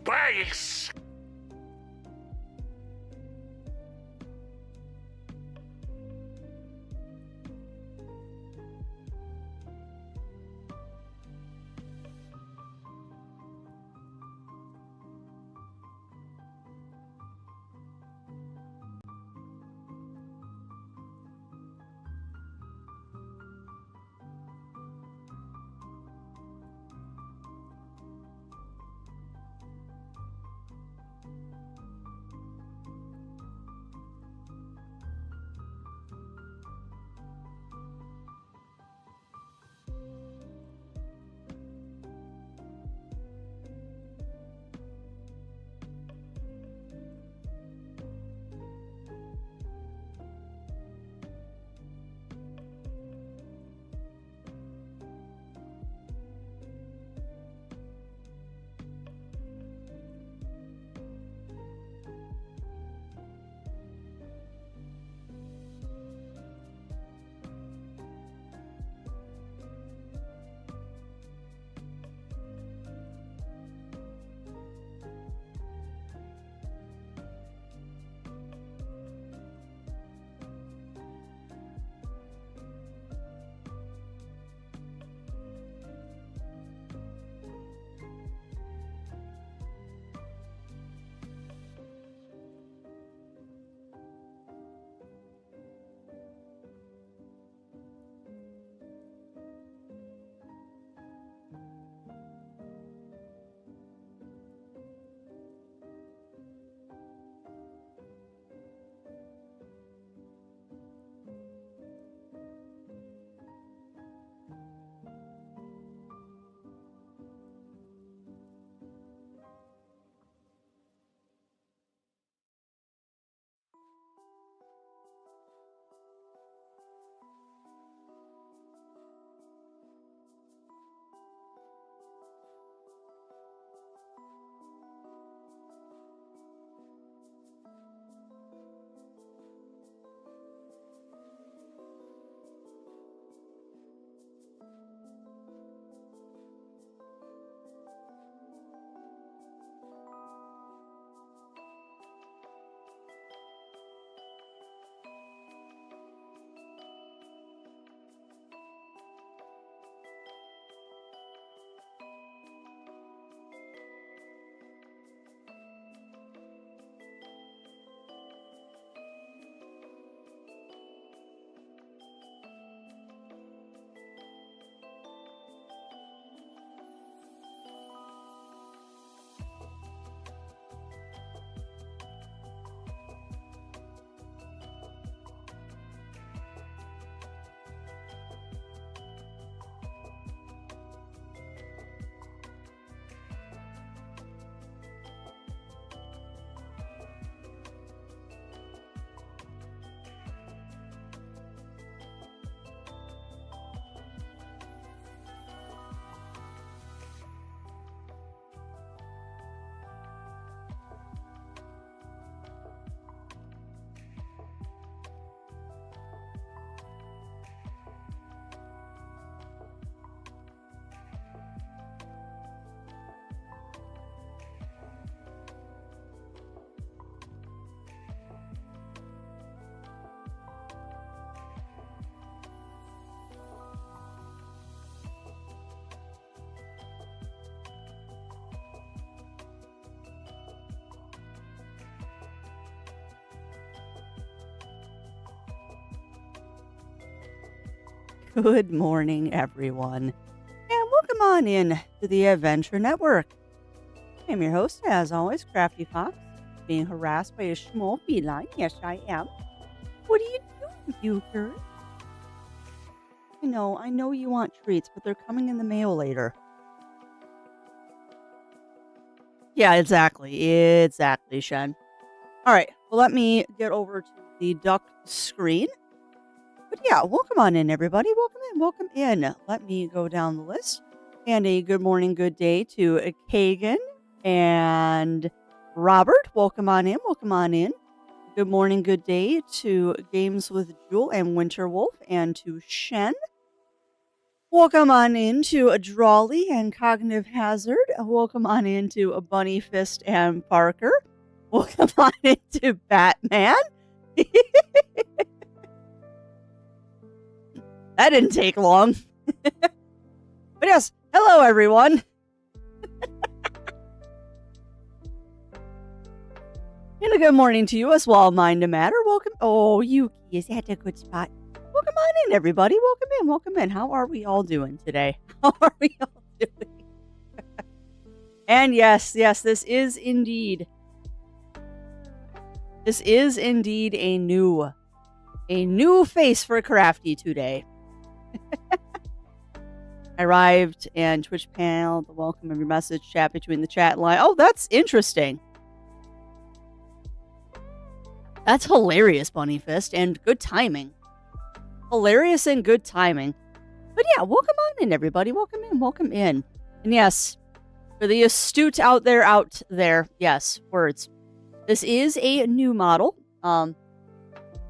space! Good morning, everyone, and welcome on in to the Adventure Network. I'm your host, as always, Crafty Fox, being harassed by a small feline. Yes, I am. What are you doing, Euchre? I know you want treats, but they're coming in the mail later. Yeah, exactly, Shen. All right, well, let me get over to the duck screen. But yeah, welcome on in, everybody. Welcome in. Let me go down the list. And a good morning, good day to Kagan and Robert. Welcome on in. Good morning, good day to Games with Jewel and Winterwolf and to Shen. Welcome on into a Drawley and Cognitive Hazard. Welcome on into a Bunny Fist and Parker. Welcome on into Batman. That didn't take long. But yes, hello everyone. And a good morning to you as well, Mind to Matter. Welcome. Oh, Yuki, is that a good spot? Welcome on in, everybody. Welcome in. Welcome in. How are we all doing today? How are we all doing? And yes, this is indeed a new face for Crafty today. I arrived and Twitch panel, the welcome of your message chat between the chat line. Oh, that's interesting. That's hilarious, Bunny Fist, and good timing. Hilarious and good timing. But yeah, welcome on in, everybody. Welcome in, welcome in. And yes, for the astute out there, yes, words. This is a new model. I've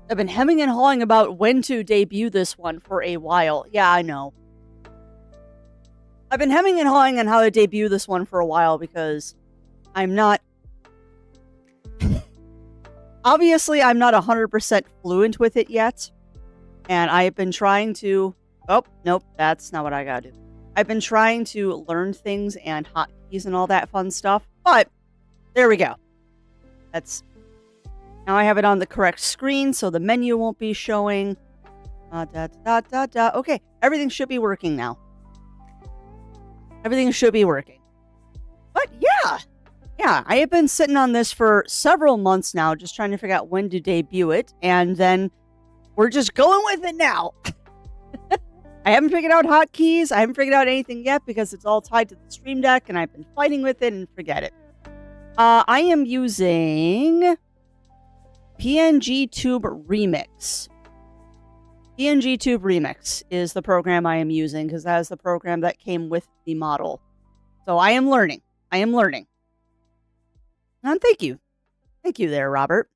been hemming and hawing about when to debut this one for a while. Yeah, I know. I've been hemming and hawing on how to debut this one for a while because I'm not... Obviously, I'm not 100% fluent with it yet. And I've been trying to... Oh, nope, that's not what I gotta do. I've been trying to learn things and hotkeys and all that fun stuff. But, there we go. Now I have it on the correct screen, so the menu won't be showing. Okay, everything should be working now. Everything should be working. But yeah, I have been sitting on this for several months now, just trying to figure out when to debut it, and then we're just going with it now. I haven't figured out hotkeys. I haven't figured out anything yet because it's all tied to the Stream Deck, and I've been fighting with it, and forget it. I am using PNG Tube Remix. PNG Tube Remix is the program I am using because that is the program that came with the model. So I am learning. And thank you. Thank you there, Robert.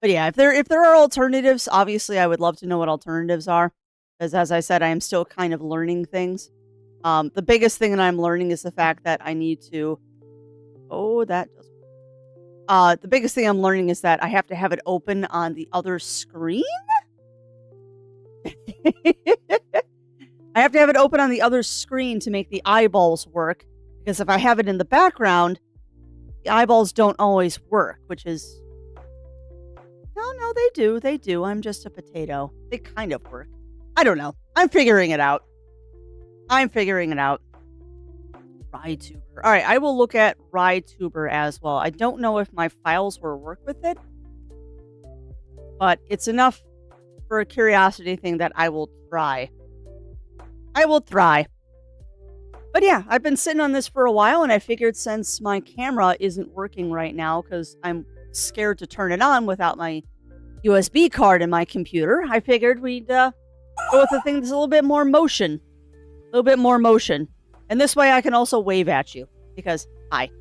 But yeah, if there are alternatives, obviously I would love to know what alternatives are. Because as I said, I am still kind of learning things. The biggest thing that I'm learning is the fact that I need to... Oh, that doesn't... the biggest thing I'm learning is that I have to have it open on the other screen? I have to have it open on the other screen to make the eyeballs work. Because if I have it in the background, the eyeballs don't always work, which is... No, they do. I'm just a potato. They kind of work. I don't know. I'm figuring it out. RideTuber. All right, I will look at RideTuber as well. I don't know if my files will work with it, but it's enough for a curiosity thing that I will try. But yeah, I've been sitting on this for a while, and I figured since my camera isn't working right now because I'm scared to turn it on without my USB card in my computer, I figured we'd go with a thing that's a little bit more motion. And this way I can also wave at you because, hi.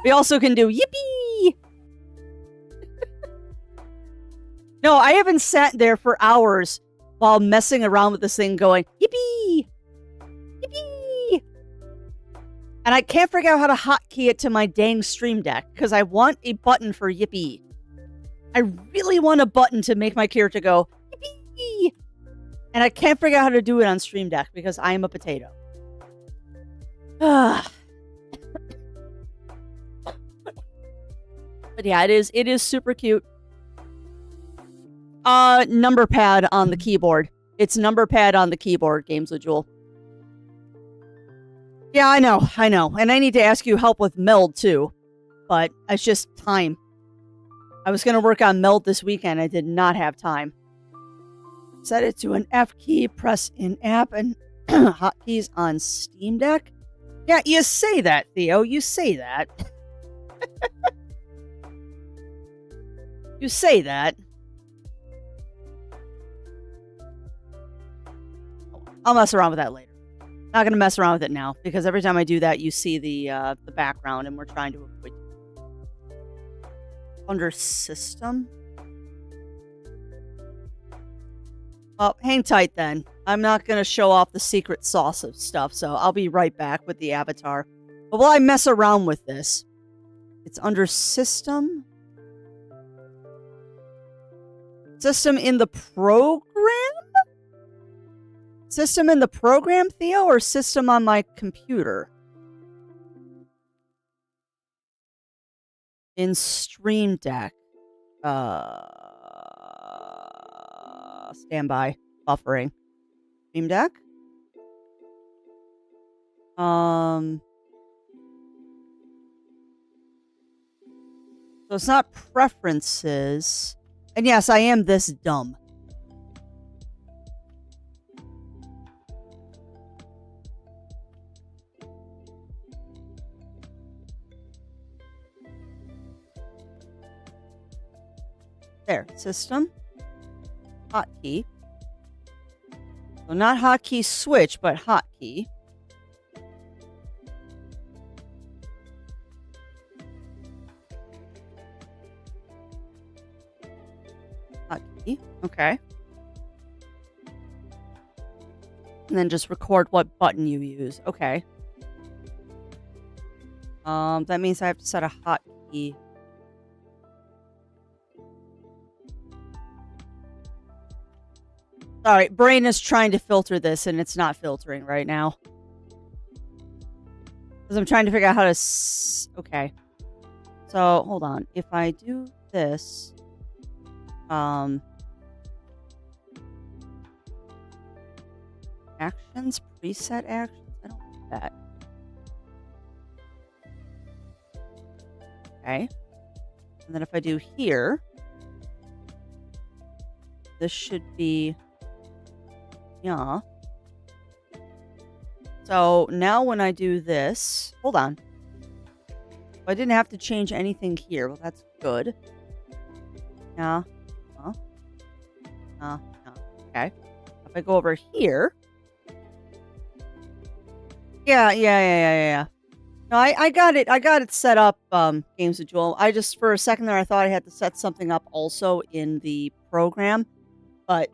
We also can do yippee! No, I haven't sat there for hours while messing around with this thing going, yippee! Yippee! And I can't figure out how to hotkey it to my dang Stream Deck because I want a button for yippee. I really want a button to make my character go, yippee! And I can't figure out how to do it on Stream Deck because I am a potato. But yeah, it is super cute. Number pad on the keyboard. It's number pad on the keyboard, Games with Jewel. Yeah, I know. And I need to ask you help with Meld too. But it's just time. I was going to work on Meld this weekend. I did not have time. Set it to an F key, press in app, and hotkeys on Steam Deck. Yeah, you say that, Theo. You say that. You say that. I'll mess around with that later. Not going to mess around with it now, because every time I do that, you see the background, and we're trying to avoid. Under System? Oh, hang tight then. I'm not going to show off the secret sauce of stuff, so I'll be right back with the avatar. But while I mess around with this, it's under System. System in the program? System in the program, Theo, or system on my computer? In Stream Deck. Standby. Buffering. Stream Deck? So it's not preferences. And yes, I am this dumb. There, system, hotkey. So not hotkey switch, but hotkey. Hotkey, okay. And then just record what button you use. Okay. That means I have to set a hotkey. Sorry, brain is trying to filter this, and it's not filtering right now. Because I'm trying to figure out how to... Okay. So, hold on. If I do this... Actions? Preset actions? I don't like that. Okay. And then if I do here... This should be... Yeah. So now when I do this, hold on. I didn't have to change anything here. Well, that's good. Yeah. Okay. If I go over here. Yeah. No, I got it. I got it set up, Games with Jewel. I just, for a second there, I thought I had to set something up also in the program. But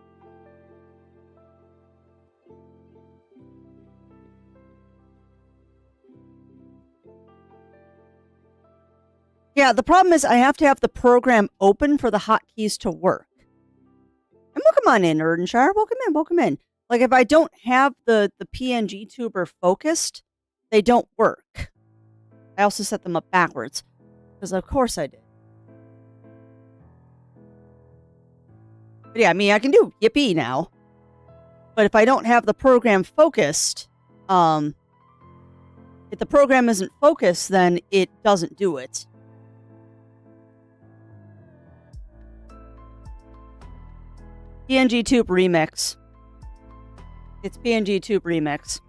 yeah, the problem is I have to have the program open for the hotkeys to work. And welcome on in, Erdenshire. Welcome in. Like, if I don't have the PNG tuber focused, they don't work. I also set them up backwards. Because of course I did. But yeah, I mean, I can do yippee now. But if I don't have the program focused, if the program isn't focused, then it doesn't do it. PNG Tube Remix. It's PNG Tube Remix.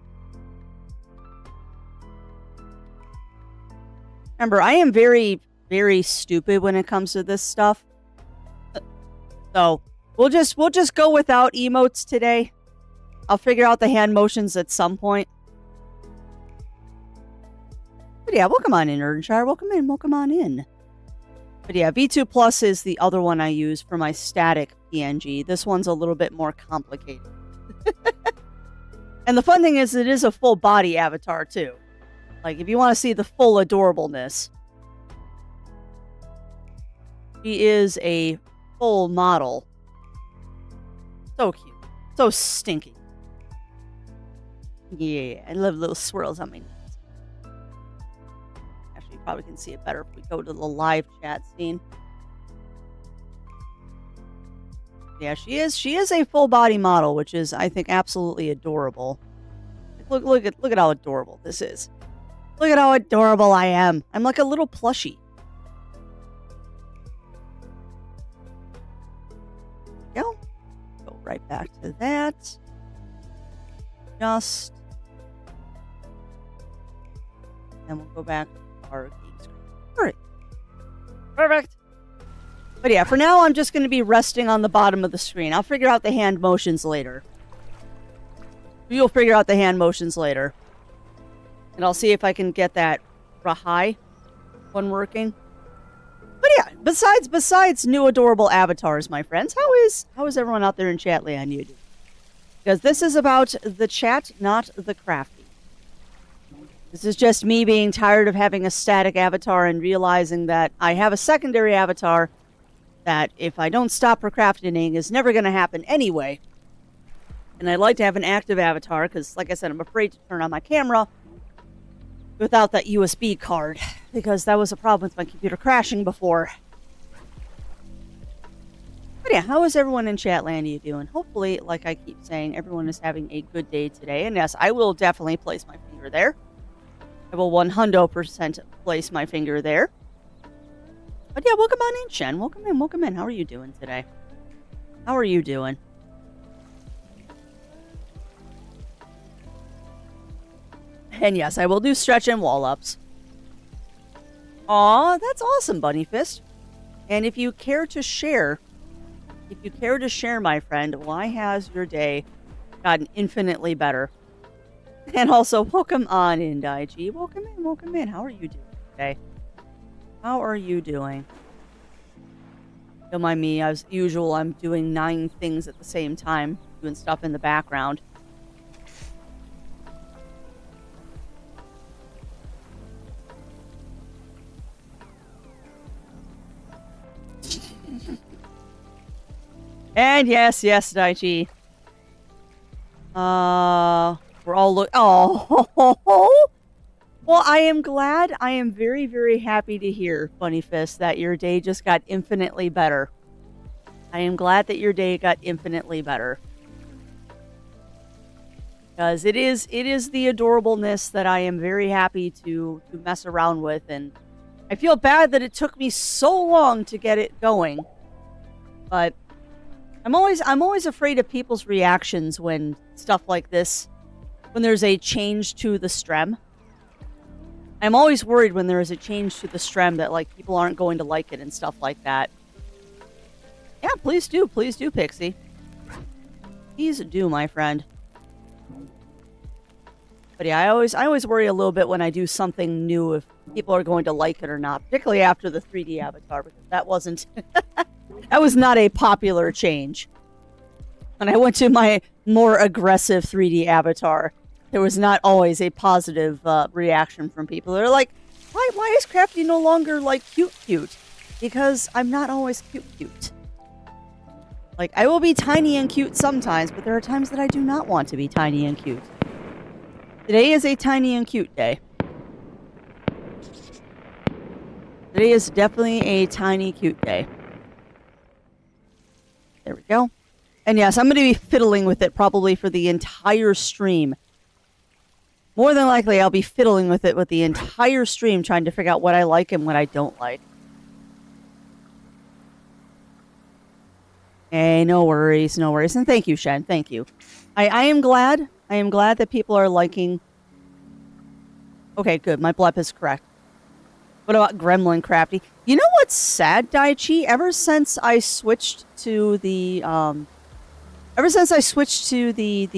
Remember, I am very, very stupid when it comes to this stuff. So we'll just go without emotes today. I'll figure out the hand motions at some point. But yeah, welcome on in, Erdenshire. Welcome on in. But yeah, V2 Plus is the other one I use for my static PNG. This one's a little bit more complicated. And the fun thing is, it is a full body avatar too. Like, if you want to see the full adorableness, she is a full model. So cute. So stinky. Yeah, I love little swirls on my knees. Actually, you probably can see it better if we go to the live chat scene. Yeah, she is a full body model, which is, I think, absolutely adorable. Look at how adorable this is. Look at how adorable I am. I'm like a little plushie. Go right back to that. Just. And we'll go back to our game screen. All right. Perfect. But yeah, for now, I'm just going to be resting on the bottom of the screen. I'll figure out the hand motions later. You'll figure out the hand motions later. And I'll see if I can get that Rahai one working. But yeah, besides new adorable avatars, my friends, how is everyone out there in chat land? You Because this is about the chat, not the crafty. This is just me being tired of having a static avatar and realizing that I have a secondary avatar that, if I don't stop procrastinating, is never going to happen anyway. And I'd like to have an active avatar because, like I said, I'm afraid to turn on my camera without that USB card, because that was a problem with my computer crashing before. But yeah, how is everyone in Chatlandia doing? Hopefully, like I keep saying, everyone is having a good day today. And yes, I will definitely place my finger there. I will 100% place my finger there. But yeah, welcome on in, Shen. Welcome in, welcome in. How are you doing today? How are you doing? And yes, I will do stretch and wall ups. Aw, that's awesome, Bunny Fist. And if you care to share, my friend, why has your day gotten infinitely better? And also, welcome on in, Daiji. Welcome in, welcome in. How are you doing today? How are you doing? Don't mind me, as usual, I'm doing 9 things at the same time, doing stuff in the background. And yes, Daichi. We're all oh. Well, I am glad. I am very, very happy to hear, Bunny Fist, that your day just got infinitely better. I am glad that your day got infinitely better. Because it is the adorableness that I am very happy to mess around with, and I feel bad that it took me so long to get it going. But I'm always afraid of people's reactions when stuff like this, when there's a change to the strem. I'm always worried when there is a change to the strem that, like, people aren't going to like it and stuff like that. Yeah, please do, Pixie. Please do, my friend. But yeah, I always worry a little bit when I do something new if people are going to like it or not, particularly after the 3D avatar, because that wasn't that was not a popular change. When I went to my more aggressive 3D avatar, there was not always a positive reaction from people. They're like, why is Crafty no longer, like, cute? Because I'm not always cute. Like, I will be tiny and cute sometimes, but there are times that I do not want to be tiny and cute. Today is a tiny and cute day. Today is definitely a tiny, cute day. There we go. And yes, I'm going to be fiddling with it probably for the entire stream. More than likely, I'll be fiddling with it with the entire stream, trying to figure out what I like and what I don't like. Hey, no worries. And thank you, Shen. Thank you. I am glad. I am glad that people are liking... Okay, good. My blep is correct. What about Gremlin Crafty? You know what's sad, Daichi? Ever since I switched to the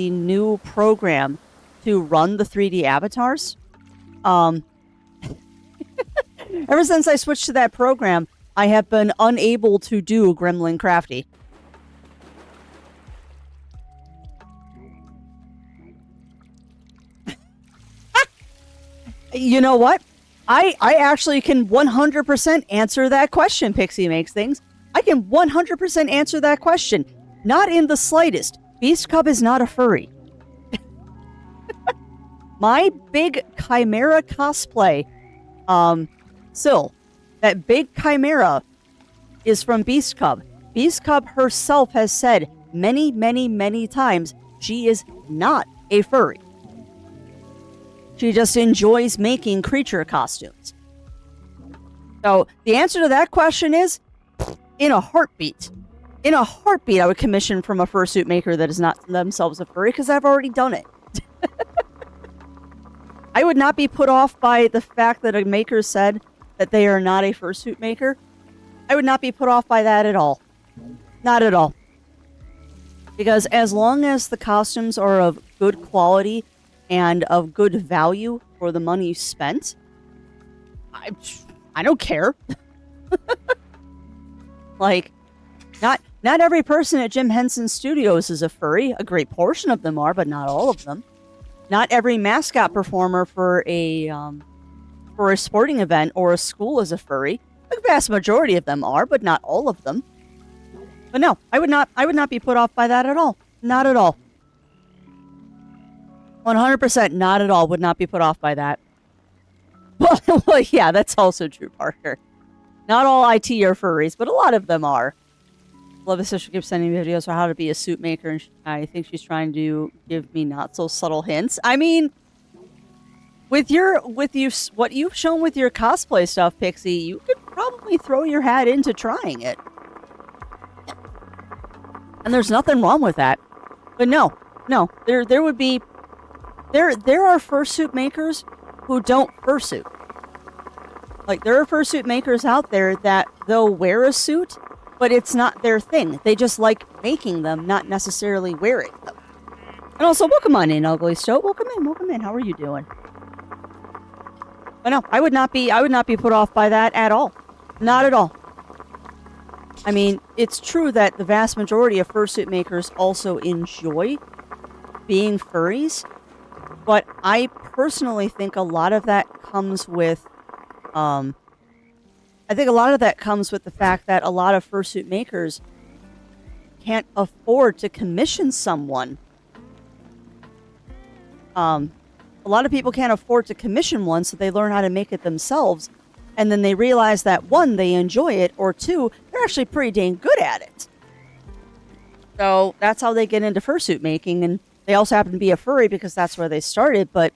new program to run the 3D avatars, ever since I switched to that program, I have been unable to do Gremlin Crafty. You know what? I actually can 100% answer that question, Pixie Makes Things. I can 100% answer that question. Not in the slightest. Beast Cub is not a furry. My big Chimera cosplay, that big Chimera is from Beast Cub. Beast Cub herself has said many, many, many times she is not a furry. She just enjoys making creature costumes. So the answer to that question is, in a heartbeat. In a heartbeat, I would commission from a fursuit maker that is not themselves a furry, because I've already done it. I would not be put off by the fact that a maker said that they are not a fursuit maker. I would not be put off by that at all. Not at all. Because as long as the costumes are of good quality and of good value for the money spent, I don't care. Like, Not every person at Jim Henson Studios is a furry. A great portion of them are, but not all of them. Not every mascot performer for a sporting event or a school is a furry. The vast majority of them are, but not all of them. But no, I would not be put off by that at all. Not at all. 100% not at all would not be put off by that. Well, yeah, that's also true, Parker. Not all IT are furries, but a lot of them are. Love the sister keeps sending me videos on how to be a suit maker, and I think she's trying to give me not so subtle hints. I mean, what you've shown with your cosplay stuff, Pixie, you could probably throw your hat into trying it. And there's nothing wrong with that. But no, there would be there are fursuit makers who don't fursuit. Like, there are fursuit makers out there that they'll wear a suit, but it's not their thing. They just like making them, not necessarily wearing them. And also, welcome on in, Ugly Stoat. Welcome in. How are you doing? But no, I would not be put off by that at all. Not at all. I mean, it's true that the vast majority of fursuit makers also enjoy being furries, but I personally think a lot of that comes with the fact that a lot of fursuit makers can't afford to commission someone. A lot of people can't afford to commission one, so they learn how to make it themselves. And then they realize that, one, they enjoy it, or two, they're actually pretty dang good at it. So that's how they get into fursuit making. And they also happen to be a furry because that's where they started. But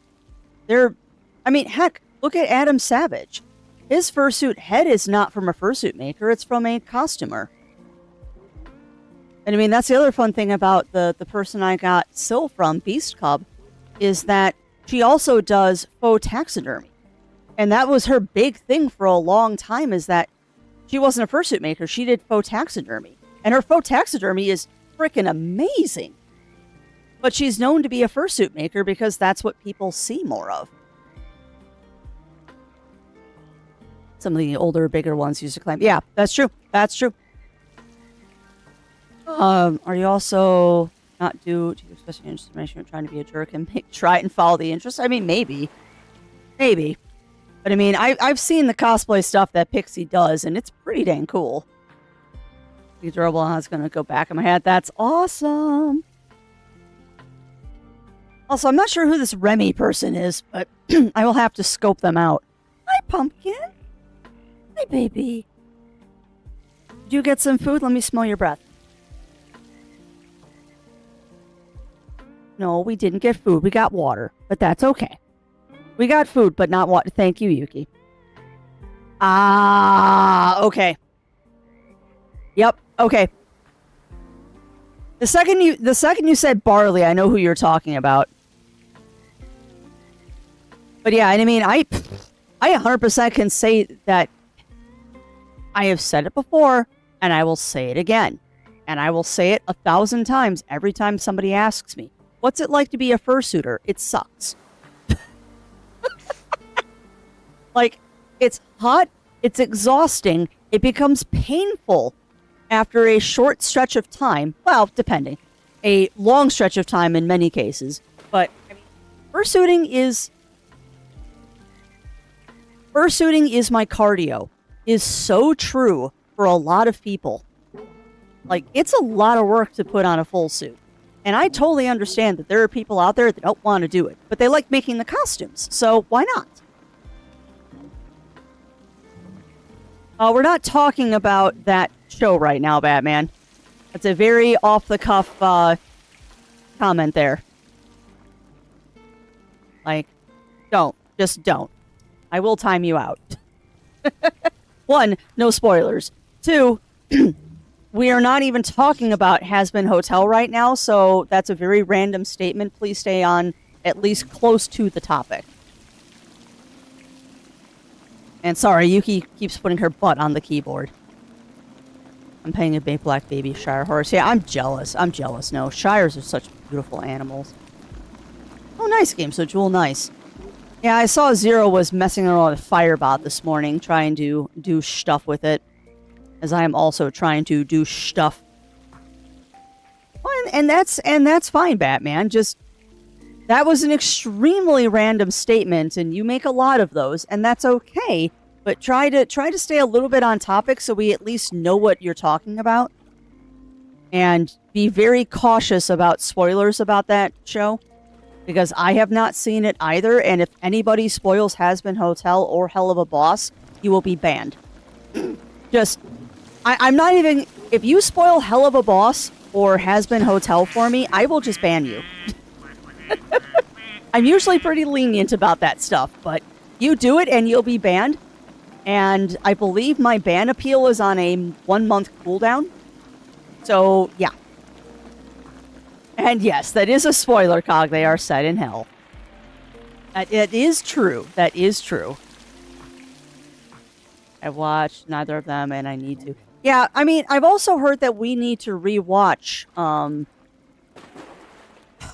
heck, look at Adam Savage. His fursuit head is not from a fursuit maker, it's from a costumer. And I mean, that's the other fun thing about the person I got Syl from, Beast Cub, is that she also does faux taxidermy. And that was her big thing for a long time, is that she wasn't a fursuit maker, she did faux taxidermy. And her faux taxidermy is freaking amazing. But she's known to be a fursuit maker because that's what people see more of. Some of the older, bigger ones used to claim. Yeah, that's true. That's true. Are you also not due to expressing information or trying to be a jerk and try and follow the interest? I mean, maybe. Maybe. But I mean, I've seen the cosplay stuff that Pixie does, and it's pretty dang cool. The adorable, I was going to go back in my head. That's awesome. Also, I'm not sure who this Remy person is, but I will have to scope them out. Hi, Pumpkin. Hi, baby. Did you get some food? Let me smell your breath. No, we didn't get food. We got water, but that's okay. We got food, but not water. Thank you, Yuki. Ah, okay. Yep, okay. The second you said barley, I know who you're talking about. But yeah, and I mean, I 100% can say that I have said it before, and I will say it again. And I will say it 1,000 times every time somebody asks me, what's it like to be a fursuiter? It sucks. Like, it's hot, it's exhausting, it becomes painful after a short stretch of time. Well, depending. A long stretch of time in many cases. But, I mean, fursuiting is my cardio. Is so true for a lot of people. Like, it's a lot of work to put on a full suit. And I totally understand that there are people out there that don't want to do it. But they like making the costumes. So, why not? We're not talking about that show right now, Batman. That's a very off-the-cuff comment there. Like, don't. Just don't. I will time you out. 1, no spoilers. 2, we are not even talking about Has-Been Hotel right now, so that's a very random statement. Please stay on at least close to the topic. And sorry, Yuki keeps putting her butt on the keyboard. I'm paying a big black baby Shire horse. Yeah, I'm jealous. No, Shires are such beautiful animals. Oh, nice game. So, Jewel, nice. Yeah, I saw Zero was messing around with Firebot this morning, trying to do stuff with it. as I am also trying to do stuff. Well, and that's fine, Batman. Just that was an extremely random statement, and you make a lot of those, and that's okay. But try to stay a little bit on topic so we at least know what you're talking about. And be very cautious about spoilers about that show. Because I have not seen it either, and if anybody spoils Has Been Hotel or Hell of a Boss, you will be banned. Just, I'm not even... If you spoil Hell of a Boss or Has Been Hotel for me, I will just ban you. I'm usually pretty lenient about that stuff, but you do it and you'll be banned. And I believe my ban appeal is on a 1-month cooldown. So, yeah. And yes, that is a spoiler, Cog. They are set in hell. It is true. That is true. I've watched neither of them, and I need to. Yeah, I mean, I've also heard that we need to rewatch. I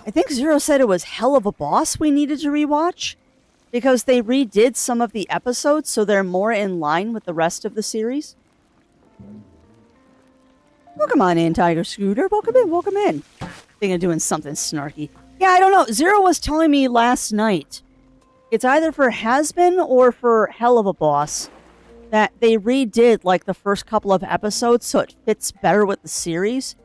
think Zero said it was Hell of a Boss we needed to rewatch. Because they redid some of the episodes, so they're more in line with the rest of the series. Welcome on in, Tiger Scooter. Welcome in, welcome in. I think I'm doing something snarky. Yeah, I don't know. Zero was telling me last night. It's either for Has Been or for Hell of a Boss. That they redid, like, the first couple of episodes so it fits better with the series.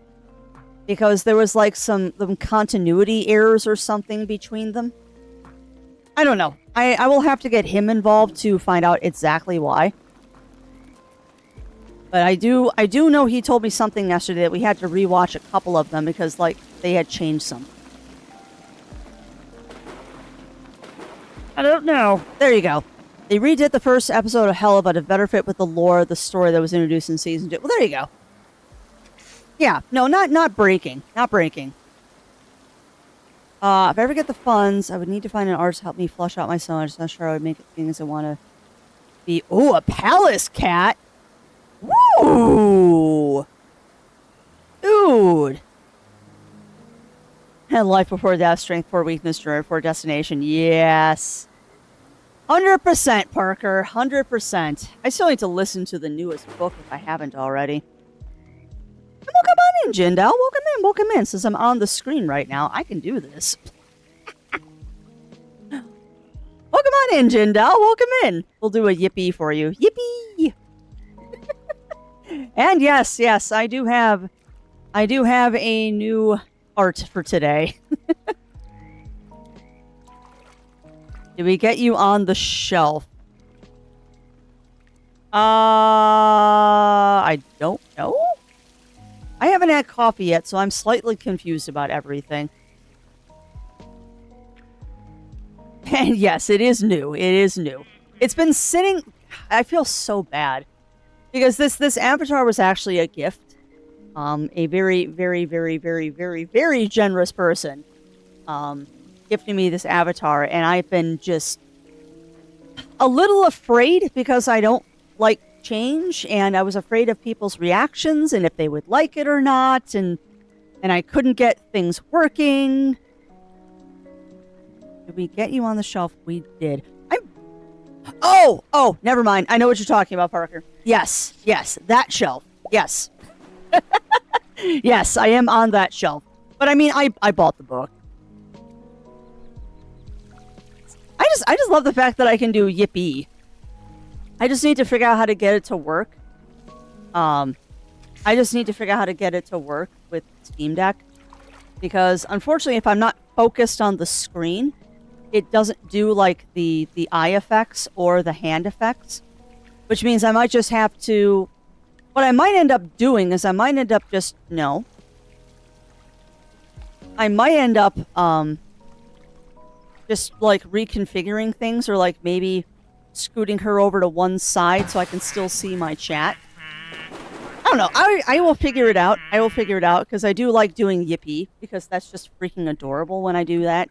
Because there was, like, some continuity errors or something between them. I don't know. I will have to get him involved to find out exactly why. But I do know he told me something yesterday that we had to rewatch a couple of them because, like, they had changed some. I don't know. There you go. They redid the first episode of Hell, but to better fit with the lore of the story that was introduced in season 2. Well, there you go. Yeah. No, not breaking. Not breaking. If I ever get the funds, I would need to find an artist to help me flush out my song. I'm just not sure I would make it things I want to be. Oh, a palace cat! Woo! Dude! And life before death, strength before weakness, joy before destination. Yes! 100%, Parker. 100%. I still need to listen to the newest book if I haven't already. Welcome on in, Jindal. Welcome in, welcome in. Since I'm on the screen right now, I can do this. Welcome on in, Jindal. Welcome in. We'll do a yippee for you. Yippee! And yes, I do have a new art for today. Did we get you on the shelf? I don't know. I haven't had coffee yet, so I'm slightly confused about everything. And yes, it is new. It is new. It's been sitting... I feel so bad. Because this avatar was actually a gift. A very, very, very, very, very, very generous person gifted me this avatar. And I've been just a little afraid because I don't like change, and I was afraid of people's reactions and if they would like it or not, and I couldn't get things working. Did we get you on the shelf? We did. Oh, never mind. I know what you're talking about, Parker. Yes, that shelf. Yes. Yes, I am on that shelf. But I mean, I bought the book. I just love the fact that I can do yippee. I just need to figure out how to get it to work. I just need to figure out how to get it to work with Steam Deck. Because, unfortunately, if I'm not focused on the screen, it doesn't do, like, the eye effects or the hand effects. Which means I might just have to... What I might end up doing is I might end up just... No. I might end up, just, like, reconfiguring things, or, like, maybe... scooting her over to one side so I can still see my chat. I don't know. I will figure it out. I will figure it out because I do like doing yippee because that's just freaking adorable when I do that.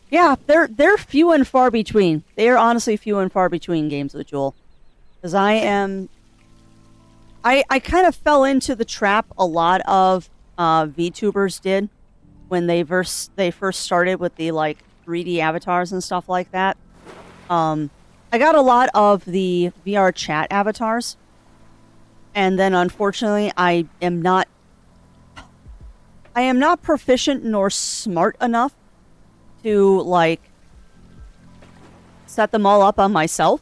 Yeah, they're few and far between. They are honestly few and far between games with Jewel. Because I kind of fell into the trap a lot of VTubers did when they first started with the, like, 3D avatars and stuff like that. I got a lot of the VR chat avatars. And then unfortunately, I am not proficient nor smart enough to, like, set them all up on myself.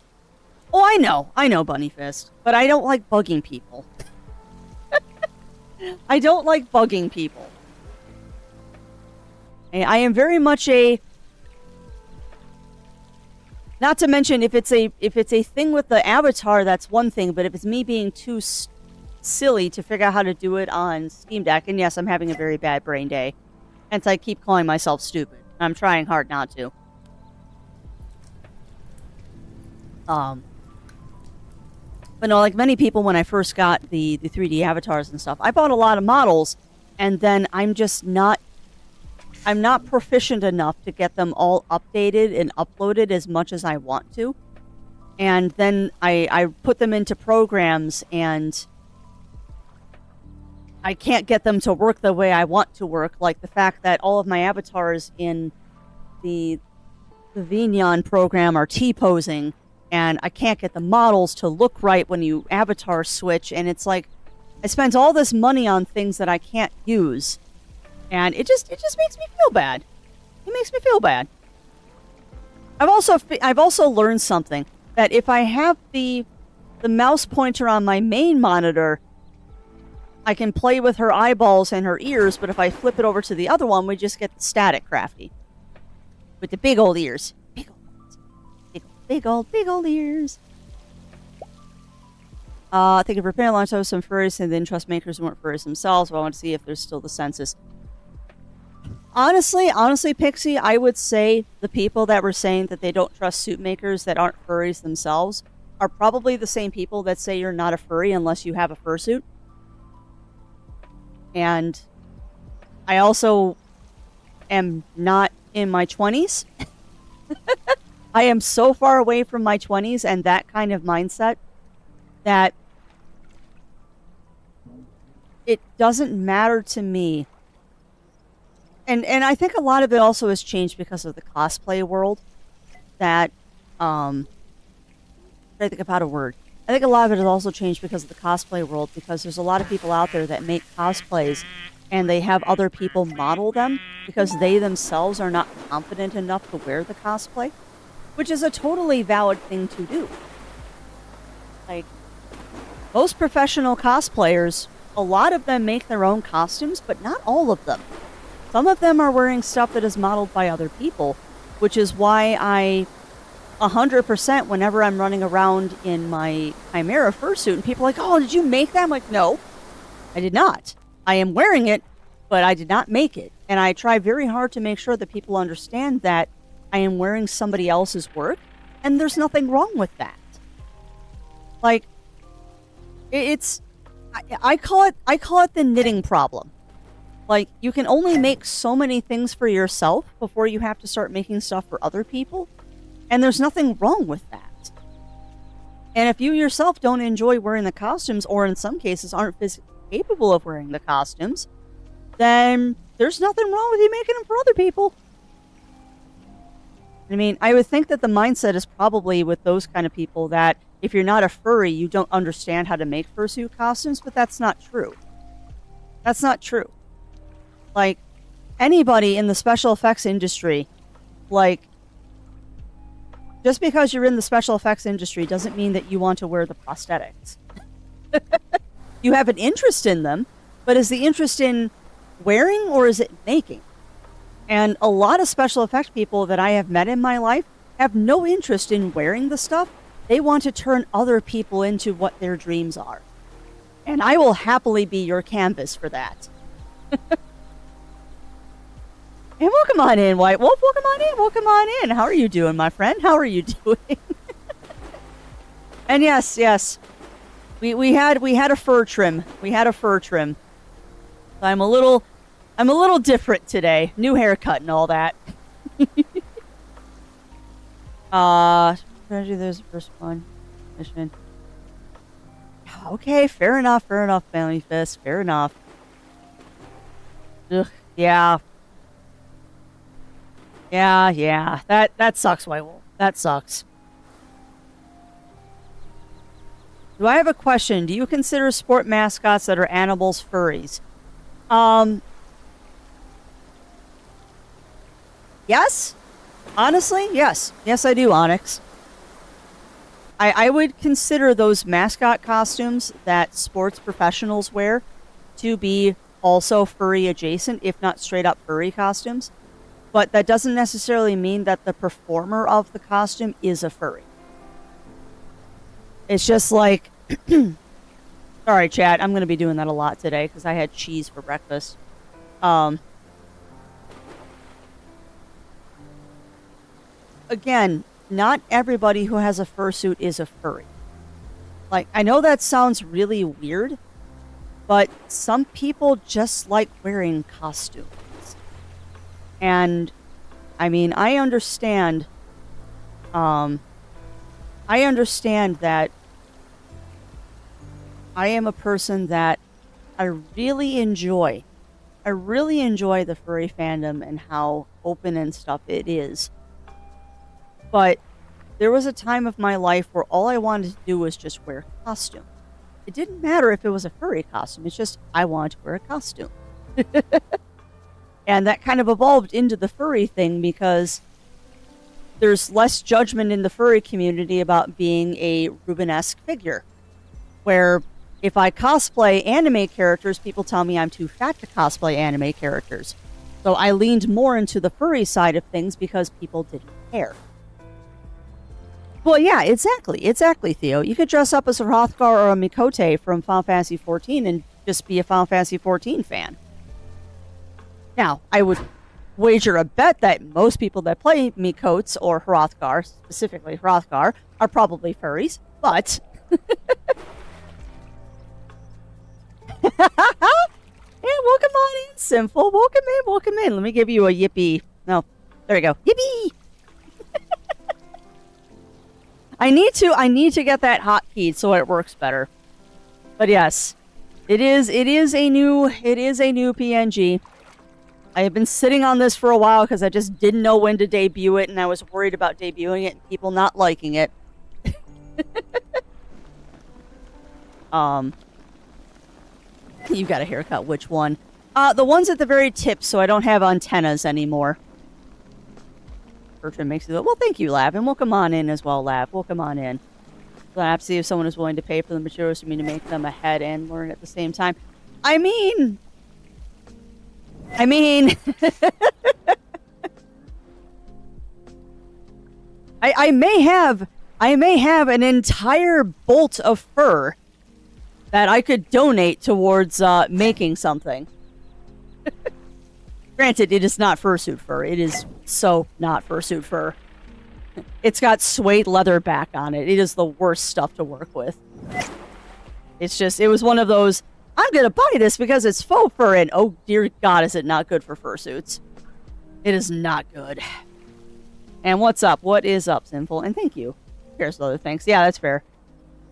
Oh, I know, Bunny Fist. But I don't like bugging people. I don't like bugging people. I am very much a... Not to mention, if it's a thing with the avatar, that's one thing. But if it's me being too silly to figure out how to do it on Steam Deck, and yes, I'm having a very bad brain day, hence I keep calling myself stupid. I'm trying hard not to. But no, like many people, when I first got the 3D avatars and stuff, I bought a lot of models, and then I'm not proficient enough to get them all updated and uploaded as much as I want to. And then I put them into programs, and I can't get them to work the way I want to work. Like the fact that all of my avatars in the Vignon program are T-posing, and I can't get the models to look right when you avatar switch. And it's like, I spent all this money on things that I can't use. And it just makes me feel bad. It makes me feel bad. I've also learned something, that if I have the mouse pointer on my main monitor, I can play with her eyeballs and her ears, but if I flip it over to the other one, we just get the static crafty. With the big old ears. Big old ears. I think of repairing a long time with some furries and then trust makers who weren't furries themselves, but I want to see if there's still the census. Honestly, Pixie, I would say the people that were saying that they don't trust suit makers that aren't furries themselves are probably the same people that say you're not a furry unless you have a fursuit. And I also am not in my 20s. I am so far away from my 20s and that kind of mindset that it doesn't matter to me. And I think a lot of it also has changed because of the cosplay world. That, I think about a word. I think a lot of it has also changed because of the cosplay world, because there's a lot of people out there that make cosplays and they have other people model them because they themselves are not confident enough to wear the cosplay, which is a totally valid thing to do. Like, most professional cosplayers, a lot of them make their own costumes, but not all of them. Some of them are wearing stuff that is modeled by other people, which is why I 100% whenever I'm running around in my Keymailer fursuit and people are like, oh, did you make that? I'm like, no, I did not. I am wearing it, but I did not make it. And I try very hard to make sure that people understand that I am wearing somebody else's work, and there's nothing wrong with that. Like, I call it the knitting problem. Like, you can only make so many things for yourself before you have to start making stuff for other people. And there's nothing wrong with that. And if you yourself don't enjoy wearing the costumes, or in some cases aren't physically capable of wearing the costumes, then there's nothing wrong with you making them for other people. I mean, I would think that the mindset is probably with those kind of people that if you're not a furry, you don't understand how to make fursuit costumes, but that's not true. That's not true. Like, anybody in the special effects industry, like, just because you're in the special effects industry doesn't mean that you want to wear the prosthetics. You have an interest in them, but is the interest in wearing or is it making? And a lot of special effects people that I have met in my life have no interest in wearing the stuff. They want to turn other people into what their dreams are. And I will happily be your canvas for that. And welcome on in, White Wolf. Welcome on in. Welcome on in. How are you doing, my friend? How are you doing? And yes. We had a fur trim. We had a fur trim. I'm a little different today. New haircut and all that. There's the first one. Mission. Okay, fair enough, Family Fist. Fair enough. Ugh, yeah. Yeah. That sucks, White Wolf. That sucks. Do I have a question? Do you consider sport mascots that are animals furries? Yes. Honestly, yes. Yes, I do, Onyx. I would consider those mascot costumes that sports professionals wear to be also furry adjacent, if not straight up furry costumes. But that doesn't necessarily mean that the performer of the costume is a furry. It's just like, sorry, chat, I'm going to be doing that a lot today because I had cheese for breakfast. Again, not everybody who has a fursuit is a furry. Like, I know that sounds really weird, but some people just like wearing costumes. And, I mean, I understand that I am a person that I really enjoy the furry fandom and how open and stuff it is. But there was a time of my life where all I wanted to do was just wear a costume. It didn't matter if it was a furry costume. It's just I wanted to wear a costume. And that kind of evolved into the furry thing because there's less judgment in the furry community about being a Rubenesque figure. Where if I cosplay anime characters, people tell me I'm too fat to cosplay anime characters. So I leaned more into the furry side of things because people didn't care. Well, yeah, exactly, Theo. You could dress up as a Hrothgar or a Mikote from Final Fantasy XIV and just be a Final Fantasy XIV fan. Now, I would wager a bet that most people that play Mikotes or Hrothgar, specifically Hrothgar, are probably furries, but... Yeah, welcome on in, Sinful. Welcome in. Let me give you a yippee. No, there you go. Yippee! I need to get that hotkeyed so it works better. But yes, it is a new PNG. I have been sitting on this for a while because I just didn't know when to debut it, and I was worried about debuting it and people not liking it. You got a haircut. Which one? The ones at the very tip, so I don't have antennas anymore. Bertrand makes it. Well, thank you, Lav, and welcome on in as well, Lav. Welcome on in. So I have to see if someone is willing to pay for the materials for me to make them ahead and learn at the same time. I mean, I may have an entire bolt of fur that I could donate towards making something. Granted, it is not fursuit fur. It is so not fursuit fur. It's got suede leather back on it. It is the worst stuff to work with. It's just, it was one of those, I'm gonna buy this because it's faux fur, and oh dear God, is it not good for fursuits. It is not good. And what's up? What is up, Sinful? And thank you. Here's the other thanks. Yeah, that's fair.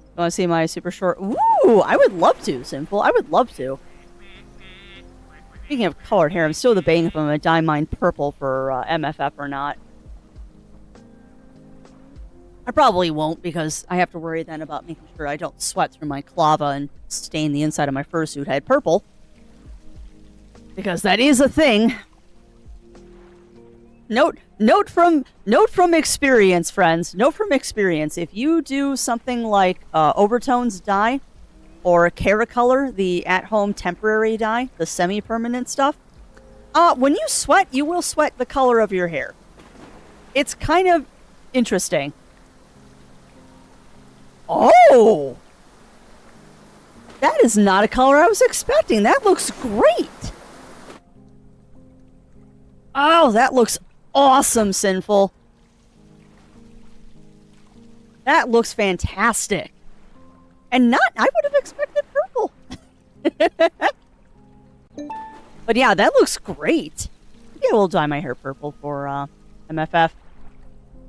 You want to see my super short? Ooh, I would love to, Sinful. I would love to. Speaking of colored hair, I'm still debating if I'm going to dye mine purple for MFF or not. I probably won't because I have to worry then about making sure I don't sweat through my clava and stain the inside of my fursuit head purple. Because that is a thing. Note from experience, friends. Note from experience. If you do something like Overtones dye or Caracolor, the at-home temporary dye, the semi-permanent stuff, when you sweat, you will sweat the color of your hair. It's kind of interesting. Oh! That is not a color I was expecting. That looks great. Oh, that looks awesome, Sinful. That looks fantastic. And not, I would have expected purple. But yeah, that looks great. Yeah, we'll dye my hair purple for MFF.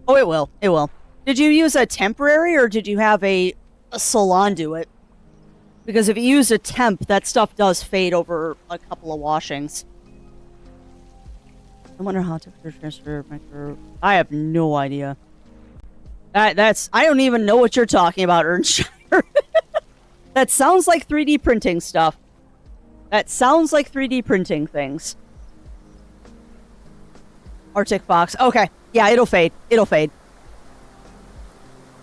Oh, it will. It will. Did you use a temporary or did you have a salon do it? Because if you use a temp, that stuff does fade over a couple of washings. I wonder how to transfer micro. I have no idea. That's. I don't even know what you're talking about, Ernstshire. That sounds like 3D printing stuff. That sounds like 3D printing things. Arctic Fox. Okay. Yeah, it'll fade. It'll fade.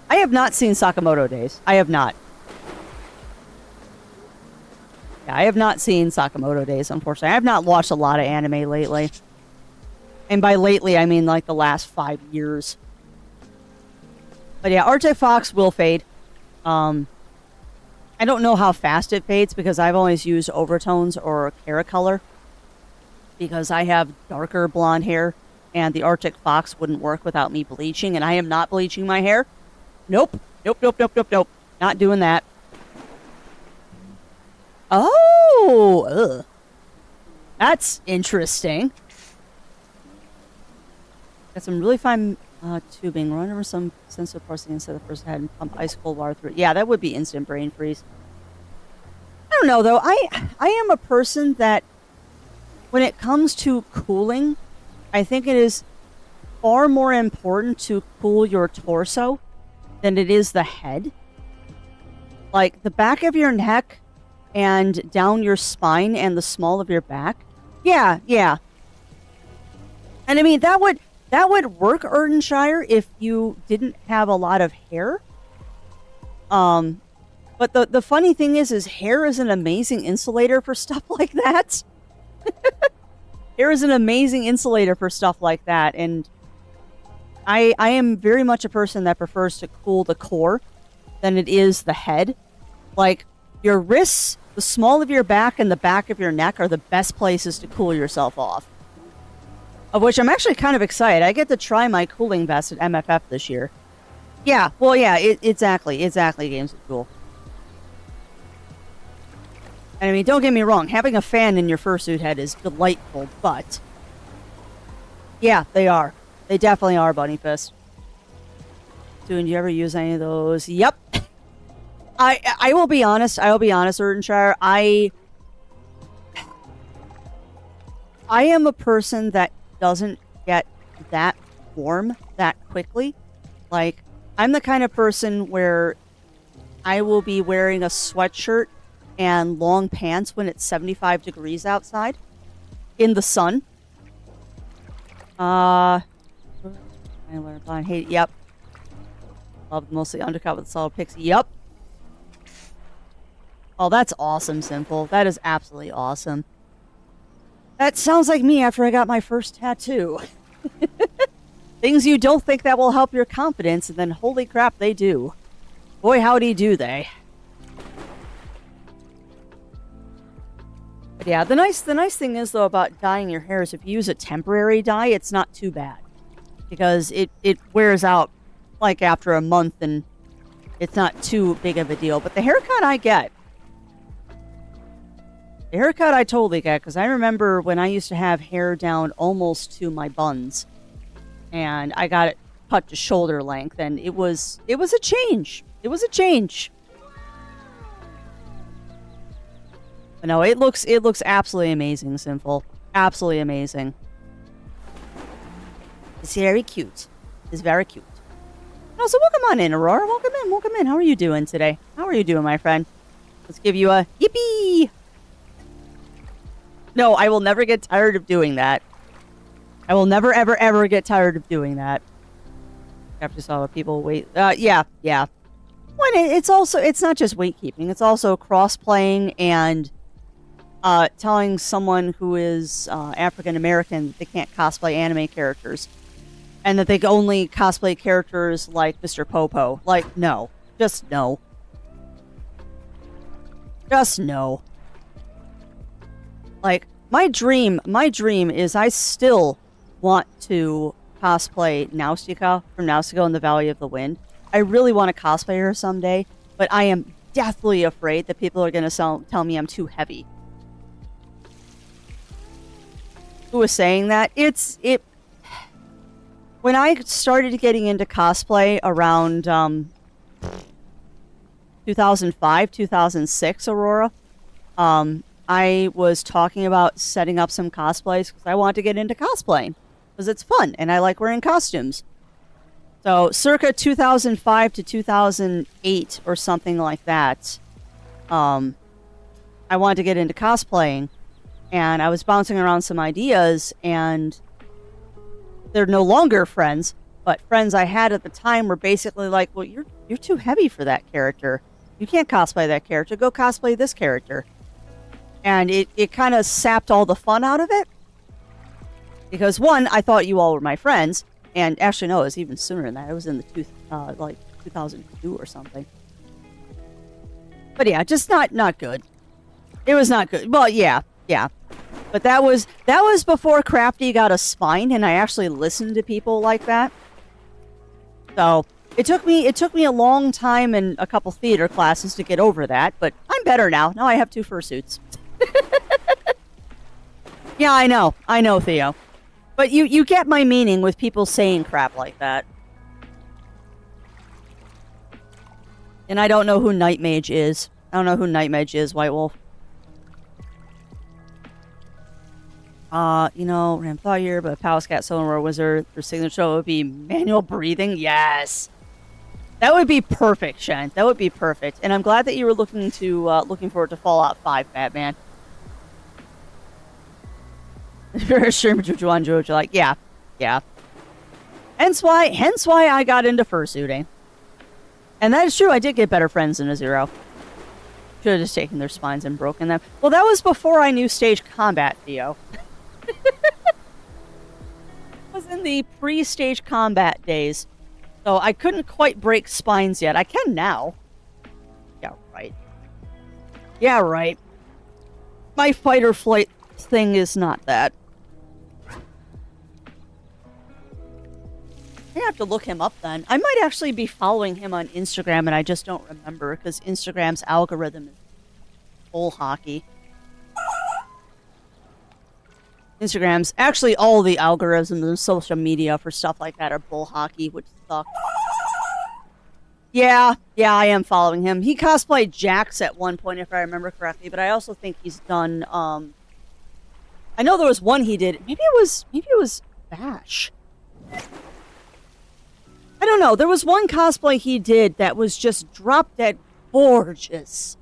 I have not seen Sakamoto Days. I have not. Yeah, I have not seen Sakamoto Days, unfortunately. I have not watched a lot of anime lately. And by lately, I mean like the last 5 years. But yeah, Arctic Fox will fade. I don't know how fast it fades because I've always used overtones or Cara color. Because I have darker blonde hair and the Arctic Fox wouldn't work without me bleaching, and I am not bleaching my hair. Nope. Nope, nope, nope, nope, nope. Not doing that. Oh! Ugh. That's interesting. Got some really fine tubing. Run over some sensitive parts inside the first head and pump ice cold water through it. Yeah, that would be instant brain freeze. I don't know, though. I am a person that, when it comes to cooling, I think it is far more important to cool your torso than it is the head. Like, the back of your neck and down your spine and the small of your back. Yeah, yeah. And I mean, that would work, Erdenshire, if you didn't have a lot of hair. But the funny thing is hair is an amazing insulator for stuff like that. Hair is an amazing insulator for stuff like that, and I am very much a person that prefers to cool the core than it is the head. Like, your wrists, the small of your back, and the back of your neck are the best places to cool yourself off. Of which I'm actually kind of excited. I get to try my cooling vest at MFF this year. Yeah, well, yeah, exactly, Games with Cool. And I mean, don't get me wrong, having a fan in your fursuit head is delightful, but yeah, they are. They definitely are, Bunny Fist. Do you ever use any of those? Yep. I will be honest, Erdenshire. I am a person that doesn't get that warm that quickly. Like, I'm the kind of person where I will be wearing a sweatshirt and long pants when it's 75 degrees outside in the sun. Yep. Love mostly undercut with solid pixie. Yep. Oh, that's awesome, Simple. That is absolutely awesome. That sounds like me after I got my first tattoo. Things you don't think that will help your confidence, and then holy crap, they do. Boy, howdy do they. But yeah, the nice thing is, though, about dyeing your hair is if you use a temporary dye, it's not too bad. Because it wears out, like, after a month, and it's not too big of a deal. But the haircut I get, the haircut I totally get, because I remember when I used to have hair down almost to my buns, and I got it cut to shoulder length, and it was a change. It was a change. But no, it looks absolutely amazing, Simple. Absolutely amazing. It's very cute. It's very cute. Oh, so welcome on in, Aurora. Welcome in, welcome in. How are you doing today? How are you doing, my friend? Let's give you a yippee! No, I will never get tired of doing that. I will never, ever, ever get tired of doing that. After saw people wait. Yeah. When it's not just weight keeping. It's also cross playing and telling someone who is African American that they can't cosplay anime characters, and that they can only cosplay characters like Mr. Popo. Like, no, just no. Just no. Like, my dream is I still want to cosplay Nausicaa from Nausicaa in the Valley of the Wind. I really want to cosplay her someday, but I am deathly afraid that people are going to tell me I'm too heavy. Who was saying that? When I started getting into cosplay around 2005, 2006, Aurora, I was talking about setting up some cosplays because I want to get into cosplaying because it's fun and I like wearing costumes. So circa 2005 to 2008 or something like that, I wanted to get into cosplaying, and I was bouncing around some ideas, and they're no longer friends, but friends I had at the time were basically like, well, you're too heavy for that character. You can't cosplay that character. Go cosplay this character. And it kind of sapped all the fun out of it. Because one, I thought you all were my friends, and actually no, it was even sooner than that. It was in the like 2002 or something. But yeah, just not good. It was not good. Well, yeah. But that was before Crafty got a spine, and I actually listened to people like that. So it took me a long time and a couple theater classes to get over that, but I'm better now. Now I have 2 fursuits. Yeah, I know, Theo. But you get my meaning with people saying crap like that. And I don't know who Night Mage is. I don't know who Night Mage is, White Wolf. Ramthayer, but Palscat Solar Wizard, their signature would be manual breathing. Yes! That would be perfect, Shen. That would be perfect. And I'm glad that you were looking forward to Fallout 5, Batman. If you're a streamer, Jojo, like, yeah. Hence why I got into fursuiting. And that is true, I did get better friends than a Zero. Should have just taken their spines and broken them. Well, that was before I knew stage combat, Theo. It was in the pre-stage combat days. So I couldn't quite break spines yet. I can now. Yeah, right. My fight or flight thing is not that. I have to look him up then. I might actually be following him on Instagram and I just don't remember because Instagram's algorithm is bull hockey. Instagram's actually all the algorithms of social media for stuff like that are bull hockey, which sucks. Yeah, I am following him. He cosplayed Jax at one point, if I remember correctly, but I also think he's done, I know there was one he did. Maybe it was Bash. I don't know. There was one cosplay he did that was just drop dead gorgeous.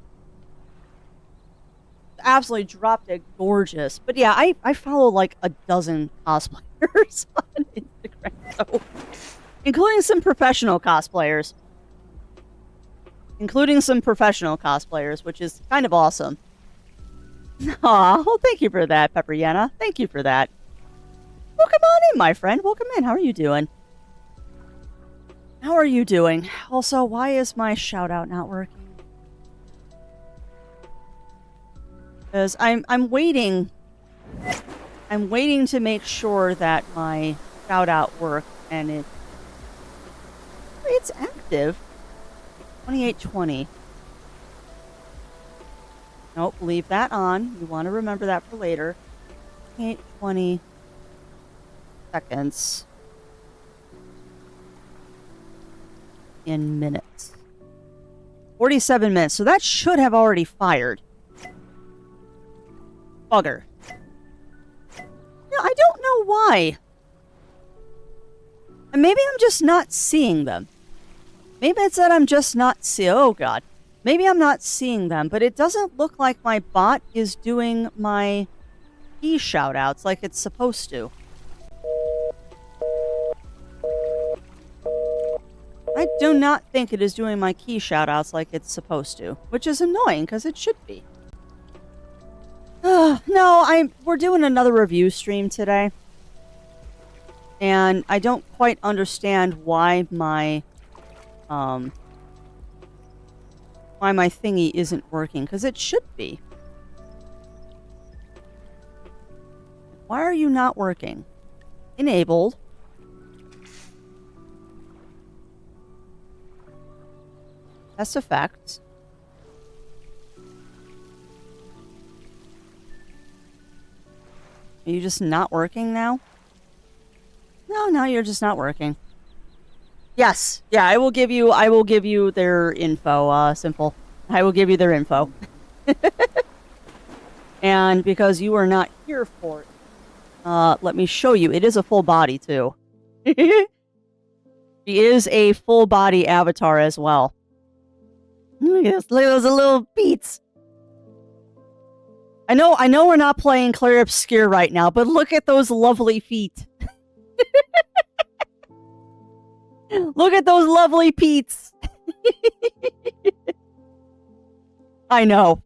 Absolutely drop dead gorgeous. But yeah, I follow like a dozen cosplayers on Instagram, so, including some professional cosplayers, which is kind of awesome. Aw, well, thank you for that, Pepperyana. Thank you for that. Welcome on in, my friend. Welcome in. How are you doing? Also, why is my shout out not working? Because I'm waiting to make sure that my shout out works, and it's active. 2820. Nope, leave that on. You want to remember that for later. 2820 seconds in minutes. 47 minutes. So that should have already fired. Bugger. I don't know why. And maybe I'm just not seeing them. Maybe it's that I'm just not seeing... Oh, God. Maybe I'm not seeing them, but it doesn't look like my bot is doing my key shoutouts like it's supposed to. I do not think it is doing my key shoutouts like it's supposed to, which is annoying because it should be. No, we're doing another review stream today. And I don't quite understand why my thingy isn't working, because it should be. Why are you not working? Enabled. Test effects. Are you just not working now? No, you're just not working. Yes. Yeah, I will give you their info, Simple. I will give you their info. And because you are not here for it, let me show you. It is a full body, too. She is a full body avatar as well. Look at this. Look at those little beats. I know we're not playing Clair Obscure right now, but look at those lovely feet. Look at those lovely peats. I know.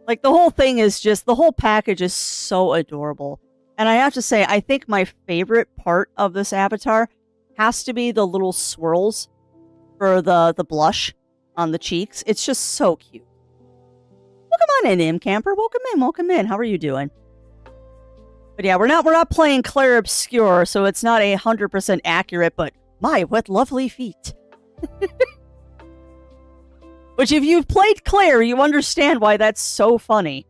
Like, the whole thing is just, the whole package is so adorable. And I have to say, I think my favorite part of this avatar has to be the little swirls for the blush on the cheeks. It's just so cute. Welcome on in, M Camper. Welcome in. How are you doing? But yeah, we're not playing Clair Obscure, so it's not 100% accurate, but my, what lovely feet. Which, if you've played Clair, you understand why that's so funny.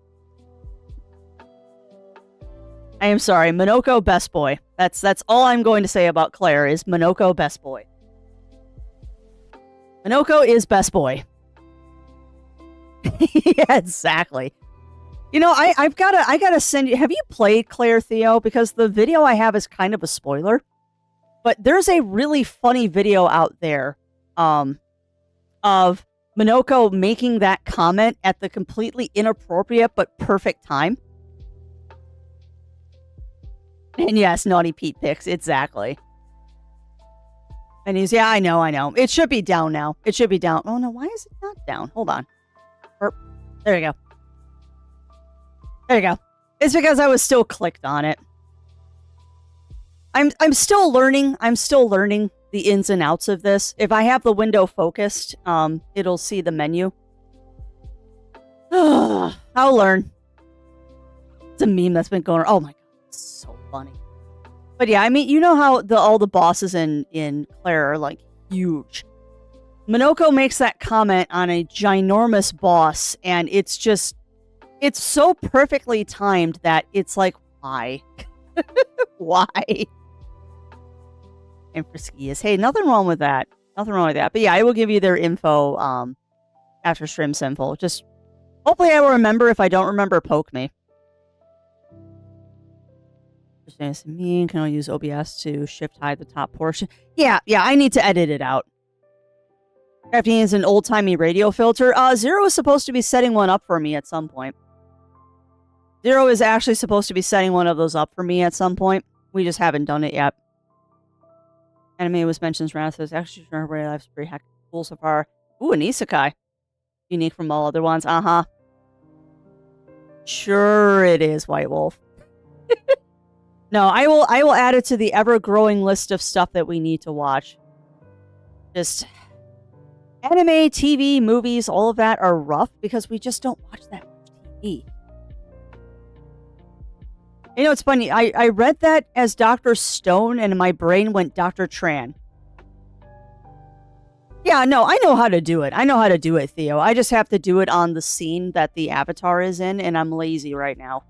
I am sorry, Minoko best boy. That's all I'm going to say about Clair is Minoko best boy. Minoko is best boy. Yeah, exactly. You know, I gotta send you. Have you played Clair, Theo? Because the video I have is kind of a spoiler. But there's a really funny video out there, of Minoko making that comment at the completely inappropriate but perfect time. And yes, Naughty Pete pics, exactly. And he's, yeah, I know. It should be down now. It should be down. Oh no, why is it not down? Hold on. There you go. There you go. It's because I was still clicked on it. I'm still learning. I'm still learning the ins and outs of this. If I have the window focused, it'll see the menu. I'll learn. It's a meme that's been going on. Oh my god, it's so funny. But yeah, I mean, you know how all the bosses in Clair are like huge. Minoko makes that comment on a ginormous boss, and it's so perfectly timed that it's like, why? Why? And Frisky is, hey, nothing wrong with that. Nothing wrong with that. But yeah, I will give you their info after Stream Sinful. Just hopefully I will remember. If I don't remember, poke me. Just me, can I use OBS to shift hide the top portion? Yeah, I need to edit it out. Crafting is an old-timey radio filter. Zero is supposed to be setting one up for me at some point. Zero is actually supposed to be setting one of those up for me at some point. We just haven't done it yet. Anime was mentioned around, so it's actually very life's pretty heck cool so far. Ooh, an isekai. Unique from all other ones. Uh-huh. Sure it is, White Wolf. No, I will add it to the ever-growing list of stuff that we need to watch. Just anime, TV, movies, all of that are rough because we just don't watch that much TV. You know, it's funny. I read that as Dr. Stone, and my brain went Dr. Tran. Yeah, no, I know how to do it. I know how to do it, Theo. I just have to do it on the scene that the avatar is in, and I'm lazy right now.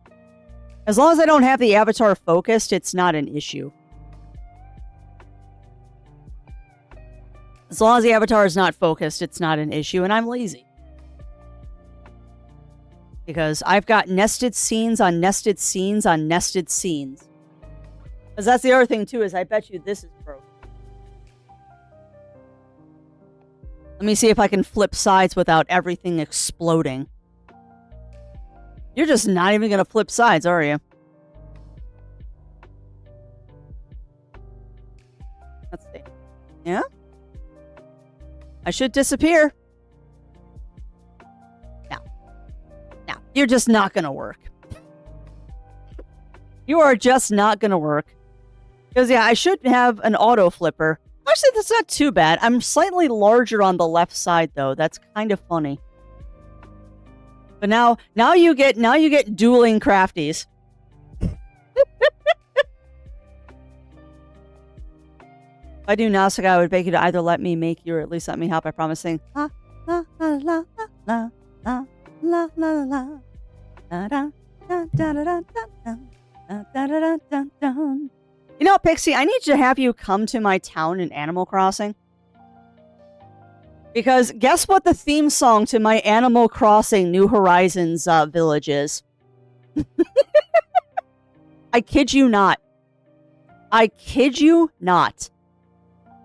As long as I don't have the avatar focused, it's not an issue. As long as the avatar is not focused, it's not an issue, and I'm lazy. Because I've got nested scenes on nested scenes on nested scenes. Because that's the other thing, too, is I bet you this is broken. Let me see if I can flip sides without everything exploding. You're just not even going to flip sides, are you? Let's see. Yeah? I should disappear. No, you're just not going to work. You are just not going to work. Because, yeah, I should have an auto flipper. Actually, that's not too bad. I'm slightly larger on the left side, though. That's kind of funny. But now you get dueling crafties. If I do Nausicaa, I would beg you to either let me make you or at least let me help by promising. La la la la la la la la la da da da da da da da da da. You know, Pixie, I need to have you come to my town in Animal Crossing. Because guess what the theme song to my Animal Crossing New Horizons village is? I kid you not. I kid you not.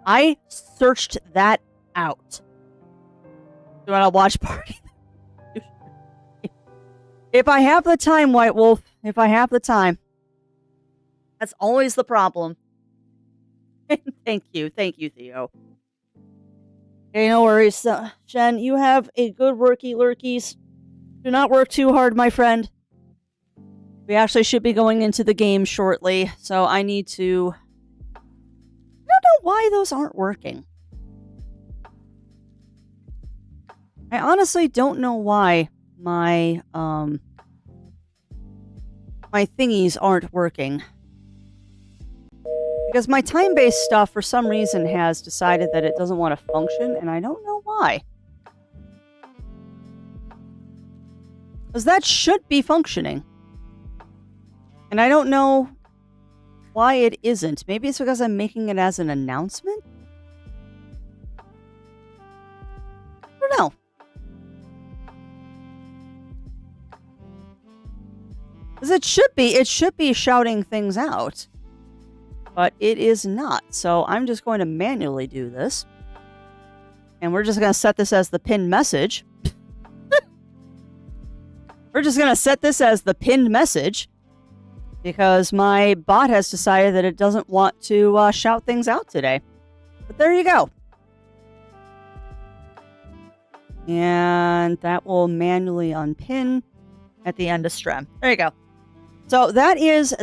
I searched that out. You want to watch party? If I have the time, White Wolf. If I have the time. That's always the problem. Thank you. Thank you, Theo. Okay, no worries. Shen, you have a good worky lurkies. Do not work too hard, my friend. We actually should be going into the game shortly, so I need to... I don't know why those aren't working. I honestly don't know why my thingies aren't working. Because my time-based stuff, for some reason, has decided that it doesn't want to function, and I don't know why. Because that should be functioning. And I don't know why it isn't. Maybe it's because I'm making it as an announcement? I don't know. Because it should be shouting things out. But it is not. So I'm just going to manually do this. And we're just going to set this as the pinned message. We're just going to set this as the pinned message. Because my bot has decided that it doesn't want to shout things out today. But there you go. And that will manually unpin at the end of stream. There you go. So that is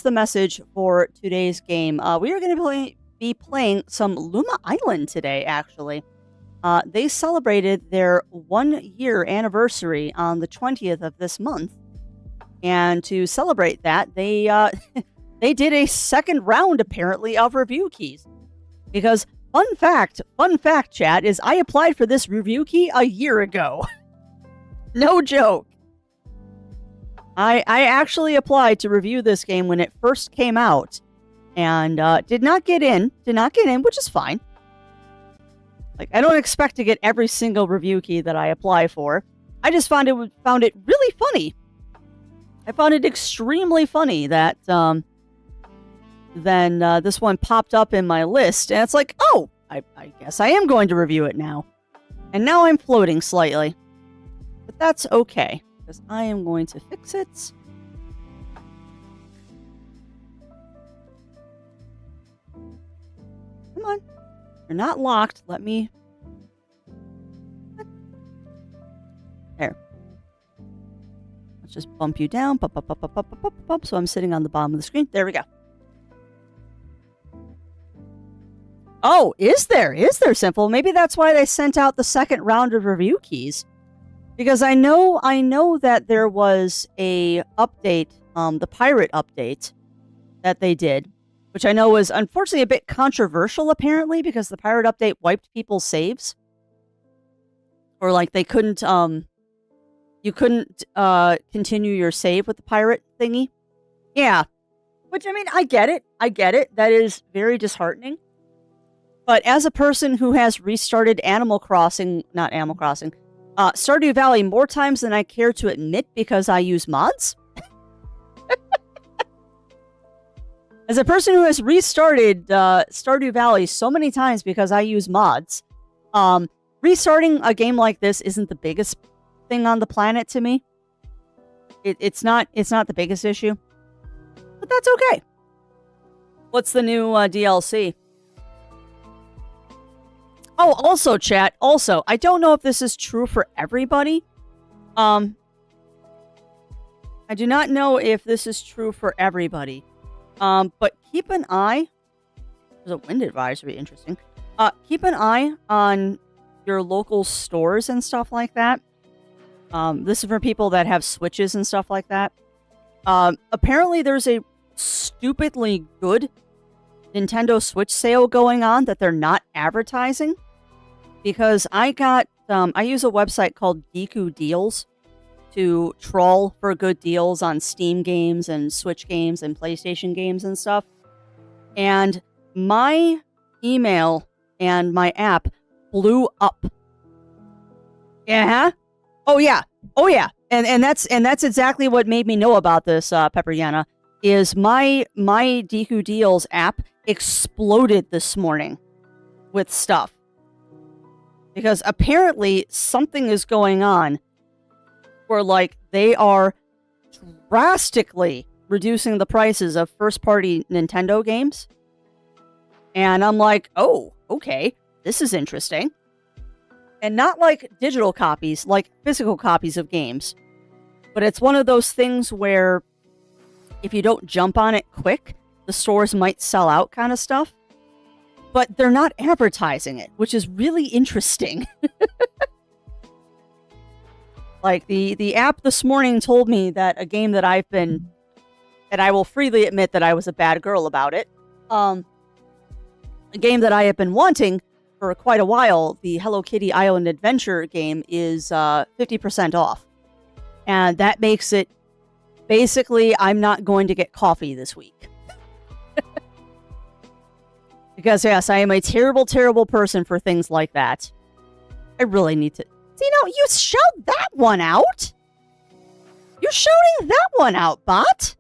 the message for today's game. We are going to be playing some Luma Island today, actually. They celebrated their 1-year anniversary on the 20th of this month. And to celebrate that, they did a second round, apparently, of review keys. Because, fun fact, chat, is I applied for this review key a year ago. No joke. I actually applied to review this game when it first came out, and did not get in, which is fine. Like, I don't expect to get every single review key that I apply for. I just found it really funny. I found it extremely funny that then this one popped up in my list, and it's like, oh, I guess I am going to review it now. And now I'm floating slightly. But that's okay. Because I am going to fix it. Come on. You're not locked. Let me... There. Let's just bump you down. Bump. So I'm sitting on the bottom of the screen. There we go. Oh, is there? Is there, Simple? Maybe that's why they sent out the second round of review keys. Because I know that there was a update, the pirate update that they did, which I know was unfortunately a bit controversial apparently because the pirate update wiped people's saves. Or like they couldn't you couldn't continue your save with the pirate thingy. Yeah. Which I mean, I get it. That is very disheartening. But as a person who has restarted Stardew Valley more times than I care to admit because I use mods. As a person who has restarted Stardew Valley so many times because I use mods, restarting a game like this isn't the biggest thing on the planet to me. It's not the biggest issue. But that's okay. What's the new DLC? Oh, also, chat. Also, I don't know if this is true for everybody. I do not know if this is true for everybody. But keep an eye. There's a wind advisory. Interesting. Keep an eye on your local stores and stuff like that. This is for people that have Switches and stuff like that. Apparently, there's a stupidly good Nintendo Switch sale going on that they're not advertising. Because I use a website called Geeku Deals to troll for good deals on Steam games and Switch games and PlayStation games and stuff. And my email and my app blew up. Yeah. Oh yeah. And that's exactly what made me know about this, Pepper Yana, is my Geeku Deals app exploded this morning with stuff. Because apparently something is going on where, like, they are drastically reducing the prices of first-party Nintendo games. And I'm like, oh, okay, this is interesting. And not like digital copies, like physical copies of games. But it's one of those things where if you don't jump on it quick, the stores might sell out kind of stuff. But they're not advertising it, which is really interesting. Like, the app this morning told me that a game that and I will freely admit that I was a bad girl about it, a game that I have been wanting for quite a while, the Hello Kitty Island Adventure game, is 50% off. And that makes it, basically, I'm not going to get coffee this week. Because, yes, I am a terrible, terrible person for things like that. I really need to... See, no, you shout that one out! You're shouting that one out, bot!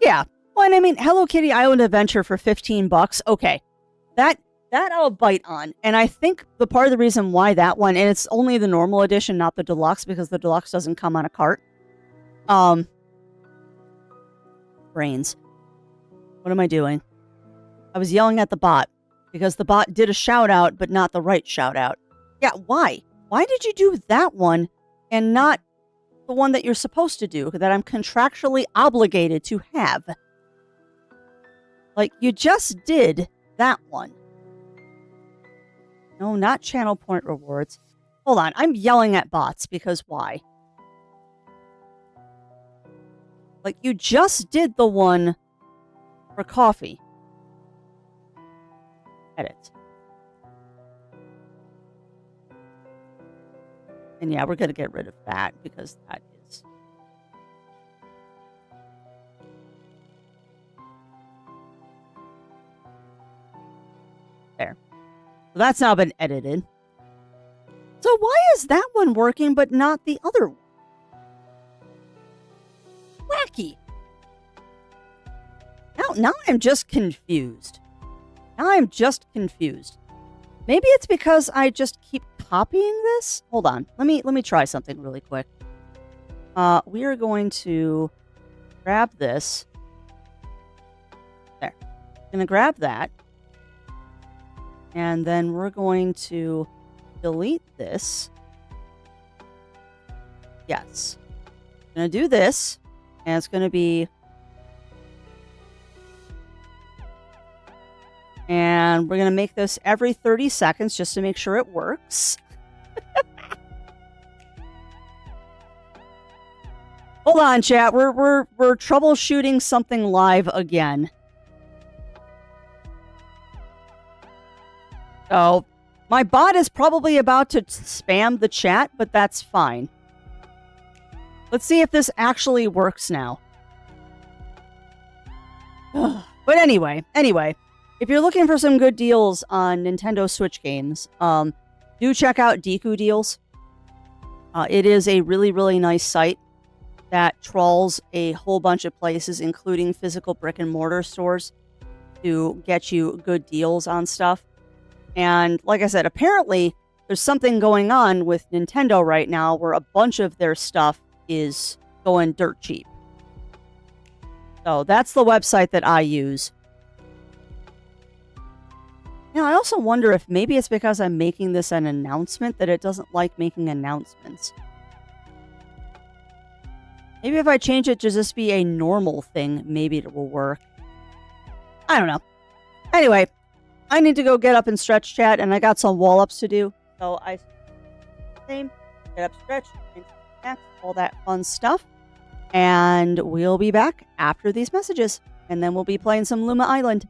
Yeah. Well, and I mean, Hello Kitty Island Adventure for $15. Okay. That I'll bite on. And I think the part of the reason why that one, and it's only the normal edition, not the deluxe, because the deluxe doesn't come on a cart. Brains. What am I doing? I was yelling at the bot because the bot did a shout out, but not the right shout out. Yeah, why? Why did you do that one and not the one that you're supposed to do, that I'm contractually obligated to have? Like, you just did that one. No, not channel point rewards. Hold on, I'm yelling at bots because why? Like, you just did the one for coffee. Edit. And yeah, we're going to get rid of that because that is... There. So that's now been edited. So why is that one working but not the other one? Wacky. Now I'm just confused. Maybe it's because I just keep copying this? Hold on. Let me try something really quick. We are going to grab this. There. Gonna grab that. And then we're going to delete this. Yes. Gonna do this. And it's gonna be... And we're going to make this every 30 seconds just to make sure it works. Hold on, chat. We're troubleshooting something live again. So, my bot is probably about to spam the chat, but that's fine. Let's see if this actually works now. But anyway. If you're looking for some good deals on Nintendo Switch games, do check out Deku Deals. It is a really, really nice site that trawls a whole bunch of places, including physical brick and mortar stores, to get you good deals on stuff. And like I said, apparently there's something going on with Nintendo right now where a bunch of their stuff is going dirt cheap. So that's the website that I use. You know, I also wonder if maybe it's because I'm making this an announcement that it doesn't like making announcements. Maybe if I change it to just be a normal thing, maybe it will work. I don't know. Anyway, I need to go get up and stretch, chat, and I got some wall ups to do. So I get up, stretch, all that fun stuff. And we'll be back after these messages. And then we'll be playing some Luma Island.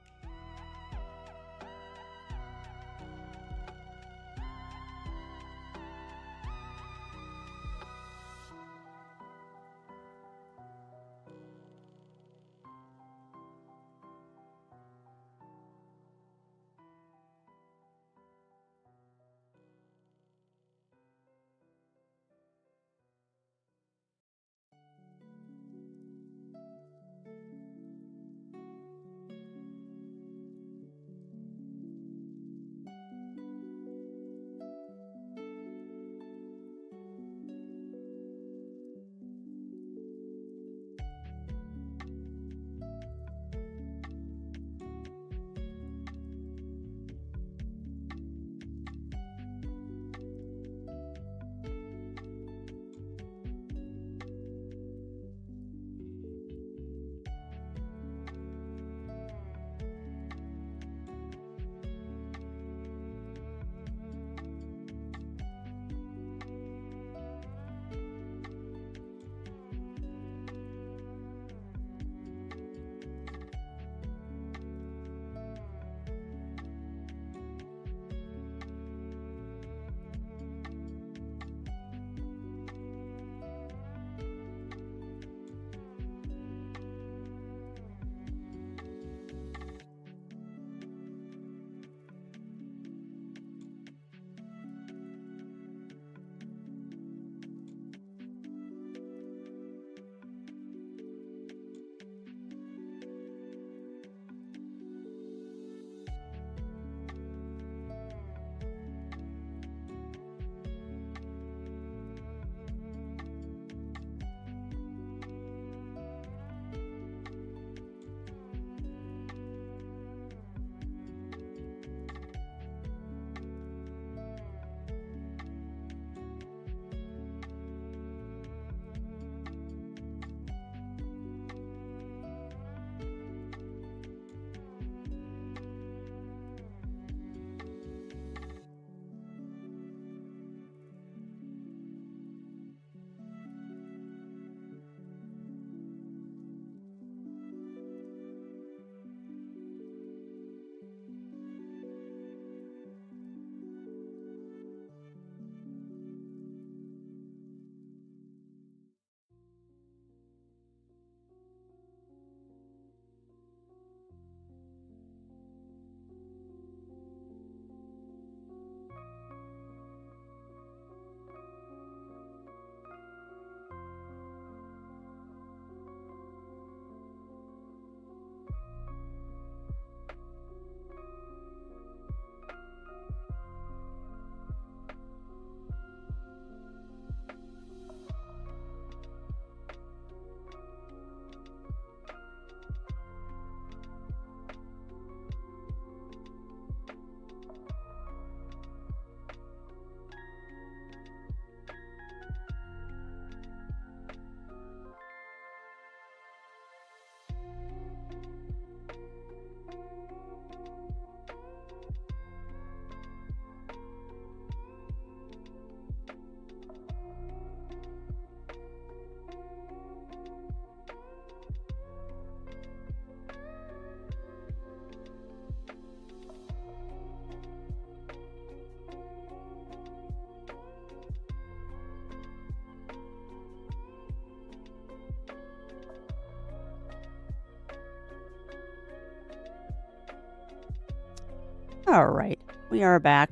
All right, we are back.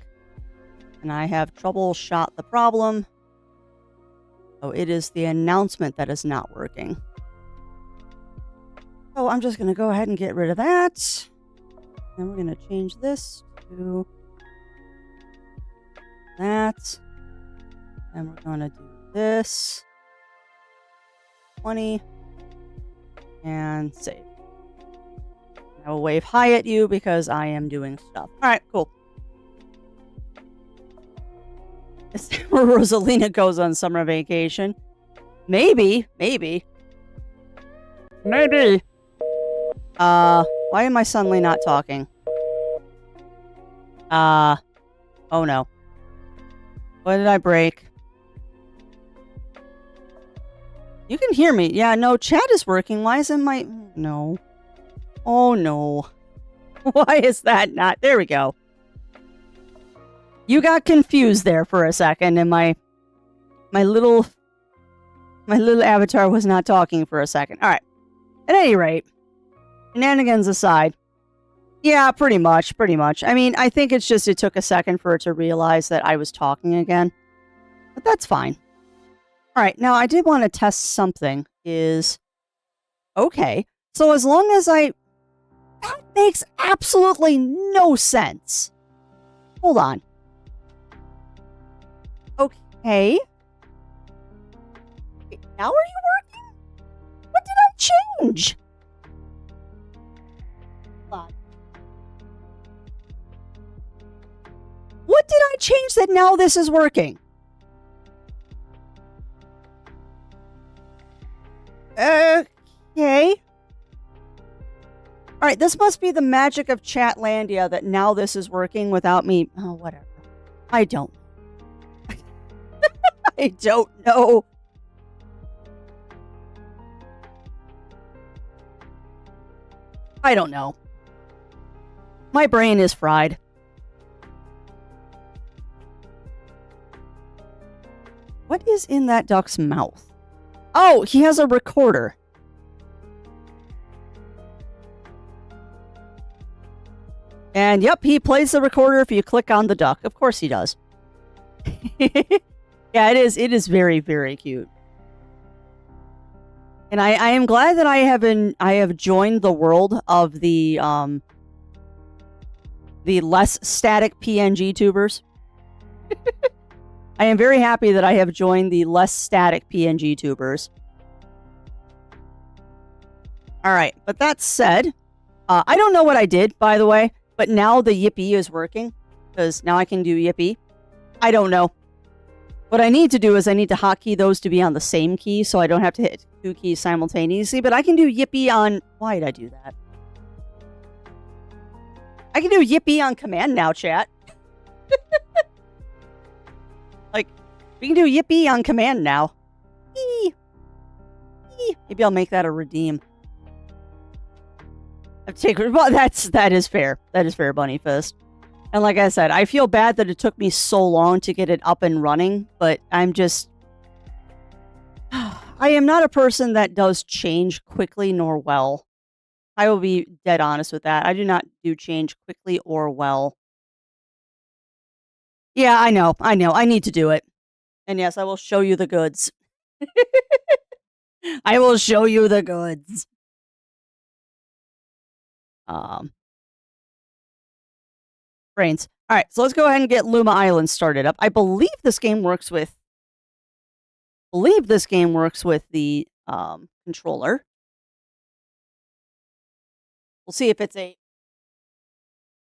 And I have troubleshot the problem. Oh, it is the announcement that is not working. So I'm just going to go ahead and get rid of that. And we're going to change this to that. And we're going to do this. 20. And save. I will wave hi at you because I am doing stuff. All right, cool. Is that where Rosalina goes on summer vacation? Maybe. Maybe. Why am I suddenly not talking? Oh no. What did I break? You can hear me. Yeah, no, chat is working. Why isn't my... No. Oh no. Why is that not... There we go. You got confused there for a second, and my little avatar was not talking for a second. All right. At any rate, shenanigans aside, yeah, pretty much. I mean, I think it's just it took a second for it to realize that I was talking again, but that's fine. All right. Now, I did want to test something. Okay. So as long as that makes absolutely no sense. Hold on. Okay. Wait, now are you working? What did I change? Hold on. What did I change that now this is working? Okay. Alright, this must be the magic of Chatlandia that now this is working without me. Oh, whatever. I don't. I don't know. I don't know. My brain is fried. What is in that duck's mouth? Oh, he has a recorder. And yep, he plays the recorder if you click on the duck. Of course he does. Yeah, it is very, very cute. And I am glad that I have joined the world of the less static PNG tubers. I am very happy that I have joined the less static PNG tubers. All right, but that said, I don't know what I did, by the way, but now the Yippee is working because now I can do Yippee. I don't know. What I need to do is I need to hotkey those to be on the same key so I don't have to hit two keys simultaneously, but I can do Yippee on... Why did I do that? I can do Yippee on command now, chat. Like, we can do Yippee on command now. Eee. Eee. Maybe I'll make that a redeem. Well, that is fair. That is fair, Bunny Fist. And like I said, I feel bad that it took me so long to get it up and running, but I'm just... I am not a person that does change quickly nor well. I will be dead honest with that. I do not do change quickly or well. Yeah, I know. I need to do it. And yes, I will show you the goods. I will show you the goods. Brains. All right, so let's go ahead and get Luma Island started up. I believe this game works with the controller. We'll see if it's a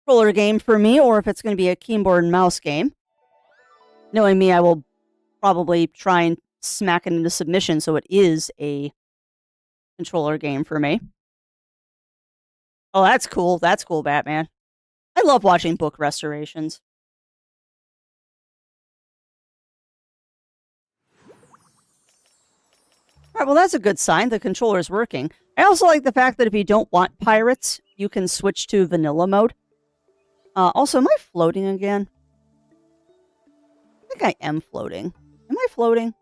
controller game for me or if it's going to be a keyboard and mouse game. Knowing me, I will probably try and smack it into submission so it is a controller game for me. Oh, that's cool. That's cool, Batman. I love watching book restorations. All right, well, that's a good sign. The controller is working. I also like the fact that if you don't want pirates, you can switch to vanilla mode. Also, am I floating again? I think I am floating. Am I floating?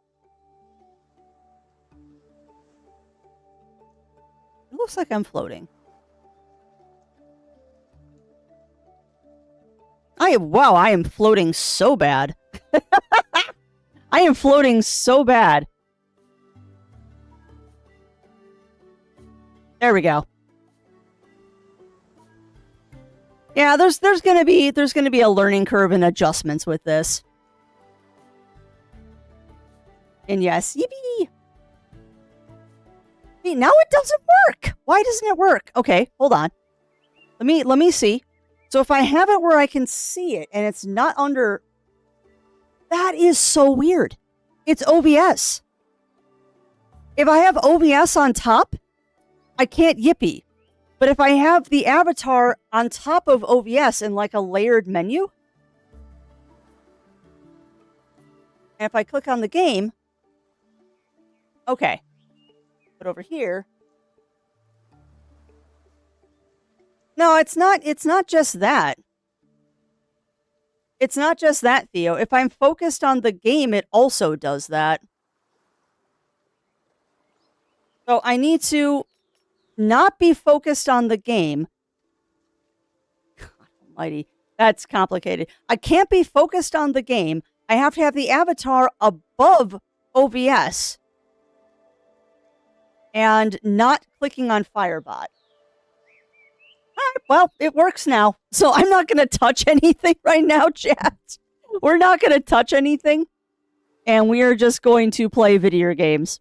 It looks like I'm floating. Wow, I am floating so bad. I am floating so bad. There we go. Yeah, there's gonna be a learning curve and adjustments with this. And yes, yippee! See, now it doesn't work. Why doesn't it work? Okay, hold on. Let me see. So if I have it where I can see it and it's not under, that is so weird. It's OBS. If I have OBS on top, I can't yippee. But if I have the avatar on top of OBS in like a layered menu, and if I click on the game, okay. But over here, no, it's not just that. It's not just that, Theo. If I'm focused on the game, it also does that. So I need to not be focused on the game. God almighty. That's complicated. I can't be focused on the game. I have to have the avatar above OBS. And not clicking on Firebot. All right, well, it works now. So I'm not going to touch anything right now, chat. We're not going to touch anything. And we are just going to play video games.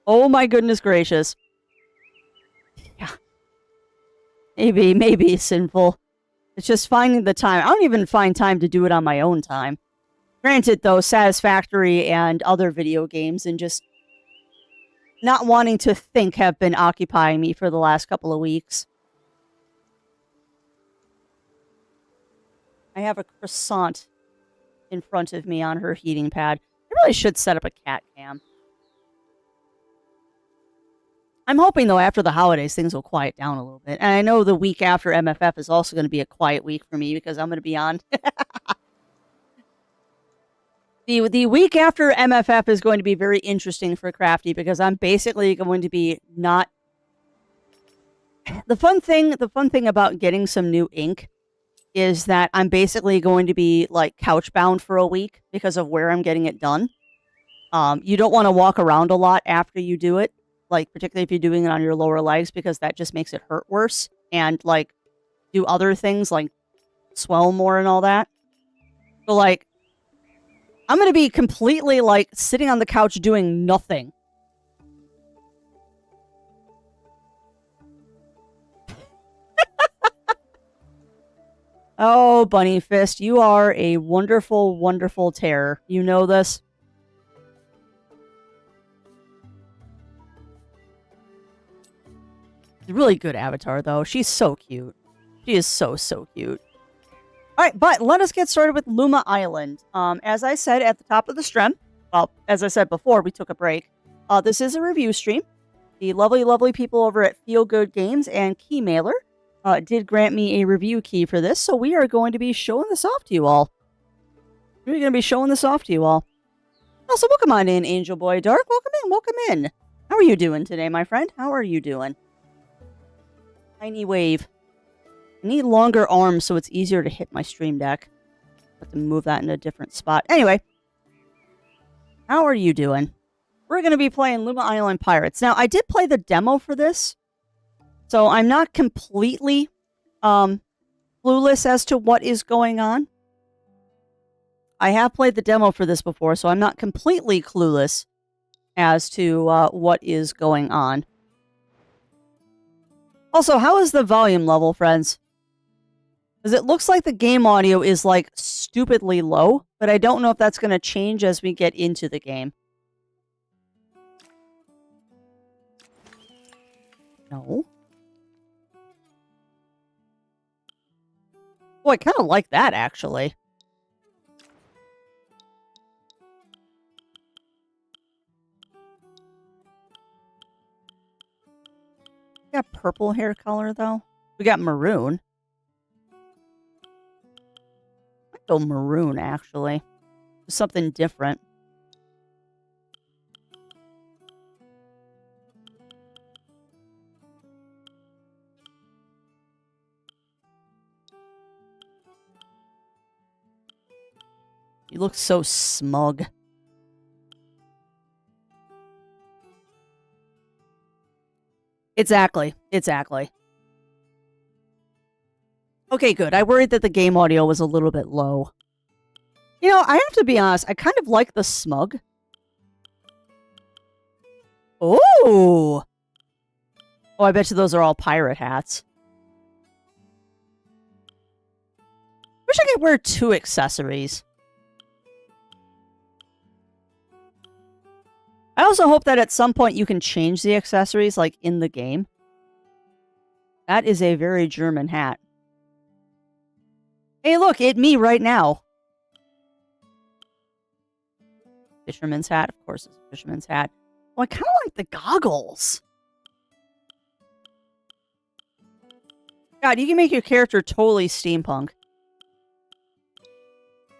Oh my goodness gracious. Yeah. Maybe sinful. It's just finding the time. I don't even find time to do it on my own time. Granted, though, Satisfactory and other video games and just not wanting to think have been occupying me for the last couple of weeks. I have a croissant in front of me on her heating pad. I really should set up a cat cam. I'm hoping, though, after the holidays, things will quiet down a little bit. And I know the week after MFF is also going to be a quiet week for me because I'm going to be on. The week after MFF is going to be very interesting for Crafty because I'm basically going to be not... The fun thing about getting some new ink is that I'm basically going to be like couch bound for a week because of where I'm getting it done. You don't want to walk around a lot after you do it, like particularly if you're doing it on your lower legs because that just makes it hurt worse and like do other things like swell more and all that. So like I'm going to be completely like sitting on the couch doing nothing. Oh, Bunny Fist, you are a wonderful, wonderful terror. You know this? Really good avatar, though. She's so cute. She is so, so cute. All right, but let us get started with Luma Island. As I said at the top of the stream, well, as I said before, we took a break. This is a review stream. The lovely, lovely people over at Feel Good Games and Keymailer did grant me a review key for this, so we are going to be showing this off to you all. We're going to be showing this off to you all. Also, welcome on in, Angel Boy Dark. Welcome in, welcome in. How are you doing today, my friend? How are you doing? Tiny wave. I need longer arms so it's easier to hit my stream deck. Have to move that in a different spot. Anyway, how are you doing? We're going to be playing Luma Island Pirates. Now, I did play the demo for this, so I'm not completely clueless as to what is going on. I have played the demo for this before, so I'm not completely clueless as to what is going on. Also, how is the volume level, friends? Because it looks like the game audio is, like, stupidly low, but I don't know if that's going to change as we get into the game. No. Oh, I kind of like that, actually. We got purple hair color, though. We got maroon. I'd go maroon, actually. Something different. You look so smug. Exactly. Exactly. Okay, good. I worried that the game audio was a little bit low. You know, I have to be honest. I kind of like the smug. Oh! Oh, I bet you those are all pirate hats. Wish I could wear 2 accessories. I also hope that at some point you can change the accessories, like, in the game. That is a very German hat. Hey, look, it's me right now. Fisherman's hat, of course it's a fisherman's hat. Oh, I kind of like the goggles. God, you can make your character totally steampunk.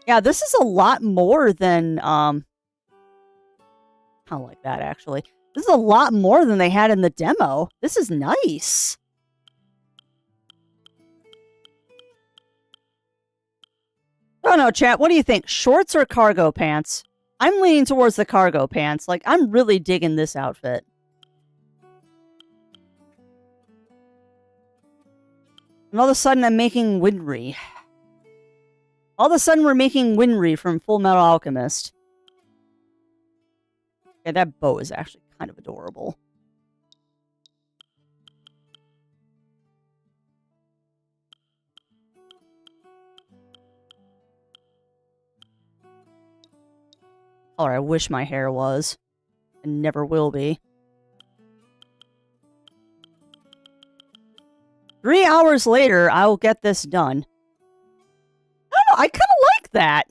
Yeah, this is a lot more than, kind of like that, actually. This is a lot more than they had in the demo. This is nice. Oh no, chat, what do you think? Shorts or cargo pants? I'm leaning towards the cargo pants. Like, I'm really digging this outfit. And all of a sudden, I'm making Winry. All of a sudden, we're making Winry from Full Metal Alchemist. Yeah, that bow is actually kind of adorable. Or I wish my hair was. And never will be. 3 hours later, I'll get this done. I don't know, I kind of like that.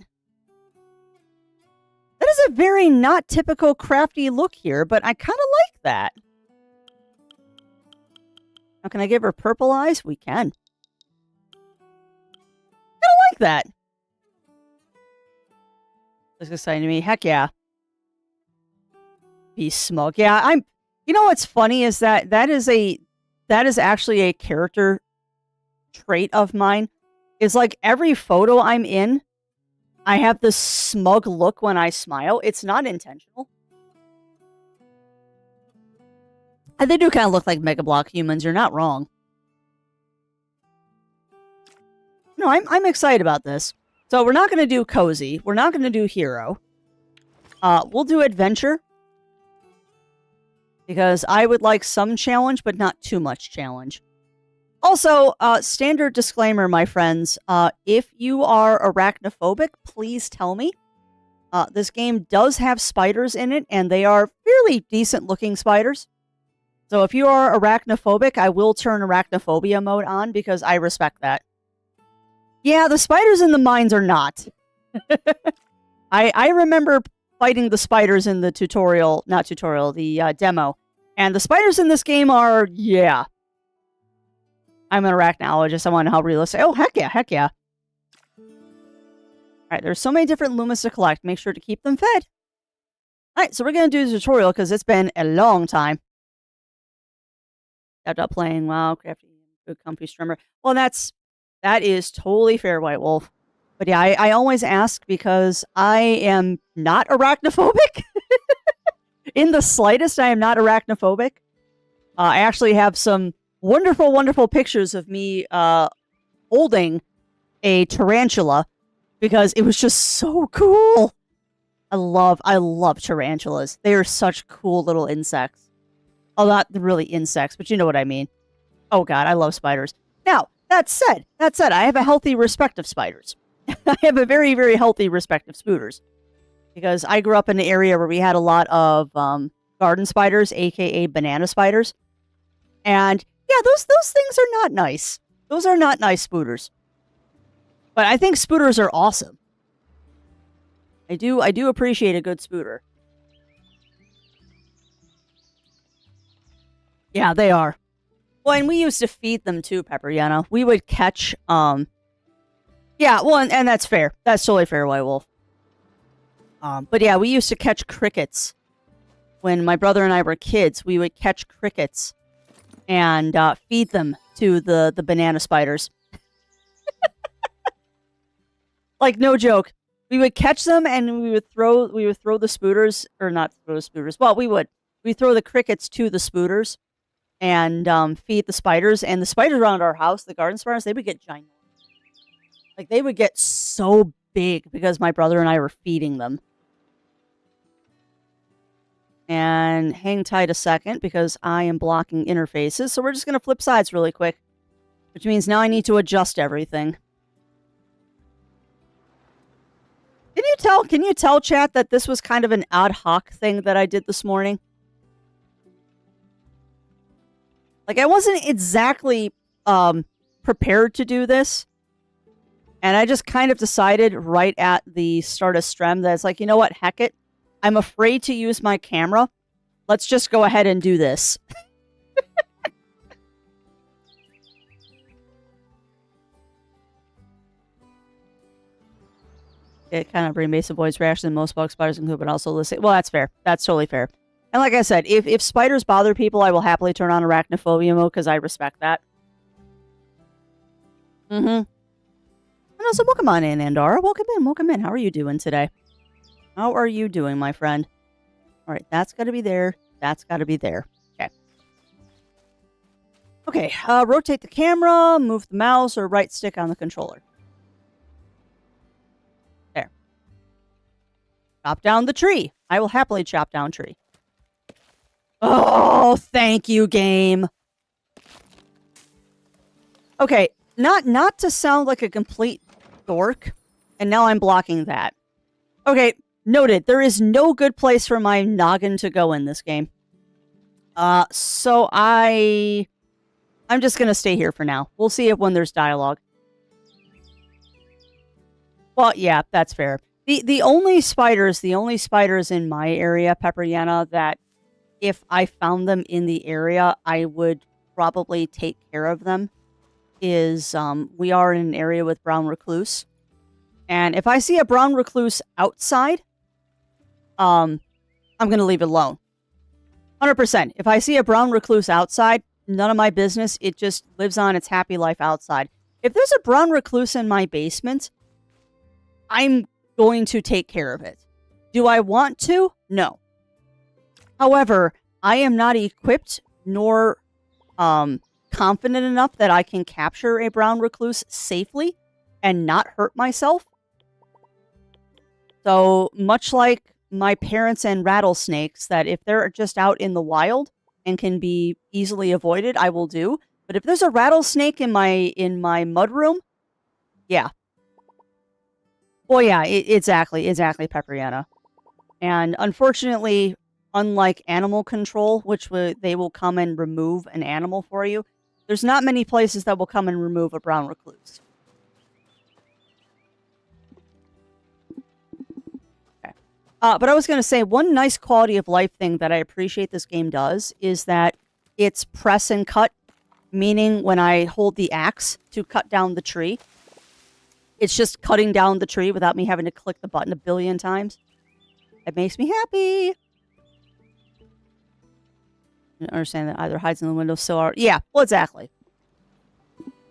That is a very not typical crafty look here, but I kind of like that. Now, can I give her purple eyes? We can. I kind of like that. Looks exciting to me. Heck yeah. Be smug. Yeah, I'm... You know what's funny is that is actually a character trait of mine. Is like every photo I'm in, I have this smug look when I smile. It's not intentional. And they do kind of look like Mega Block humans. You're not wrong. No, I'm excited about this. So we're not going to do cozy. We're not going to do hero. We'll do adventure. Because I would like some challenge, but not too much challenge. Also, standard disclaimer, my friends. If you are arachnophobic, please tell me. This game does have spiders in it, and they are fairly decent-looking spiders. So if you are arachnophobic, I will turn arachnophobia mode on, because I respect that. Yeah, the spiders in the mines are not. I remember fighting the spiders in the tutorial, not tutorial, the demo. And the spiders in this game are, yeah. I'm an arachnologist. I want to know how realistic. Oh, heck yeah, heck yeah. Alright, there's so many different Lumas to collect. Make sure to keep them fed. Alright, so we're going to do the tutorial because it's been a long time. Stepped up playing, wow, crafty, good comfy streamer. Well, that is totally fair, White Wolf. But yeah, I always ask because I am not arachnophobic. In the slightest, I am not arachnophobic. I actually have some wonderful, wonderful pictures of me holding a tarantula because it was just so cool. I love tarantulas. They are such cool little insects. Oh, not really insects, but you know what I mean. Oh god, I love spiders. Now, that said, I have a healthy respect of spiders. I have a very, very healthy respect of spooters. Because I grew up in an area where we had a lot of garden spiders, aka banana spiders. And yeah, those things are not nice. Those are not nice spooters. But I think spooters are awesome. I do appreciate a good spooter. Yeah, they are. Well, and we used to feed them too, Pepper. We would catch, yeah, well, and that's fair. That's totally fair, White Wolf. But yeah, we used to catch crickets. When my brother and I were kids, we would catch crickets and feed them to the banana spiders. Like, no joke. We would catch them and we would throw the spooters, or not throw the spooters. Well, we throw the crickets to the spooters and feed the spiders. And the spiders around our house, the garden spiders, they would get ginormous. Like they would get so big because my brother and I were feeding them. And hang tight a second because I am blocking interfaces. So we're just going to flip sides really quick, which means now I need to adjust everything. Can you tell, chat, that this was kind of an ad hoc thing that I did this morning? Like, I wasn't exactly prepared to do this. And I just kind of decided right at the start of stream that it's like, you know what, heck it. I'm afraid to use my camera. Let's just go ahead and do this. It kind of brings Mesa Boys reaction than most bug spiders include, but also listen. Well, that's fair. That's totally fair. And like I said, if spiders bother people, I will happily turn on arachnophobia mode because I respect that. Mm-hmm. And also, welcome on in, Andara. Welcome in. Welcome in. How are you doing today? How are you doing, my friend? All right, that's got to be there. That's got to be there. Okay. Okay, rotate the camera, move the mouse, or right stick on the controller. There. Chop down the tree. I will happily chop down tree. Oh, thank you, game. Okay, not to sound like a complete dork, and now I'm blocking that. Okay, noted. There is no good place for my noggin to go in this game. So I'm just gonna stay here for now. We'll see if when there's dialogue. Well, yeah, that's fair. The only spiders in my area, Pepperyana, that if I found them in the area, I would probably take care of them, is we are in an area with brown recluse. And if I see a brown recluse outside, I'm going to leave it alone. 100%. If I see a brown recluse outside, none of my business. It just lives on its happy life outside. If there's a brown recluse in my basement, I'm going to take care of it. Do I want to? No. However, I am not equipped nor confident enough that I can capture a brown recluse safely and not hurt myself. So much like my parents and rattlesnakes, that if they're just out in the wild and can be easily avoided, I will do. But if there's a rattlesnake in my mudroom, yeah. Well, yeah, exactly, Pepperyana. And unfortunately, unlike animal control, which they will come and remove an animal for you, there's not many places that will come and remove a brown recluse. Okay. But I was going to say, one nice quality of life thing that I appreciate this game does is that it's press and cut, meaning when I hold the axe to cut down the tree, it's just cutting down the tree without me having to click the button a billion times. It makes me happy. I understand that either hides in the windowsill or... Yeah, well, exactly.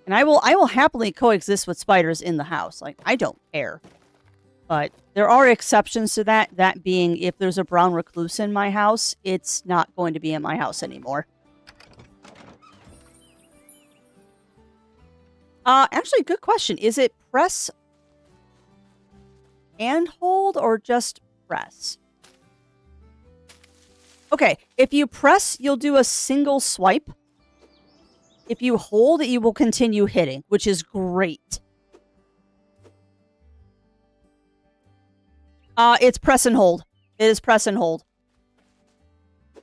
And I will happily coexist with spiders in the house. Like, I don't care. But there are exceptions to that. That being, if there's a brown recluse in my house, it's not going to be in my house anymore. Actually, good question. Is it press and hold or just press? Okay, if you press, you'll do a single swipe. If you hold, you will continue hitting, which is great. It's press and hold. It is press and hold.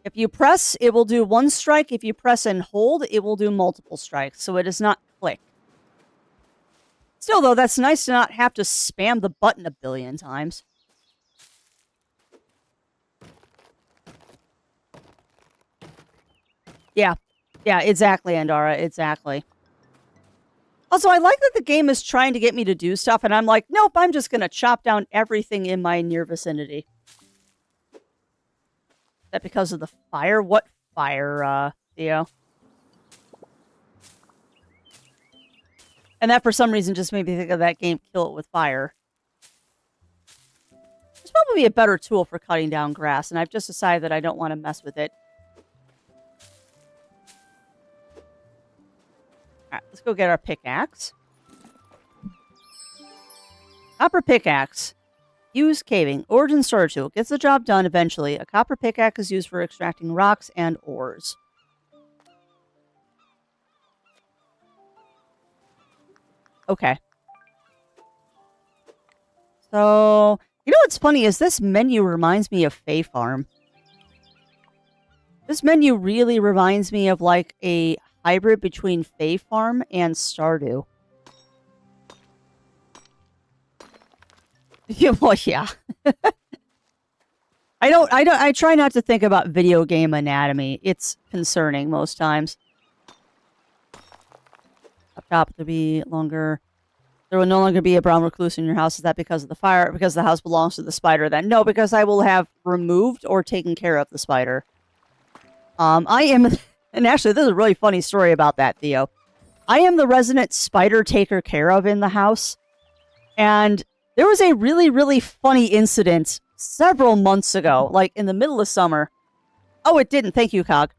If you press, it will do one strike. If you press and hold, it will do multiple strikes. So it is not click. Still, though, that's nice to not have to spam the button a billion times. Yeah. Yeah, exactly, Andara. Exactly. Also, I like that the game is trying to get me to do stuff, and I'm like, nope, I'm just going to chop down everything in my near vicinity. Is that because of the fire? What fire, Theo? And that, for some reason, just made me think of that game, Kill It With Fire. probably a better tool for cutting down grass, and I've just decided that I don't want to mess with it. Alright, let's go get our pickaxe. Copper pickaxe. Use caving. Origin storage tool. Gets the job done eventually. A copper pickaxe is used for extracting rocks and ores. Okay. So, you know what's funny is this menu reminds me of Fae Farm. This menu really reminds me of like a hybrid between Fae Farm and Stardew. Yeah, well, yeah. I try not to think about video game anatomy. It's concerning most times. Up top to be longer. There will no longer be a brown recluse in your house. Is that because of the fire? Because the house belongs to the spider then? No, because I will have removed or taken care of the spider. I am, and actually this is a really funny story about that, Theo. I am the resident spider taker care of in the house. And there was a really, really funny incident several months ago, like in the middle of summer. Oh, it didn't. Thank you, Cog.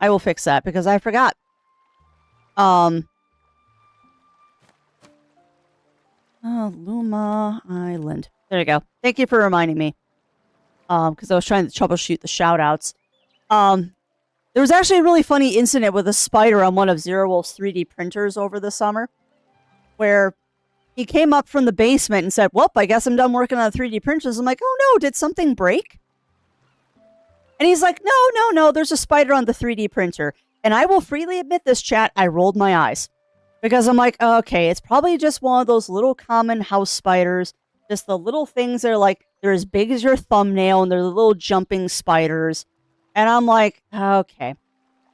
I will fix that because I forgot. Oh, Luma Island. There you go. Thank you for reminding me. Because I was trying to troubleshoot the shout-outs. There was actually a really funny incident with a spider on one of Zero Wolf's 3D printers over the summer, where he came up from the basement and said, well, I guess I'm done working on the 3D printers. I'm like, oh no, did something break? And he's like, no, there's a spider on the 3D printer. And I will freely admit this, chat, I rolled my eyes. Because I'm like, okay, it's probably just one of those little common house spiders. Just the little things that are like, they're as big as your thumbnail and they're the little jumping spiders. And I'm like, okay.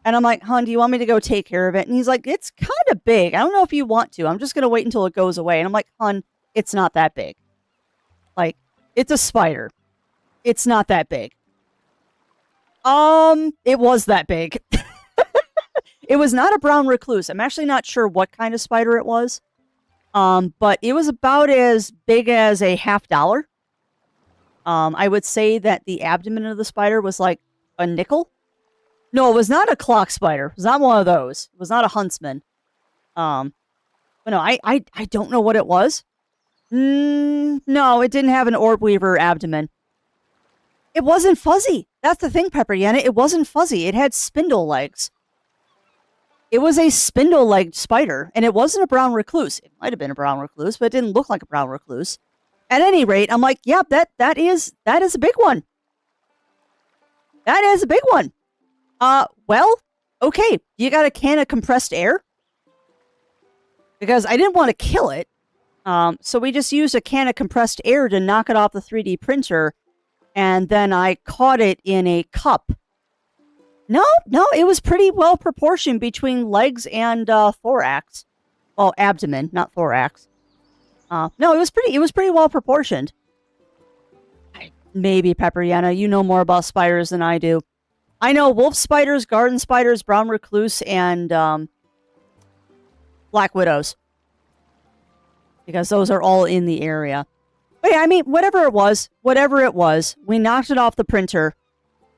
And I'm like, hon, do you want me to go take care of it? And he's like, it's kind of big. I don't know if you want to. I'm just going to wait until it goes away. And I'm like, hon, it's not that big. Like, it's a spider. It's not that big. It was that big. It was not a brown recluse. I'm actually not sure what kind of spider it was. But it was about as big as a $50. I would say that the abdomen of the spider was like a nickel. No, it was not a clock spider. It was not one of those. It was not a huntsman. But no, I don't know what it was. No, it didn't have an orb weaver abdomen. It wasn't fuzzy. That's the thing, Pepper Yenna. It wasn't fuzzy. It had spindle legs. It was a spindle-legged spider, and it wasn't a brown recluse. It might have been a brown recluse, but it didn't look like a brown recluse. At any rate, I'm like, yeah, that is a big one. That is a big one. Well, okay. You got a can of compressed air? Because I didn't want to kill it. So we just used a can of compressed air to knock it off the 3D printer, and then I caught it in a cup. No, it was pretty well proportioned between legs and thorax. Well, abdomen, not thorax. No, it was pretty well proportioned. Maybe, Pepper Yenna, you know more about spiders than I do. I know wolf spiders, garden spiders, brown recluse, and black widows. Because those are all in the area. But yeah, I mean, whatever it was, we knocked it off the printer.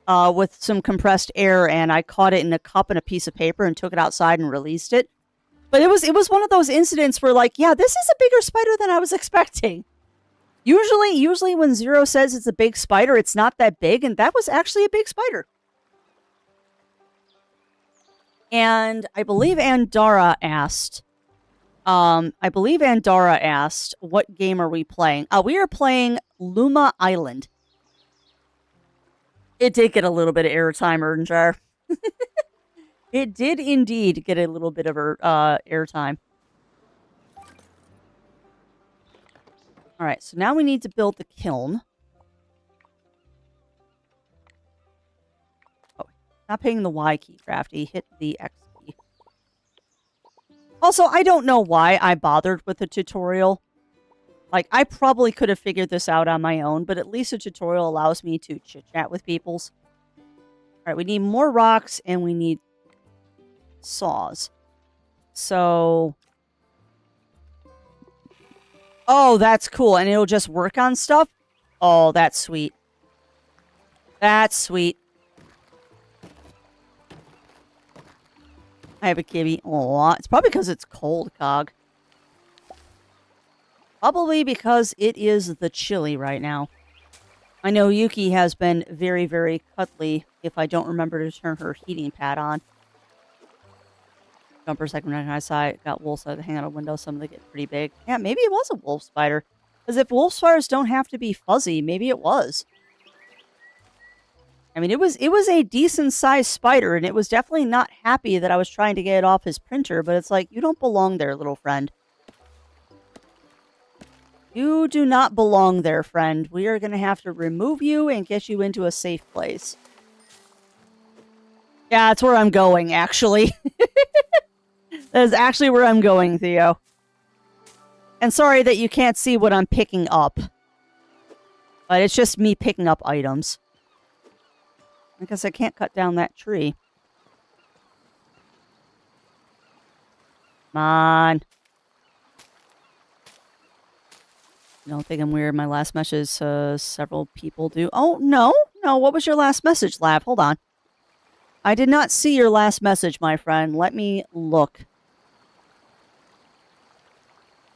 With some compressed air, and I caught it in a cup and a piece of paper and took it outside and released it. But it was one of those incidents where, like, yeah, this is a bigger spider than I was expecting. Usually when Zero says it's a big spider, it's not that big, and that was actually a big spider. And I believe Andara asked, what game are we playing? We are playing Luma Island. It did get a little bit of airtime, Ernjar. It did indeed get a little bit of airtime. Alright, so now we need to build the kiln. Oh, not paying the Y key, Crafty. Hit the X key. Also, I don't know why I bothered with the tutorial. Like, I probably could have figured this out on my own, but at least a tutorial allows me to chit-chat with peoples. Alright, we need more rocks, and we need saws. So... Oh, that's cool, and it'll just work on stuff? Oh, that's sweet. That's sweet. I have a kitty. Aw, it's probably because it's cold, Cog. Probably because it is the chilly right now. I know Yuki has been very, very cuddly if I don't remember to turn her heating pad on. Jumper second outside, got wolf spider hang out a window, some of them get pretty big. Yeah, maybe it was a wolf spider. Because if wolf spiders don't have to be fuzzy, maybe it was. I mean, it was a decent sized spider, and it was definitely not happy that I was trying to get it off his printer, but it's like, you don't belong there, little friend. You do not belong there, friend. We are going to have to remove you and get you into a safe place. Yeah, that's where I'm going, actually. That is actually where I'm going, Theo. And sorry that you can't see what I'm picking up. But it's just me picking up items. I guess I can't cut down that tree. Come on. You don't think I'm weird? My last message, several people do. Oh, no. No, what was your last message, Lab? Hold on. I did not see your last message, my friend. Let me look.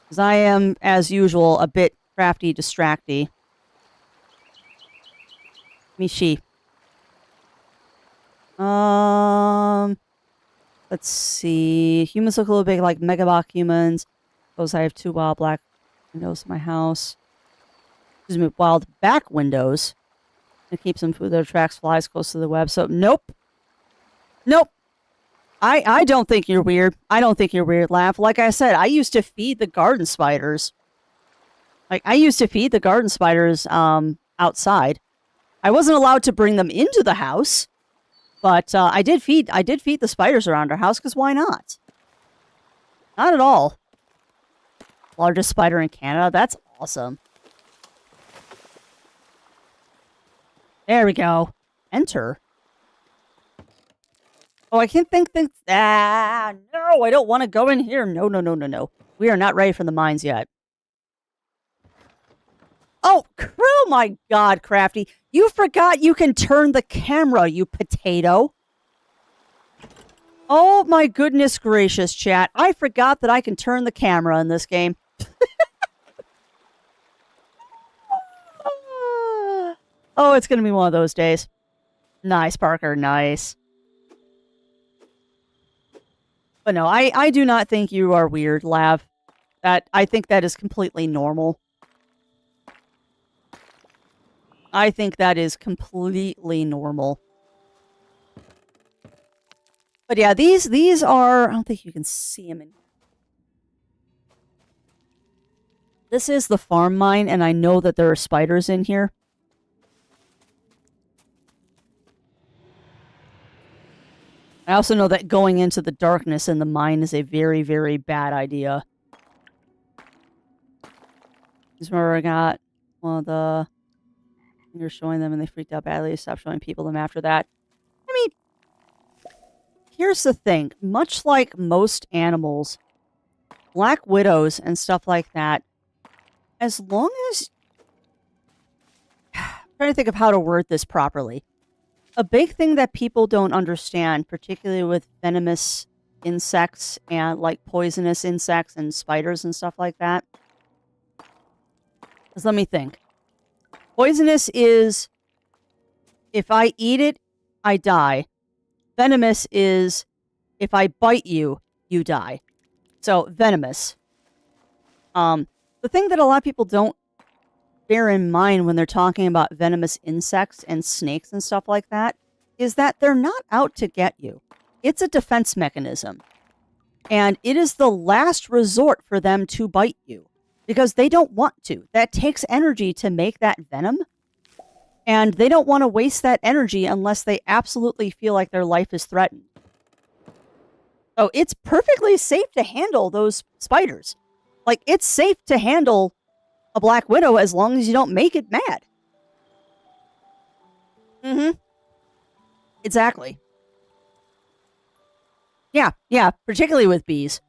Because I am, as usual, a bit crafty, distracty. Mishi. Let's see. Humans look a little bit like Megabot humans. Suppose I have 2 wild black windows in my house. Excuse me, wild back windows. It keeps them food that attracts flies close to the web. So, nope. Nope. I don't think you're weird. I don't think you're weird, Laugh. Like I said, I used to feed the garden spiders. Like, I used to feed the garden spiders outside. I wasn't allowed to bring them into the house. But I did feed the spiders around our house, because why not? Not at all. Largest spider in Canada? That's awesome. There we go. Enter. Oh, I can't think. No, I don't want to go in here. No. We are not ready for the mines yet. Oh, my God, Crafty. You forgot you can turn the camera, you potato. Oh, my goodness gracious, chat. I forgot that I can turn the camera in this game. Oh, it's going to be one of those days. Nice, Parker. Nice. But no, I do not think you are weird, Lav. I think that is completely normal. I think that is completely normal. But yeah, these are... I don't think you can see them in... This is the farm mine, and I know that there are spiders in here. I also know that going into the darkness in the mine is a very, very bad idea. This is where I got one of the... You're showing them and they freaked out badly. Stop showing people them after that. I mean, here's the thing. Much like most animals, black widows and stuff like that, as long as... I'm trying to think of how to word this properly. A big thing that people don't understand, particularly with venomous insects and like poisonous insects and spiders and stuff like that, is, let me think. Poisonous is, if I eat it, I die. Venomous is, if I bite you, you die. So, venomous. The thing that a lot of people don't bear in mind when they're talking about venomous insects and snakes and stuff like that is that they're not out to get you. It's a defense mechanism. And it is the last resort for them to bite you. Because they don't want to. That takes energy to make that venom. And they don't want to waste that energy unless they absolutely feel like their life is threatened. So it's perfectly safe to handle those spiders. Like, it's safe to handle a black widow as long as you don't make it mad. Mm-hmm. Exactly. Yeah, particularly with bees.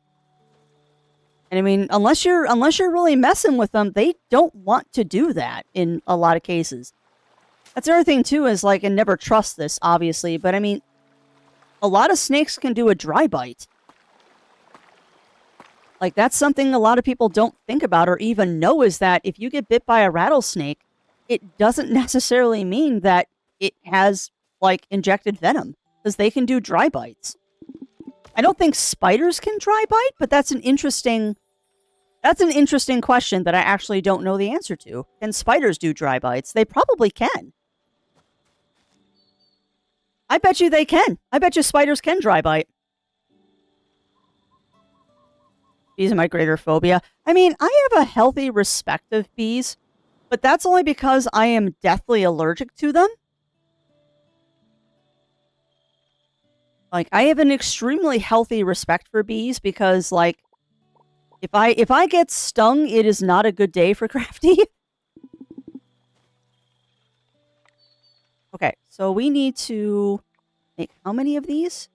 And I mean, unless you're really messing with them, they don't want to do that in a lot of cases. That's the other thing too, is like, and never trust this, obviously, but I mean, a lot of snakes can do a dry bite. Like, that's something a lot of people don't think about or even know, is that if you get bit by a rattlesnake, it doesn't necessarily mean that it has, like, injected venom, because they can do dry bites. I don't think spiders can dry bite, but that's an interesting question that I actually don't know the answer to. Can spiders do dry bites? They probably can. I bet you they can. I bet you spiders can dry bite. Bees are my greater phobia. I mean, I have a healthy respect of bees, but that's only because I am deathly allergic to them. Like, I have an extremely healthy respect for bees because, like, if I get stung, it is not a good day for Crafty. Okay, so we need to make how many of these?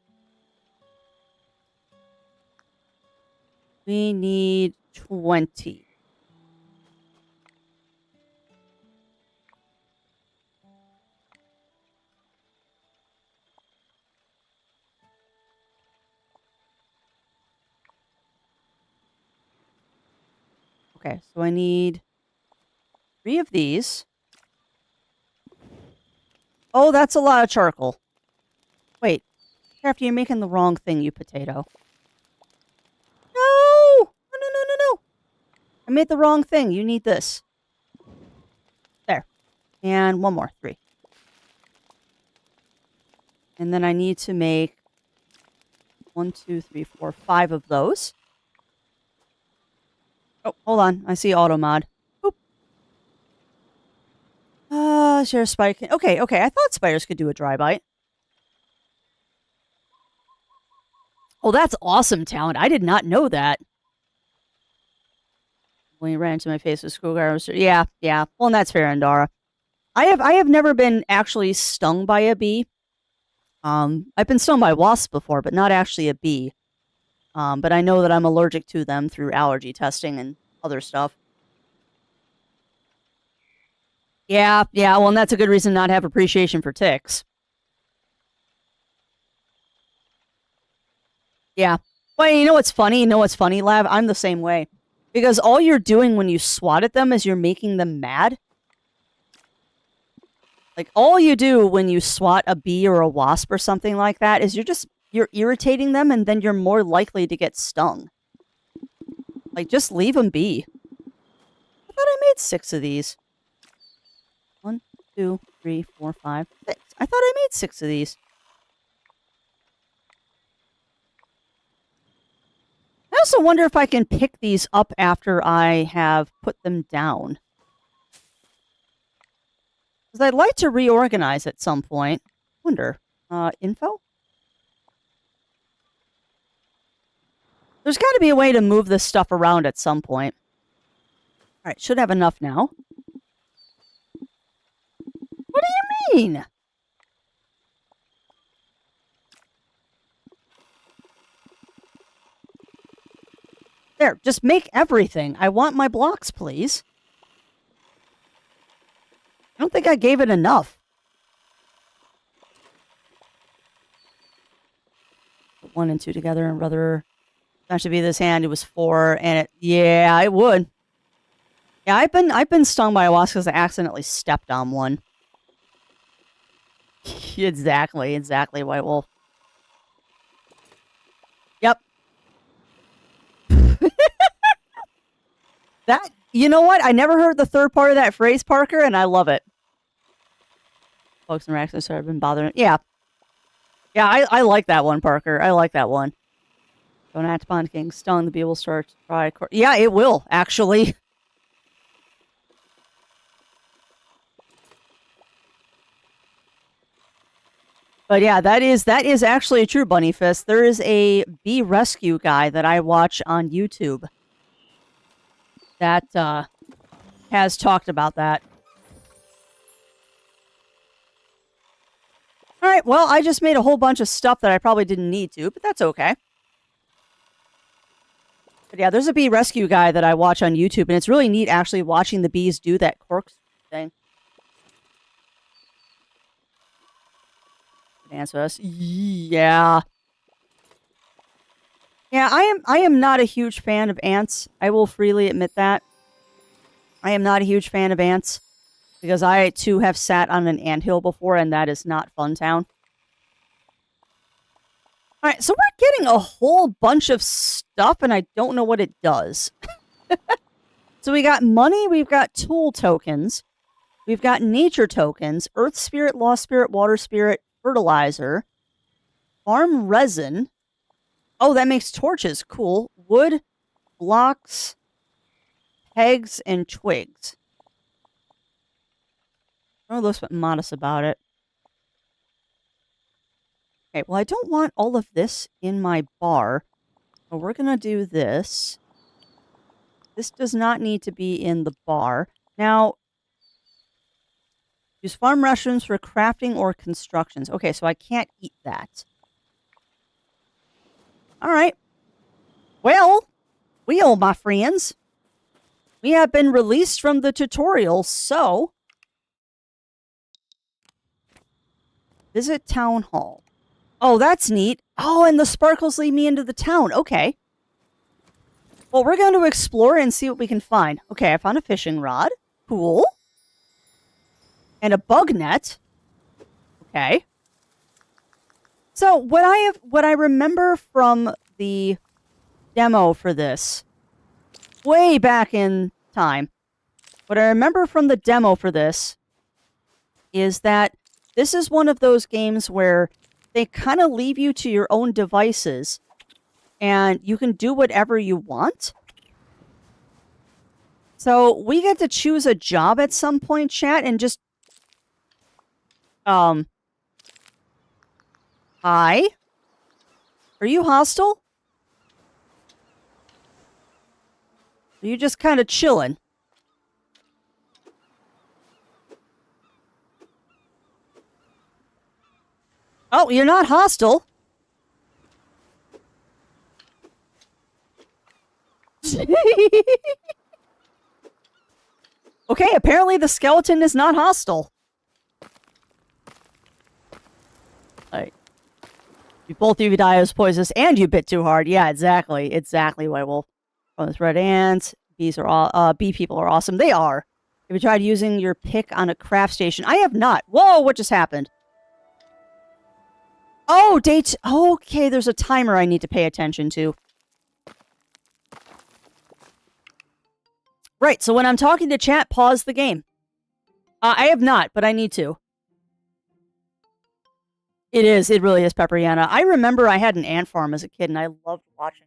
We need 20. Okay, so I need 3 of these. Oh, that's a lot of charcoal. Wait, Crafty, you're making the wrong thing, you potato. No! No, no, no, no, no! I made the wrong thing. You need this. There. And one more. 3. And then I need to make 1, 2, 3, 4, 5 of those. Oh, hold on. I see auto mod. Boop. Share spider. Okay, okay. I thought spiders could do a dry bite. Oh, that's awesome talent. I did not know that. When you ran into my face with screwdrivers. Yeah, yeah. Well, and that's fair, Andara. I have never been actually stung by a bee. I've been stung by wasps before, but not actually a bee. But I know that I'm allergic to them through allergy testing and other stuff. Yeah, yeah. Well, and that's a good reason not to have appreciation for ticks. Yeah. Well, you know what's funny? You know what's funny, Lav? I'm the same way. Because all you're doing when you swat at them is you're making them mad. Like, all you do when you swat a bee or a wasp or something like that is you're irritating them, and then you're more likely to get stung. Like, just leave them be. I thought I made 6 of these. 1, 2, 3, 4, 5, 6. I thought I made 6 of these. I also wonder if I can pick these up after I have put them down. Because I'd like to reorganize at some point. Wonder. Info? There's got to be a way to move this stuff around at some point. Alright, should have enough now. What do you mean? There, just make everything. I want my blocks, please. I don't think I gave it enough. Put 1 and 2 together, and rather that should be this hand. It was 4, and it. Yeah, it would. Yeah, I've been stung by a wasp because I accidentally stepped on one. Exactly, White Wolf. Yep. That, you know what? I never heard the third part of that phrase, Parker, and I love it. Folks and Racks, I've been bothering. Yeah. Yeah, I like that one, Parker. I like that one. Don't act upon King Stung, the bee will start to try. Yeah, it will, actually. But yeah, that is actually true, Bunny Fist. There is a bee rescue guy that I watch on YouTube that has talked about that. All right, well, I just made a whole bunch of stuff that I probably didn't need to, but that's okay. But yeah, there's a bee rescue guy that I watch on YouTube, and it's really neat actually watching the bees do that corkscrew thing. Answer us. Yeah. Yeah, I am not a huge fan of ants. I will freely admit that. I am not a huge fan of ants because I too have sat on an anthill before, and that is not fun town. All right, so we're getting a whole bunch of stuff, and I don't know what it does. So we got money, we've got tool tokens, we've got nature tokens, earth spirit, lost spirit, water spirit, fertilizer, farm resin. Oh, that makes torches. Cool. Wood, blocks, pegs, and twigs. Oh, looks modest about it. Okay, well, I don't want all of this in my bar. So we're going to do this. This does not need to be in the bar. Now, use farm mushrooms for crafting or constructions. Okay, so I can't eat that. All right. Well, my friends, we have been released from the tutorial, so visit town hall. Oh, that's neat. Oh, and the sparkles lead me into the town. Okay. Well, we're going to explore and see what we can find. Okay, I found a fishing rod. Cool. And a bug net. Okay. So what I remember from the demo for this, way back in time, what I remember from the demo for this is that this is one of those games where they kind of leave you to your own devices and you can do whatever you want. So we get to choose a job at some point, chat, and just hi? Are you hostile? Are you just kind of chilling? Oh, you're not hostile. Okay, apparently the skeleton is not hostile. Like, you both of you die as poisonous and you bit too hard. Yeah, exactly. Exactly, White Wolf. Oh, this red ants. Bees are all bee people are awesome. They are. Have you tried using your pick on a craft station? I have not. Whoa, what just happened? Oh, date. Okay, there's a timer I need to pay attention to. Right, so when I'm talking to chat, pause the game. I have not, but I need to. It is. It really is, Pepperiana. I remember I had an ant farm as a kid, and I loved watching.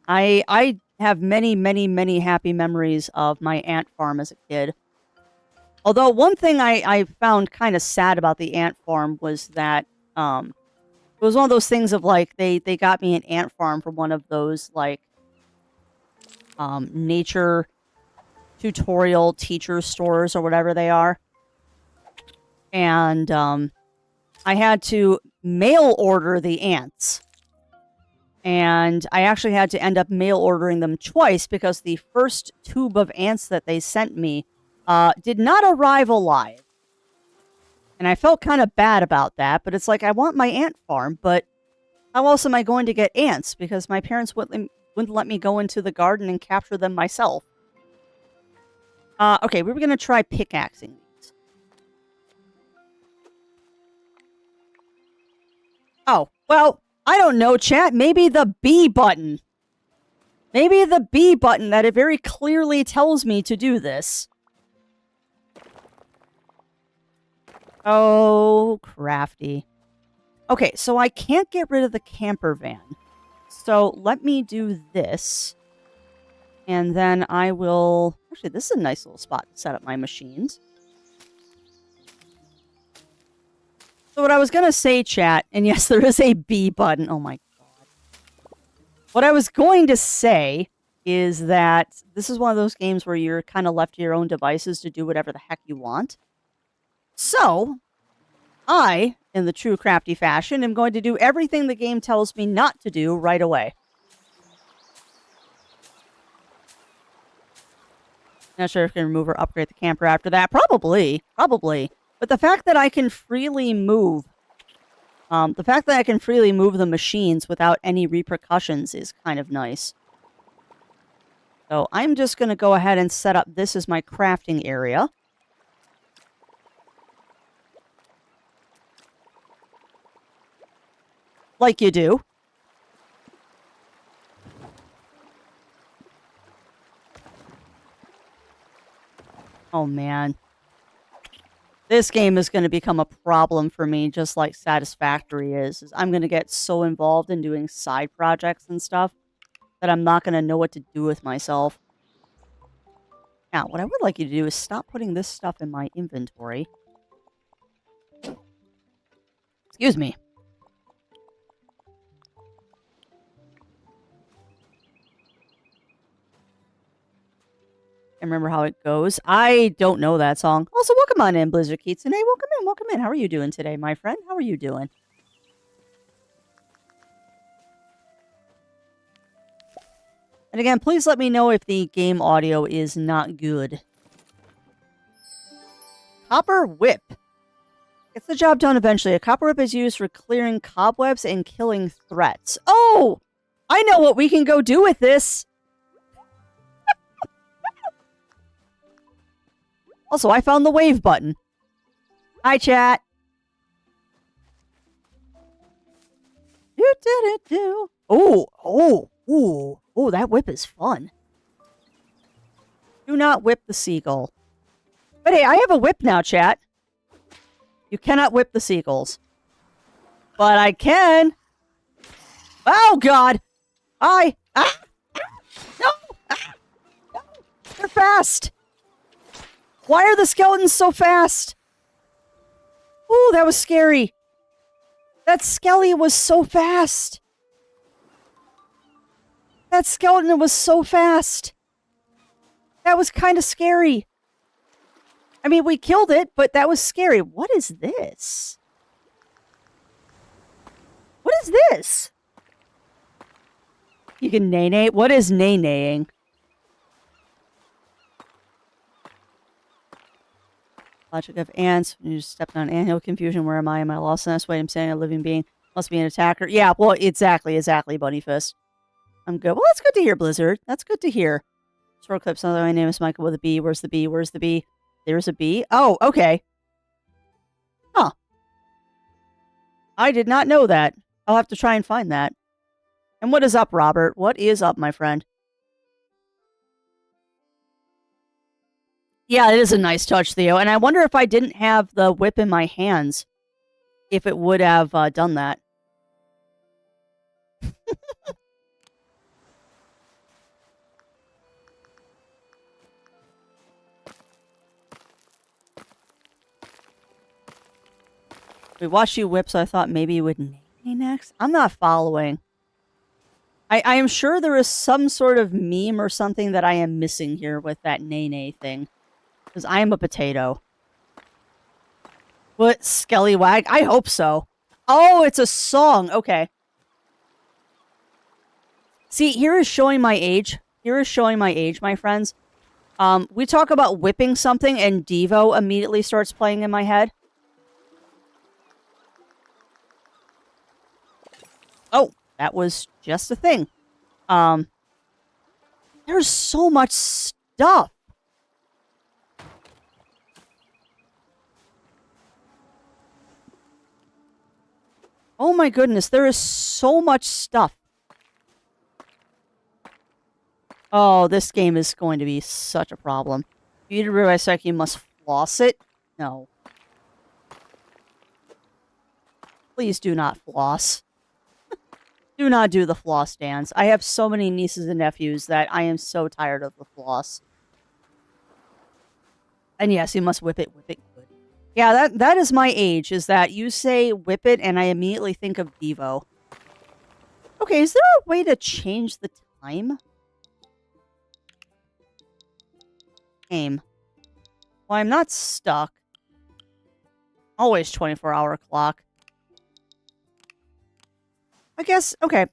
I have many, many, many happy memories of my ant farm as a kid. Although one thing I found kind of sad about the ant farm was that it was one of those things of like they got me an ant farm from one of those like nature tutorial teacher stores or whatever they are. And I had to mail order the ants. And I actually had to end up mail ordering them twice because the first tube of ants that they sent me did not arrive alive. And I felt kind of bad about that, but it's like, I want my ant farm, but how else am I going to get ants? Because my parents wouldn't let me go into the garden and capture them myself. Okay, we were going to try pickaxing these. Oh, well, I don't know, chat. Maybe the B button. Maybe the B button that it very clearly tells me to do this. Oh, crafty. Okay, so I can't get rid of the camper van. So let me do this. And then I will... Actually, this is a nice little spot to set up my machines. So what I was going to say, chat, and yes, there is a B button. Oh my god. What I was going to say is that this is one of those games where you're kind of left to your own devices to do whatever the heck you want. So, I, in the true crafty fashion, am going to do everything the game tells me not to do right away. Not sure if I can remove or upgrade the camper after that. Probably. But the fact that I can freely move, the machines without any repercussions is kind of nice. So I'm just going to go ahead and set up this as my crafting area. Like you do. Oh, man. This game is going to become a problem for me, just like Satisfactory is. I'm going to get so involved in doing side projects and stuff that I'm not going to know what to do with myself. Now, what I would like you to do is stop putting this stuff in my inventory. Excuse me. I remember how it goes. I don't know that song. Also, welcome on in, Blizzard Kitsune. Welcome in. How are you doing today, my friend? How are you doing? And again, please let me know if the game audio is not good. Copper Whip. Gets the job done eventually. A copper whip is used for clearing cobwebs and killing threats. Oh! I know what we can go do with this! Also, I found the wave button. Hi, chat. Oh, that whip is fun. Do not whip the seagull. But hey, I have a whip now, chat. You cannot whip the seagulls. But I can. Oh, God. No. No. They're fast. Why are the skeletons so fast? Ooh, that was scary. That skelly was so fast. That skeleton was so fast. That was kind of scary. I mean, we killed it, but that was scary. What is this? What is this? You can nay-nay. What is nay-naying? Logic of ants. You just stepped on an anthill. Confusion. Where am I? Am I lost in this? Wait, I'm saying a living being. Must be an attacker. Yeah, well, exactly, Bunnyfist. I'm good. Well, that's good to hear, Blizzard. That's good to hear. Short clips. My name is Michael with a B. Where's the B? Where's the B? There's a B. Oh, okay. Huh. I did not know that. I'll have to try and find that. And what is up, Robert? What is up, my friend? Yeah, it is a nice touch, Theo. And I wonder if I didn't have the whip in my hands, if it would have done that. We watched you whip, so I thought maybe you would nay next. I'm not following. I am sure there is some sort of meme or something that I am missing here with that nay thing. Because I am a potato. What? Skellywag? I hope so. Oh, it's a song. Okay. See, here is showing my age. Here is showing my age, my friends. We talk about whipping something and Devo immediately starts playing in my head. Oh, that was just a thing. There's so much stuff. Oh my goodness, there is so much stuff. Oh, this game is going to be such a problem. For you to realize like you must floss it? No. Please do not floss. Do not do the floss dance. I have so many nieces and nephews that I am so tired of the floss. And yes, you must whip it good. Yeah, that is my age, is that you say whip it and I immediately think of Devo. Okay, is there a way to change the time? Game. Well, I'm not stuck. Always 24-hour clock. I guess, okay.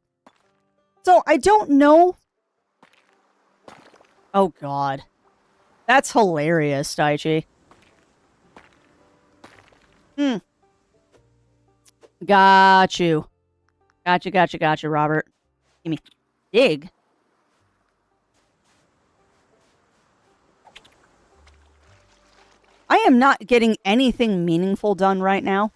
So, I don't know. Oh, God. That's hilarious, Daichi. Got you. Gotcha, Robert. Give me dig. I am not getting anything meaningful done right now.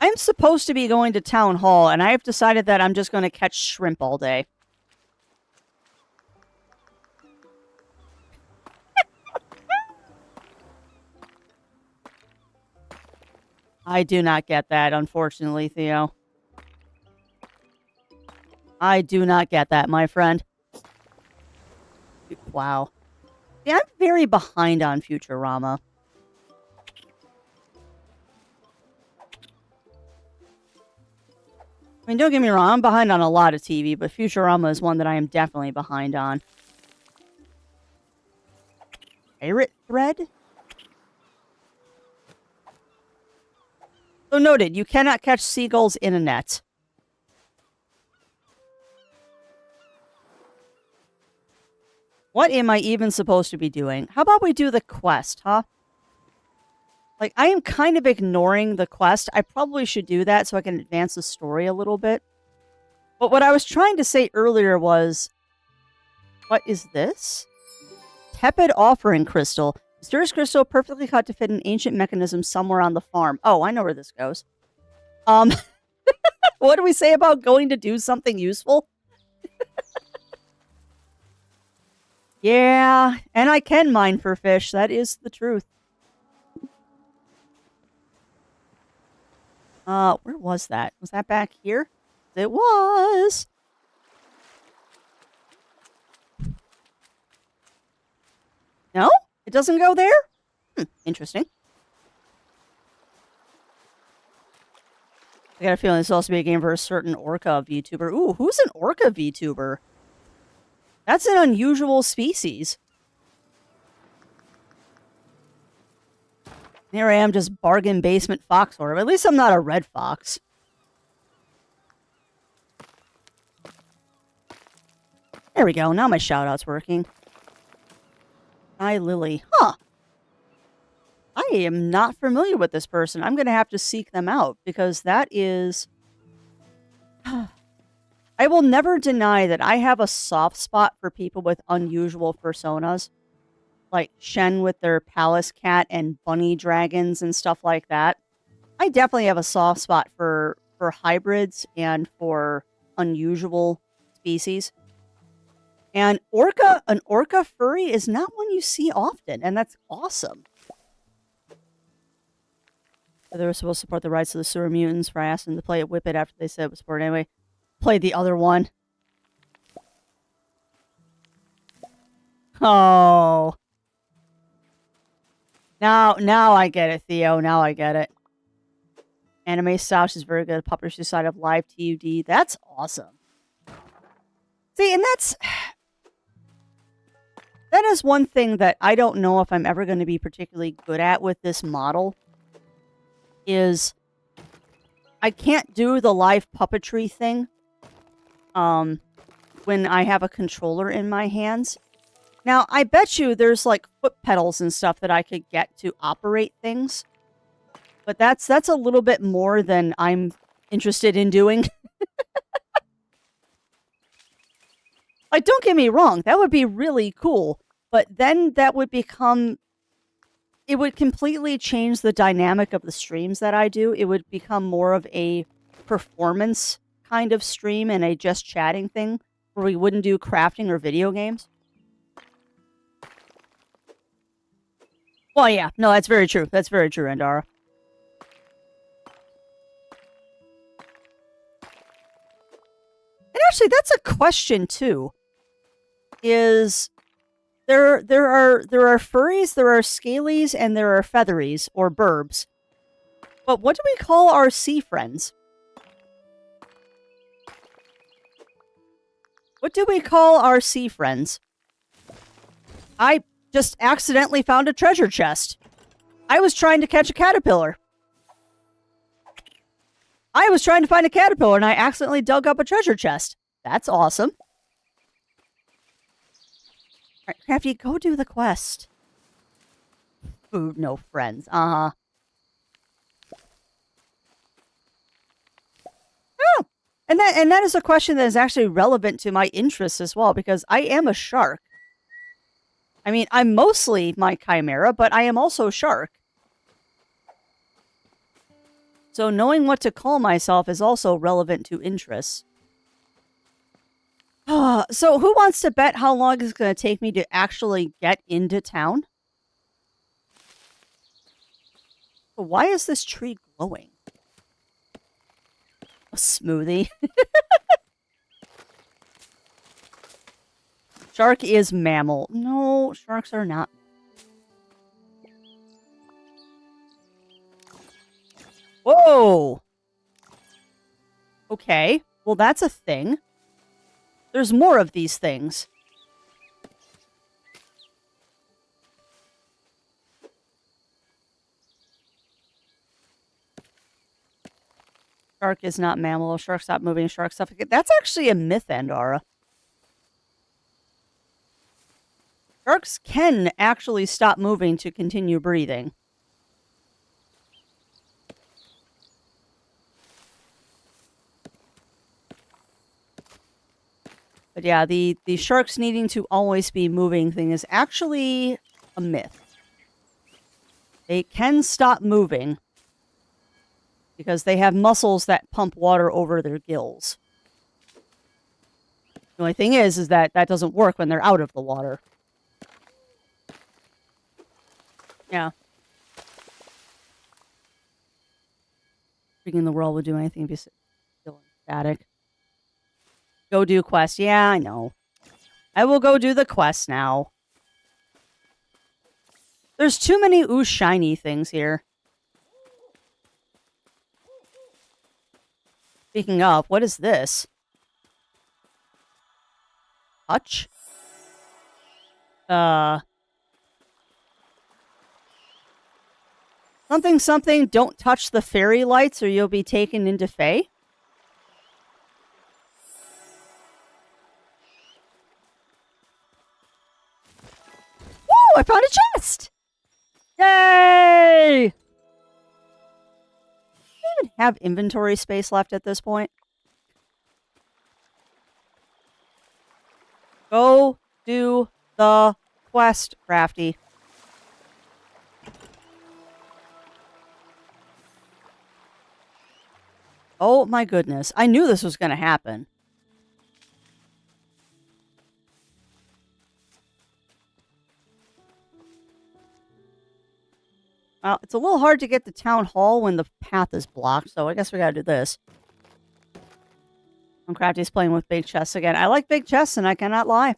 I'm supposed to be going to town hall, and I have decided that I'm just going to catch shrimp all day. I do not get that, unfortunately, Theo. I do not get that, my friend. Wow. Yeah, I'm very behind on Futurama. I mean, don't get me wrong, I'm behind on a lot of TV, but Futurama is one that I am definitely behind on. Pirate thread? So noted, you cannot catch seagulls in a net. What am I even supposed to be doing? How about we do the quest, huh? Like, I am kind of ignoring the quest. I probably should do that so I can advance the story a little bit. But what I was trying to say earlier was... What is this? Tepid offering crystal. Mysterious crystal perfectly cut to fit an ancient mechanism somewhere on the farm. Oh, I know where this goes. What do we say about going to do something useful? Yeah, and I can mine for fish. That is the truth. Where was that? Was that back here? It was. No? It doesn't go there? Interesting. I got a feeling this will also be a game for a certain orca VTuber. Ooh, who's an orca VTuber? That's an unusual species. Here I am, just bargain basement fox order. At least I'm not a red fox. There we go. Now my shout-out's working. Hi, Lily. Huh. I am not familiar with this person. I'm going to have to seek them out because that is... I will never deny that I have a soft spot for people with unusual personas. Like Shen with their palace cat and bunny dragons and stuff like that. I definitely have a soft spot for hybrids and for unusual species. And an orca furry is not one you see often, and that's awesome. They were supposed to support the rights of the sewer mutants, for I asked them to play it Whip It after they said it was support anyway. Played the other one. Oh. Now I get it, Theo. Now I get it. Anime style, she's very good. Published side of live TUD. That's awesome. See, and that is one thing that I don't know if I'm ever going to be particularly good at with this model. Is I can't do the live puppetry thing when I have a controller in my hands. Now, I bet you there's like foot pedals and stuff that I could get to operate things. But that's a little bit more than I'm interested in doing. Like, don't get me wrong, that would be really cool. But then that would become... It would completely change the dynamic of the streams that I do. It would become more of a performance kind of stream and a just chatting thing where we wouldn't do crafting or video games. Well, yeah. No, that's very true. That's very true, Andara. And actually, that's a question, too. Is... There are furries, there are scalies, and there are featheries, or burbs. But what do we call our sea friends? What do we call our sea friends? I just accidentally found a treasure chest. I was trying to catch a caterpillar. I was trying to find a caterpillar and I accidentally dug up a treasure chest. That's awesome. All right, Crafty, go do the quest. Food, no friends. Uh-huh. Oh, and that is a question that is actually relevant to my interests as well, because I am a shark. I mean, I'm mostly my chimera, but I am also shark. So knowing what to call myself is also relevant to interests. So who wants to bet how long it's going to take me to actually get into town? Why is this tree glowing? A smoothie. Shark is mammal. No, sharks are not. Whoa! Okay, well that's a thing. There's more of these things. Shark is not mammal. Shark stop moving. Shark suffocate. That's actually a myth, Andara. Sharks can actually stop moving to continue breathing. But yeah, the sharks needing to always be moving thing is actually a myth. They can stop moving because they have muscles that pump water over their gills. The only thing is that doesn't work when they're out of the water. Yeah. Thinking the world would do anything if still static. Go do quest. Yeah, I know. I will go do the quest now. There's too many ooh shiny things here. Speaking of, what is this? Touch? Something something, don't touch the fairy lights or you'll be taken into Fae? Woo! I found a chest! Yay! Do I even have inventory space left at this point? Go do the quest, Crafty. Oh my goodness. I knew this was going to happen. Well, it's a little hard to get to Town Hall when the path is blocked, so I guess we gotta do this. Crafty's playing with big chests again. I like big chests, and I cannot lie.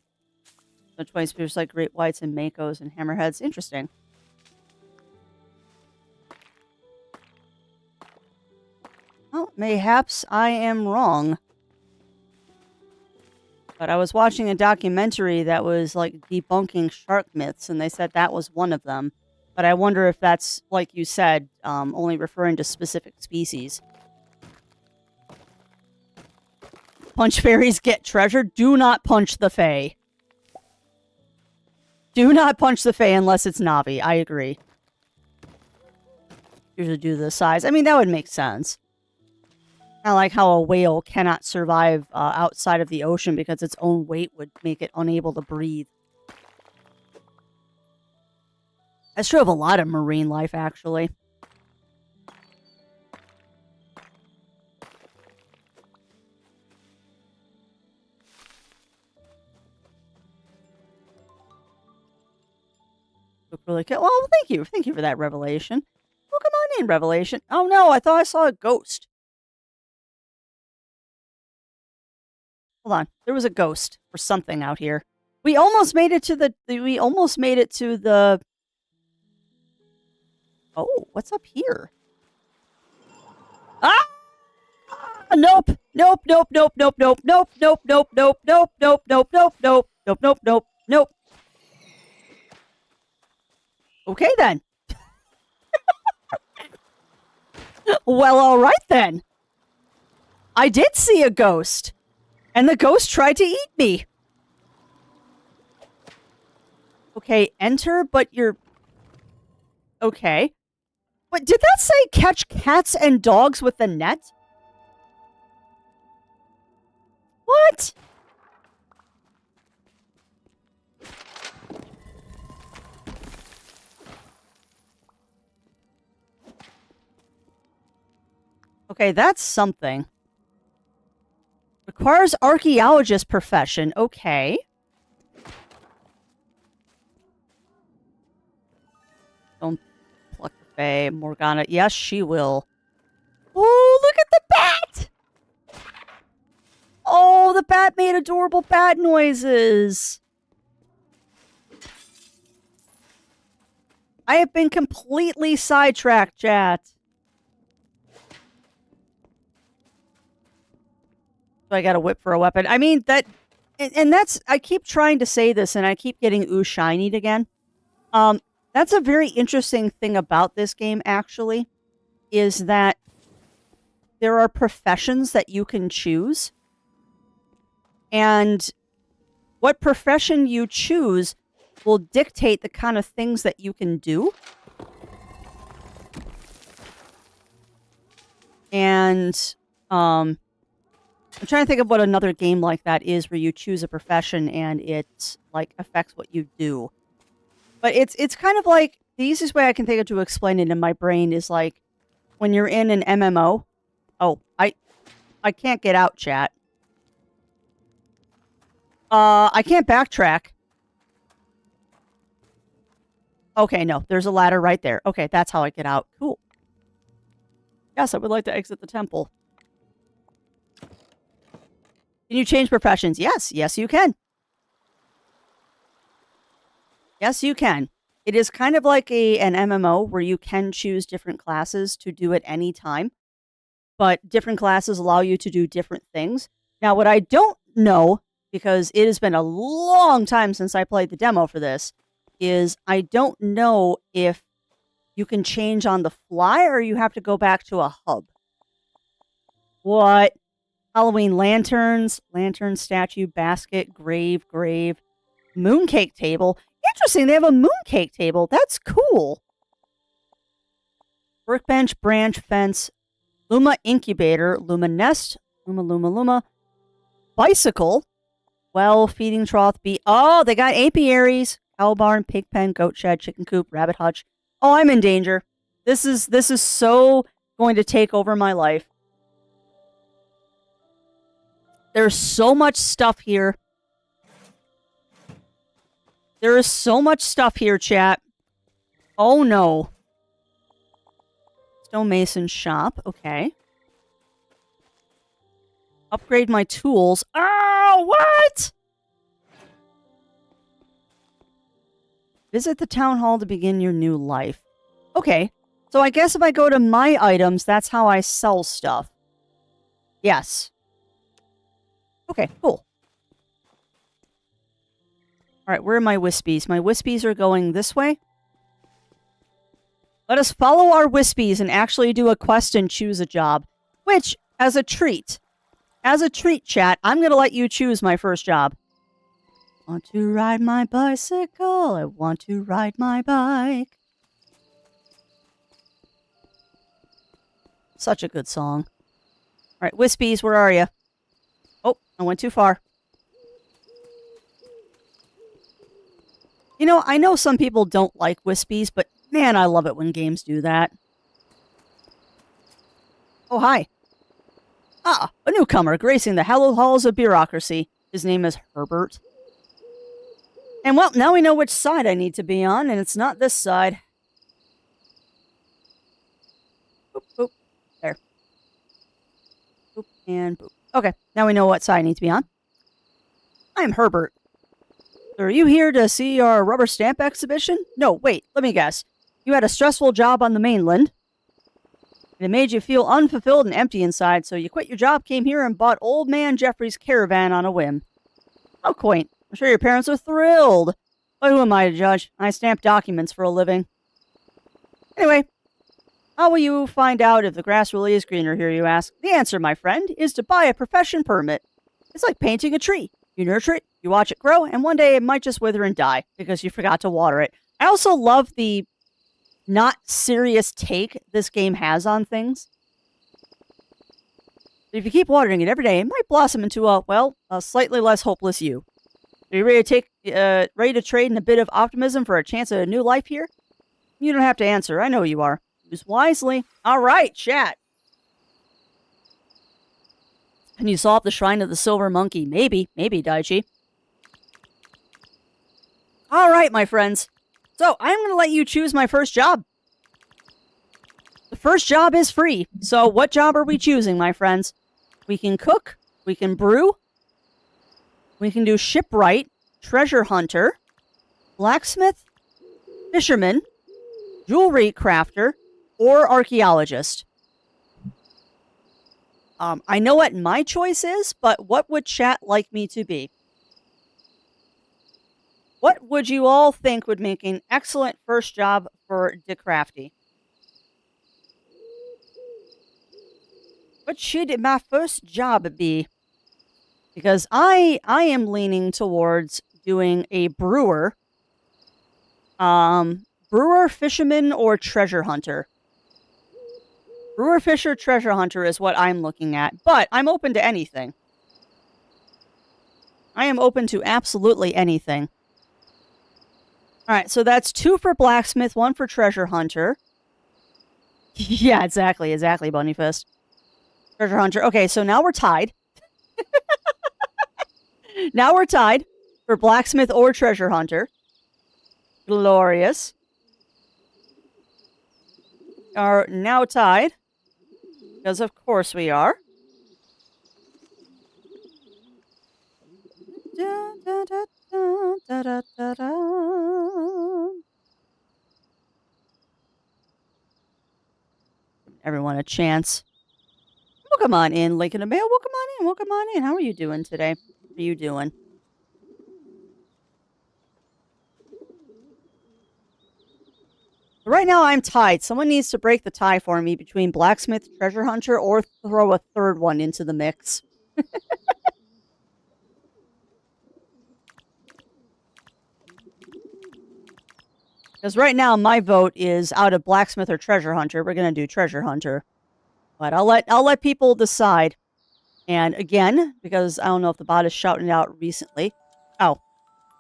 The choice appears like great whites and makos and hammerheads. Interesting. Well, mayhaps I am wrong. But I was watching a documentary that was like debunking shark myths, and they said that was one of them. But I wonder if that's, like you said, only referring to specific species. Punch fairies get treasure. Do not punch the Fae. Do not punch the Fae unless it's Navi. I agree. Usually do the size. I mean, that would make sense. Kind of like how a whale cannot survive outside of the ocean because its own weight would make it unable to breathe. That's true of a lot of marine life, actually. Look really cool. Well, thank you. Thank you for that revelation. Well, come on in, Revelation. Oh, no, I thought I saw a ghost. Hold on. There was a ghost or something out here. We almost made it to the... Oh, what's up here? Ah! Nope. Nope, nope, nope, nope, nope, nope, nope, nope, nope, nope, nope, nope, nope, nope, nope, nope, nope, nope, nope. Okay, then. Well, all right, then. I did see a ghost. And the ghost tried to eat me. Okay, enter, but you're... Okay. But did that say catch cats and dogs with the net? What? Okay, that's something. Requires archaeologist profession. Okay. Don't pluck the Fae. Morgana. Yes, she will. Oh, look at the bat! Oh, the bat made adorable bat noises. I have been completely sidetracked, chat. So I got a whip for a weapon. I mean, that... And that's... I keep trying to say this, and I keep getting ooh shinied again. That's a very interesting thing about this game, actually, is that there are professions that you can choose. And what profession you choose will dictate the kind of things that you can do. And, I'm trying to think of what another game like that is where you choose a profession and it, like, affects what you do. But it's kind of like, the easiest way I can think of to explain it in my brain is like, when you're in an MMO. Oh, I can't get out, chat. I can't backtrack. Okay, no, there's a ladder right there. Okay, that's how I get out. Cool. Yes, I would like to exit the temple. Can you change professions? Yes. Yes, you can. Yes, you can. It is kind of like an MMO where you can choose different classes to do at any time. But different classes allow you to do different things. Now, what I don't know, because it has been a long time since I played the demo for this, is I don't know if you can change on the fly or you have to go back to a hub. What? Halloween lanterns, lantern, statue, basket, grave, mooncake table. Interesting, they have a mooncake table. That's cool. Workbench, branch, fence, Luma incubator, Luma nest, Luma. Bicycle, well, feeding trough, bee. Oh, they got apiaries, cow barn, pig pen, goat shed, chicken coop, rabbit hutch. Oh, I'm in danger. This is so going to take over my life. There's so much stuff here. There is so much stuff here, chat. Oh, no. Stonemason shop. Okay. Upgrade my tools. Oh, what? Visit the town hall to begin your new life. Okay. So I guess if I go to my items, that's how I sell stuff. Yes. Okay, cool. Alright, where are my wispies? My wispies are going this way. Let us follow our wispies and actually do a quest and choose a job. Which, as a treat, chat, I'm going to let you choose my first job. Want to ride my bicycle? I want to ride my bike. Such a good song. Alright, wispies, where are you? Oh, I went too far. You know, I know some people don't like wispies, but man, I love it when games do that. Oh, hi. Ah, a newcomer gracing the hallowed halls of bureaucracy. His name is Herbert. And well, now we know which side I need to be on, and it's not this side. Boop, boop. There. Boop, and boop. Okay, now we know what side I need to be on. I'm Herbert. Are you here to see our rubber stamp exhibition? No, wait, let me guess. You had a stressful job on the mainland. And it made you feel unfulfilled and empty inside, so you quit your job, came here, and bought Old Man Jeffrey's caravan on a whim. How quaint. I'm sure your parents are thrilled. But who am I to judge? I stamp documents for a living. Anyway, how will you find out if the grass really is greener here, you ask? The answer, my friend, is to buy a profession permit. It's like painting a tree. You nurture it, you watch it grow, and one day it might just wither and die because you forgot to water it. I also love the not serious take this game has on things. If you keep watering it every day, it might blossom into a slightly less hopeless you. Are you ready to trade in a bit of optimism for a chance at a new life here? You don't have to answer. I know you are. Use wisely. All right, chat. Can you solve the Shrine of the Silver Monkey? Maybe, Daichi. All right, my friends. So, I'm going to let you choose my first job. The first job is free. So, what job are we choosing, my friends? We can cook. We can brew. We can do shipwright, treasure hunter, blacksmith, fisherman, jewelry crafter, or archaeologist. I know what my choice is, but what would chat like me to be? What would you all think would make an excellent first job for DeCrafty? What should my first job be? Because I am leaning towards doing a brewer. Brewer, fisherman, or treasure hunter. Brewer, fisher, treasure hunter is what I'm looking at, but I'm open to anything. I am open to absolutely anything. Alright, so that's 2 for blacksmith, 1 for treasure hunter. Yeah, exactly, Bunnyfist. Treasure hunter. Okay, so now we're tied. Now we're tied for blacksmith or treasure hunter. Glorious. Are now tied. Because of course we are. Everyone a chance. Welcome on in, Lake in the Mail. Welcome on in. How are you doing today? How are you doing? Right now I'm tied. Someone needs to break the tie for me between blacksmith, treasure hunter, or throw a third one into the mix. Because right now my vote is out of blacksmith or treasure hunter. We're gonna do treasure hunter, but I'll let people decide. And again, because I don't know if the bot is shouting it out recently. Oh,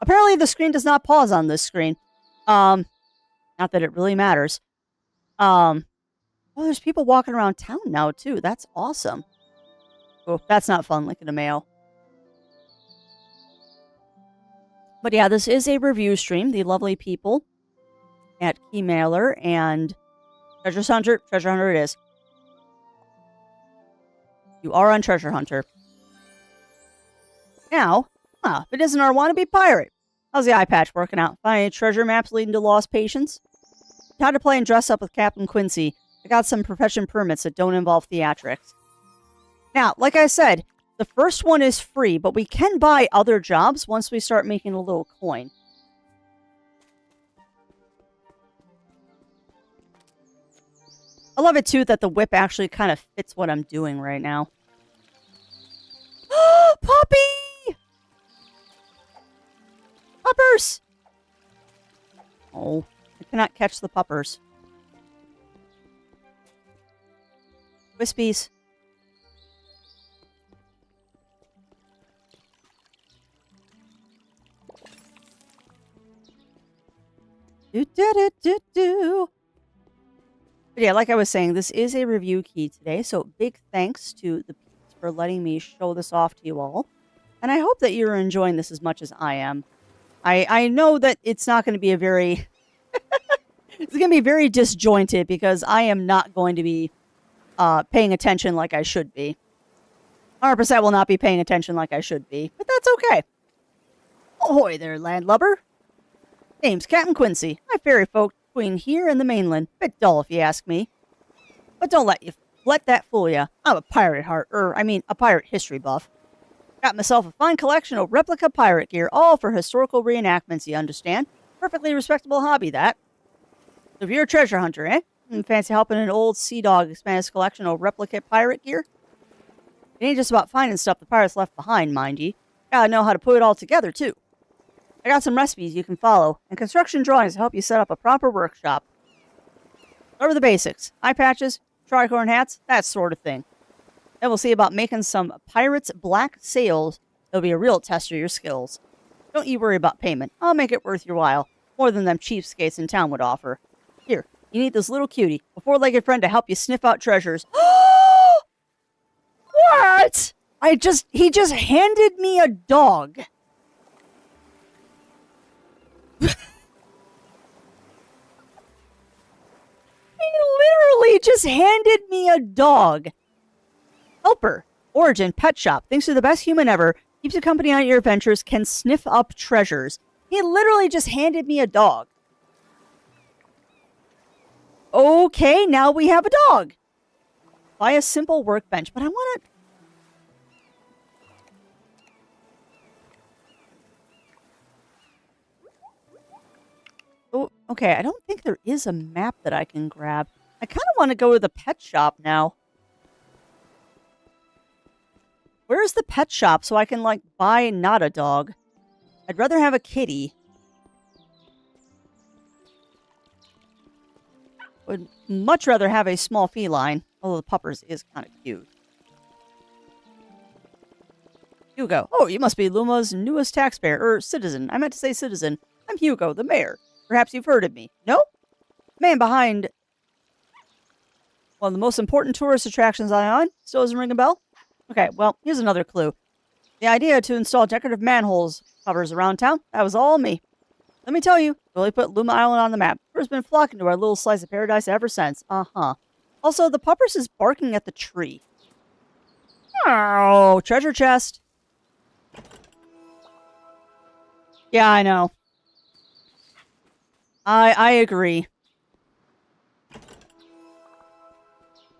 apparently the screen does not pause on this screen. Not that it really matters. Oh, there's people walking around town now, too. That's awesome. Oh, that's not fun, like in a mail. But yeah, this is a review stream. The lovely people at Keymailer and Treasure Hunter it is. You are on Treasure Hunter. Now, if it isn't our wannabe pirate. How's the eye patch working out? Finding treasure maps leading to lost patience? Time to play and dress up with Captain Quincy. I got some profession permits that don't involve theatrics. Now, like I said, the first one is free, but we can buy other jobs once we start making a little coin. I love it, too, that the whip actually kind of fits what I'm doing right now. Puppy! Puppers! Oh, I cannot catch the puppers. Wispies. Do. But yeah, like I was saying, this is a review key today, so big thanks to the peeps for letting me show this off to you all. And I hope that you're enjoying this as much as I am. I know that it's not going to be a very... it's going to be very disjointed because I am not going to be paying attention like I should be. 100% will not be paying attention like I should be, but that's okay. Ahoy there, landlubber. Name's Captain Quincy. I ferry folk between here and the mainland. Bit dull if you ask me. But don't let that fool ya. I'm a pirate a pirate history buff. Got myself a fine collection of replica pirate gear, all for historical reenactments, you understand. Perfectly respectable hobby, that. So if you're a treasure hunter, eh? Fancy helping an old sea dog expand his collection of replicate pirate gear? It ain't just about finding stuff the pirates left behind, mind ye. Gotta know how to put it all together, too. I got some recipes you can follow, and construction drawings to help you set up a proper workshop. Start with the basics. Eye patches, tricorn hats, that sort of thing. Then we'll see about making some pirates' black sails. It'll be a real test of your skills. Don't you worry about payment. I'll make it worth your while. More than them cheapskates in town would offer. Here, you need this little cutie, a four-legged friend to help you sniff out treasures. What? He just handed me a dog. He literally just handed me a dog. Helper. Origin Pet Shop. Thinks you're the best human ever. Keeps you company on your adventures. Can sniff up treasures. He literally just handed me a dog. Okay, now we have a dog. Buy a simple workbench, but I want to... Oh, okay, I don't think there is a map that I can grab. I kind of want to go to the pet shop now. Where's the pet shop so I can, like, buy not a dog? I'd rather have a kitty. Would much rather have a small feline, although the puppers is kind of cute. Hugo. Oh, you must be Luma's newest taxpayer, or citizen. I meant to say citizen. I'm Hugo, the mayor. Perhaps you've heard of me. No? Man behind one of the most important tourist attractions on the island. Still doesn't ring a bell? Okay, well, here's another clue. The idea to install decorative manholes covers around town, that was all me. Let me tell you, really put Luma Island on the map. Tourists been flocking to our little slice of paradise ever since. Uh-huh. Also, the puppers is barking at the tree. Oh, treasure chest. Yeah, I know. I agree.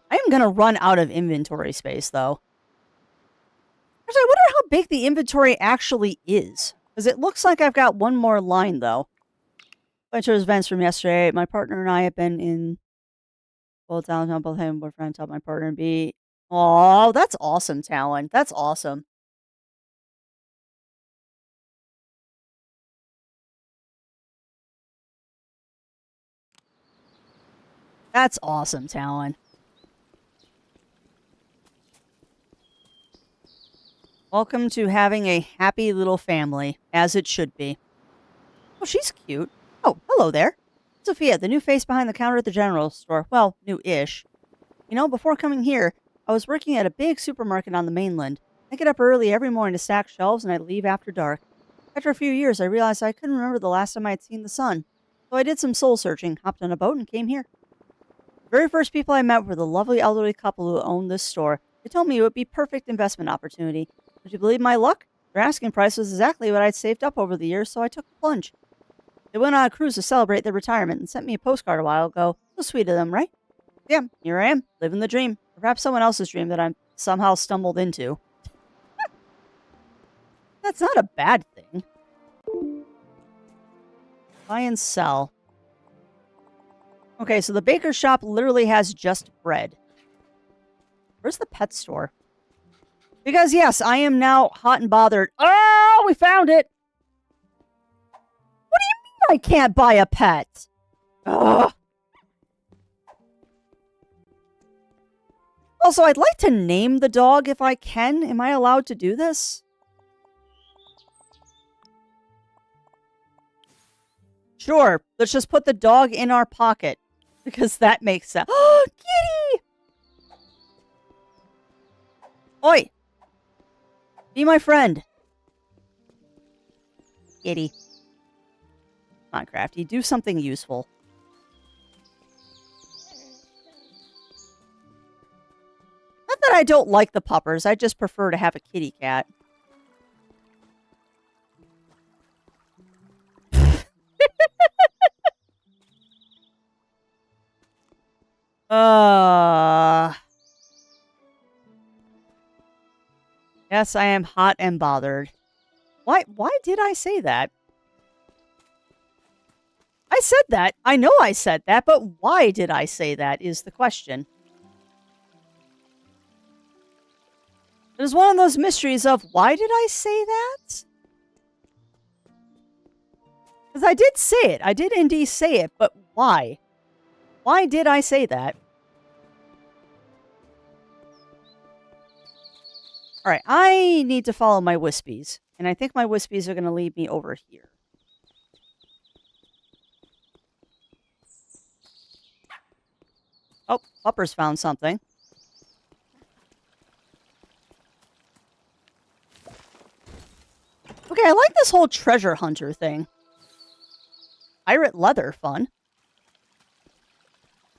I am gonna run out of inventory space, though. Actually, I wonder how big the inventory actually is. Because it looks like I've got one more line, though. Adventures events from yesterday. My partner and I have been in both downtown, both having boyfriend, tell my partner and be. Oh, that's awesome, Talon. That's awesome. That's awesome, Talon. Welcome to having a happy little family, as it should be. Oh, she's cute. Oh, hello there. Sophia, the new face behind the counter at the general store. Well, new-ish. You know, before coming here, I was working at a big supermarket on the mainland. I get up early every morning to stack shelves, and I leave after dark. After a few years, I realized I couldn't remember the last time I had seen the sun. So I did some soul-searching, hopped on a boat, and came here. The very first people I met were the lovely elderly couple who owned this store. They told me it would be a perfect investment opportunity. Would you believe my luck? Their asking price was exactly what I'd saved up over the years, so I took the plunge. They went on a cruise to celebrate their retirement and sent me a postcard a while ago. So sweet of them, right? Yeah, here I am, living the dream. Or perhaps someone else's dream that I'm somehow stumbled into. That's not a bad thing. Buy and sell. Okay, so the baker's shop literally has just bread. Where's the pet store? Because, yes, I am now hot and bothered. Oh, we found it! What do you mean I can't buy a pet? Ugh. Also, I'd like to name the dog if I can. Am I allowed to do this? Sure, let's just put the dog in our pocket. Because that makes sense. Oh, kitty! Oi! Be my friend. Kitty. Come on, Crafty. Do something useful. Not that I don't like the puppers. I just prefer to have a kitty cat. Yes, I am hot and bothered. Why did I say that? I said that. I know I said that, but why did I say that is the question. It was one of those mysteries of, why did I say that? Because I did say it. I did indeed say it, but why? Why did I say that? All right, I need to follow my wispies. And I think my wispies are going to lead me over here. Oh, Pupper's found something. Okay, I like this whole treasure hunter thing. Pirate leather, fun.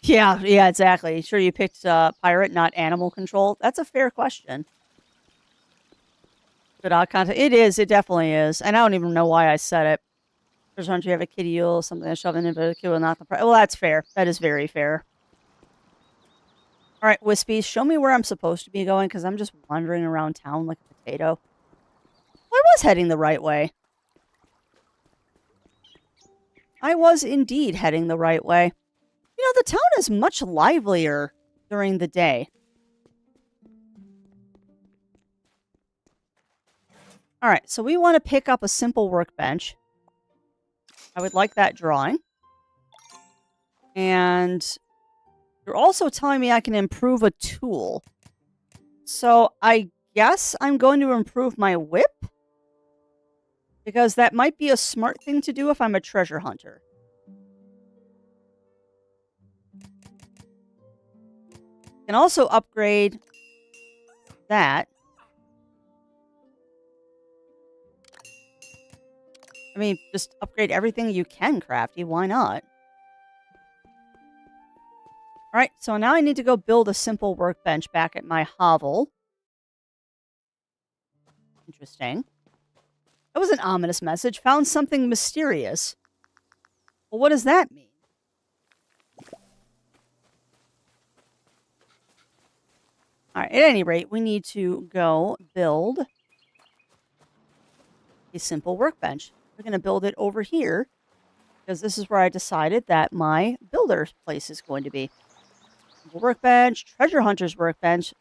Yeah, exactly. Sure you picked pirate, not animal control? That's a fair question. Good odd content. It is. It definitely is. And I don't even know why I said it. Treasure hunter, you have a kitty eel, something to shove in, but a kitty will not the price. Well, that's fair. That is very fair. All right, Wispies, show me where I'm supposed to be going, because I'm just wandering around town like a potato. Well, I was heading the right way. I was indeed heading the right way. You know, the town is much livelier during the day. All right, so we want to pick up a simple workbench. I would like that drawing. And you're also telling me I can improve a tool. So I guess I'm going to improve my whip. Because that might be a smart thing to do if I'm a treasure hunter. Can also upgrade that. I mean, just upgrade everything you can, Crafty. Why not? Alright, so now I need to go build a simple workbench back at my hovel. Interesting. That was an ominous message. Found something mysterious. Well, what does that mean? Alright, at any rate, we need to go build a simple workbench. We're going to build it over here, because this is where I decided that my builder's place is going to be. Workbench, treasure hunter's workbench,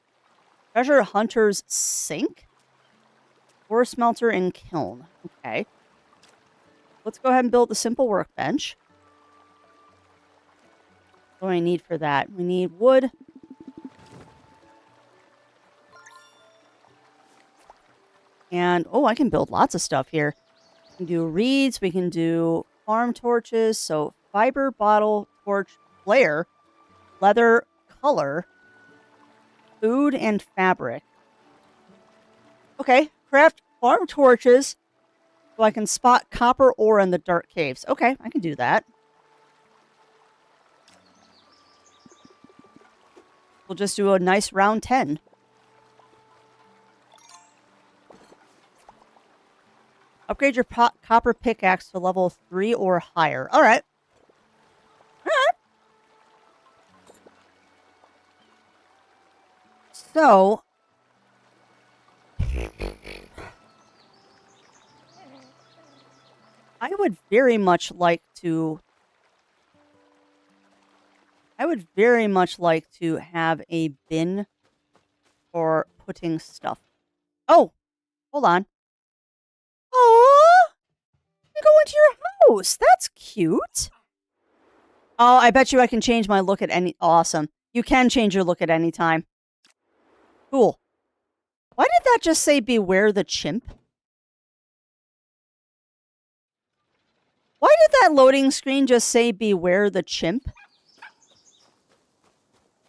treasure hunter's sink, ore smelter, and kiln. Okay. Let's go ahead and build the simple workbench. What do I need for that? We need wood. And, oh, I can build lots of stuff here. We can do reeds. We can do farm torches. So, fiber, bottle, torch, flare, leather, color, food, and fabric. Okay, craft farm torches so I can spot copper ore in the dark caves. Okay, I can do that. We'll just do a nice round 10. Upgrade your copper pickaxe to level 3 or higher. All right. All right. So, I would very much like to have a bin for putting stuff. Oh, hold on. Oh, you go into your house. That's cute. Oh, I bet you I can change my look at any... Awesome. You can change your look at any time. Cool. Why did that just say beware the chimp? Why did that loading screen just say beware the chimp?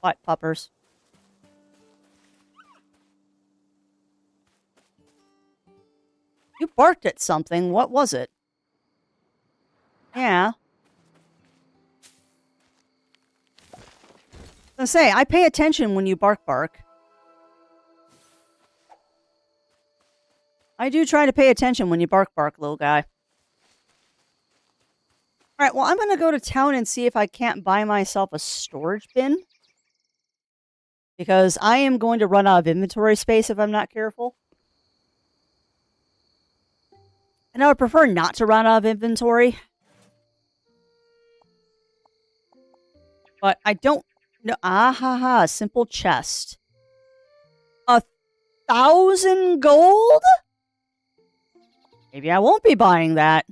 What, puppers? You barked at something. What was it? Yeah. I was gonna say, I pay attention when you bark. I do try to pay attention when you bark, little guy. Alright, well, I'm gonna go to town and see if I can't buy myself a storage bin. Because I am going to run out of inventory space if I'm not careful. And I would prefer not to run out of inventory. But I don't know. Ah ha ha. Simple chest. 1,000 gold? Maybe I won't be buying that.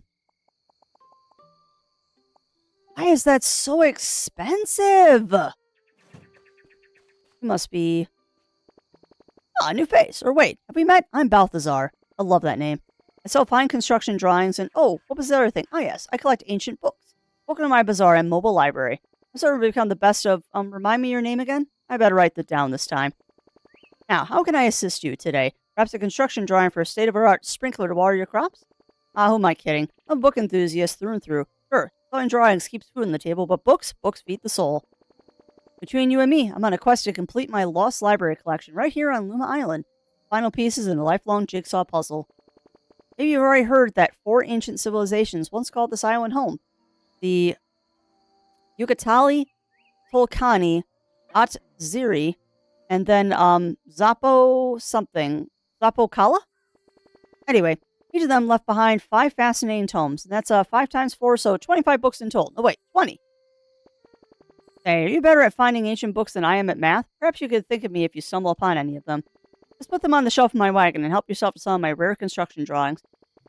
Why is that so expensive? It must be... Oh, a new face. Or wait, have we met? I'm Balthazar. I love that name. I sell fine construction drawings and... Oh, what was the other thing? Oh, yes. I collect ancient books. Welcome to my bazaar and mobile library. I'm sort of become the best of... remind me your name again? I better write that down this time. Now, how can I assist you today? Perhaps a construction drawing for a state-of-the-art sprinkler to water your crops? Ah, who am I kidding? I'm a book enthusiast through and through. Sure, selling drawings keeps food on the table, but books feed the soul. Between you and me, I'm on a quest to complete my lost library collection right here on Luma Island. Final pieces in a lifelong jigsaw puzzle. Maybe you've already heard that 4 ancient civilizations once called this island home. The Yucatali, Tolkani, Atziri, and then Zappo something. Zappo Kala? Anyway, each of them left behind 5 fascinating tomes. And that's 5 times 4, so 25 books in total. No, wait, 20. Hey, are you better at finding ancient books than I am at math? Perhaps you could think of me if you stumble upon any of them. Just put them on the shelf of my wagon and help yourself to some of my rare construction drawings.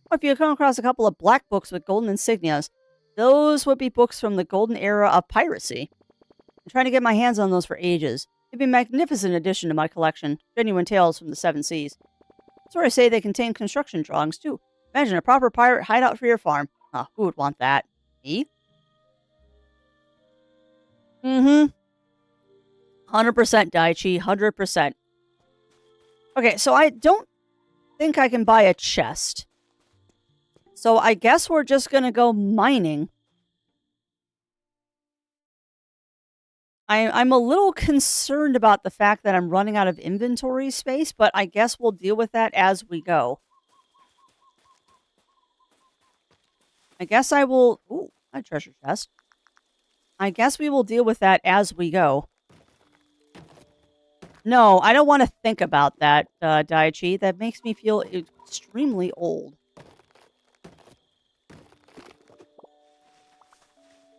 Or if you come across a couple of black books with golden insignias, those would be books from the golden era of piracy. I'm trying to get my hands on those for ages. They'd be a magnificent addition to my collection. Genuine tales from the 7 seas. That's where I say they contain construction drawings, too. Imagine a proper pirate hideout for your farm. Ah, who would want that? Me? Mm-hmm. 100% Daichi. 100%. Okay, so I don't think I can buy a chest. So I guess we're just gonna go mining. I'm a little concerned about the fact that I'm running out of inventory space, but I guess we'll deal with that as we go. I guess I will... Ooh, a treasure chest. I guess we will deal with that as we go. No, I don't want to think about that, Daichi. That makes me feel extremely old.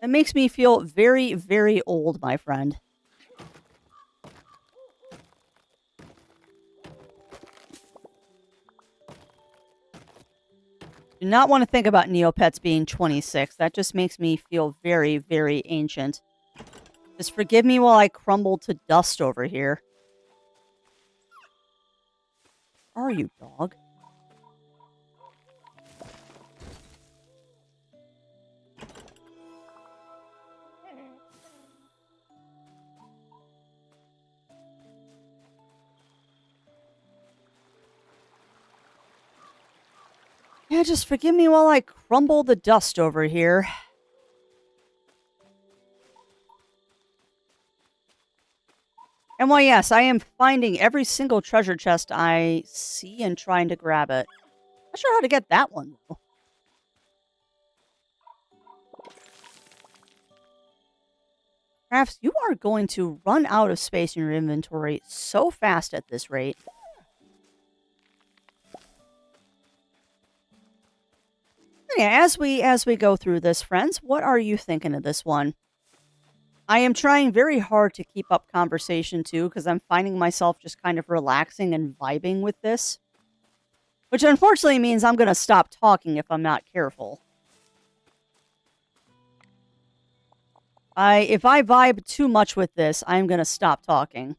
That makes me feel very, very old, my friend. Do not want to think about Neopets being 26. That just makes me feel very, very ancient. Just forgive me while I crumble to dust over here. Where are you, dog? Yeah, just forgive me while I crumble the dust over here. And well, yes, I am finding every single treasure chest I see and trying to grab it. Not sure how to get that one, though. Crafts, you are going to run out of space in your inventory so fast at this rate. Yeah, as we go through this, friends, what are you thinking of this one? I am trying very hard to keep up conversation too, because I'm finding myself just kind of relaxing and vibing with this. Which unfortunately means I'm going to stop talking if I'm not careful. If I vibe too much with this, I'm going to stop talking.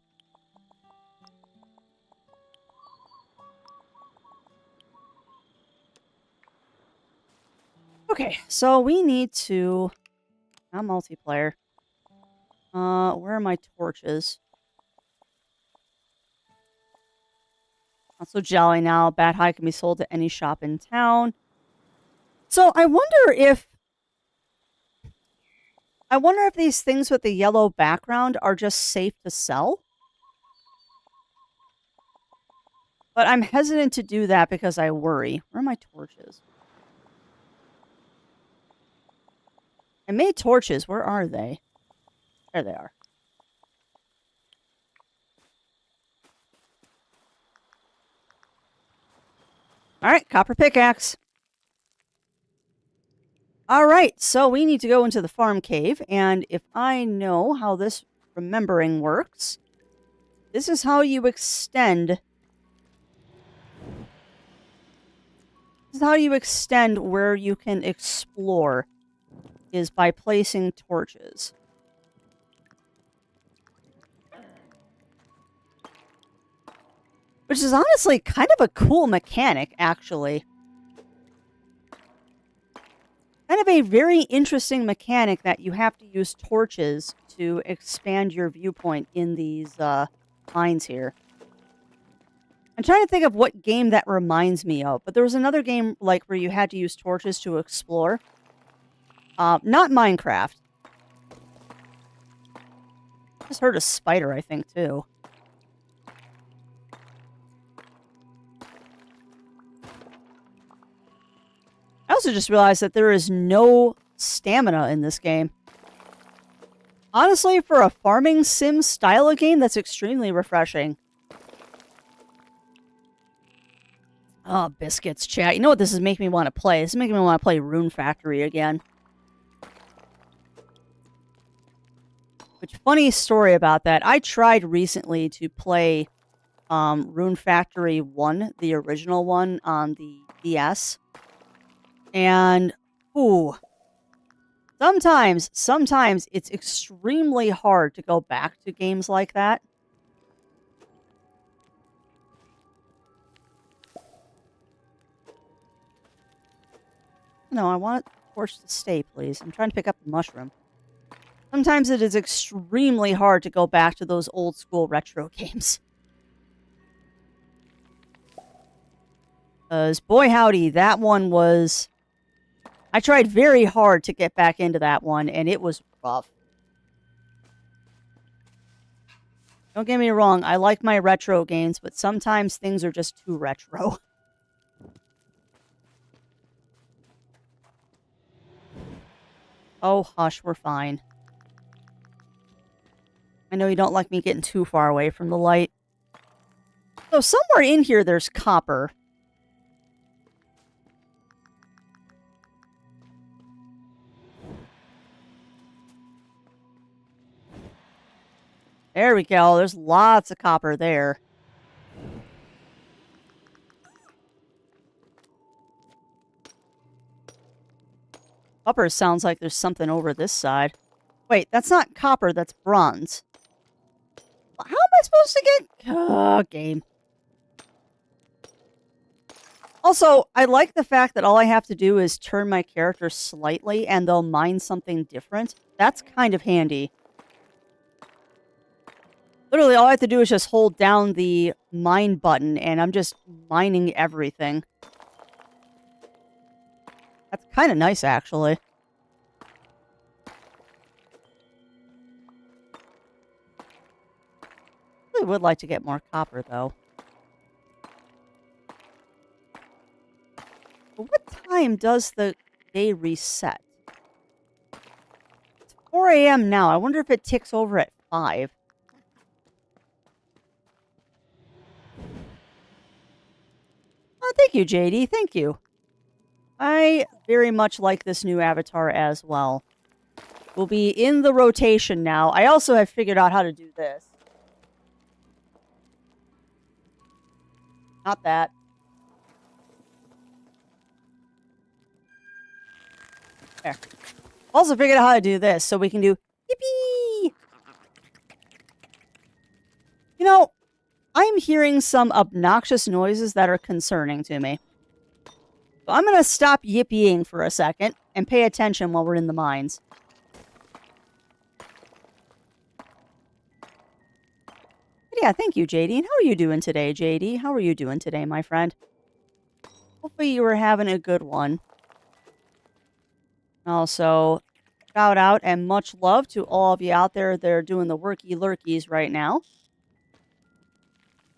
Okay, so we need to... Not multiplayer. Where are my torches? Not so jolly now. Bat High can be sold to any shop in town. So I wonder if these things with the yellow background are just safe to sell. But I'm hesitant to do that because I worry. Where are my torches? I made torches. Where are they? There they are. All right, copper pickaxe. All right, so we need to go into the farm cave, and if I know how this remembering works, this is how you extend. This is how you extend where you can explore, is by placing torches. Which is honestly kind of a cool mechanic, actually. Kind of a very interesting mechanic that you have to use torches to expand your viewpoint in these mines here. I'm trying to think of what game that reminds me of, but there was another game like where you had to use torches to explore. Not Minecraft. Just heard a spider, I think, too. I also just realized that there is no stamina in this game. Honestly, for a farming sim style of game, that's extremely refreshing. Oh, biscuits, chat. You know what this is making me want to play? This is making me want to play Rune Factory again. Which, funny story about that. I tried recently to play Rune Factory 1, the original one, on the DS. And, ooh, sometimes it's extremely hard to go back to games like that. No, I want the torch to stay, please. I'm trying to pick up the mushroom. Sometimes it is extremely hard to go back to those old school retro games. Because, boy howdy, that one was... I tried very hard to get back into that one, and it was rough. Don't get me wrong, I like my retro games, but sometimes things are just too retro. Oh, hush, we're fine. I know you don't like me getting too far away from the light. So somewhere in here there's copper. There we go. There's lots of copper there. Copper sounds like there's something over this side. Wait, that's not copper, that's bronze. How am I supposed to get... game. Also, I like the fact that all I have to do is turn my character slightly and they'll mine something different. That's kind of handy. Literally, all I have to do is just hold down the mine button and I'm just mining everything. That's kind of nice, actually. I really would like to get more copper, though. But what time does the day reset? It's 4 a.m. now. I wonder if it ticks over at 5. Oh, thank you, JD. Thank you. I very much like this new avatar as well. We'll be in the rotation now. I also have figured out how to do this. Not that. There. Also figured out how to do this, so we can do yippee! You know, I'm hearing some obnoxious noises that are concerning to me. So I'm going to stop yippieing for a second and pay attention while we're in the mines. But yeah, thank you, JD. And how are you doing today, JD? How are you doing today, my friend? Hopefully you were having a good one. Also, shout out and much love to all of you out there that are doing the worky lurkies right now.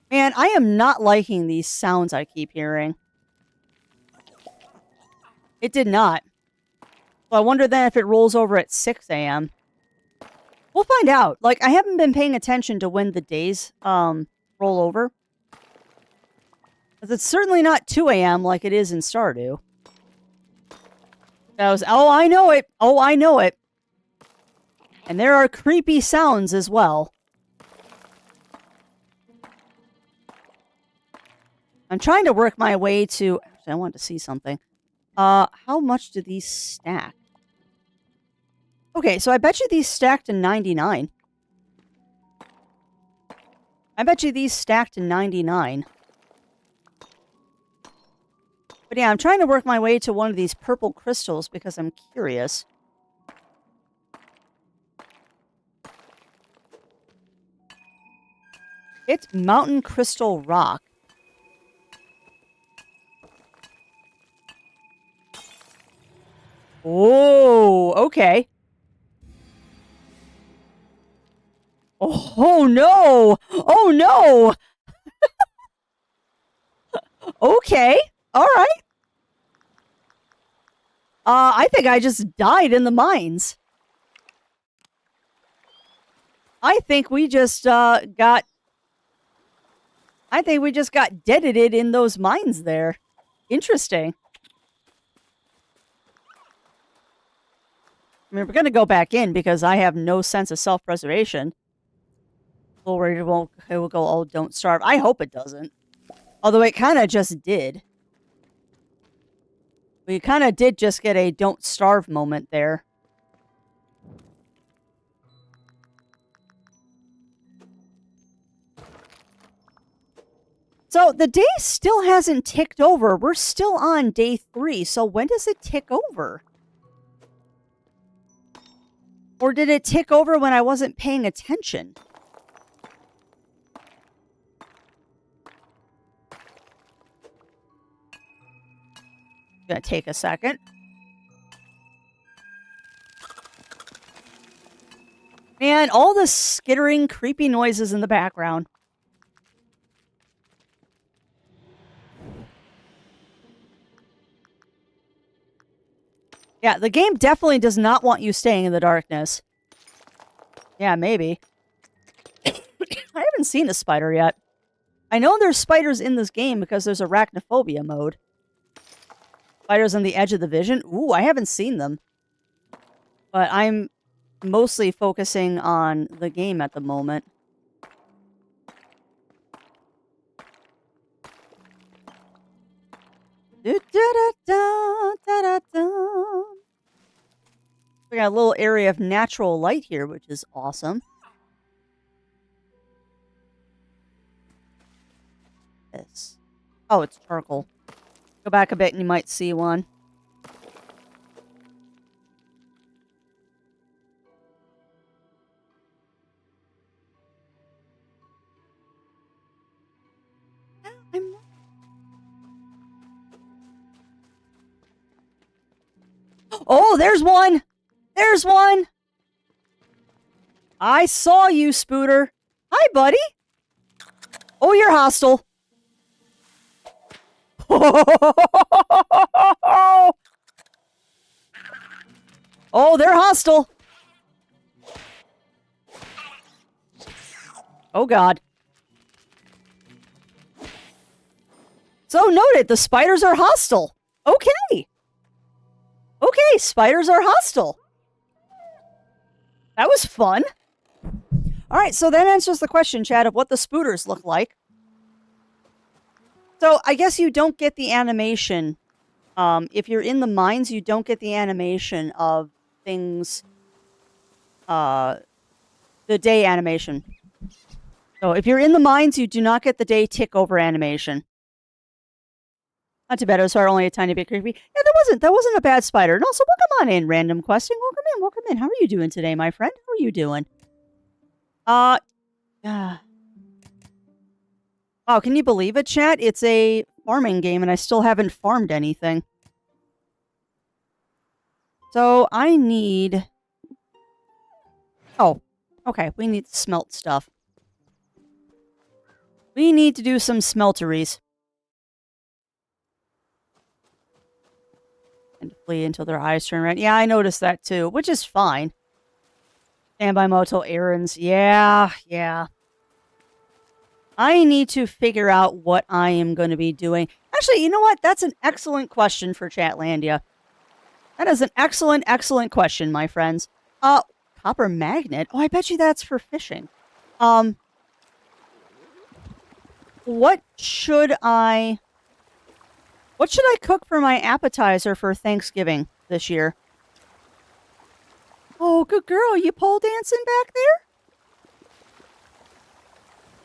Man, I am not liking these sounds I keep hearing. It did not. So I wonder then if it rolls over at 6 a.m. We'll find out. Like, I haven't been paying attention to when the days roll over. Because it's certainly not 2 a.m. like it is in Stardew. That was, oh, I know it. Oh, I know it. And there are creepy sounds as well. I'm trying to work my way to... Actually, I want to see something. How much do these stack? Okay, so I bet you these stack to 99. I bet you these stack to 99. But yeah, I'm trying to work my way to one of these purple crystals because I'm curious. It's Mountain Crystal Rock. Oh, okay. Oh no! Oh no! Okay. All right. I think I just died in the mines. I think we just got... I think we just got deadited in those mines there. Interesting. I mean, we're going to go back in because I have no sense of self-preservation. It will go, oh, don't starve. I hope it doesn't. Although it kind of just did. We kind of did just get a don't starve moment there. So the day still hasn't ticked over. We're still on day 3. So when does it tick over? Or did it tick over when I wasn't paying attention? Gonna take a second. Man, all the skittering, creepy noises in the background. Yeah, the game definitely does not want you staying in the darkness. Yeah, maybe. I haven't seen a spider yet. I know there's spiders in this game because there's arachnophobia mode. Spiders on the edge of the vision? Ooh, I haven't seen them. But I'm mostly focusing on the game at the moment. We got a little area of natural light here, which is awesome. This. Oh, it's charcoal. Go back a bit and you might see one. Oh, there's one! There's one! I saw you, Spooter. Hi, buddy. Oh, you're hostile. Oh, they're hostile. Oh, God. So noted, the spiders are hostile. Okay. Okay, spiders are hostile. That was fun. All right, so that answers the question, Chad, of what the spooters look like. So I guess you don't get the animation. If you're in the mines, you don't get the animation of things. The day animation. So if you're in the mines, you do not get the day tick over animation. Not too bad. It was only a tiny bit creepy. Yeah, that wasn't a bad spider. And also, welcome on in, Random Questing. Welcome in. How are you doing today, my friend? How are you doing? Wow, can you believe it, chat? It's a farming game, and I still haven't farmed anything. So I need... Oh, okay. We need to smelt stuff. We need to do some smelteries. And flee until their eyes turn red. Yeah, I noticed that too, which is fine. Standby motel errands. Yeah. I need to figure out what I am going to be doing. Actually, you know what? That's an excellent question for Chatlandia. That is an excellent, excellent question, my friends. Copper magnet? Oh, I bet you that's for fishing. What should I cook for my appetizer for Thanksgiving this year? Oh, good girl. You pole dancing back there?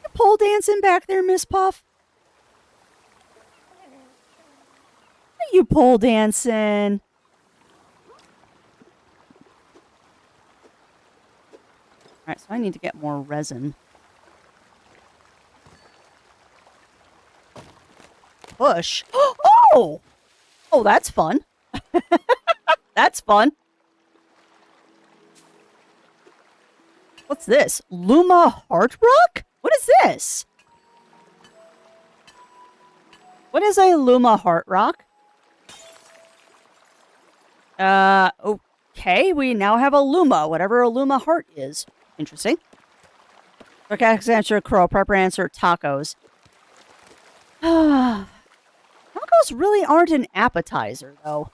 You pole dancing back there, Miss Puff? Are you pole dancing? Alright, so I need to get more resin. Push. Oh! Oh, that's fun. That's fun. What's this? Luma Heart Rock? What is this? What is a Luma Heart Rock? Okay, we now have a Luma, whatever a Luma Heart is. Interesting. Sarcastic answer, crow. Proper answer, tacos. Tacos really aren't an appetizer, though.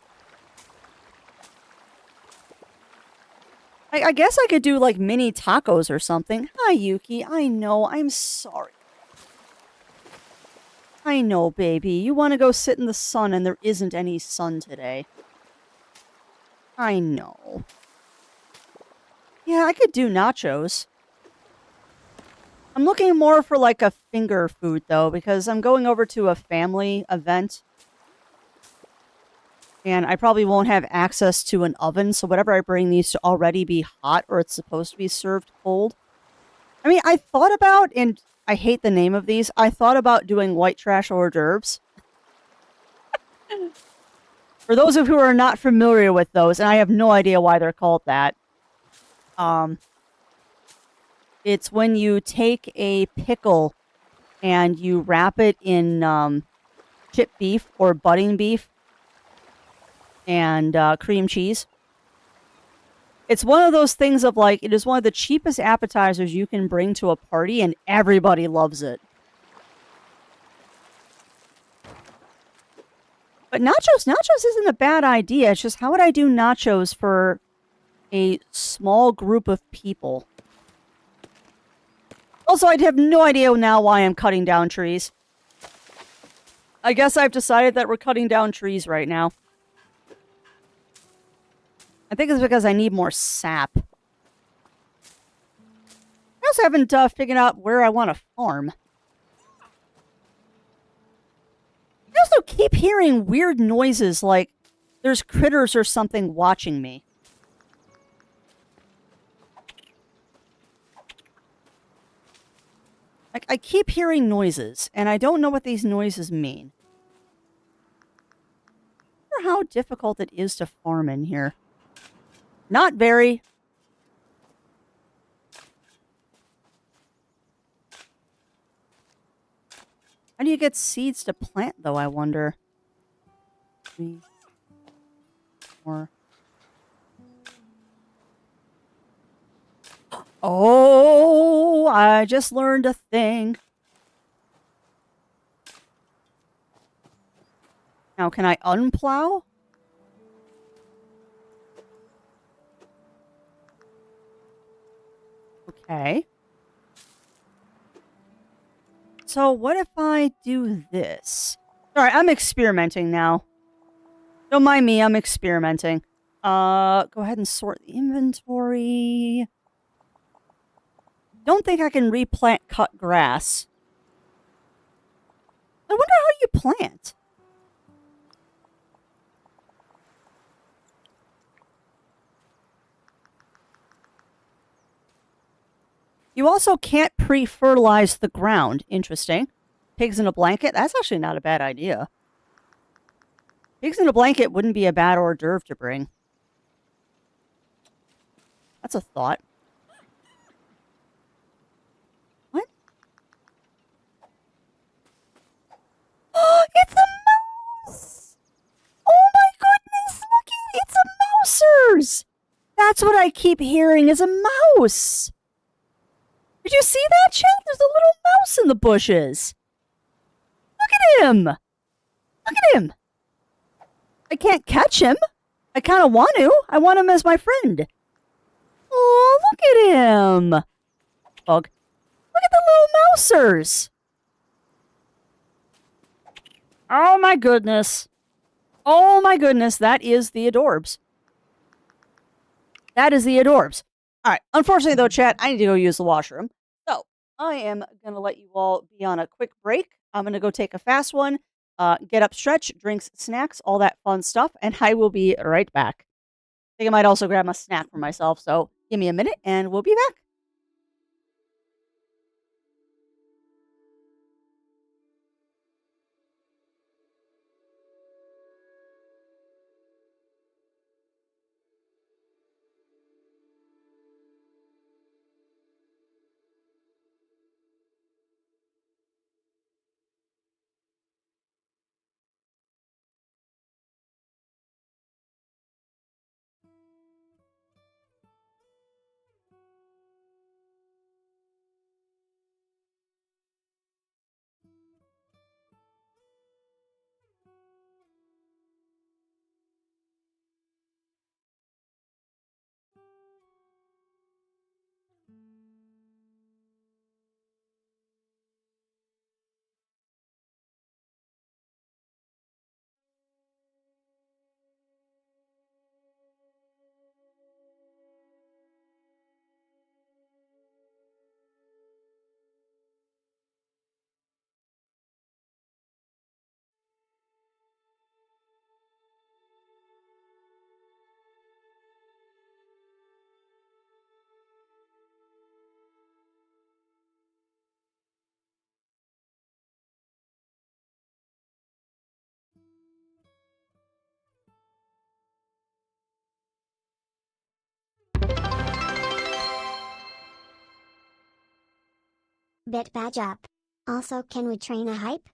I guess I could do, like, mini tacos or something. Hi, Yuki. I know. I'm sorry. I know, baby. You want to go sit in the sun, and there isn't any sun today. I know. Yeah, I could do nachos. I'm looking more for, like, a finger food, though, because I'm going over to a family event. And I probably won't have access to an oven, so whatever I bring needs to already be hot, or it's supposed to be served cold. I mean, I thought about, and I hate the name of these, I thought about doing white trash hors d'oeuvres. For those of you who are not familiar with those, and I have no idea why they're called that, it's when you take a pickle and you wrap it in chipped beef or budding beef and cream cheese. It's one of those things of, like, it is one of the cheapest appetizers you can bring to a party, and everybody loves it. But nachos isn't a bad idea. It's just, how would I do nachos for a small group of people? Also, I'd have no idea now why I'm cutting down trees. I guess I've decided that we're cutting down trees right now. I think it's because I need more sap. I also haven't figured out where I want to farm. I also keep hearing weird noises, like there's critters or something watching me. Like, I keep hearing noises, and I don't know what these noises mean. I wonder how difficult it is to farm in here. Not very. How do you get seeds to plant, though, I wonder? 3, 4. Oh, I just learned a thing. Now, can I unplow? Okay. So what if I do this? Sorry, I'm experimenting now. Don't mind me, I'm experimenting. Go ahead and sort the inventory. Don't think I can replant cut grass. I wonder how you plant. You also can't pre-fertilize the ground. Interesting. Pigs in a blanket? That's actually not a bad idea. Pigs in a blanket wouldn't be a bad hors d'oeuvre to bring. That's a thought. What? Oh, it's a mouse! Oh my goodness, look at it! It's a mousers! That's what I keep hearing, is a mouse! Did you see that, chat? There's a little mouse in the bushes. Look at him. Look at him. I can't catch him. I kind of want to. I want him as my friend. Oh, look at him. Bug. Look at the little mousers. Oh my goodness. Oh my goodness. That is the adorbs. That is the adorbs. All right. Unfortunately, though, chat, I need to go use the washroom. So I am going to let you all be on a quick break. I'm going to go take a fast one, get up, stretch, drinks, snacks, all that fun stuff, and I will be right back. I think I might also grab a snack for myself. So give me a minute and we'll be back. Bit badge up. Also, can we train a hype?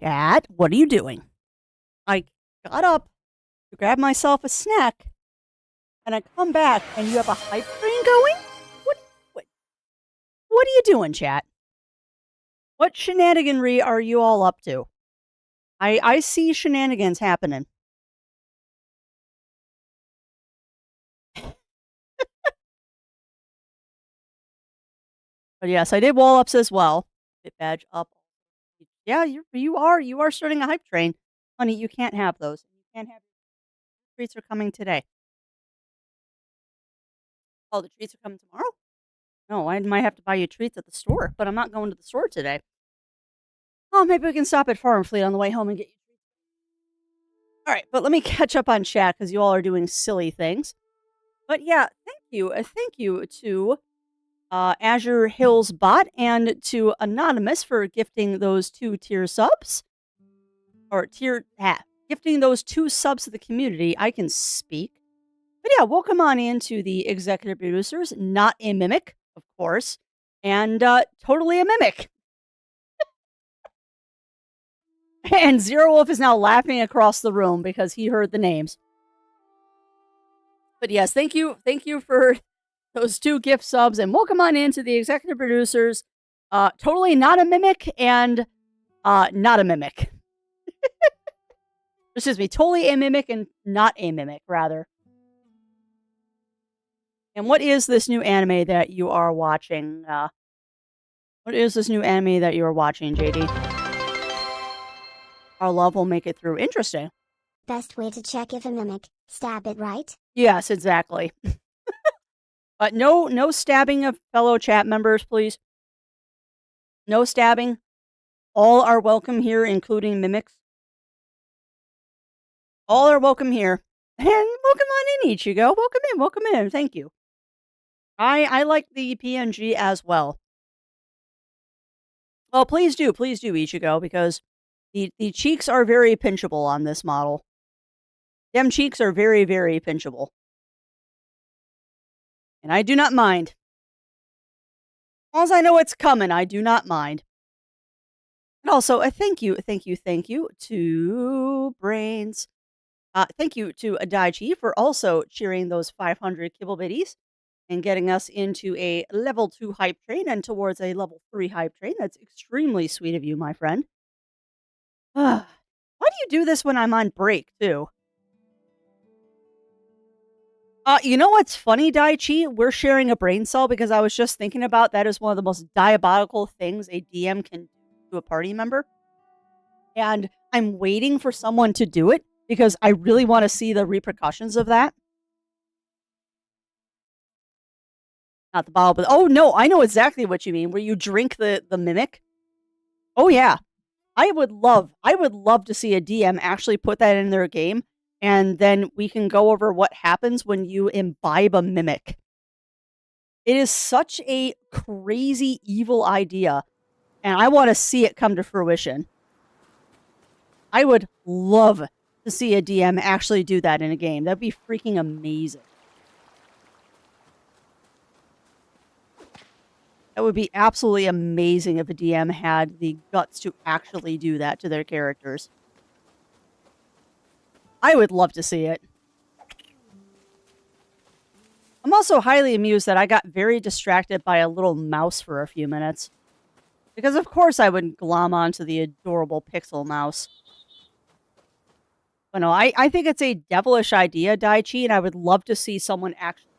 Chat, what are you doing? I got up to grab myself a snack, and I come back, and you have a hype train going? What, what are you doing, chat? What shenaniganry are you all up to? I see shenanigans happening. But yes, I did wall ups as well. Bit badge up. Yeah, you are starting a hype train. Honey, you can't have those. You can't have treats are coming today. Oh, the treats are coming tomorrow? No, I might have to buy you treats at the store, but I'm not going to the store today. Oh, maybe we can stop at Farm Fleet on the way home and get you treats. All right, but let me catch up on chat because you all are doing silly things. But yeah, thank you to Azure Hills Bot and to Anonymous for gifting those 2 tier subs. Or gifting those 2 subs to the community. I can speak. But yeah, welcome on into the executive producers. Not a mimic, of course. And totally a mimic. And Zero Wolf is now laughing across the room because he heard the names. But yes, thank you for those 2 gift subs, and welcome on into the executive producers. Totally not a mimic and not a mimic. Excuse me, totally a mimic and not a mimic, rather. And what is this new anime that you are watching? What is this new anime that you are watching, JD? Our love will make it through. Interesting. Best way to check if a mimic, stab it, right? Yes, exactly. But no stabbing of fellow chat members, please. No stabbing. All are welcome here, including mimics. All are welcome here. And welcome on in, Ichigo. Welcome in. Thank you. I like the PNG as well. Well, please do, Ichigo, because the cheeks are very pinchable on this model. Them cheeks are very, very pinchable. And I do not mind. As long as I know it's coming, I do not mind. And also, thank you to Brains. Thank you to Adaichi for also cheering those 500 kibble biddies and getting us into a level 2 hype train and towards a level 3 hype train. That's extremely sweet of you, my friend. Why do you do this when I'm on break, too? You know what's funny, Daichi? We're sharing a brain cell because I was just thinking about that is one of the most diabolical things a DM can do to a party member. And I'm waiting for someone to do it because I really want to see the repercussions of that. Not the bottle, but oh no, I know exactly what you mean. Where you drink the mimic. Oh yeah, I would love to see a DM actually put that in their game, and then we can go over what happens when you imbibe a mimic. It is such a crazy evil idea, and I want to see it come to fruition. I would love to see a DM actually do that in a game. That'd be freaking amazing. That would be absolutely amazing if a DM had the guts to actually do that to their characters. I would love to see it. I'm also highly amused that I got very distracted by a little mouse for a few minutes. Because of course I would glom onto the adorable pixel mouse. But no, I think it's a devilish idea, Daichi, and I would love to see someone actually...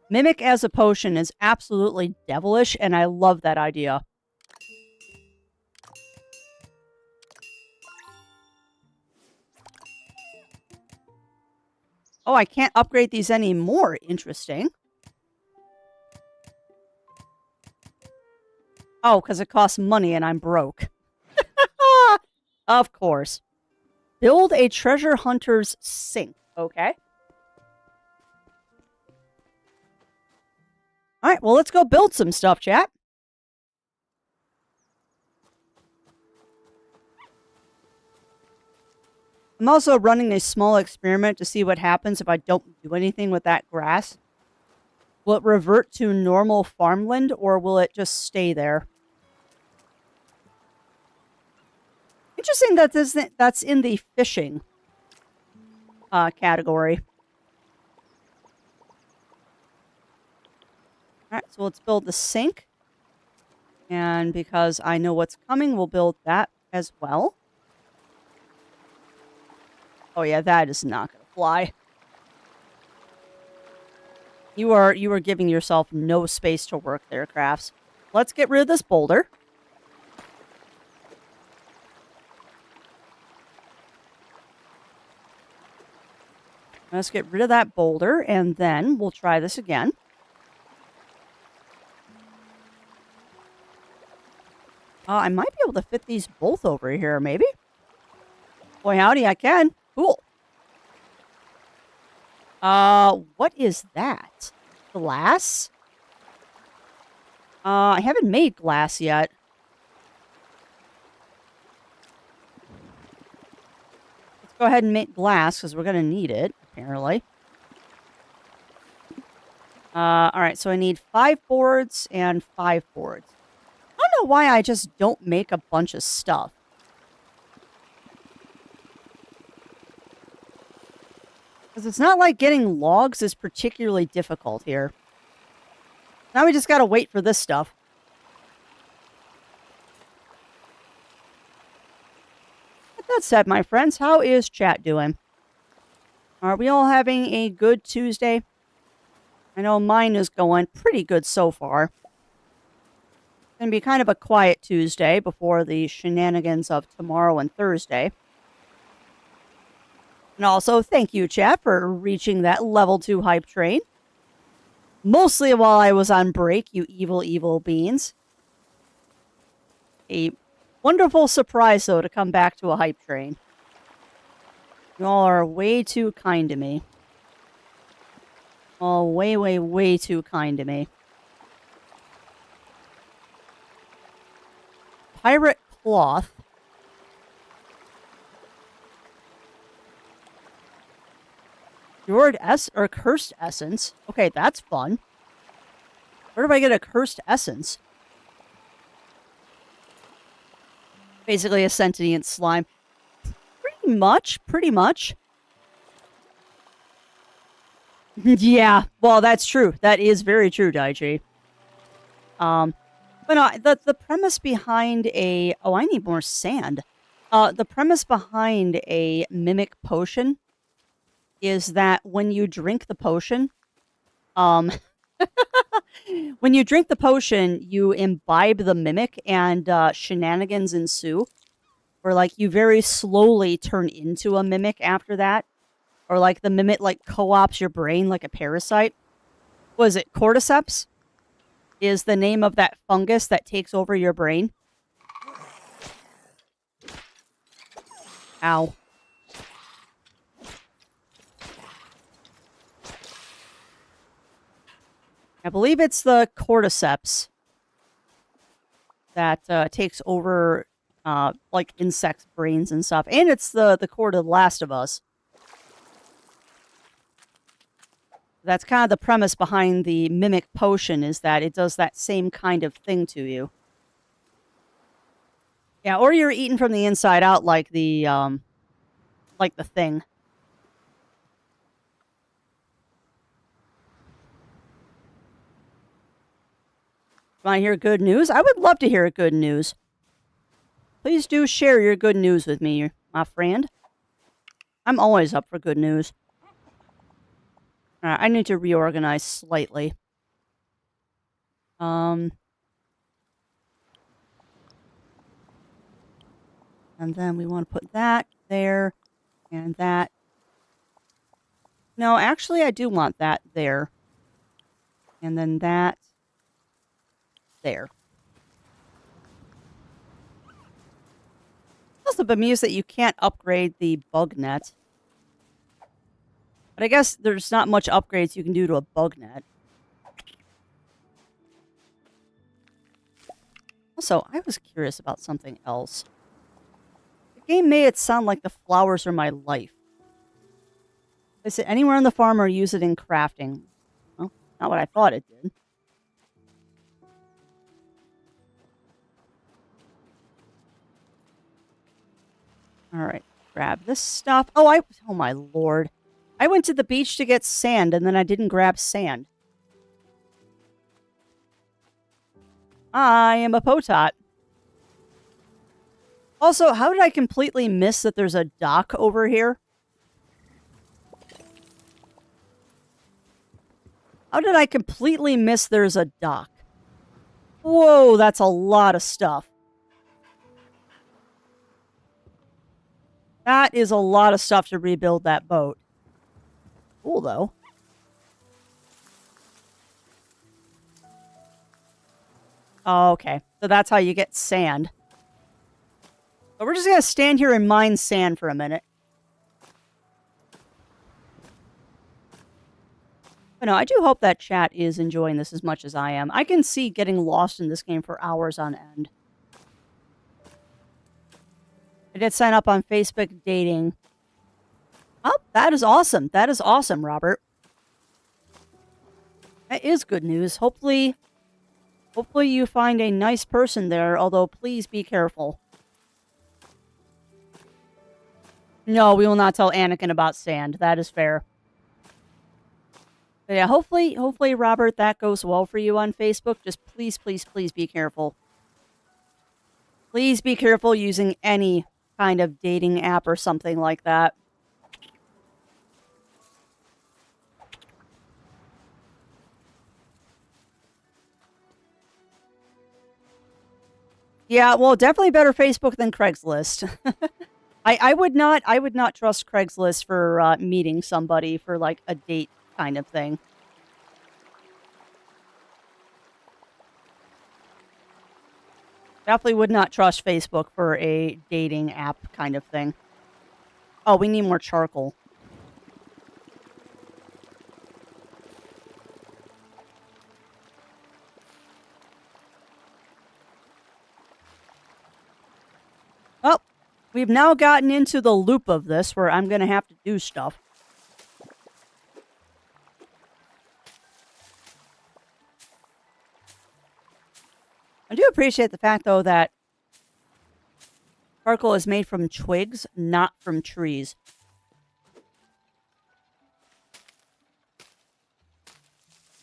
Mimic as a potion is absolutely devilish, and I love that idea. Oh, I can't upgrade these anymore. Interesting. Oh, because it costs money and I'm broke. Of course. Build a treasure hunter's sink. Okay. Alright, well, let's go build some stuff, chat. I'm also running a small experiment to see what happens if I don't do anything with that grass. Will it revert to normal farmland, or will it just stay there? Interesting that that's in the fishing category. All right, so let's build the sink. And because I know what's coming, we'll build that as well. Oh yeah, that is not going to fly. You are giving yourself no space to work there, Crafts. Let's get rid of this boulder. Let's get rid of that boulder, and then we'll try this again. I might be able to fit these both over here, maybe? Boy, howdy, I can. Cool. What is that? Glass? I haven't made glass yet. Let's go ahead and make glass, because we're going to need it, apparently. Alright, so I need 5 boards and 5 boards. I don't know why I just don't make a bunch of stuff. Because it's not like getting logs is particularly difficult here. Now we just gotta wait for this stuff. With that said, my friends, how is chat doing? Are we all having a good Tuesday? I know mine is going pretty good so far. It's going to be kind of a quiet Tuesday before the shenanigans of tomorrow and Thursday. And also, thank you, chat, for reaching that level 2 hype train. Mostly while I was on break, you evil, evil beans. A wonderful surprise, though, to come back to a hype train. You all are way too kind to me. All way, way, way too kind to me. Pirate cloth. Cursed essence. Okay, that's fun. Where do I get a cursed essence? Basically a sentient slime. Pretty much. Yeah, well, that's true. That is very true, Daiji. But no, the premise behind a... Oh, I need more sand. The premise behind a mimic potion is that when you drink the potion, when you drink the potion, you imbibe the mimic and shenanigans ensue. Or, like, you very slowly turn into a mimic after that. Or, like, the mimic, like, co-ops your brain like a parasite. Was it cordyceps? Is the name of that fungus that takes over your brain. Ow. I believe it's the cordyceps that takes over, like, insects' brains and stuff. And it's the core to The Last of Us. That's kind of the premise behind the mimic potion, is that it does that same kind of thing to you. Yeah, or you're eaten from the inside out like the thing. Want to hear good news? I would love to hear good news. Please do share your good news with me, my friend. I'm always up for good news. I need to reorganize slightly. And then we want to put that there and that. No, actually, I do want that there. And then that there. Also bemused that you can't upgrade the bug net. But I guess there's not much upgrades you can do to a bug net. Also, I was curious about something else. The game made it sound like the flowers are my life. Is it anywhere on the farm or use it in crafting? Well, Not what I thought it did. All right. Grab this stuff. Oh my lord. I went to the beach to get sand, and then I didn't grab sand. I am a potot. Also, how did I completely miss that there's a dock over here? How did I completely miss there's a dock? Whoa, that's a lot of stuff. That is a lot of stuff to rebuild that boat. Cool, though. Oh, okay. So that's how you get sand. But we're just going to stand here and mine sand for a minute. But no, I do hope that chat is enjoying this as much as I am. I can see getting lost in this game for hours on end. I did sign up on Facebook dating. Oh, that is awesome. That is awesome, Robert. That is good news. Hopefully you find a nice person there, although please be careful. No, we will not tell Anakin about sand. That is fair. But yeah, hopefully, Robert, that goes well for you on Facebook. Just please, please, please be careful. Please be careful using any kind of dating app or something like that. Yeah, well, definitely better Facebook than Craigslist. I would not trust Craigslist for meeting somebody for like a date kind of thing. Definitely would not trust Facebook for a dating app kind of thing. Oh, we need more charcoal. Oh, we've now gotten into the loop of this where I'm going to have to do stuff. I do appreciate the fact, though, that charcoal is made from twigs, not from trees.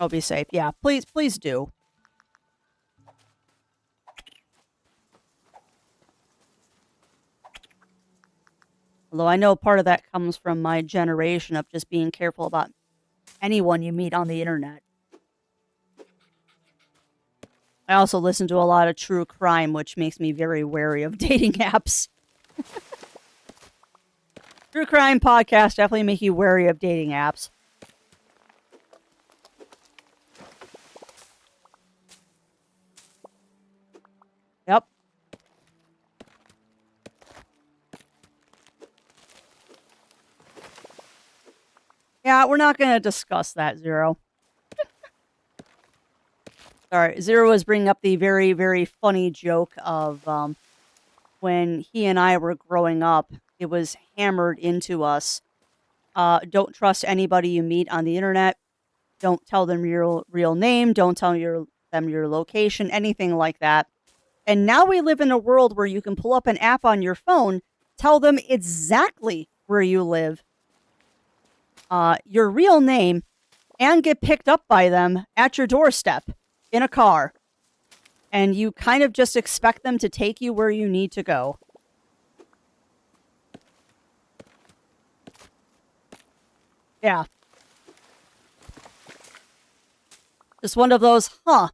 I'll be safe. Yeah, please do. Although I know part of that comes from my generation of just being careful about anyone you meet on the internet. I also listen to a lot of true crime, which makes me very wary of dating apps. True crime podcasts definitely make you wary of dating apps. Yep. Yeah, we're not going to discuss that, Zero. Sorry, Zero was bringing up the very, very funny joke of when he and I were growing up, it was hammered into us. Don't trust anybody you meet on the internet. Don't tell them your real name. Don't tell them your location, anything like that. And now we live in a world where you can pull up an app on your phone, tell them exactly where you live, your real name, and get picked up by them at your doorstep in a car. And you kind of just expect them to take you where you need to go. Yeah. Just one of those, kind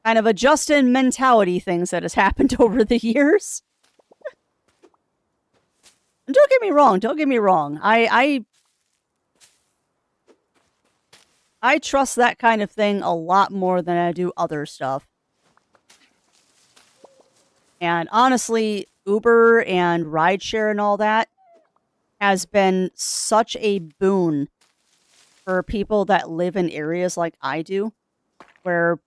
of adjusting mentality things that has happened over the years. And don't get me wrong. I trust that kind of thing a lot more than I do other stuff. And honestly, Uber and rideshare and all that has been such a boon for people that live in areas like I do, where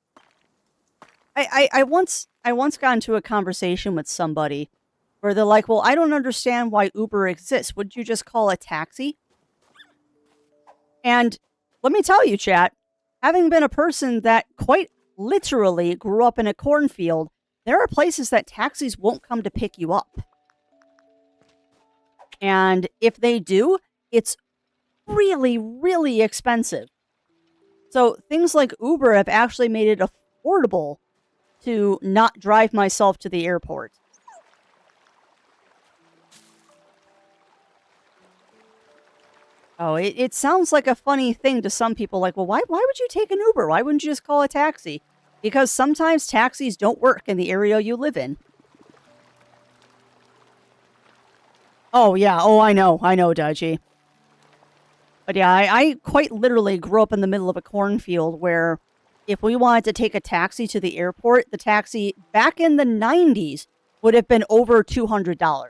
I once got into a conversation with somebody where they're like, well, I don't understand why Uber exists. Wouldn't you just call a taxi? And let me tell you, chat, having been a person that quite literally grew up in a cornfield, there are places that taxis won't come to pick you up. And if they do, it's really, really expensive. So things like Uber have actually made it affordable to not drive myself to the airport. Oh, it sounds like a funny thing to some people. Like, well, why would you take an Uber? Why wouldn't you just call a taxi? Because sometimes taxis don't work in the area you live in. Oh, yeah. Oh, I know, Daichi. But yeah, I quite literally grew up in the middle of a cornfield where if we wanted to take a taxi to the airport, the taxi back in the 90s would have been over $200.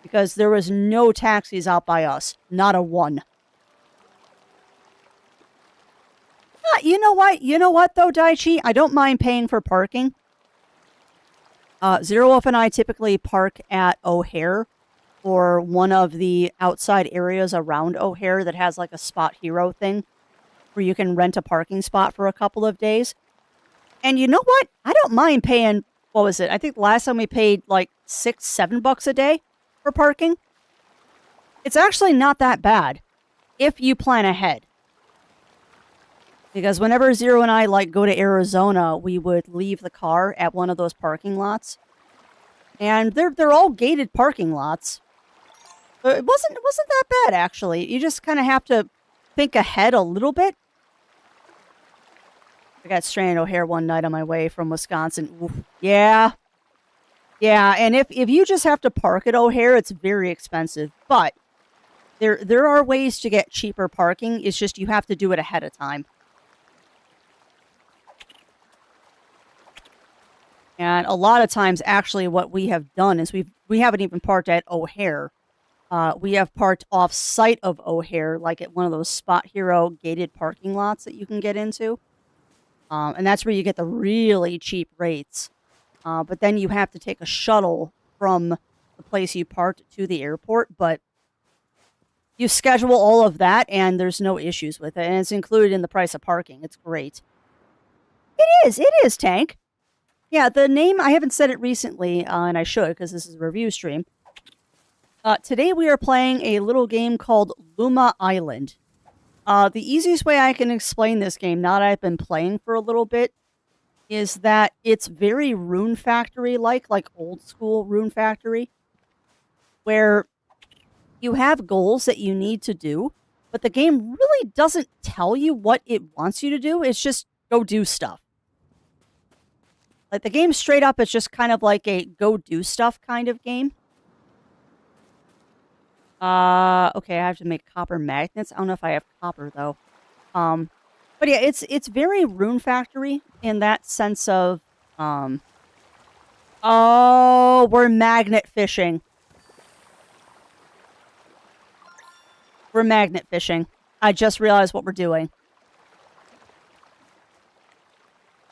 Because there was no taxis out by us. Not a one. You know what? You know what, though, Daichi? I don't mind paying for parking. Zero Wolf and I typically park at O'Hare or one of the outside areas around O'Hare that has like a Spot Hero thing where you can rent a parking spot for a couple of days. And you know what? I don't mind paying, what was it? I think the last time we paid like $6-7 a day for parking. It's actually not that bad if you plan ahead. Because whenever Zero and I like go to Arizona, we would leave the car at one of those parking lots. And they're all gated parking lots. But it wasn't that bad actually. You just kind of have to think ahead a little bit. I got stranded at O'Hare one night on my way from Wisconsin. Oof. Yeah. Yeah, and if you just have to park at O'Hare, it's very expensive. But there are ways to get cheaper parking. It's just you have to do it ahead of time. And a lot of times, actually, what we have done is we haven't even parked at O'Hare. We have parked off-site of O'Hare, like at one of those Spot Hero gated parking lots that you can get into. And that's where you get the really cheap rates. But then you have to take a shuttle from the place you parked to the airport. But you schedule all of that, and there's no issues with it. And it's included in the price of parking. It's great. It is, Tank. Yeah, the name, I haven't said it recently, and I should, because this is a review stream. Today we are playing a little game called Luma Island. The easiest way I can explain this game, now that I've been playing for a little bit, is that it's very Rune Factory-like old school Rune Factory, where you have goals that you need to do, but the game really doesn't tell you what it wants you to do. It's just go do stuff. Like, the game straight up is just kind of like a go do stuff kind of game. Okay, I have to make copper magnets. I don't know if I have copper, though. But yeah, it's very Rune Factory in that sense of, oh, we're magnet fishing. We're magnet fishing. I just realized what we're doing.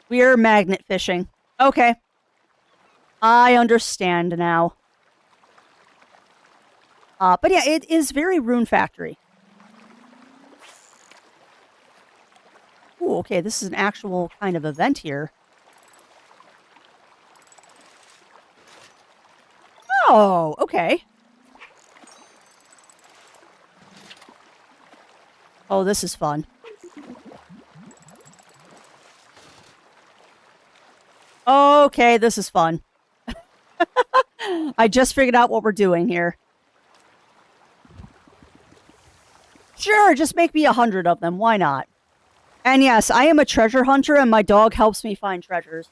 We're magnet fishing. Okay. I understand now. But yeah, it is very Rune Factory. Ooh, okay, this is an actual kind of event here. Oh, okay. Oh, this is fun. Okay, this is fun. I just figured out what we're doing here. Sure, just make me 100 of them. Why not? And yes, I am a treasure hunter, and my dog helps me find treasures.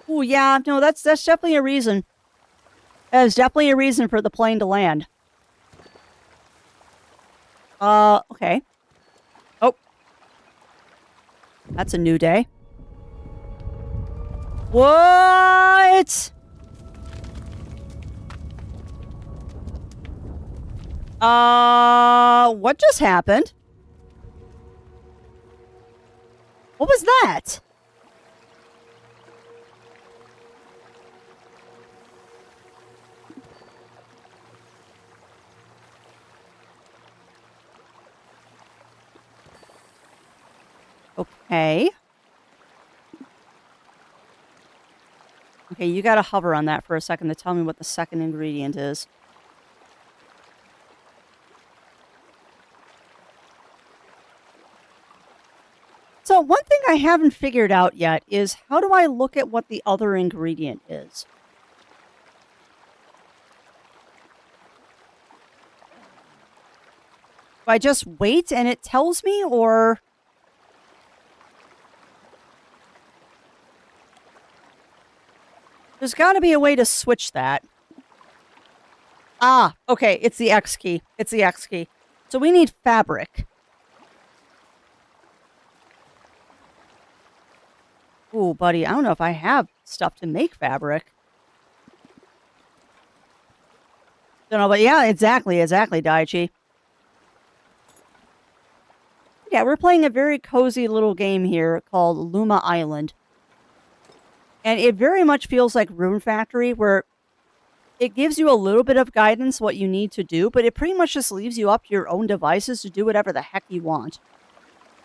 Oh, yeah, no, that's definitely a reason. That is definitely a reason for the plane to land. Okay. Oh. That's a new day. What? What just happened? What was that? Okay. Okay, you gotta hover on that for a second to tell me what the second ingredient is. So one thing I haven't figured out yet is how do I look at what the other ingredient is? Do I just wait and it tells me, or... There's got to be a way to switch that. Ah, okay, it's the X key. It's the X key. So we need fabric. Ooh, buddy, I don't know if I have stuff to make fabric. Don't know, but yeah, exactly, Daichi. Yeah, we're playing a very cozy little game here called Luma Island. And it very much feels like Rune Factory, where it gives you a little bit of guidance what you need to do, but it pretty much just leaves you up to your own devices to do whatever the heck you want.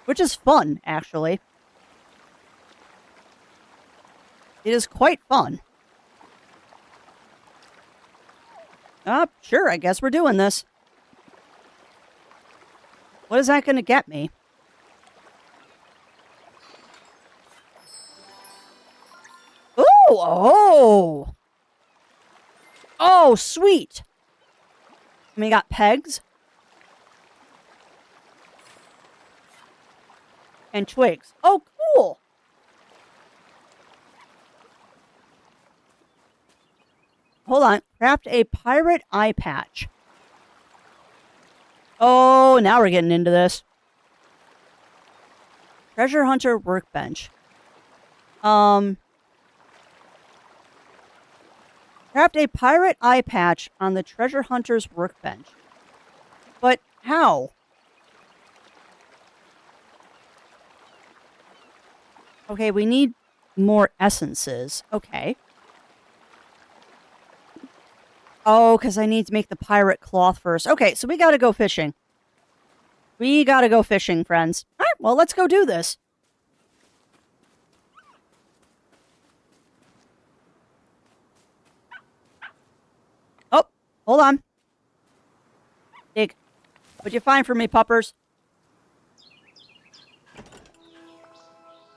Which is fun, actually. It is quite fun. Sure, I guess we're doing this. What is that going to get me? Ooh, oh! Oh, sweet! And we got pegs. And twigs. Oh, cool! Hold on. Craft a pirate eye patch. Oh, now we're getting into this. Treasure hunter workbench. Craft a pirate eye patch on the treasure hunter's workbench. But how? Okay, we need more essences. Okay. Oh, because I need to make the pirate cloth first. Okay, so we gotta go fishing. We gotta go fishing, friends. All right, well, let's go do this. Oh, hold on. Dig. What'd you find for me, puppers?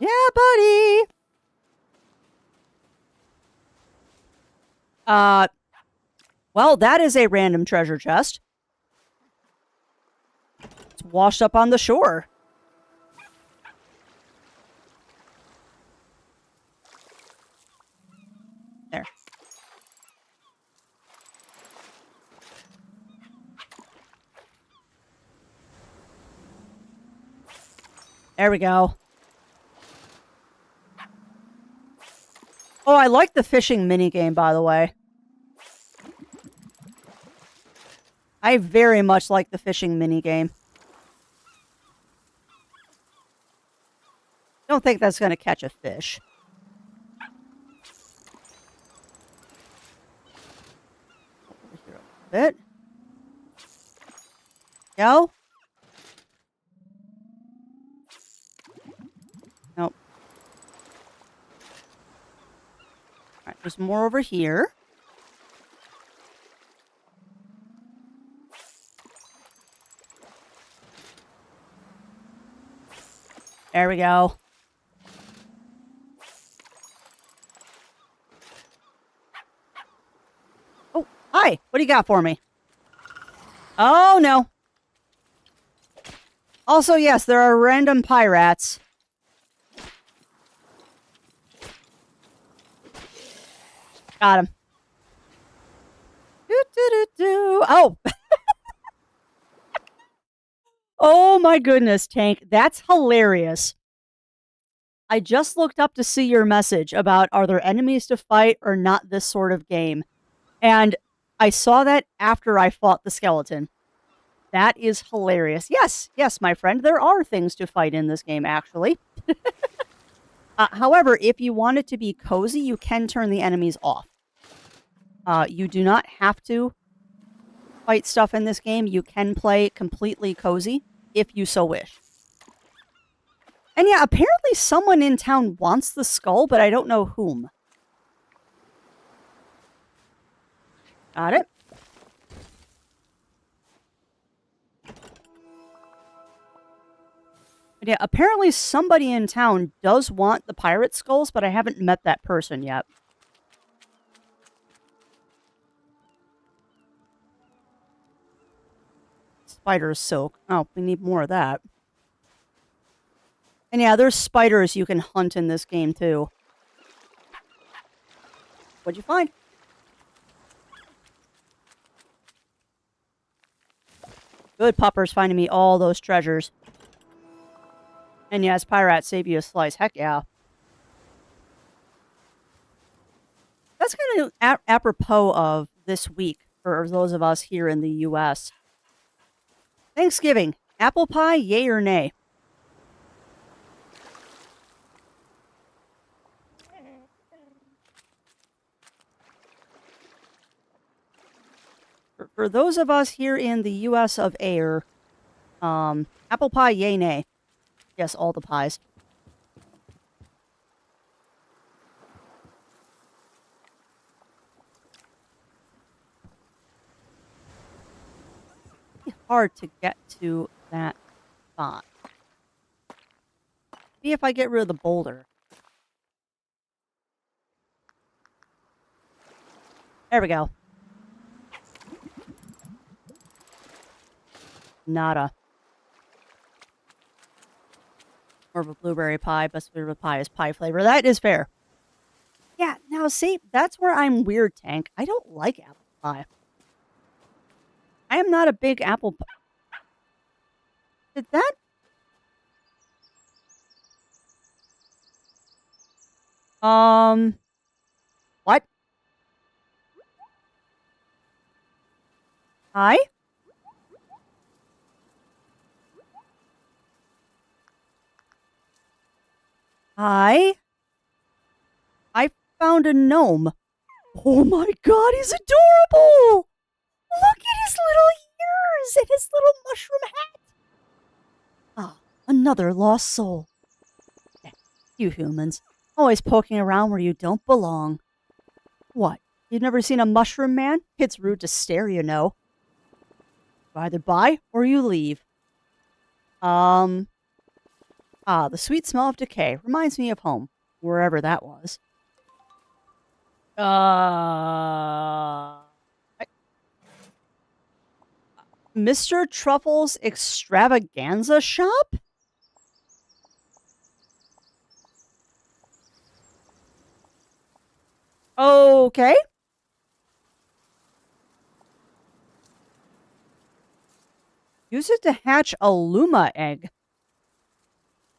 Yeah, buddy. Well, that is a random treasure chest. It's washed up on the shore. There. There we go. Oh, I like the fishing minigame, by the way. I very much like the fishing minigame. Don't think that's going to catch a fish. Over here a bit. Go. Nope. All right, there's more over here. There we go. Oh, hi. What do you got for me? Oh, no. Also, yes, there are random pirates. Got him. Oh. Oh my goodness, Tank. That's hilarious. I just looked up to see your message about are there enemies to fight or not this sort of game. And I saw that after I fought the skeleton. That is hilarious. Yes, my friend. There are things to fight in this game, actually. However, if you want it to be cozy, you can turn the enemies off. You do not have to fight stuff in this game. You can play completely cozy if you so wish. And yeah, apparently someone in town wants the skull, but I don't know whom. Got it. But yeah, apparently somebody in town does want the pirate skulls, but I haven't met that person yet. Spider silk. Oh, we need more of that. And yeah, there's spiders you can hunt in this game too. What'd you find? Good puppers finding me all those treasures. And yes, pirates save you a slice. Heck yeah. That's kind of apropos of this week for those of us here in the U.S. Thanksgiving. Apple pie, yay or nay? For those of us here in the U.S. of A, apple pie, yay, nay. Yes, all the pies. It's hard to get to that spot. See if I get rid of the boulder. There we go. Nada. More of a blueberry pie. Best flavor of pie is pie flavor. That is fair. Yeah, now see, that's where I'm weird, Tank. I don't like apple pie. I am not a big apple pie. Did that? What? Hi? Hi? I found a gnome. Oh my god, he's adorable! Look at his little ears and his little mushroom hat. Ah, another lost soul. You humans, always poking around where you don't belong. What? You've never seen a mushroom man? It's rude to stare, you know. You either buy or you leave. The sweet smell of decay reminds me of home, wherever that was. Mr. Truffle's extravaganza shop? Okay. Use it to hatch a Luma egg.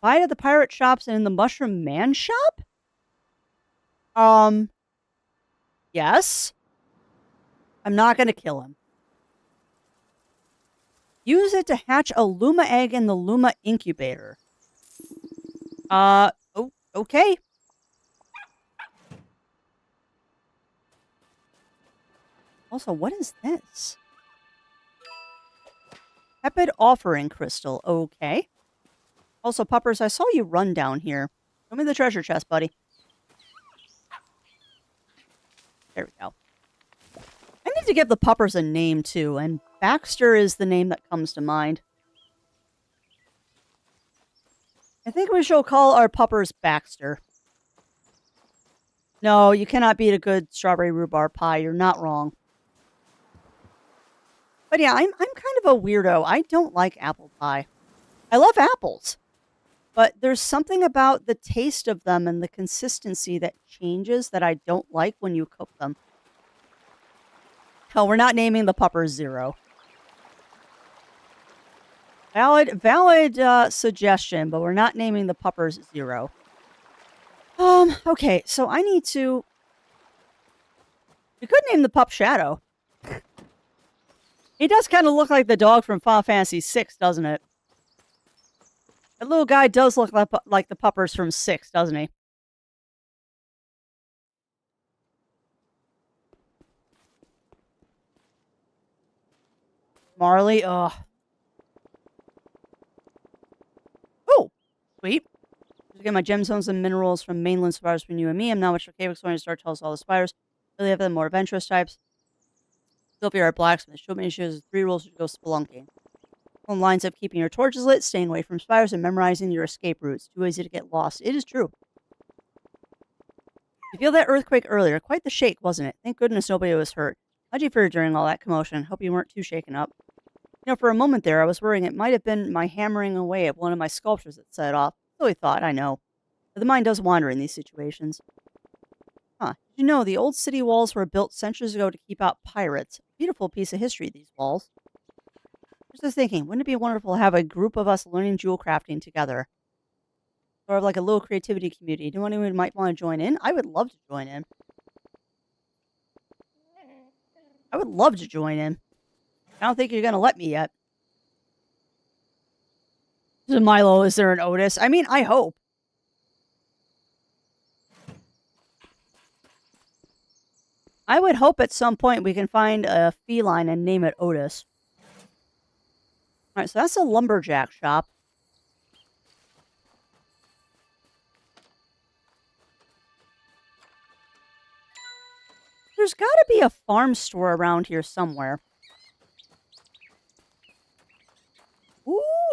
Buy it at the pirate shops and in the Mushroom Man shop? Yes. I'm not going to kill him. Use it to hatch a Luma egg in the Luma incubator. Okay. Also, what is this? Tepid offering crystal. Okay. Also, puppers, I saw you run down here. Show me the treasure chest, buddy. There we go. I need to give the puppers a name, too, and Baxter is the name that comes to mind. I think we shall call our puppers Baxter. No, you cannot beat a good strawberry rhubarb pie. You're not wrong. But yeah, I'm kind of a weirdo. I don't like apple pie. I love apples. But there's something about the taste of them and the consistency that changes that I don't like when you cook them. Hell, we're not naming the puppers Zero. Valid suggestion, but we're not naming the puppers Zero. Okay, so I need to... You could name the pup Shadow. He does kind of look like the dog from Final Fantasy VI, doesn't it? That little guy does look like the puppers from 6, doesn't he? Marley, ugh. Oh, sweet. Again, my gemstones and minerals from mainland spiders between you and me. I'm not much for cave exploring. Start tells all the spiders. Really have the more adventurous types. Sylvia are blacksmith. Show me shows 3 rules to go spelunking. One lines up keeping your torches lit, staying away from spiders, and memorizing your escape routes. Too easy to get lost. It is true. You feel that earthquake earlier. Quite the shake, wasn't it? Thank goodness nobody was hurt. How'd you fare during all that commotion? Hope you weren't too shaken up. For a moment there, I was worrying it might have been my hammering away at one of my sculptures that set it off. Silly thought, I know. But the mind does wander in these situations. Huh. Did you know the old city walls were built centuries ago to keep out pirates? Beautiful piece of history, these walls. I was just thinking, wouldn't it be wonderful to have a group of us learning jewel crafting together? Sort of like a little creativity community. Do anyone who might want to join in? I would love to join in. I would love to join in. I don't think you're going to let me yet. Milo, is there an Otis? I mean, I hope. I would hope at some point we can find a feline and name it Otis. Alright, so that's a lumberjack shop. There's got to be a farm store around here somewhere.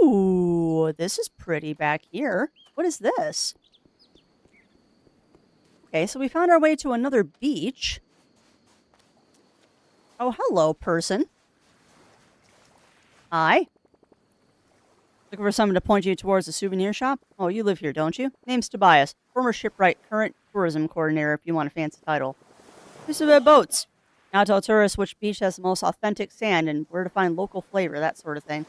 Ooh, this is pretty back here. What is this? Okay, so we found our way to another beach. Oh, hello, person. Hi. Looking for someone to point you towards the souvenir shop? Oh, you live here, don't you? Name's Tobias. Former shipwright, current tourism coordinator, if you want a fancy title. Used to have boats. Now tell tourists which beach has the most authentic sand and where to find local flavor, that sort of thing.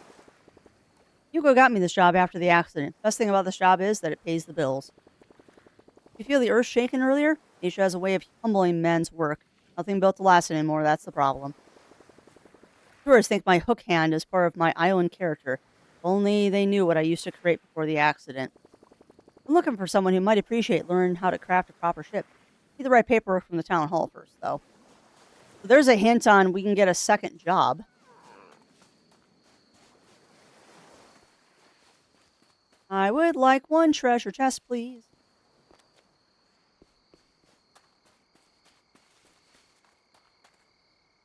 Hugo got me this job after the accident. Best thing about this job is that it pays the bills. You feel the earth shaking earlier? Nature has a way of humbling men's work. Nothing built to last anymore, that's the problem. Tourists think my hook hand is part of my island character. If only they knew what I used to create before the accident. I'm looking for someone who might appreciate learning how to craft a proper ship. Need the right paperwork from the town hall first, though. So there's a hint on we can get a second job. I would like 1 treasure chest, please.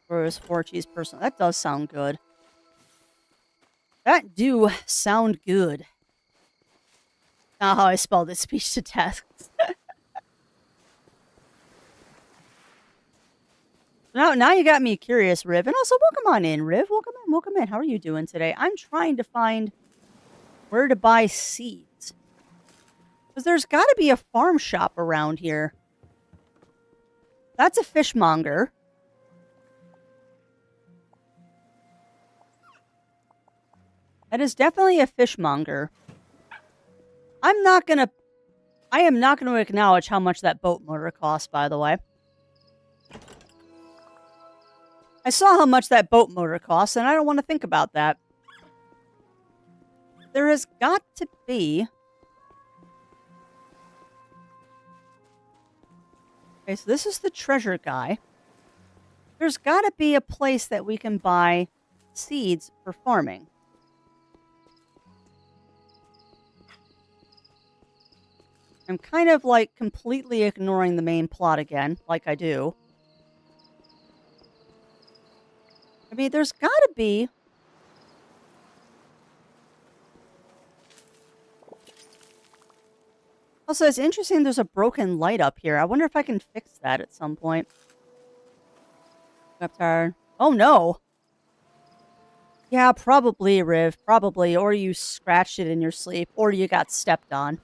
Where's 4 cheese person? That does sound good. That do sound good. Not how I spelled it, speech to text. Now you got me curious, Riv. And also, welcome on in, Riv. Welcome in, welcome in. How are you doing today? I'm trying to find where to buy seeds. Because there's got to be a farm shop around here. That's a fishmonger. That is definitely a fishmonger. I am not going to acknowledge how much that boat motor costs, by the way. I saw how much that boat motor costs, and I don't want to think about that. There has got to be... Okay, so this is the treasure guy. There's got to be a place that we can buy seeds for farming. I'm kind of like completely ignoring the main plot again, like I do. I mean, there's got to be... Also, it's interesting there's a broken light up here. I wonder if I can fix that at some point. Oh, no. Yeah, probably, Riv. Probably. Or you scratched it in your sleep. Or you got stepped on.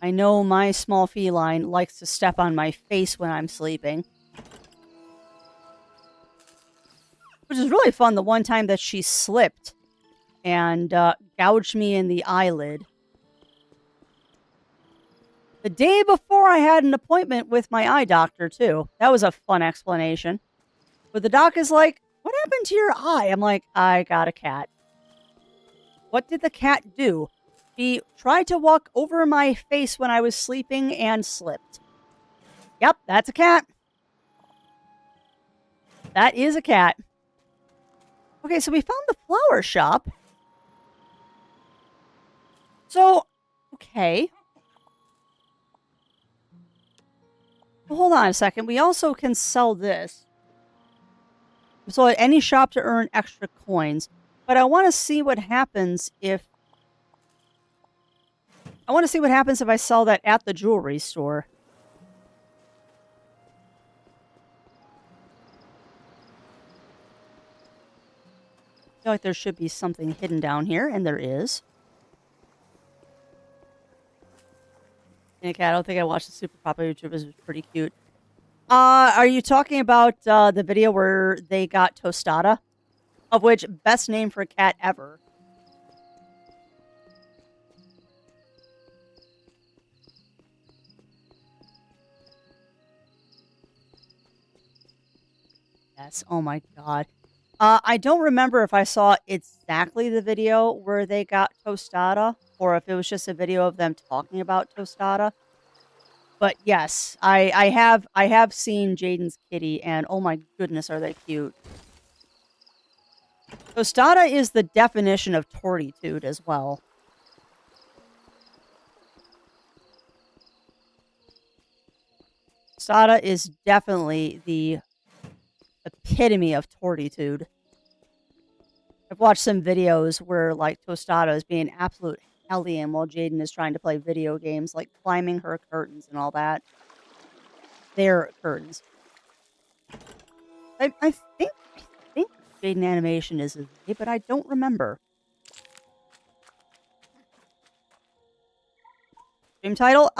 I know my small feline likes to step on my face when I'm sleeping. Which is really fun the one time that she slipped and gouged me in the eyelid. The day before I had an appointment with my eye doctor, too. That was a fun explanation. But the doc is like, what happened to your eye? I'm like, I got a cat. What did the cat do? She tried to walk over my face when I was sleeping and slipped. Yep, that's a cat. That is a cat. Okay, so we found the flower shop. So, okay. Well, hold on a second. We also can sell this. So at any shop to earn extra coins. But I want to see what happens if... I want to see what happens if I sell that at the jewelry store. I feel like there should be something hidden down here, and there is. Okay, I don't think I watched the super popular YouTubers. It was pretty cute. Are you talking about the video where they got Tostada? Of which, best name for a cat ever. Yes, oh my god. I don't remember if I saw exactly the video where they got Tostada, or if it was just a video of them talking about Tostada. But yes, I have seen Jaden's kitty, and oh my goodness, are they cute. Tostada is the definition of tortitude as well. Tostada is definitely the epitome of tortitude. I've watched some videos where, like, Tostada is being absolute hellion while Jaden is trying to play video games, like climbing her curtains and all that. Their curtains. I think Jaden Animation is his name, but I don't remember. Stream title?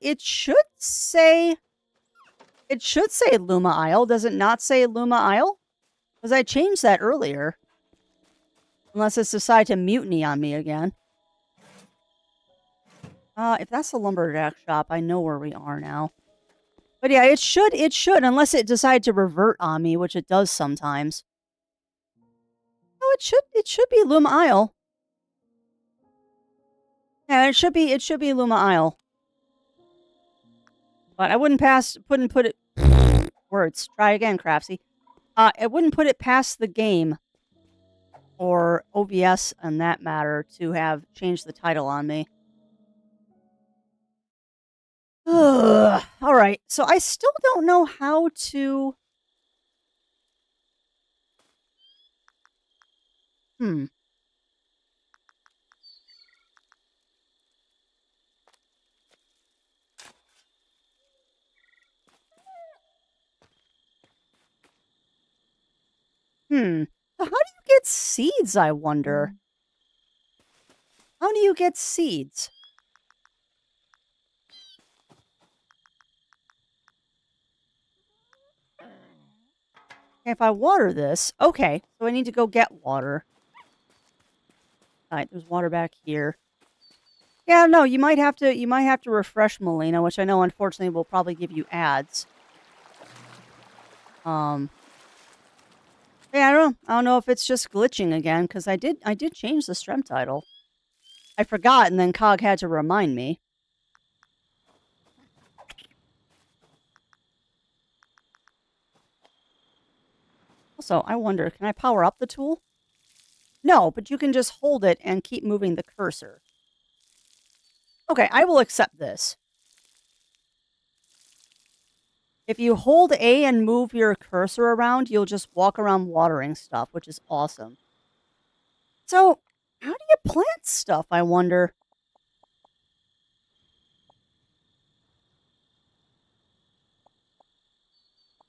It should say Luma Isle. Does it not say Luma Isle? Because I changed that earlier. Unless it's decided to mutiny on me again. If that's the lumberjack shop, I know where we are now. But yeah, it should, unless it decided to revert on me, which it does sometimes. No, it should be Luma Isle. Yeah, it should be Luma Isle. But I wouldn't put it... Words. Try again, Craftsy. I wouldn't put it past the game, or OBS on that matter, to have changed the title on me. Alright, so I still don't know how to... So how do you get seeds, I wonder? How do you get seeds? If I water this... Okay, so I need to go get water. Alright, there's water back here. Yeah, no, you might have to refresh Melina, which I know unfortunately will probably give you ads. Yeah, I don't know if it's just glitching again, because I did change the stream title. I forgot, and then Cog had to remind me. Also, I wonder, can I power up the tool? No, but you can just hold it and keep moving the cursor. Okay, I will accept this. If you hold A and move your cursor around, you'll just walk around watering stuff, which is awesome. So, how do you plant stuff, I wonder?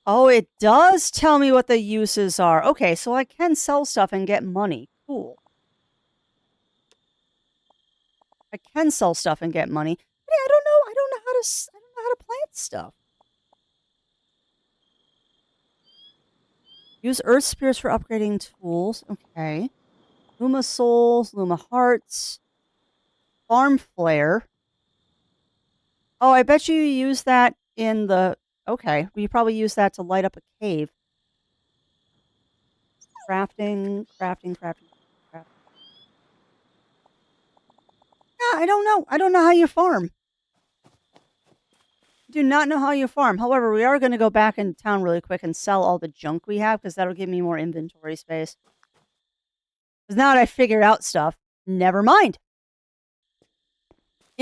Oh, it does tell me what the uses are. Okay, so I can sell stuff and get money. Cool. I can sell stuff and get money. But yeah, I don't know how to plant stuff. Use Earth Spears for upgrading tools. Okay. Luma Souls, Luma Hearts. Farm Flare. Oh, I bet you use that in the... Okay, well, you probably use that to light up a cave. Crafting. Yeah, I don't know. I don't know how you farm. Do not know how you farm. However, we are going to go back in town really quick and sell all the junk we have, because that'll give me more inventory space. Because now that I figured out stuff, never mind.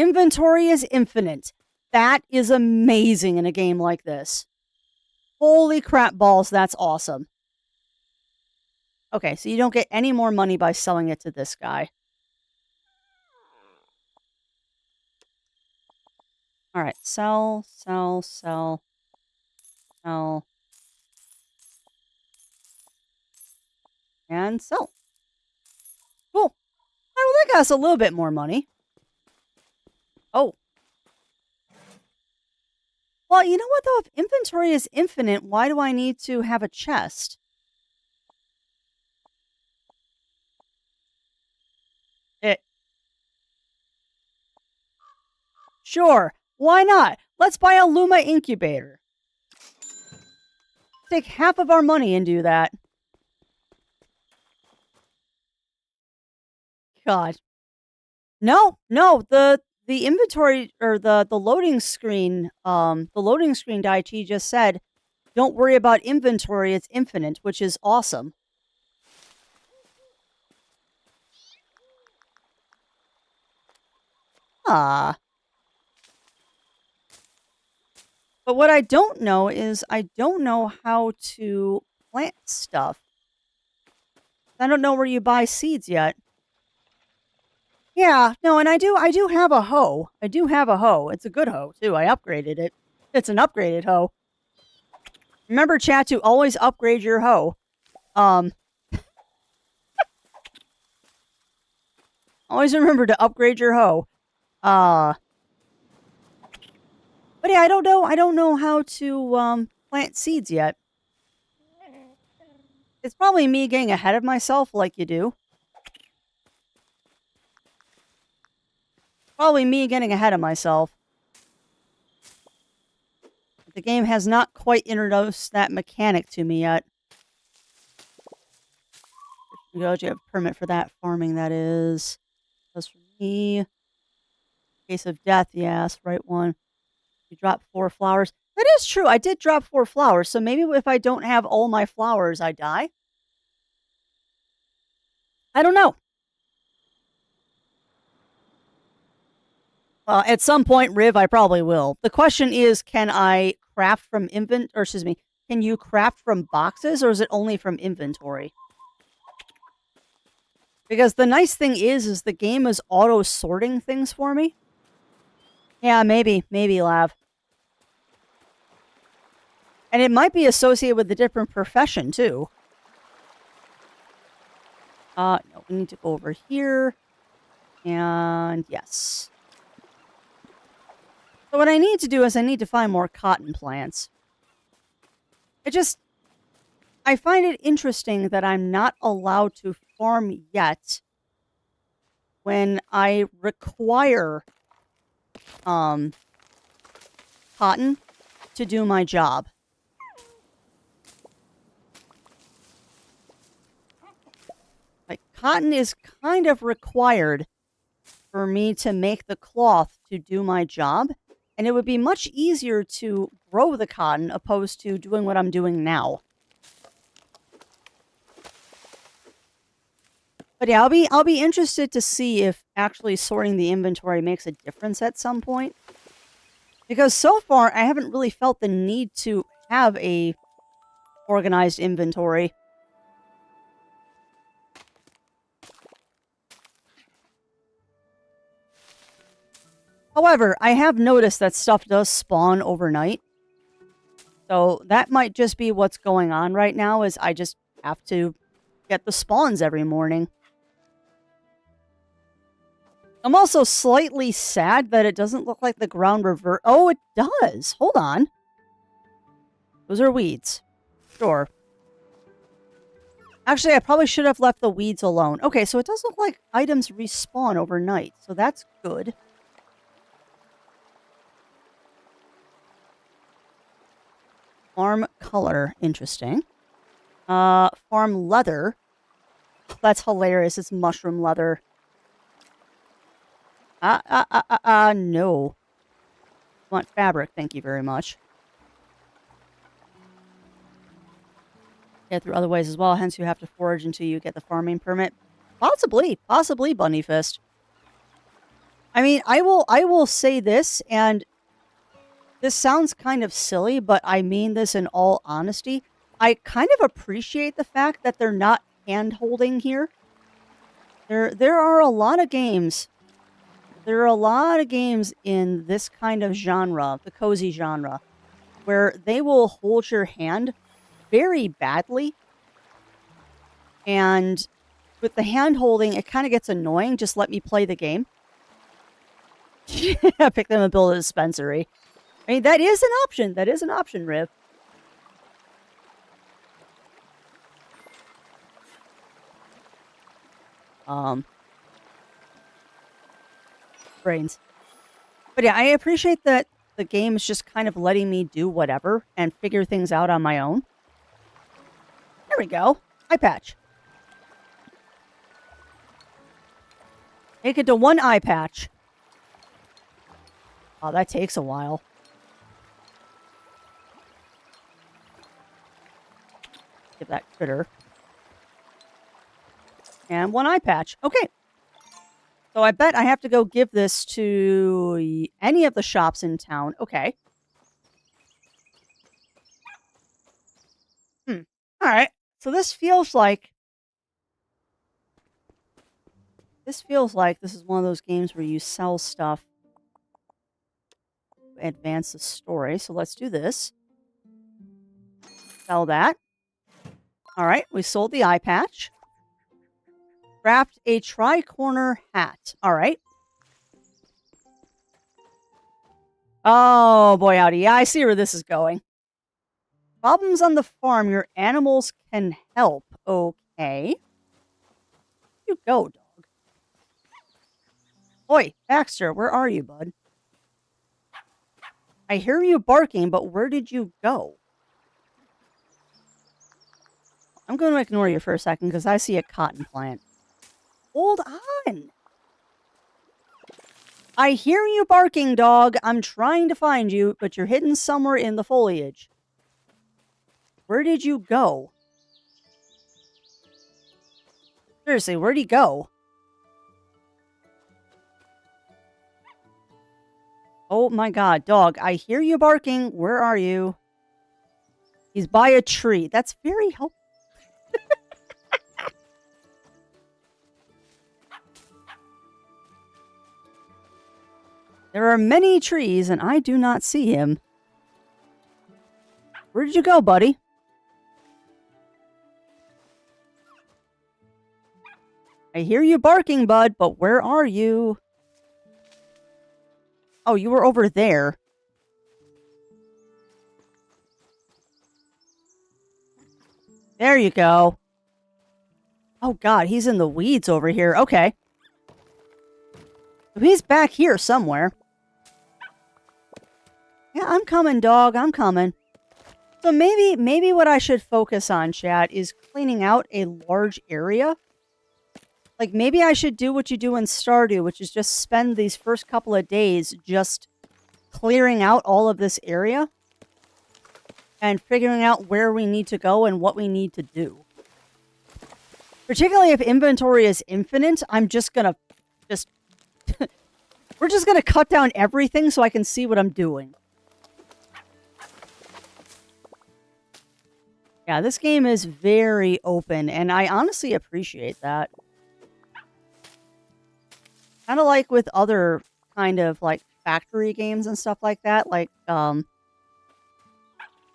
Inventory is infinite. That is amazing in a game like this. Holy crap balls, that's awesome. Okay, so you don't get any more money by selling it to this guy. All right, sell, sell, sell, sell, and sell. Cool. All right, well, that got us a little bit more money. Oh. Well, you know what, though? If inventory is infinite, why do I need to have a chest? Sure, why not? Let's buy a Luma incubator. Take half of our money and do that. God. No, the inventory or the loading screen Daichi just said, don't worry about inventory, it's infinite, which is awesome. Ah. But what I don't know is I don't know how to plant stuff. I don't know where you buy seeds yet. Yeah, no, and I do have a hoe. I do have a hoe. It's a good hoe, too. I upgraded it. It's an upgraded hoe. Remember, chat, to always upgrade your hoe. Always remember to upgrade your hoe. But yeah, I don't know how to plant seeds yet. It's probably me getting ahead of myself like you do. Probably me getting ahead of myself. The game has not quite introduced that mechanic to me yet. You have a permit for that farming, that is. That's for me. Case of death, yes, right one. You drop 4 flowers. That is true. I did drop 4 flowers, so maybe if I don't have all my flowers, I die. I don't know. At some point, Riv, I probably will. The question is, can I craft from can you craft from boxes, or is it only from inventory? Because the nice thing is the game is auto-sorting things for me. Yeah, maybe, Lav. And it might be associated with a different profession, too. No, we need to go over here. And yes. So what I need to do is I need to find more cotton plants. I find it interesting that I'm not allowed to farm yet when I require cotton to do my job. Like, cotton is kind of required for me to make the cloth to do my job, and it would be much easier to grow the cotton opposed to doing what I'm doing now. But yeah, I'll be interested to see if actually sorting the inventory makes a difference at some point. Because so far, I haven't really felt the need to have a organized inventory. However, I have noticed that stuff does spawn overnight. So that might just be what's going on right now, is I just have to get the spawns every morning. I'm also slightly sad that it doesn't look like the ground revert. Oh, it does. Hold on. Those are weeds. Sure. Actually, I probably should have left the weeds alone. Okay, so it does look like items respawn overnight. So that's good. Farm color. Interesting. Farm leather. That's hilarious. It's mushroom leather. No. Want fabric, thank you very much. Get through other ways as well, hence you have to forage until you get the farming permit. Possibly, Bunny Fist. I mean, I will say this, and this sounds kind of silly, but I mean this in all honesty. I kind of appreciate the fact that they're not hand-holding here. There are a lot of games. There are a lot of games in this kind of genre, the cozy genre, where they will hold your hand very badly. And with the hand holding, it kind of gets annoying. Just let me play the game. Pick them and build a dispensary. I mean, that is an option. That is an option, Riv. Brains. But yeah, I appreciate that the game is just kind of letting me do whatever and figure things out on my own. There we go. Eye patch. Make it to one eye patch. Oh, that takes a while. Give that critter. And one eye patch. Okay. So I bet I have to go give this to any of the shops in town. Okay. All right. So this feels like this is one of those games where you sell stuff to advance the story. So let's do this. Sell that. All right. We sold the eye patch. Craft a tri-corner hat. All right. Oh, boy, howdy. Yeah, I see where this is going. Problems on the farm. Your animals can help. Okay. Where'd you go, dog? Oi, Baxter, where are you, bud? I hear you barking, but where did you go? I'm going to ignore you for a second because I see a cotton plant. Hold on. I hear you barking, dog. I'm trying to find you, but you're hidden somewhere in the foliage. Where did you go? Seriously, where'd he go? Oh my god, dog, I hear you barking. Where are you? He's by a tree. That's very helpful. There are many trees, and I do not see him. Where did you go, buddy? I hear you barking, bud, but where are you? Oh, you were over there. There you go. Oh, God, he's in the weeds over here. Okay. He's back here somewhere. Yeah, I'm coming, dog. I'm coming. So maybe what I should focus on, chat, is cleaning out a large area. Like, maybe I should do what you do in Stardew, which is just spend these first couple of days just clearing out all of this area and figuring out where we need to go and what we need to do. Particularly if inventory is infinite, I'm just gonna we're just gonna cut down everything so I can see what I'm doing. Yeah, this game is very open, and I honestly appreciate that. Kind of like with other kind of like factory games and stuff like that, like Brain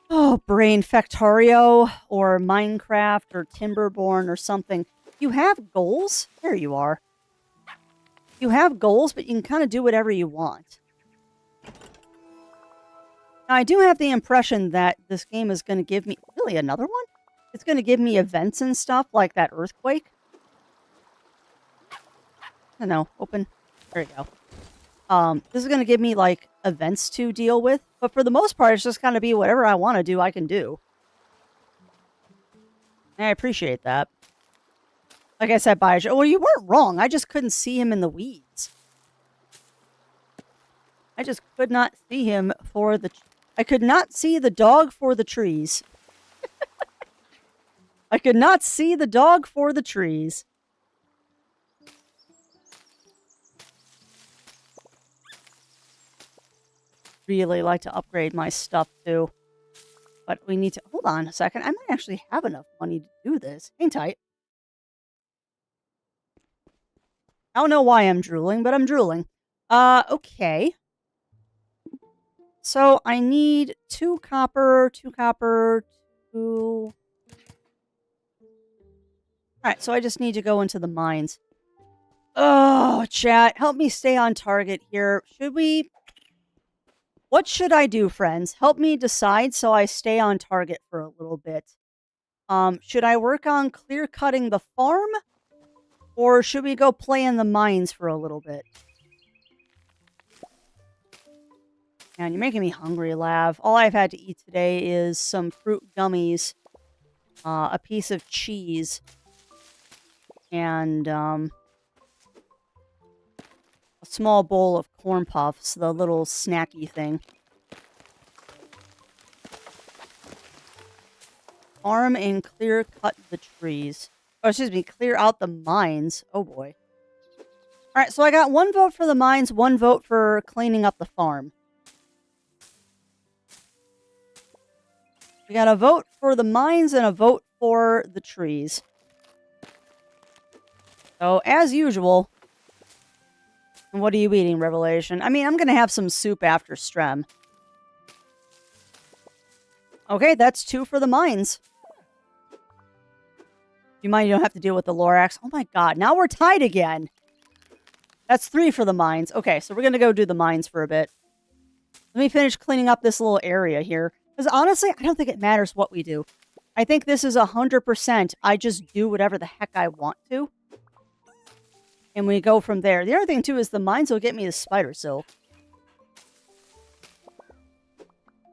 Factorio or Minecraft or Timberborn or something. You have goals. There you are. You have goals, but you can kind of do whatever you want. Now, I do have the impression that this game is going to give me... Really, another one? It's going to give me events and stuff like that earthquake. I don't know. Open. There you go. This is going to give me, like, events to deal with. But for the most part, it's just going to be whatever I want to do, I can do. And I appreciate that. Like I said, well, you weren't wrong. I just couldn't see him in the weeds. I just could not see him for the... I could not see the dog for the trees. I could not see the dog for the trees. really like to upgrade my stuff too. But we need to... Hold on a second. I might actually have enough money to do this. Hang tight. I don't know why I'm drooling, but I'm drooling. Okay. So I need 2 copper, 2 copper, 2... Alright, so I just need to go into the mines. Oh, chat, help me stay on target here. Should we... What should I do, friends? Help me decide so I stay on target for a little bit. Should I work on clear-cutting the farm? Or should we go play in the mines for a little bit? Man, you're making me hungry, Lav. All I've had to eat today is some fruit gummies, a piece of cheese, and a small bowl of corn puffs, the little snacky thing. Farm and clear cut the trees. Oh, excuse me, clear out the mines. Oh boy. Alright, so I got 1 vote for the mines, 1 vote for cleaning up the farm. We got a vote for the mines and a vote for the trees. So, as usual... What are you eating, Revelation? I mean, I'm going to have some soup after Strem. Okay, that's 2 for the mines. You mind you don't have to deal with the Lorax? Oh my god, now we're tied again. That's 3 for the mines. Okay, so we're going to go do the mines for a bit. Let me finish cleaning up this little area here. Because honestly, I don't think it matters what we do. I think this is 100%. I just do whatever the heck I want to. And we go from there. The other thing, too, is the mines will get me the spider silk.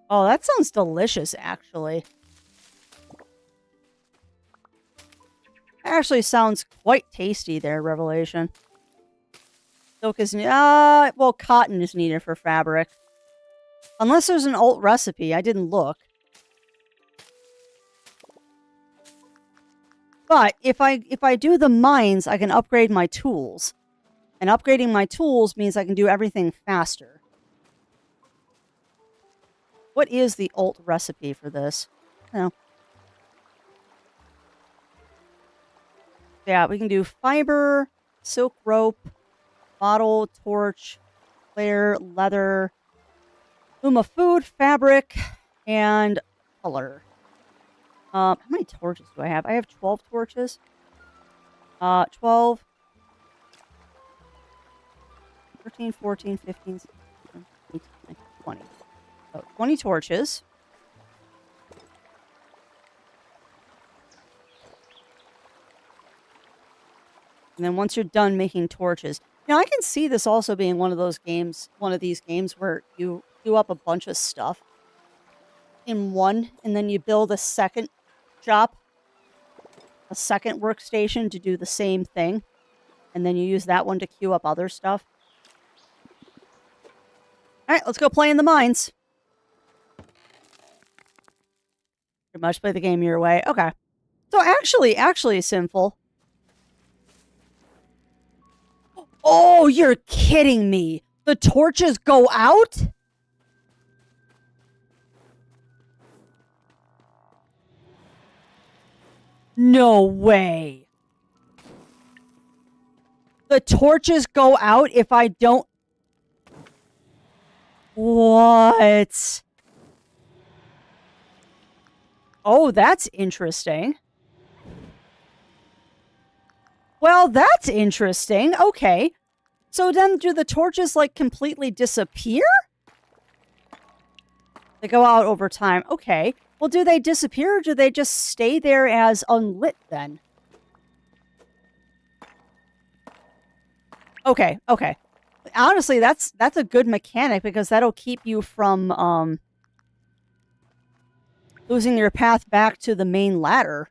Oh, that sounds delicious, actually. Actually sounds quite tasty there, Revelation. Silk is... well, cotton is needed for fabric. Unless there's an alt recipe. I didn't look. But if I do the mines, I can upgrade my tools. And upgrading my tools means I can do everything faster. What is the alt recipe for this? No. Yeah, we can do fiber, silk rope, bottle, torch, flare, leather, Luma food, fabric, and color. How many torches do I have? I have 12 torches. 12, 13, 14, 15, 16, 18, 19, 20. So 20 torches. And then once you're done making torches. Now I can see this also being one of those games, one of these games where you do up a bunch of stuff in one, and then you build a second shop, a second workstation to do the same thing. And then you use that one to queue up other stuff. Alright, let's go play in the mines. Pretty much play the game your way. Okay. So actually, Sinful. Oh, you're kidding me. The torches go out? No way. The torches go out if I don't... What? Oh, that's interesting. Well, that's interesting. Okay. So then do the torches, like, completely disappear? They go out over time. Okay. Well, do they disappear or do they just stay there as unlit then? Okay, okay. Honestly, that's a good mechanic because that'll keep you from losing your path back to the main ladder.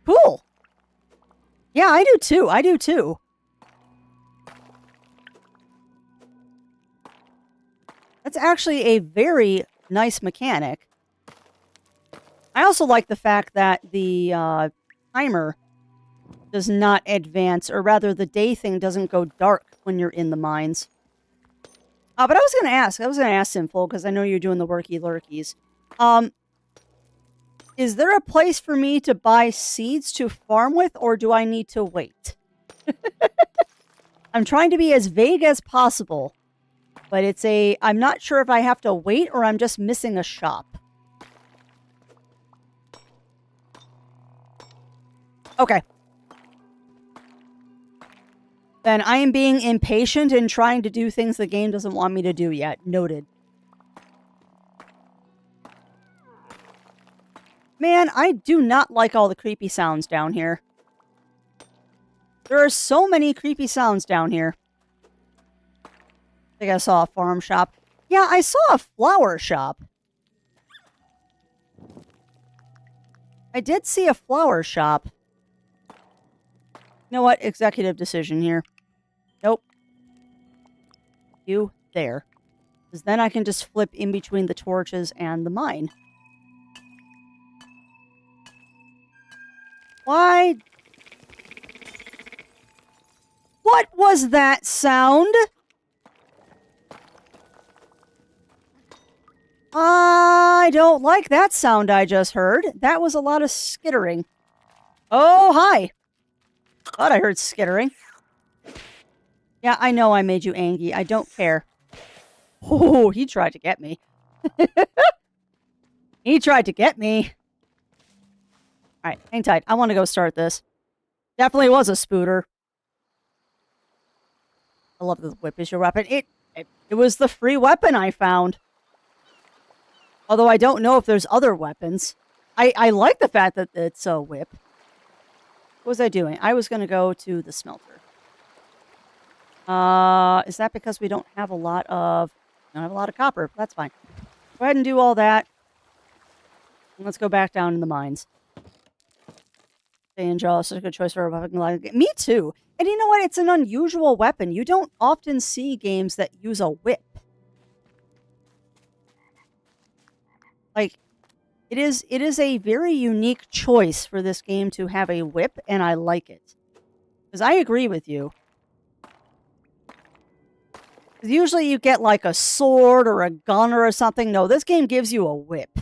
Cool. Yeah, I do too. I do too. That's actually a very nice mechanic. I also like the fact that the timer does not advance, or rather the day thing doesn't go dark when you're in the mines. But I was going to ask Sinful, because I know you're doing the worky lurkies. Is there a place for me to buy seeds to farm with, or do I need to wait? I'm trying to be as vague as possible, but I'm not sure if I have to wait or I'm just missing a shop. Okay. Then I am being impatient and trying to do things the game doesn't want me to do yet. Noted. Man, I do not like all the creepy sounds down here. There are so many creepy sounds down here. I think I saw a farm shop. Yeah, I saw a flower shop. I did see a flower shop. You know what? Executive decision here. Nope. You there. Because then I can just flip in between the torches and the mine. Why? What was that sound? I don't like that sound I just heard. That was a lot of skittering. Oh, hi. Thought I heard skittering. Yeah, I know I made you angry. I don't care. Oh, he tried to get me. He tried to get me. Alright, hang tight. I want to go start this. Definitely was a spooter. I love the whip is your weapon. It was the free weapon I found. Although I don't know if there's other weapons. I like the fact that it's a whip. What was I doing? I was going to go to the smelter. Is that because we don't have a lot of copper? That's fine. Go ahead and do all that. And let's go back down in the mines. Angel, such a good choice for a weapon. Me too. And you know what? It's an unusual weapon. You don't often see games that use a whip. Like, it is a very unique choice for this game to have a whip, and I like it. Because I agree with you. Because usually you get like a sword or a gun or something. No, this game gives you a whip.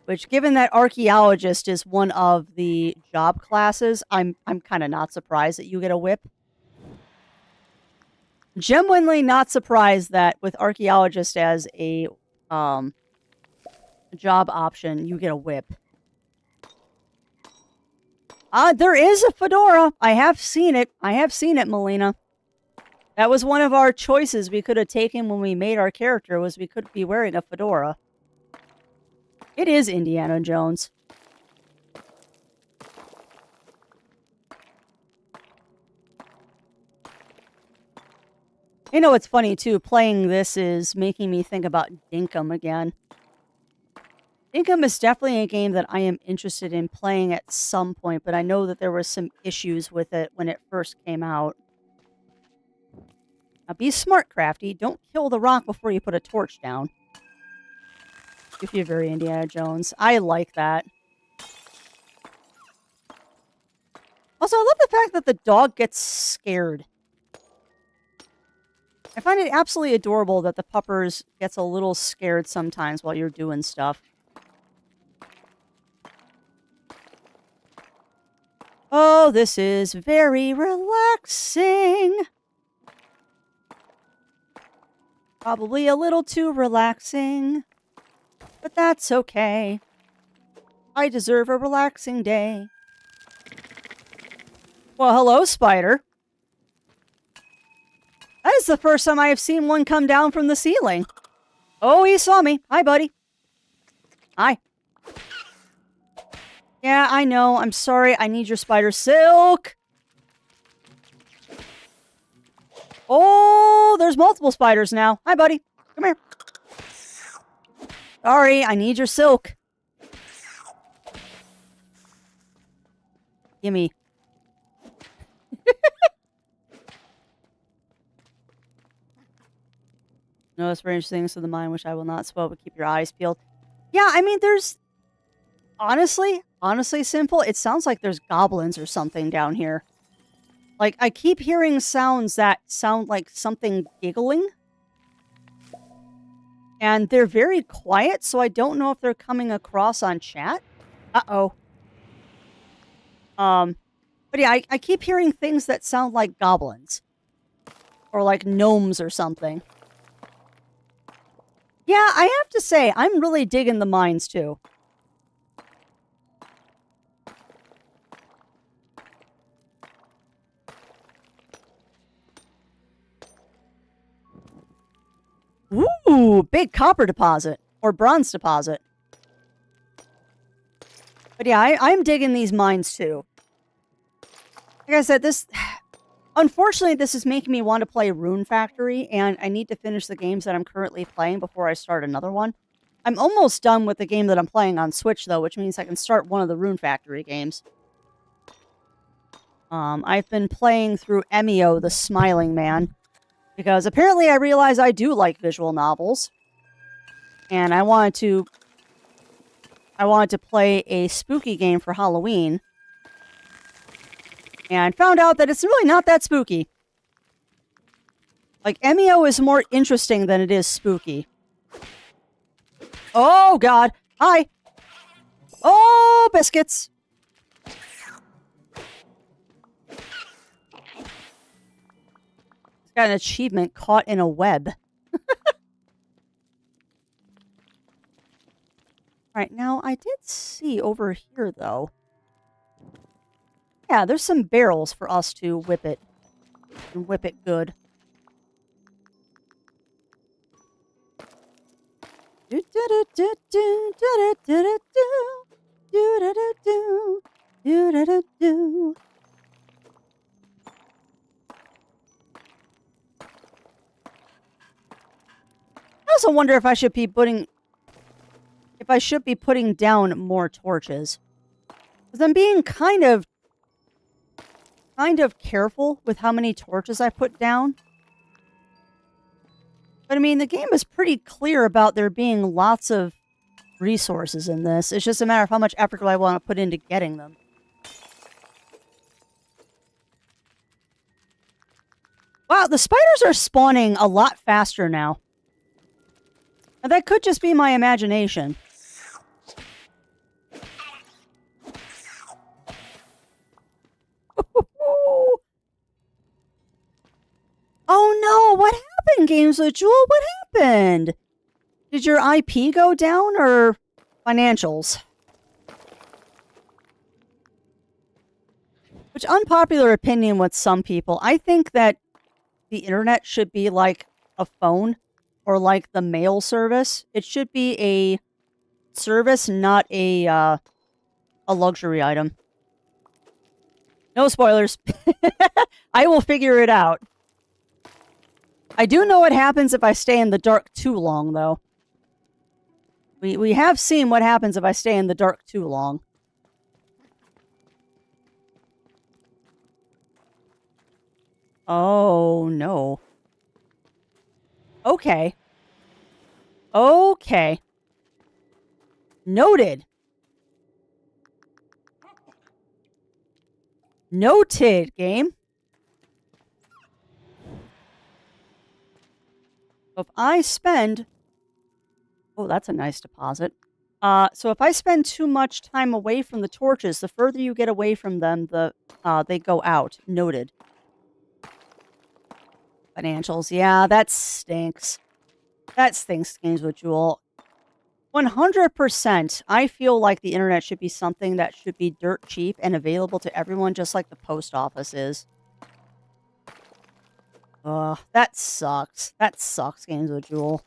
Which, given that archaeologist is one of the job classes, I'm kind of not surprised that you get a whip. Genuinely not surprised that with archaeologist as a job option, you get a whip. There is a fedora. I have seen it. Melina. That was one of our choices we could have taken when we made our character, was we could be wearing a fedora. It is Indiana Jones. You know what's funny, too? Playing this is making me think about Dinkum again. Dinkum is definitely a game that I am interested in playing at some point, but I know that there were some issues with it when it first came out. Now, be smart, Crafty. Don't kill the rock before you put a torch down. If you're very Indiana Jones. I like that. Also, I love the fact that the dog gets scared. I find it absolutely adorable that the puppers gets a little scared sometimes while you're doing stuff. Oh, this is very relaxing. Probably a little too relaxing. But that's okay. I deserve a relaxing day. Well, hello, spider. That is the first time I have seen one come down from the ceiling. Oh, he saw me. Hi, buddy. Hi. Yeah, I know. I'm sorry. I need your spider silk. Oh, there's multiple spiders now. Hi, buddy. Come here. Sorry, I need your silk. Gimme. No strange things to the mind which I will not spoil, but keep your eyes peeled. Yeah, I mean, there's... Honestly, honestly, Simple, it sounds like there's goblins or something down here. Like, I keep hearing sounds that sound like something giggling. And they're very quiet, so I don't know if they're coming across on chat. Uh-oh. But yeah, I keep hearing things that sound like goblins. Or like gnomes or something. Yeah, I have to say, I'm really digging the mines, too. Ooh, big copper deposit. Or bronze deposit. But yeah, I'm digging these mines, too. Like I said, this... Unfortunately, this is making me want to play Rune Factory, and I need to finish the games that I'm currently playing before I start another one. I'm almost done with the game that I'm playing on Switch, though, which means I can start one of the Rune Factory games. I've been playing through Emio, the Smiling Man, because apparently I realize I do like visual novels, and I wanted to play a spooky game for Halloween, and found out that it's really not that spooky. Like, Emio is more interesting than it is spooky. Oh, God. Hi. Oh, biscuits. It's got an achievement, caught in a web. Alright, now I did see over here, though. Yeah, there's some barrels for us to whip it. And whip it good. Do do do do do do do do do do do do do. I also wonder if I should be putting down more torches. Because I'm being kind of careful with how many torches I put down. But I mean, the game is pretty clear about there being lots of resources in this. It's just a matter of how much effort do I want to put into getting them. Wow, the spiders are spawning a lot faster now. Now, that could just be my imagination. Oh no, what happened, Games with Jewel? What happened? Did your IP go down or financials? Which, unpopular opinion with some people, I think that the internet should be like a phone or like the mail service. It should be a service, not a luxury item. No spoilers. I will figure it out. I do know what happens if I stay in the dark too long, though. We have seen what happens if I stay in the dark too long. Oh, no. Okay. Okay. Noted. Noted, game. So if I spend... Oh, that's a nice deposit. So if I spend too much time away from the torches, the further you get away from them, they go out. Noted. Financials. Yeah, that stinks. That stinks, Games with Jewel. 100%. I feel like the internet should be something that should be dirt cheap and available to everyone, just like the post office is. Ugh, that sucks. That sucks, Games with Jewel.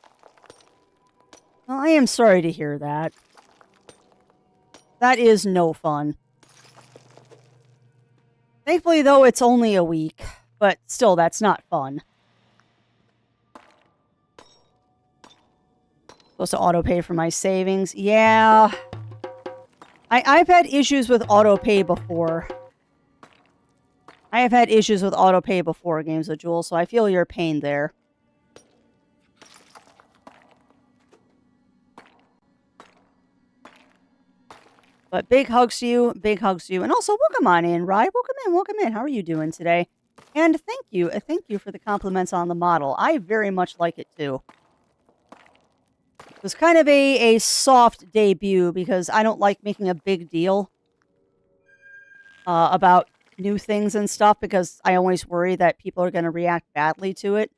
Well, I am sorry to hear that. That is no fun. Thankfully, though, it's only a week. But still, that's not fun. Supposed to auto-pay for my savings. Yeah. I've had issues with auto-pay before. I have had issues with auto-pay before, Games with Jewel, so I feel your pain there. But big hugs to you, big hugs to you. And also, welcome on in, Rye. Welcome in, welcome in. How are you doing today? And thank you for the compliments on the model. I very much like it, too. It was kind of a soft debut because I don't like making a big deal about new things and stuff because I always worry that people are going to react badly to it.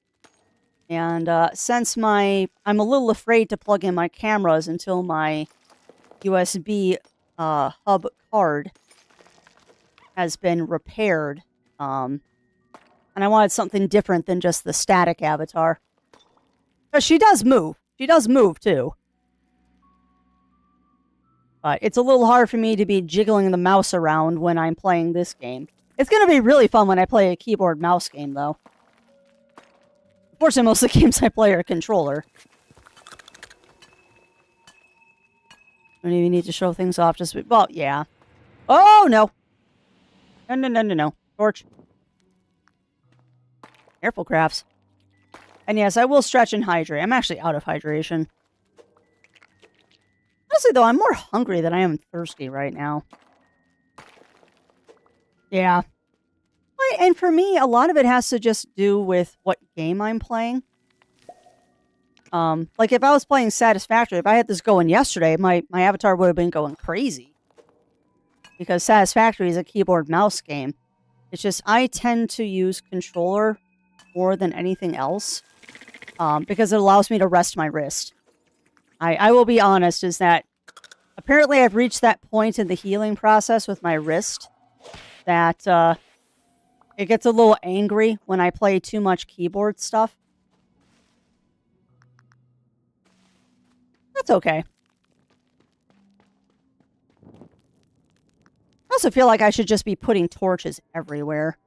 And since I'm a little afraid to plug in my cameras until my USB hub card has been repaired, and I wanted something different than just the static avatar. But she does move. She does move, too. But it's a little hard for me to be jiggling the mouse around when I'm playing this game. It's going to be really fun when I play a keyboard mouse game, though. Unfortunately, most of the games I play are controller. Don't even need to show things off. Just well, yeah. Oh, no. No. Torch. Careful, crafts. And yes, I will stretch and hydrate. I'm actually out of hydration. Honestly, though, I'm more hungry than I am thirsty right now. Yeah. And for me, a lot of it has to just do with what game I'm playing. Like if I was playing Satisfactory, if I had this going yesterday, my avatar would have been going crazy. Because Satisfactory is a keyboard mouse game. It's just I tend to use controller more than anything else. Because it allows me to rest my wrist. I will be honest, is that apparently I've reached that point in the healing process with my wrist that it gets a little angry when I play too much keyboard stuff. That's okay. I also feel like I should just be putting torches everywhere.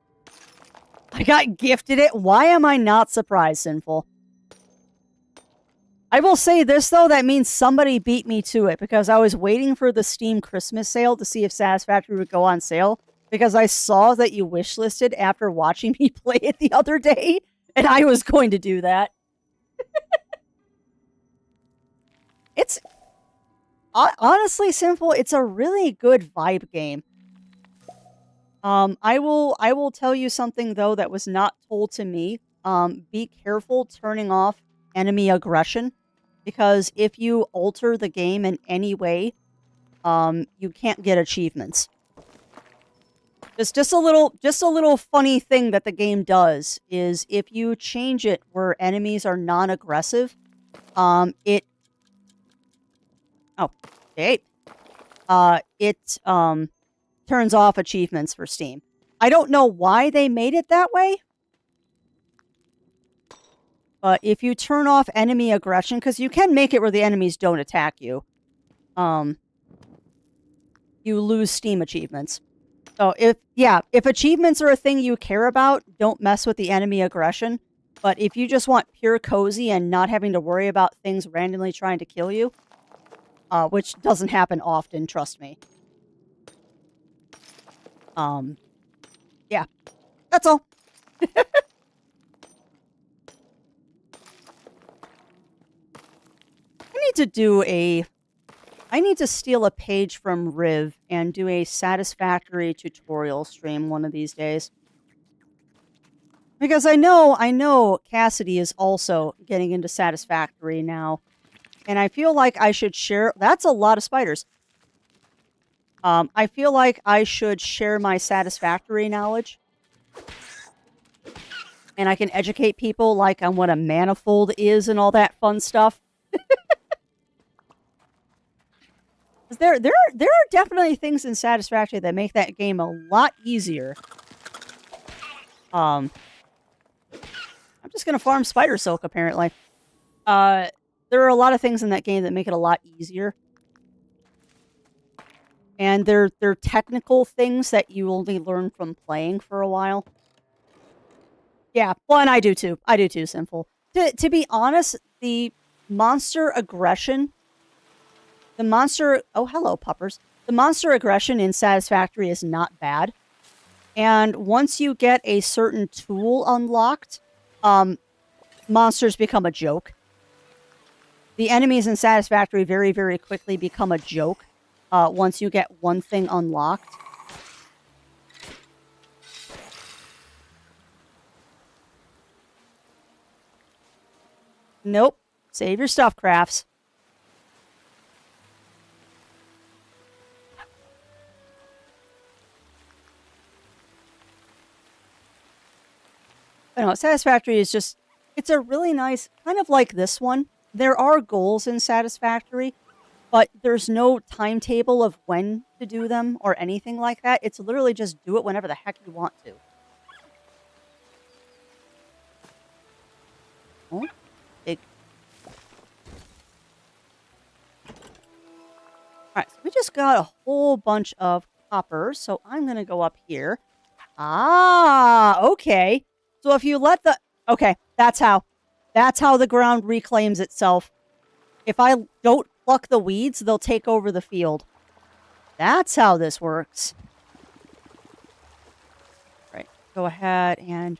I got gifted it. Why am I not surprised, Sinful? I will say this, though, that means somebody beat me to it because I was waiting for the Steam Christmas sale to see if Satisfactory would go on sale because I saw that you wishlisted after watching me play it the other day, and I was going to do that. It's honestly simple. It's a really good vibe game. I will tell you something, though, that was not told to me. Be careful turning off enemy aggression, because if you alter the game in any way, you can't get achievements. Just a little funny thing that the game does is if you change it where enemies are non-aggressive, it turns off achievements for Steam. I don't know why they made it that way. But if you turn off enemy aggression, because you can make it where the enemies don't attack you, you lose Steam achievements. So if achievements are a thing you care about, don't mess with the enemy aggression. But if you just want pure cozy and not having to worry about things randomly trying to kill you, which doesn't happen often, trust me. Yeah, that's all. I need to steal a page from Riv and do a Satisfactory tutorial stream one of these days. Because I know Cassidy is also getting into Satisfactory now. And I feel like I should share... That's a lot of spiders. I feel like I should share my Satisfactory knowledge. And I can educate people like on what a manifold is and all that fun stuff. There are definitely things in Satisfactory that make that game a lot easier. I'm just gonna farm spider silk, apparently. There are a lot of things in that game that make it a lot easier. And they're technical things that you only learn from playing for a while. Yeah, well, and I do too. Sinful. To be honest, the monster aggression... Oh, hello, puppers. The monster aggression in Satisfactory is not bad. And once you get a certain tool unlocked, monsters become a joke. The enemies in Satisfactory very, very quickly become a joke. once you get one thing unlocked. Nope. Save your stuff, Crafts. I know, Satisfactory is just, it's a really nice, kind of like this one. There are goals in Satisfactory, but there's no timetable of when to do them or anything like that. It's literally just do it whenever the heck you want to. Oh, big. Alright, so we just got a whole bunch of copper, so I'm going to go up here. Ah, okay. So if you let the... Okay, that's how. That's how the ground reclaims itself. If I don't pluck the weeds, they'll take over the field. That's how this works. Right, go ahead and...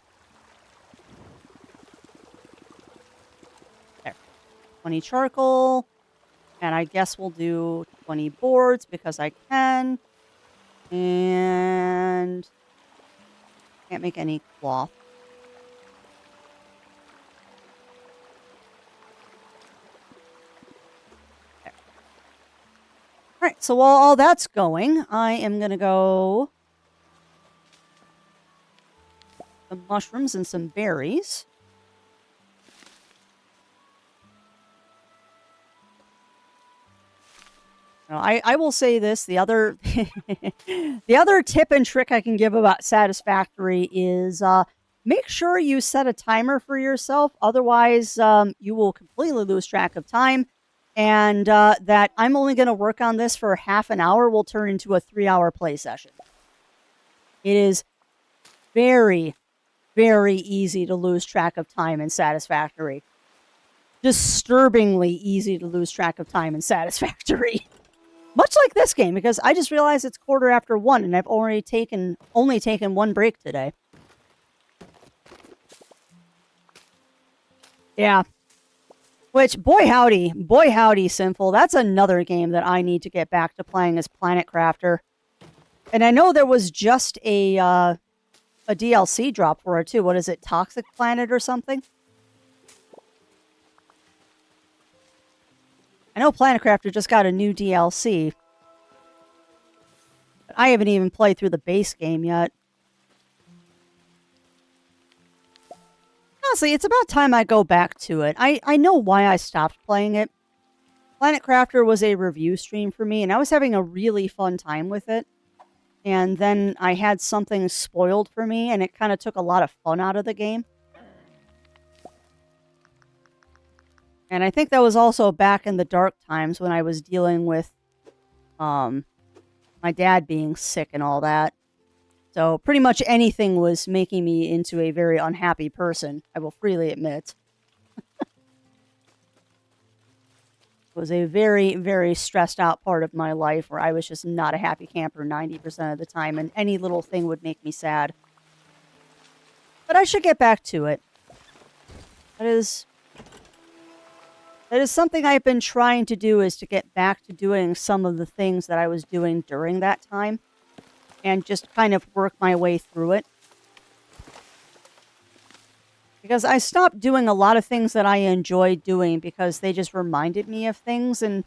There. 20 charcoal. And I guess we'll do 20 boards because I can. And... Can't make any cloth. Alright, so while all that's going, I am going to go... some mushrooms and some berries. Now, I will say this, the other the other tip and trick I can give about Satisfactory is make sure you set a timer for yourself. Otherwise, you will completely lose track of time. And that I'm only going to work on this for half an hour will turn into a 3-hour play session. It is very, very easy to lose track of time in Satisfactory. Disturbingly easy to lose track of time in Satisfactory. Much like this game, because I just realized it's 1:15 and I've already only taken one break today. Yeah. Which, boy howdy, Sinful. That's another game that I need to get back to playing as Planet Crafter. And I know there was just a DLC drop for it too. What is it, Toxic Planet or something? I know Planet Crafter just got a new DLC. But I haven't even played through the base game yet. Honestly, it's about time I go back to it. I know why I stopped playing it. Planet Crafter was a review stream for me, and I was having a really fun time with it. And then I had something spoiled for me, and it kind of took a lot of fun out of the game. And I think that was also back in the dark times when I was dealing with my dad being sick and all that. So pretty much anything was making me into a very unhappy person, I will freely admit. It was a very, very stressed out part of my life where I was just not a happy camper 90% of the time, and any little thing would make me sad. But I should get back to it. That is something I've been trying to do, is to get back to doing some of the things that I was doing during that time. And just kind of work my way through it. Because I stopped doing a lot of things that I enjoyed doing because they just reminded me of things. And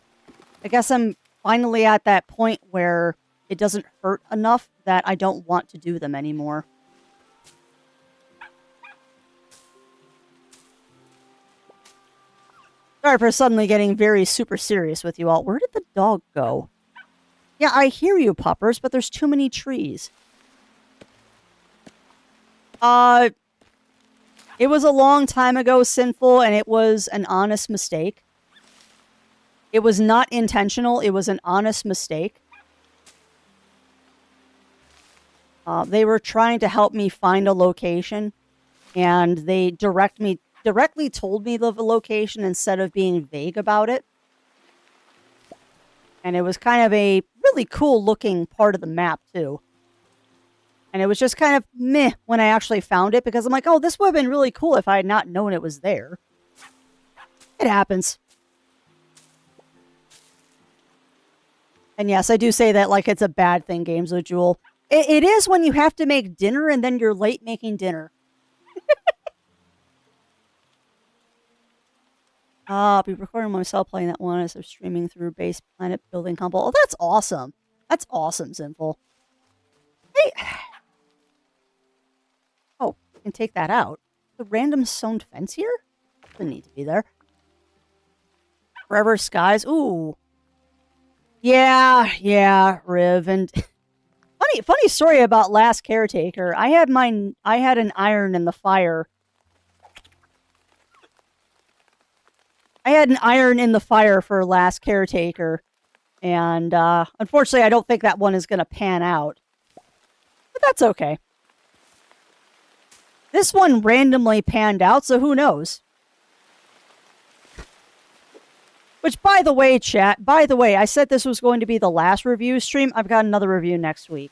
I guess I'm finally at that point where it doesn't hurt enough that I don't want to do them anymore. Sorry for suddenly getting very super serious with you all. Where did the dog go? Yeah, I hear you, puppers, but there's too many trees. It was a long time ago, Sinful, and it was an honest mistake. It was not intentional. It was an honest mistake. They were trying to help me find a location, and they directly told me the location instead of being vague about it. And it was kind of a really cool looking part of the map too. And it was just kind of meh when I actually found it, because I'm like, oh, this would have been really cool if I had not known it was there. It happens. And yes, I do say that like it's a bad thing, Games with Jewel. It is when you have to make dinner and then you're late making dinner. I'll be recording myself playing that one as I'm streaming through Base Planet Building Combo. Oh, that's awesome. That's awesome, Sinful. Hey. Oh, I can take that out. The random stone fence here? Doesn't need to be there. Forever Skies. Ooh. Yeah, Riv. And funny story about Last Caretaker. I had an iron in the fire. I had an iron in the fire for Last Caretaker. And unfortunately, I don't think that one is going to pan out. But that's okay. This one randomly panned out, so who knows? Which, by the way, chat, I said this was going to be the last review stream. I've got another review next week.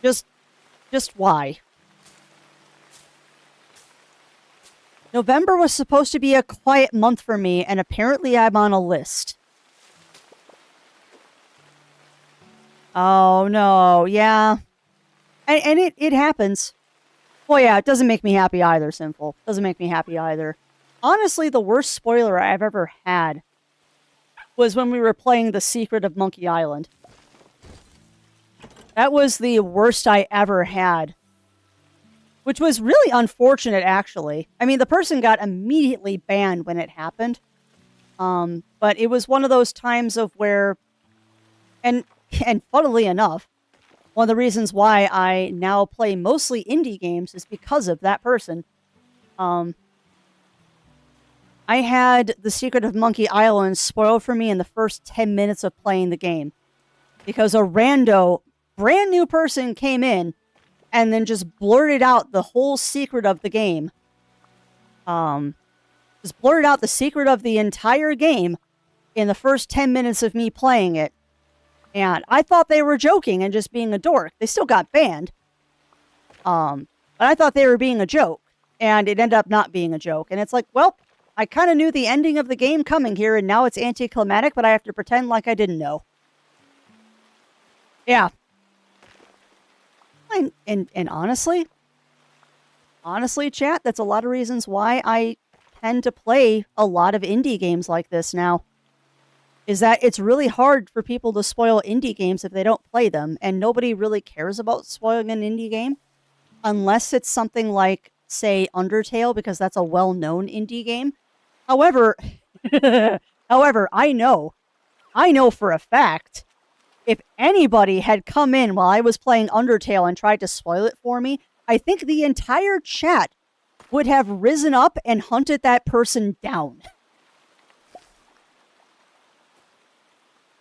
Just why? November was supposed to be a quiet month for me, and apparently I'm on a list. Oh, no, yeah. And it happens. Well, yeah, it doesn't make me happy either, Sinful. Doesn't make me happy either. Honestly, the worst spoiler I've ever had was when we were playing The Secret of Monkey Island. That was the worst I ever had. Which was really unfortunate, actually. I mean, the person got immediately banned when it happened. But it was one of those times of where... And funnily enough, one of the reasons why I now play mostly indie games is because of that person. I had The Secret of Monkey Island spoiled for me in the first 10 minutes of playing the game. Because a rando, brand new person came in and then just blurted out the whole secret of the game. Just blurted out the secret of the entire game in the first 10 minutes of me playing it. And I thought they were joking and just being a dork. They still got banned. But I thought they were being a joke. And it ended up not being a joke. And it's like, well, I kind of knew the ending of the game coming here, and now it's anticlimactic, but I have to pretend like I didn't know. Yeah. And honestly, chat, that's a lot of reasons why I tend to play a lot of indie games like this now. Is that it's really hard for people to spoil indie games if they don't play them, and nobody really cares about spoiling an indie game unless it's something like, say, Undertale, because that's a well-known indie game. However, I know for a fact, if anybody had come in while I was playing Undertale and tried to spoil it for me, I think the entire chat would have risen up and hunted that person down.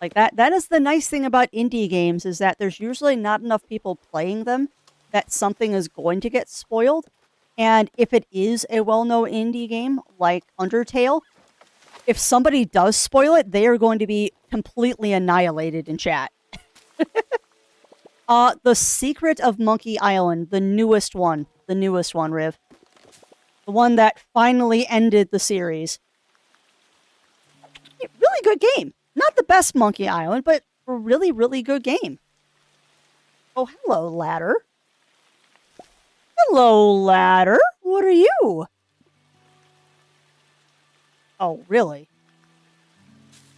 Like that is the nice thing about indie games, is that there's usually not enough people playing them that something is going to get spoiled. And if it is a well-known indie game like Undertale, if somebody does spoil it, they are going to be completely annihilated in chat. The Secret of Monkey Island, the newest one, Riv. The one that finally ended the series. Really good game. Not the best Monkey Island, but a really, really good game. Oh, hello, Ladder. Hello, Ladder. What are you? Oh, really?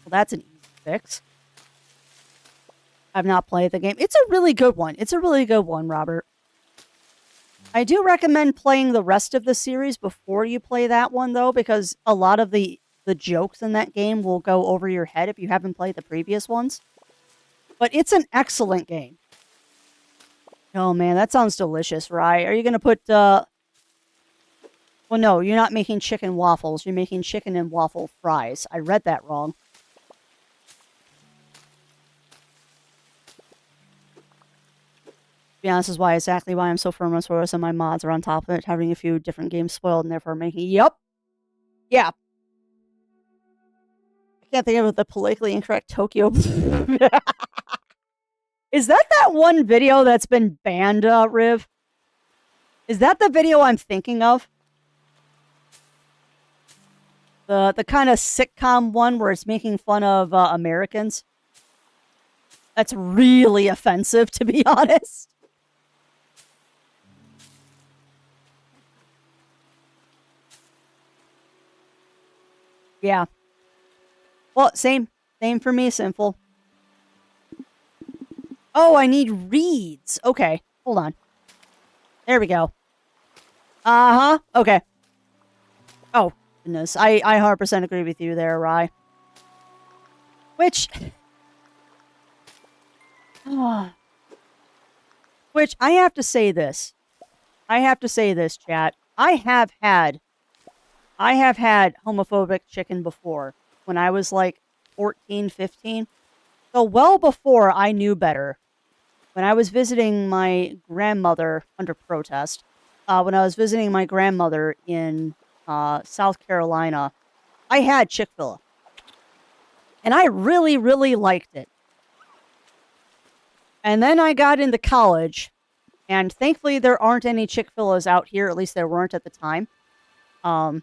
Well, that's an easy fix. I've not played the game. It's a really good one. It's a really good one, Robert. I do recommend playing the rest of the series before you play that one, though, because a lot of the jokes in that game will go over your head if you haven't played the previous ones. But it's an excellent game. Oh, man, that sounds delicious, right? Are you going to put, Well, no, you're not making chicken waffles. You're making chicken and waffle fries. I read that wrong. To be honest, is why exactly why I'm so firm on spoilers and my mods are on top of it, having a few different games spoiled and therefore making... Yep. Yeah. I can't think of the politically incorrect Tokyo... Is that one video that's been banned, Riv? Is that the video I'm thinking of? The kind of sitcom one where it's making fun of Americans? That's really offensive, to be honest. Yeah. Well, same for me, Sinful. Oh, I need reeds. Okay, hold on. There we go. Uh-huh. Okay. Oh, goodness. I 100% agree with you there, Rye. Which... Which, I have to say this. Chat. I have had homophobic chicken before when I was like 14, 15. So well before I knew better. When I was visiting my grandmother under protest, when I was visiting my grandmother in South Carolina, I had Chick-fil-A. And I really, really liked it. And then I got into college, and thankfully there aren't any Chick-fil-A's out here, at least there weren't at the time. So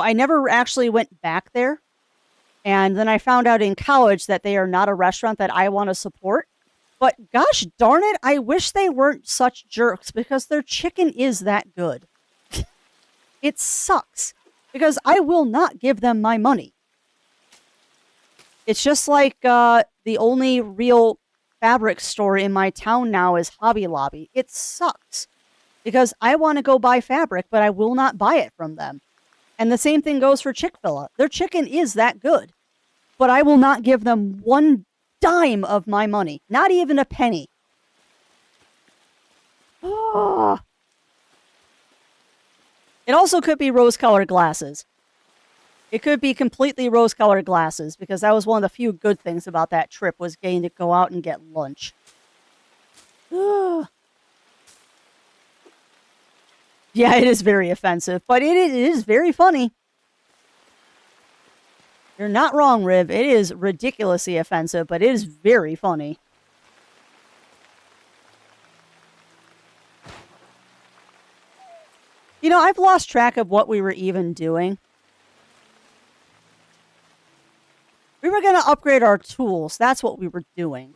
I never actually went back there. And then I found out in college that they are not a restaurant that I want to support. But gosh darn it, I wish they weren't such jerks because their chicken is that good. It sucks because I will not give them my money. It's just like the only real fabric store in my town now is Hobby Lobby. It sucks because I want to go buy fabric, but I will not buy it from them. And the same thing goes for Chick-fil-A. Their chicken is that good, but I will not give them one dime of my money, not even a penny. Oh. It also could be rose-colored glasses. It could be completely rose-colored glasses because that was one of the few good things about that trip was getting to go out and get lunch. Yeah, it is very offensive, but it is very funny. You're not wrong, Riv. It is ridiculously offensive, but it is very funny. You know, I've lost track of what we were even doing. We were going to upgrade our tools. That's what we were doing.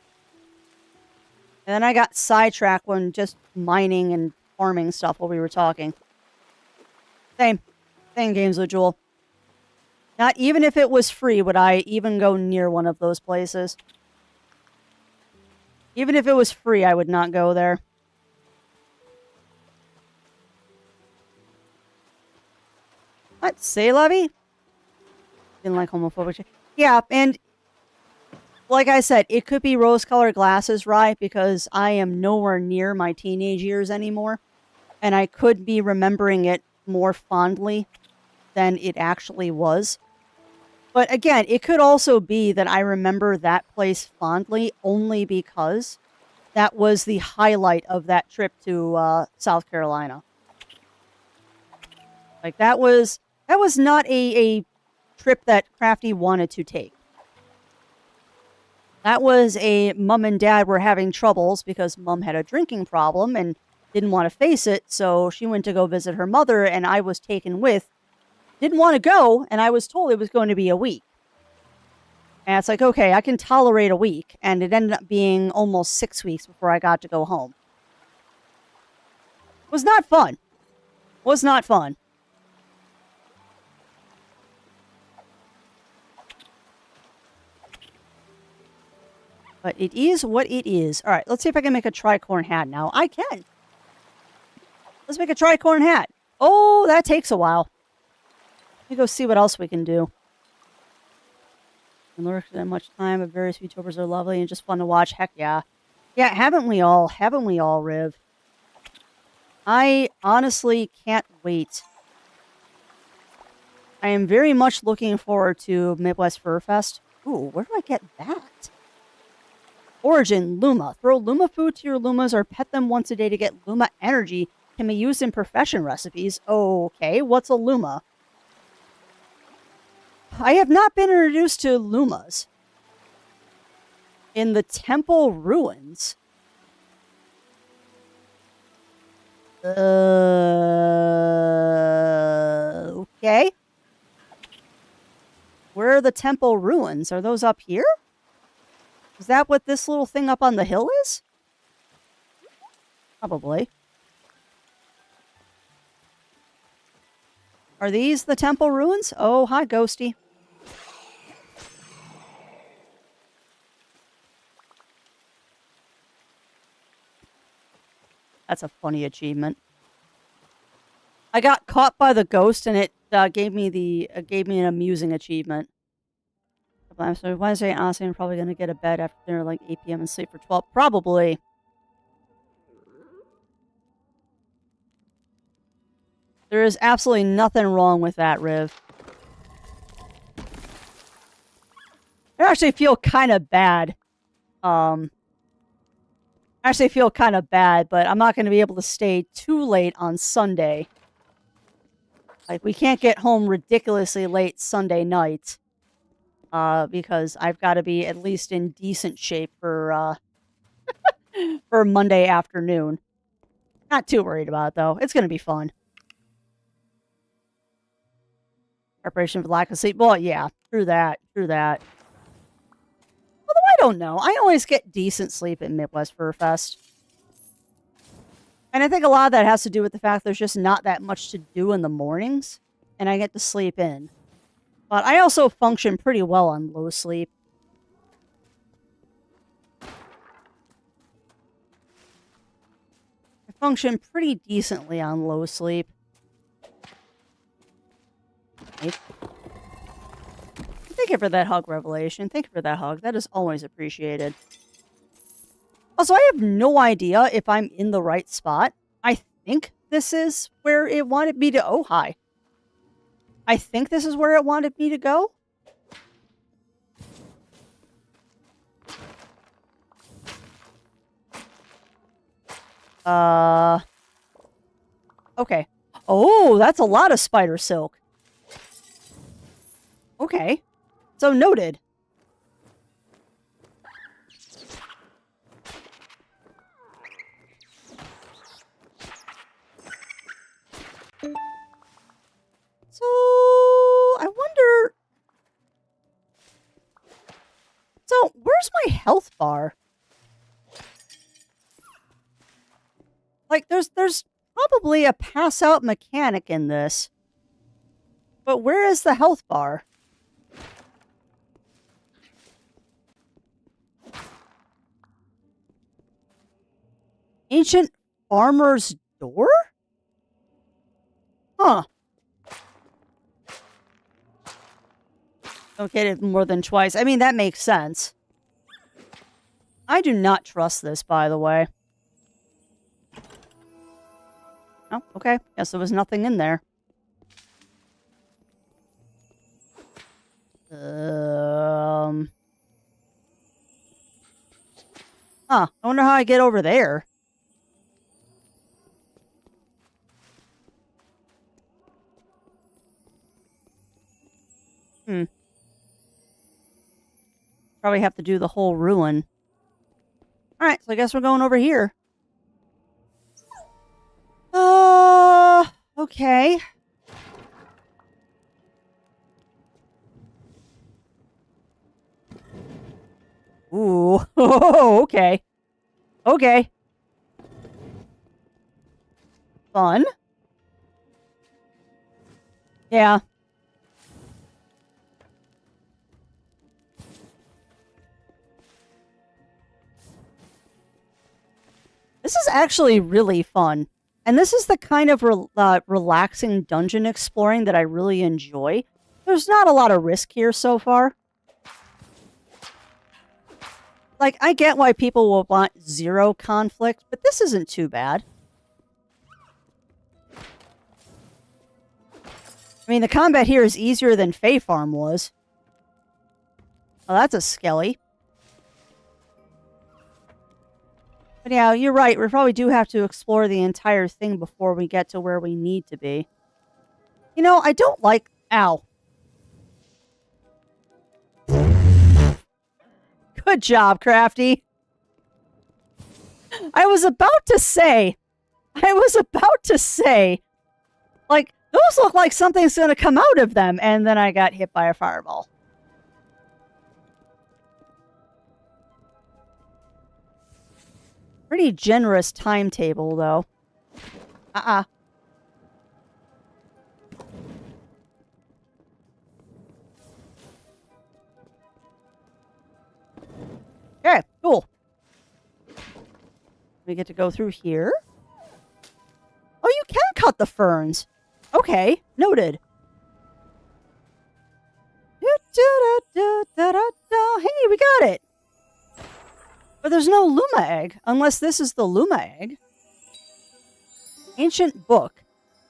And then I got sidetracked when just mining and farming stuff while we were talking. Same games with Jewel. Not even if it was free would I even go near one of those places. Even if it was free, I would not go there. What? Say, Lovey? Didn't like homophobic. Yeah, and like I said, it could be rose-colored glasses, right? Because I am nowhere near my teenage years anymore. And I could be remembering it more fondly than it actually was. But again, it could also be that I remember that place fondly only because that was the highlight of that trip to South Carolina. Like that was not a trip that Crafty wanted to take. That was a mom and dad were having troubles because mom had a drinking problem and didn't want to face it, so she went to go visit her mother and I was taken with. Didn't want to go, and I was told it was going to be a week. And it's like, okay, I can tolerate a week, and it ended up being almost 6 weeks before I got to go home. Was not fun. Was not fun. But it is what it is. All right, let's see if I can make a tricorn hat now. I can. Let's make a tricorn hat. Oh, that takes a while. Let me go see what else we can do. And lurk that much time, but various VTubers are lovely and just fun to watch. Heck yeah. Yeah, haven't we all? Haven't we all, Riv? I honestly can't wait. I am very much looking forward to Midwest Fur Fest. Ooh, where do I get that? Origin, Luma. Throw Luma food to your Lumas or pet them once a day to get Luma energy. Can be used in profession recipes. Okay, what's a Luma? I have not been introduced to Lumas. In the temple ruins. Okay. Where are the temple ruins? Are those up here? that what this little thing up on the hill is? Probably. Are these the temple ruins? Oh, hi, Ghosty. That's a funny achievement. I got caught by the ghost, and it gave me an amusing achievement. So Wednesday, honestly, I'm probably gonna get a bed after dinner, like 8 p.m. and sleep for 12. Probably. There is absolutely nothing wrong with that, Riv. I actually feel kind of bad. But I'm not going to be able to stay too late on Sunday. Like, we can't get home ridiculously late Sunday night. Because I've got to be at least in decent shape for, for Monday afternoon. Not too worried about it, though. It's going to be fun. Preparation for lack of sleep. Well, yeah, true that. Although I don't know. I always get decent sleep at Midwest Fur Fest. And I think a lot of that has to do with the fact there's just not that much to do in the mornings. And I get to sleep in. But I also function pretty well on low sleep. I function pretty decently on low sleep. Right. Thank you for that hug, Revelation. Thank you for that hug. That is always appreciated. Also, I have no idea if I'm in the right spot. I think this is where it wanted me to... Oh, hi. I think this is where it wanted me to go. Okay. Oh, that's a lot of spider silk. Okay. So noted. So, I wonder... So, where's my health bar? Like, there's probably a pass-out mechanic in this. But where is the health bar? Ancient Farmer's Door? Huh. Don't get it more than twice. I mean, that makes sense. I do not trust this, by the way. Oh, okay. Guess there was nothing in there. Huh. I wonder how I get over there. Probably have to do the whole ruin. Alright, so I guess we're going over here. Okay. Ooh. Okay. Okay. Fun. Yeah. This is actually really fun. And this is the kind of relaxing dungeon exploring that I really enjoy. There's not a lot of risk here so far. Like, I get why people will want zero conflict, but this isn't too bad. I mean, the combat here is easier than Fae Farm was. Oh, that's a skelly. But yeah, you're right. We probably do have to explore the entire thing before we get to where we need to be. You know, I don't like... Ow. Good job, Crafty. I was about to say, like, those look like something's going to come out of them, and then I got hit by a fireball. Pretty generous timetable, though. Okay, cool. We get to go through here. Oh, you can cut the ferns. Okay, noted. Hey, we got it. But there's no Luma egg, unless this is the Luma egg. Ancient book.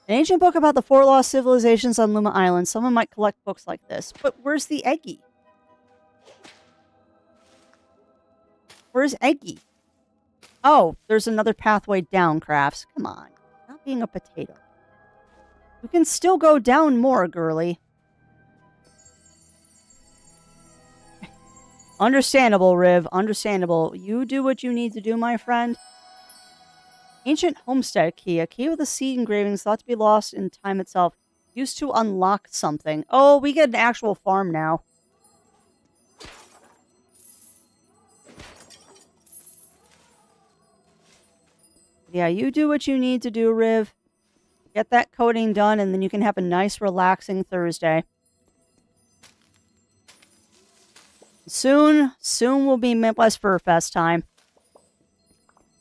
An ancient book about the 4 lost civilizations on Luma Island. Someone might collect books like this. But where's the Eggy? Where's Eggy? Oh, there's another pathway down, Crafts. Come on. Not being a potato. You can still go down more, girly. Understandable, Riv. Understandable. You do what you need to do, my friend. Ancient homestead key. A key with a seed engravings thought to be lost in time itself. Used to unlock something. Oh, we get an actual farm now. Yeah, you do what you need to do, Riv. Get that coding done, and then you can have a nice, relaxing Thursday. Soon will be Midwest Fur Fest time.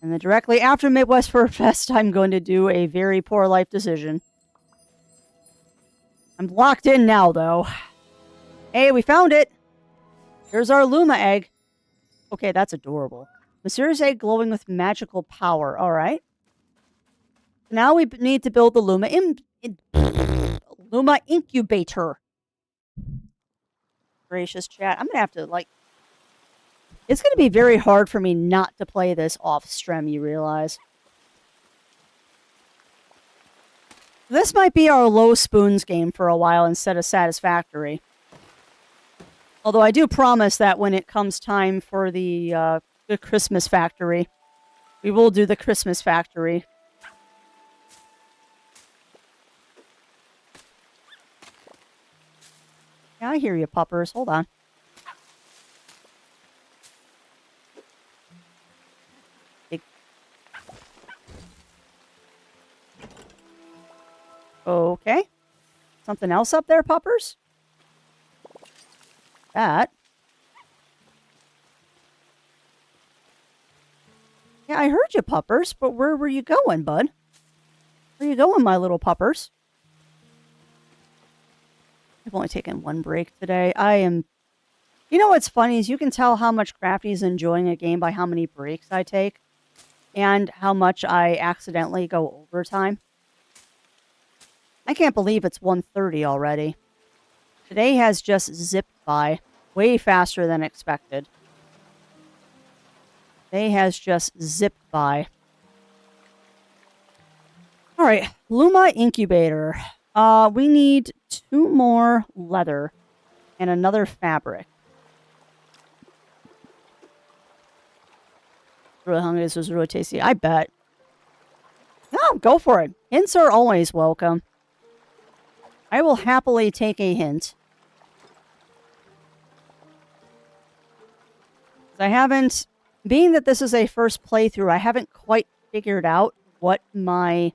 And then directly after Midwest Fur Fest, I'm going to do a very poor life decision. I'm locked in now, though. Hey, we found it! Here's our Luma egg. Okay, that's adorable. Mysterious egg glowing with magical power. Alright. Now we need to build the Luma incubator. Gracious chat. I'm going to have to, like... It's going to be very hard for me not to play this off-stream, you realize. This might be our low spoons game for a while instead of Satisfactory. Although I do promise that when it comes time for the Christmas Factory, we will do the Christmas Factory. Yeah, I hear you, puppers. Hold on. Okay. Something else up there, puppers? That. Yeah, I heard you, puppers, but where were you going, bud? Where are you going, my little puppers? I've only taken one break today. I am... You know what's funny is you can tell how much Crafty is enjoying a game by how many breaks I take. And how much I accidentally go overtime. I can't believe it's 1:30 already. Today has just zipped by. Way faster than expected. Today has just zipped by. Alright, Luma Incubator. We need 2 more leather and another fabric. Really hungry. This was really tasty. I bet. No, go for it. Hints are always welcome. I will happily take a hint. I haven't... Being that this is a first playthrough, I haven't quite figured out what my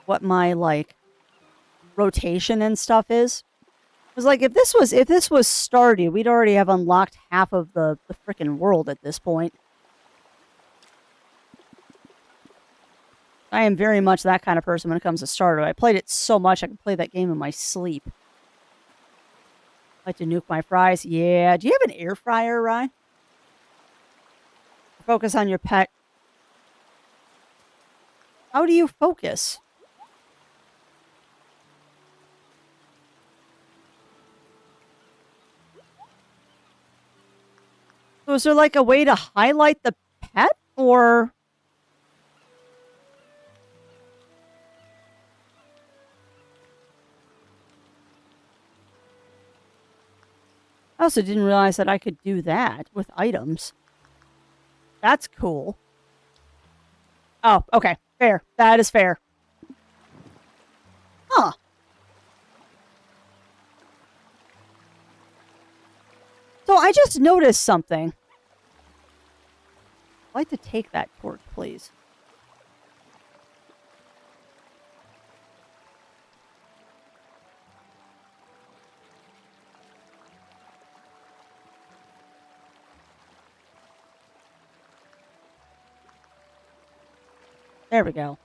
like rotation and stuff is. Because like if this was Stardew, we'd already have unlocked half of the frickin' world at this point. I am very much that kind of person when it comes to Stardew. I played it so much I can play that game in my sleep. Like to nuke my fries. Yeah. Do you have an air fryer, Ryan? Focus on your pet. How do you focus? So is there like a way to highlight the pet? Or... I also didn't realize that I could do that with items. That's cool. Oh, okay. Fair. That is fair. Huh. So I just noticed something. I'd like to take that torch, please. There we go.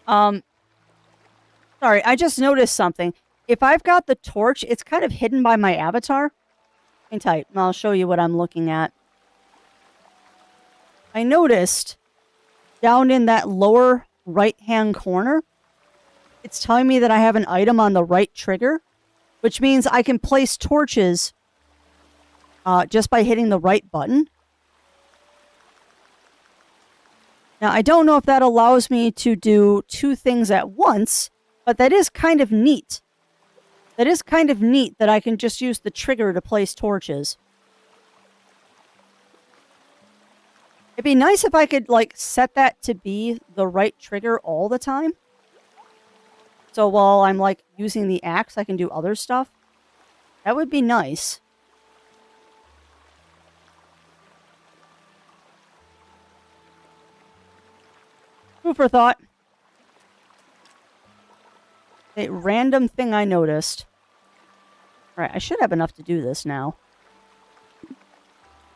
Sorry, I just noticed something. If I've got the torch, it's kind of hidden by my avatar. Hang tight, and I'll show you what I'm looking at. I noticed down in that lower right-hand corner, it's telling me that I have an item on the right trigger, which means I can place torches just by hitting the right button. Now, I don't know if that allows me to do two things at once, but that is kind of neat. That is kind of neat that I can just use the trigger to place torches. It'd be nice if I could, like, set that to be the right trigger all the time. So while I'm, like, using the axe, I can do other stuff. That would be nice. Food for thought. A random thing I noticed. Alright, I should have enough to do this now.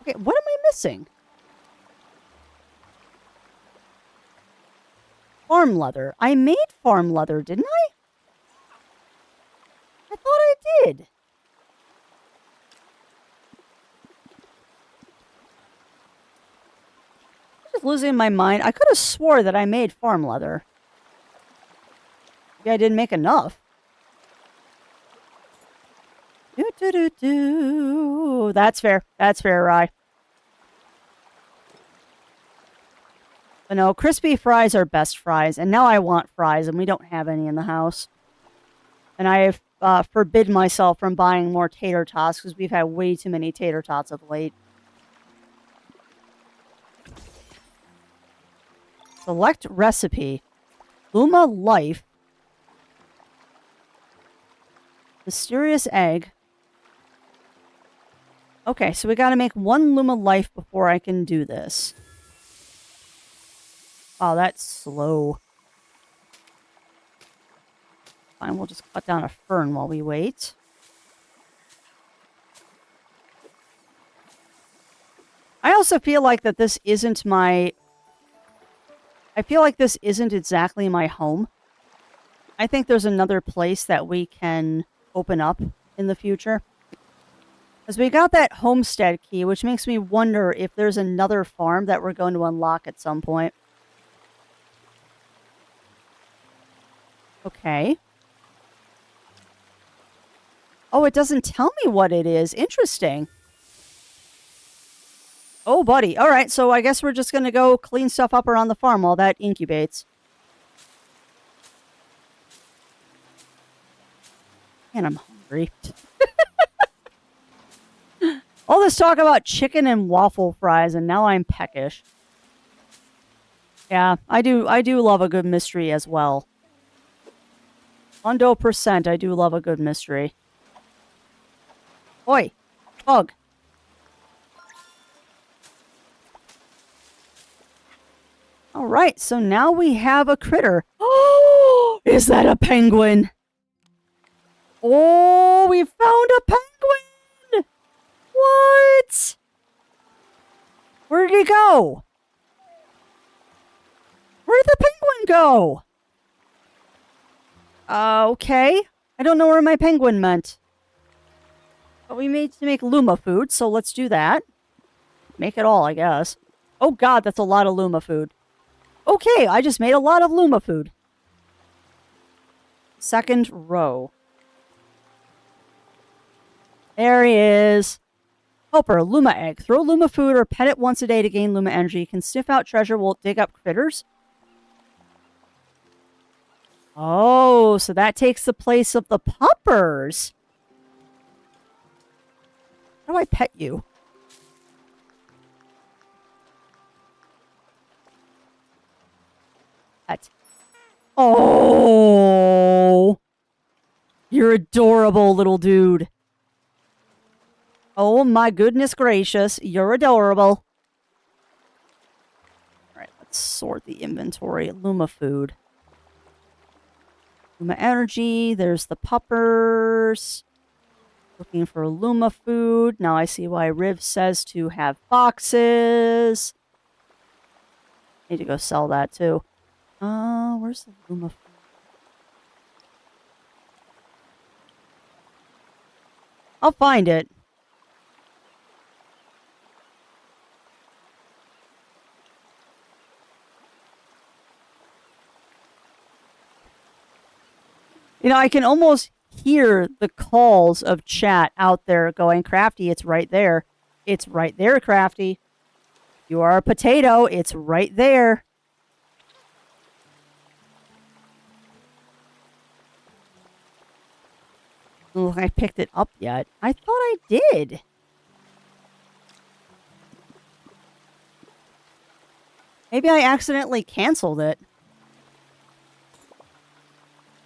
Okay, what am I missing? Farm leather. I made farm leather, didn't I? I thought I did. I'm just losing my mind. I could have swore that I made farm leather. Maybe I didn't make enough. Do. That's fair. That's fair, Rye. But no, crispy fries are best fries, and now I want fries, and we don't have any in the house. And I have forbid myself from buying more tater tots, because we've had way too many tater tots of late. Select recipe. Luma Life. Mysterious egg. Okay, so we gotta make one Luma Life before I can do this. Oh, that's slow. Fine, we'll just cut down a fern while we wait. I also feel like that this isn't my... I feel like this isn't exactly my home. I think there's another place that we can open up in the future. Because we got that homestead key, which makes me wonder if there's another farm that we're going to unlock at some point. Okay. Oh, it doesn't tell me what it is. Interesting. Oh, buddy. All right, so I guess we're just going to go clean stuff up around the farm while that incubates. Man, I'm hungry. All this talk about chicken and waffle fries, and now I'm peckish. Yeah, I do love a good mystery as well. 100%, I do love a good mystery. Oi! Bug! Alright, so now we have a critter. Oh! Is that a penguin? Oh, we found a penguin! What? Where did he go? Where did the penguin go? Okay. I don't know where my penguin meant. But we need to make Luma food, so let's do that. Make it all, I guess. Oh god, that's a lot of Luma food. Okay, I just made a lot of Luma food. Second row. There he is. Helper, Luma egg. Throw Luma food or pet it once a day to gain Luma energy. Can sniff out treasure, will dig up critters. Oh, so that takes the place of the puppers. How do I pet you? Pet. Oh, you're adorable, little dude. Oh my goodness gracious, you're adorable. Let's sort the inventory. Luma food. Luma energy. There's the puppers. Looking for Luma food. Now I see why Riv says to have boxes. Need to go sell that too. Where's the Luma food? I'll find it. You know, I can almost hear the calls of chat out there going, Crafty, it's right there. It's right there, Crafty. You are a potato. It's right there. Oh, I picked it up yet. I thought I did. Maybe I accidentally canceled it.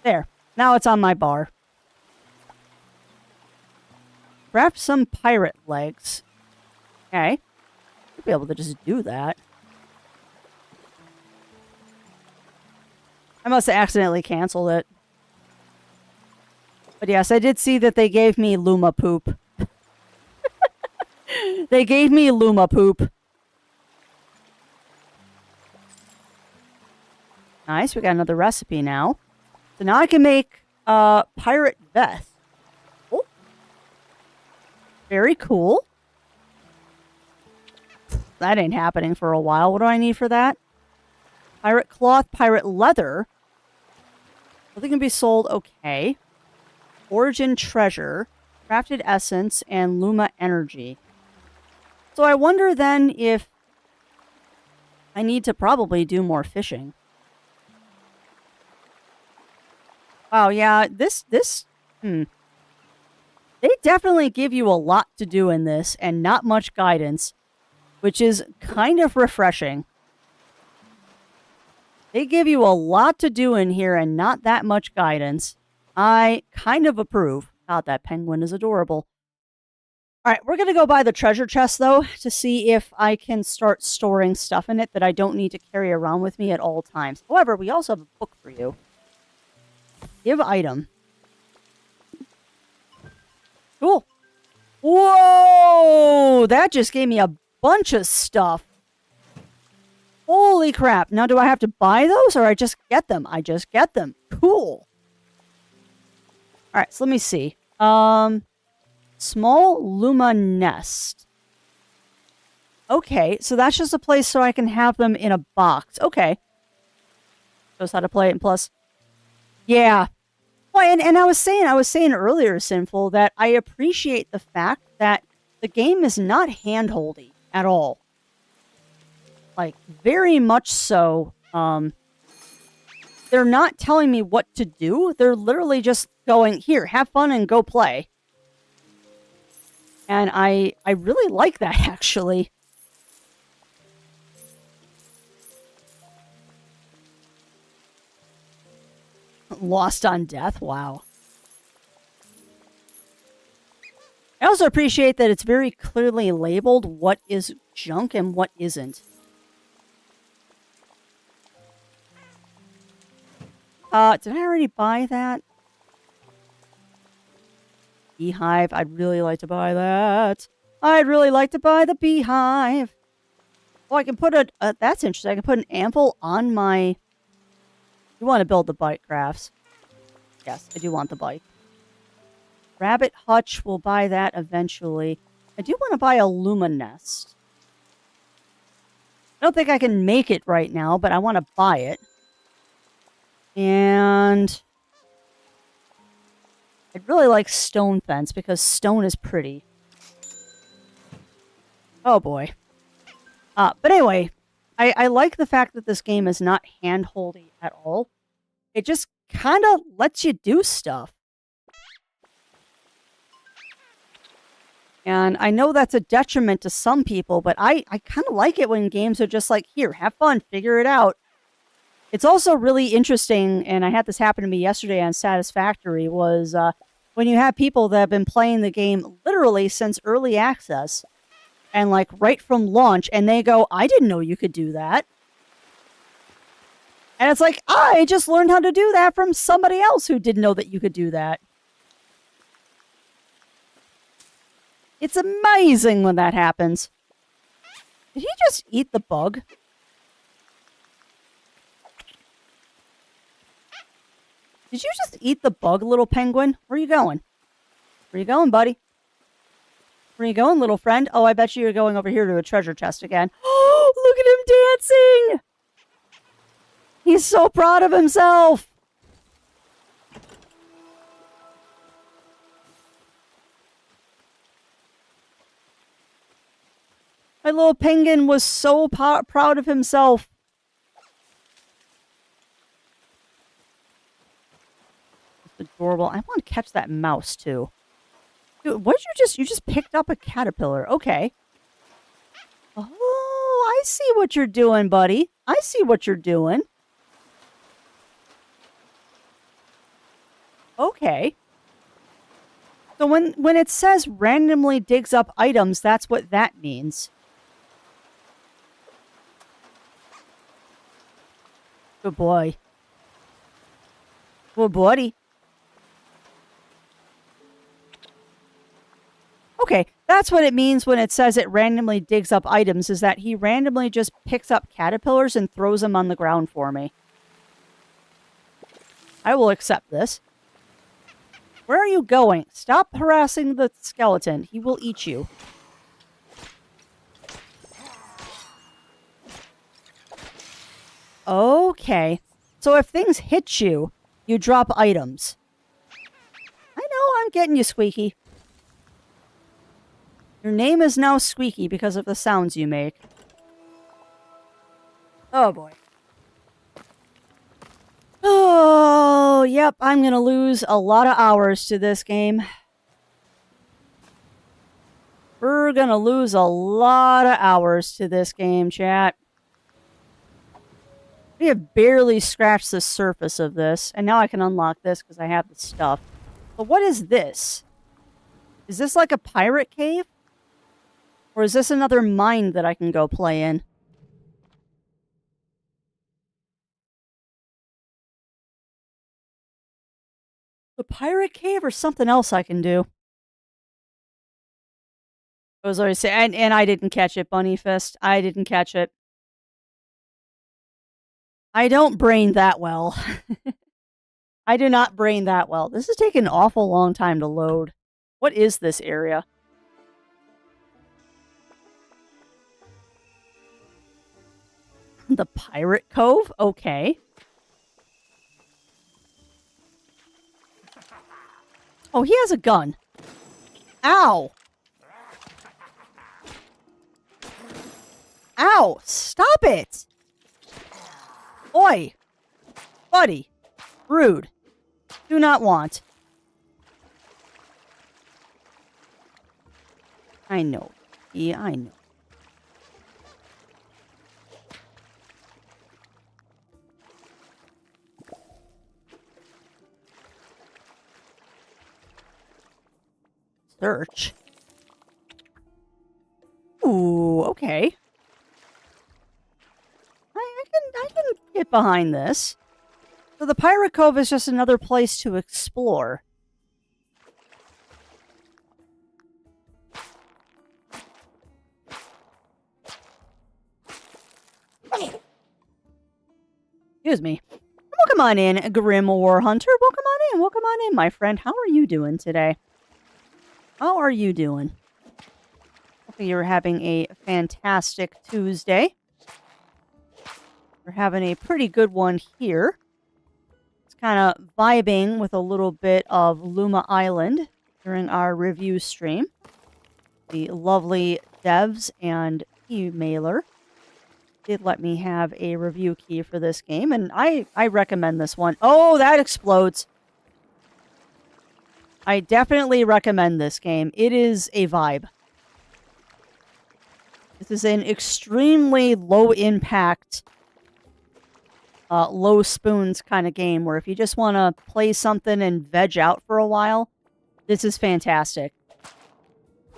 There. Now it's on my bar. Craft some pirate legs. Okay. I'll be able to just do that. I must have accidentally canceled it. But yes, I did see that they gave me Luma poop. They gave me Luma poop. Nice, we got another recipe now. So now I can make pirate vest. Oh. Very cool. That ain't happening for a while. What do I need for that? Pirate cloth, pirate leather. Something can be sold. Okay. Origin treasure, crafted essence, and Luma energy. So I wonder then if I need to probably do more fishing. Wow, yeah, they definitely give you a lot to do in this and not much guidance, which is kind of refreshing. They give you a lot to do in here and not that much guidance. I kind of approve. God, that penguin is adorable. All right, we're going to go buy the treasure chest, though, to see if I can start storing stuff in it that I don't need to carry around with me at all times. However, we also have a book for you. Give item. Cool. Whoa! That just gave me a bunch of stuff. Holy crap. Now, do I have to buy those or I just get them? I just get them. Cool. All right, so let me see. Small Luma nest. Okay, so that's just a place so I can have them in a box. Okay. Shows how to play it in Plus. Yeah. Well, and I was saying earlier, Sinful, that I appreciate the fact that the game is not handholdy at all. Like, very much so. They're not telling me what to do. They're literally just going, here, have fun and go play. And I really like that, actually. Lost on death? Wow. I also appreciate that it's very clearly labeled what is junk and what isn't. Did I already buy that? Beehive. I'd really like to buy that. I'd really like to buy the beehive. Oh, I can put a that's interesting. I can put an anvil on my... You want to build the bike, Crafts? Yes, I do want the bike. Rabbit hutch. We'll buy that eventually. I do want to buy a Luma nest. I don't think I can make it right now, but I want to buy it. And I'd really like stone fence because stone is pretty. Oh boy. But anyway, I like the fact that this game is not hand-holdy at all. It just kind of lets you do stuff. And I know that's a detriment to some people, but I kind of like it when games are just like, here, have fun, figure it out. It's also really interesting, and I had this happen to me yesterday on Satisfactory, was when you have people that have been playing the game literally since early access, and like right from launch, and they go, I didn't know you could do that. And it's like, I just learned how to do that from somebody else who didn't know that you could do that. It's amazing when that happens. Did he just eat the bug? Did you just eat the bug, little penguin? Where are you going? Where are you going, buddy? Where are you going, little friend? Oh, I bet you're going over here to a treasure chest again. Oh, look at him dancing! He's so proud of himself! My little penguin was so proud of himself. It's adorable. I want to catch that mouse, too. Dude, what did you just picked up a caterpillar. Okay. Oh, I see what you're doing, buddy. I see what you're doing. Okay. So when it says randomly digs up items, that's what that means. Good boy. Good buddy. Okay, that's what it means when it says it randomly digs up items, is that he randomly just picks up caterpillars and throws them on the ground for me. I will accept this. Where are you going? Stop harassing the skeleton. He will eat you. Okay. So if things hit you, you drop items. I know, I'm getting you, Squeaky. Your name is now Squeaky because of the sounds you make. Oh, boy. Oh, yep, I'm going to lose a lot of hours to this game. We're going to lose a lot of hours to this game, chat. We have barely scratched the surface of this, and now I can unlock this because I have the stuff. But what is this? Is this like a pirate cave? Or is this another mine that I can go play in? The pirate cave or something else I can do? I was already saying, and I didn't catch it, Bunny Fist. I didn't catch it. I don't brain that well. I do not brain that well. This is taking an awful long time to load. What is this area? The Pirate Cove? Okay. Oh, he has a gun. Ow! Ow! Stop it! Oi! Buddy! Rude. Do not want. I know. Yeah, I know. Search. Ooh, okay. I can get behind this. So the Pirate Cove is just another place to explore. Excuse me. Welcome on in, Grim War Hunter. Welcome on in. Welcome on in, my friend. How are you doing today? How are you doing? Hopefully you're having a fantastic Tuesday. We're having a pretty good one here. It's kind of vibing with a little bit of Luma Island during our review stream. The lovely devs and Keymailer did let me have a review key for this game, and I recommend this one. Oh, that explodes. I definitely recommend this game. It is a vibe. This is an extremely low-impact, low spoons kind of game where if you just want to play something and veg out for a while, this is fantastic.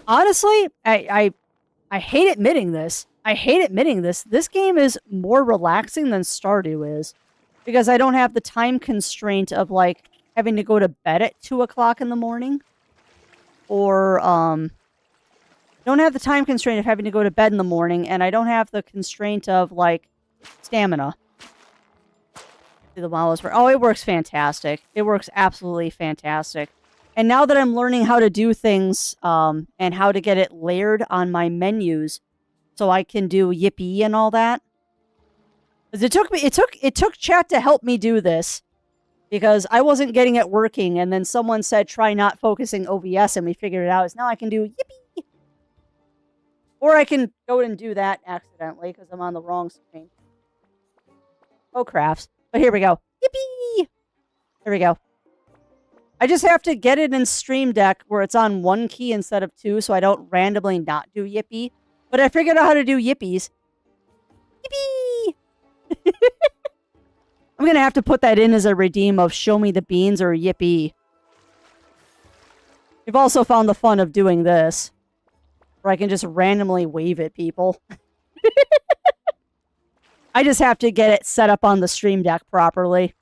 Honestly, I hate admitting this. I hate admitting this. This game is more relaxing than Stardew is. because I don't have the time constraint of, like, having to go to bed at 2 o'clock in the morning. Or, don't have the time constraint of having to go to bed in the morning, and I don't have the constraint of, like, stamina. The model is oh, it works fantastic. It works absolutely fantastic. And now that I'm learning how to do things, and how to get it layered on my menus, so I can do Yippee and all that. Because it took chat to help me do this, because I wasn't getting it working, and then someone said try not focusing OBS, and we figured it out. Is now I can do Yippee, or I can go and do that accidentally because I'm on the wrong screen. Oh crafts! But here we go. Yippee! There we go. I just have to get it in Stream Deck where it's on one key instead of two, so I don't randomly not do Yippee. But I figured out how to do Yippies. Yippee! I'm gonna have to put that in as a redeem of show me the beans or Yippee. We've also found the fun of doing this, where I can just randomly wave at people. I just have to get it set up on the Stream Deck properly.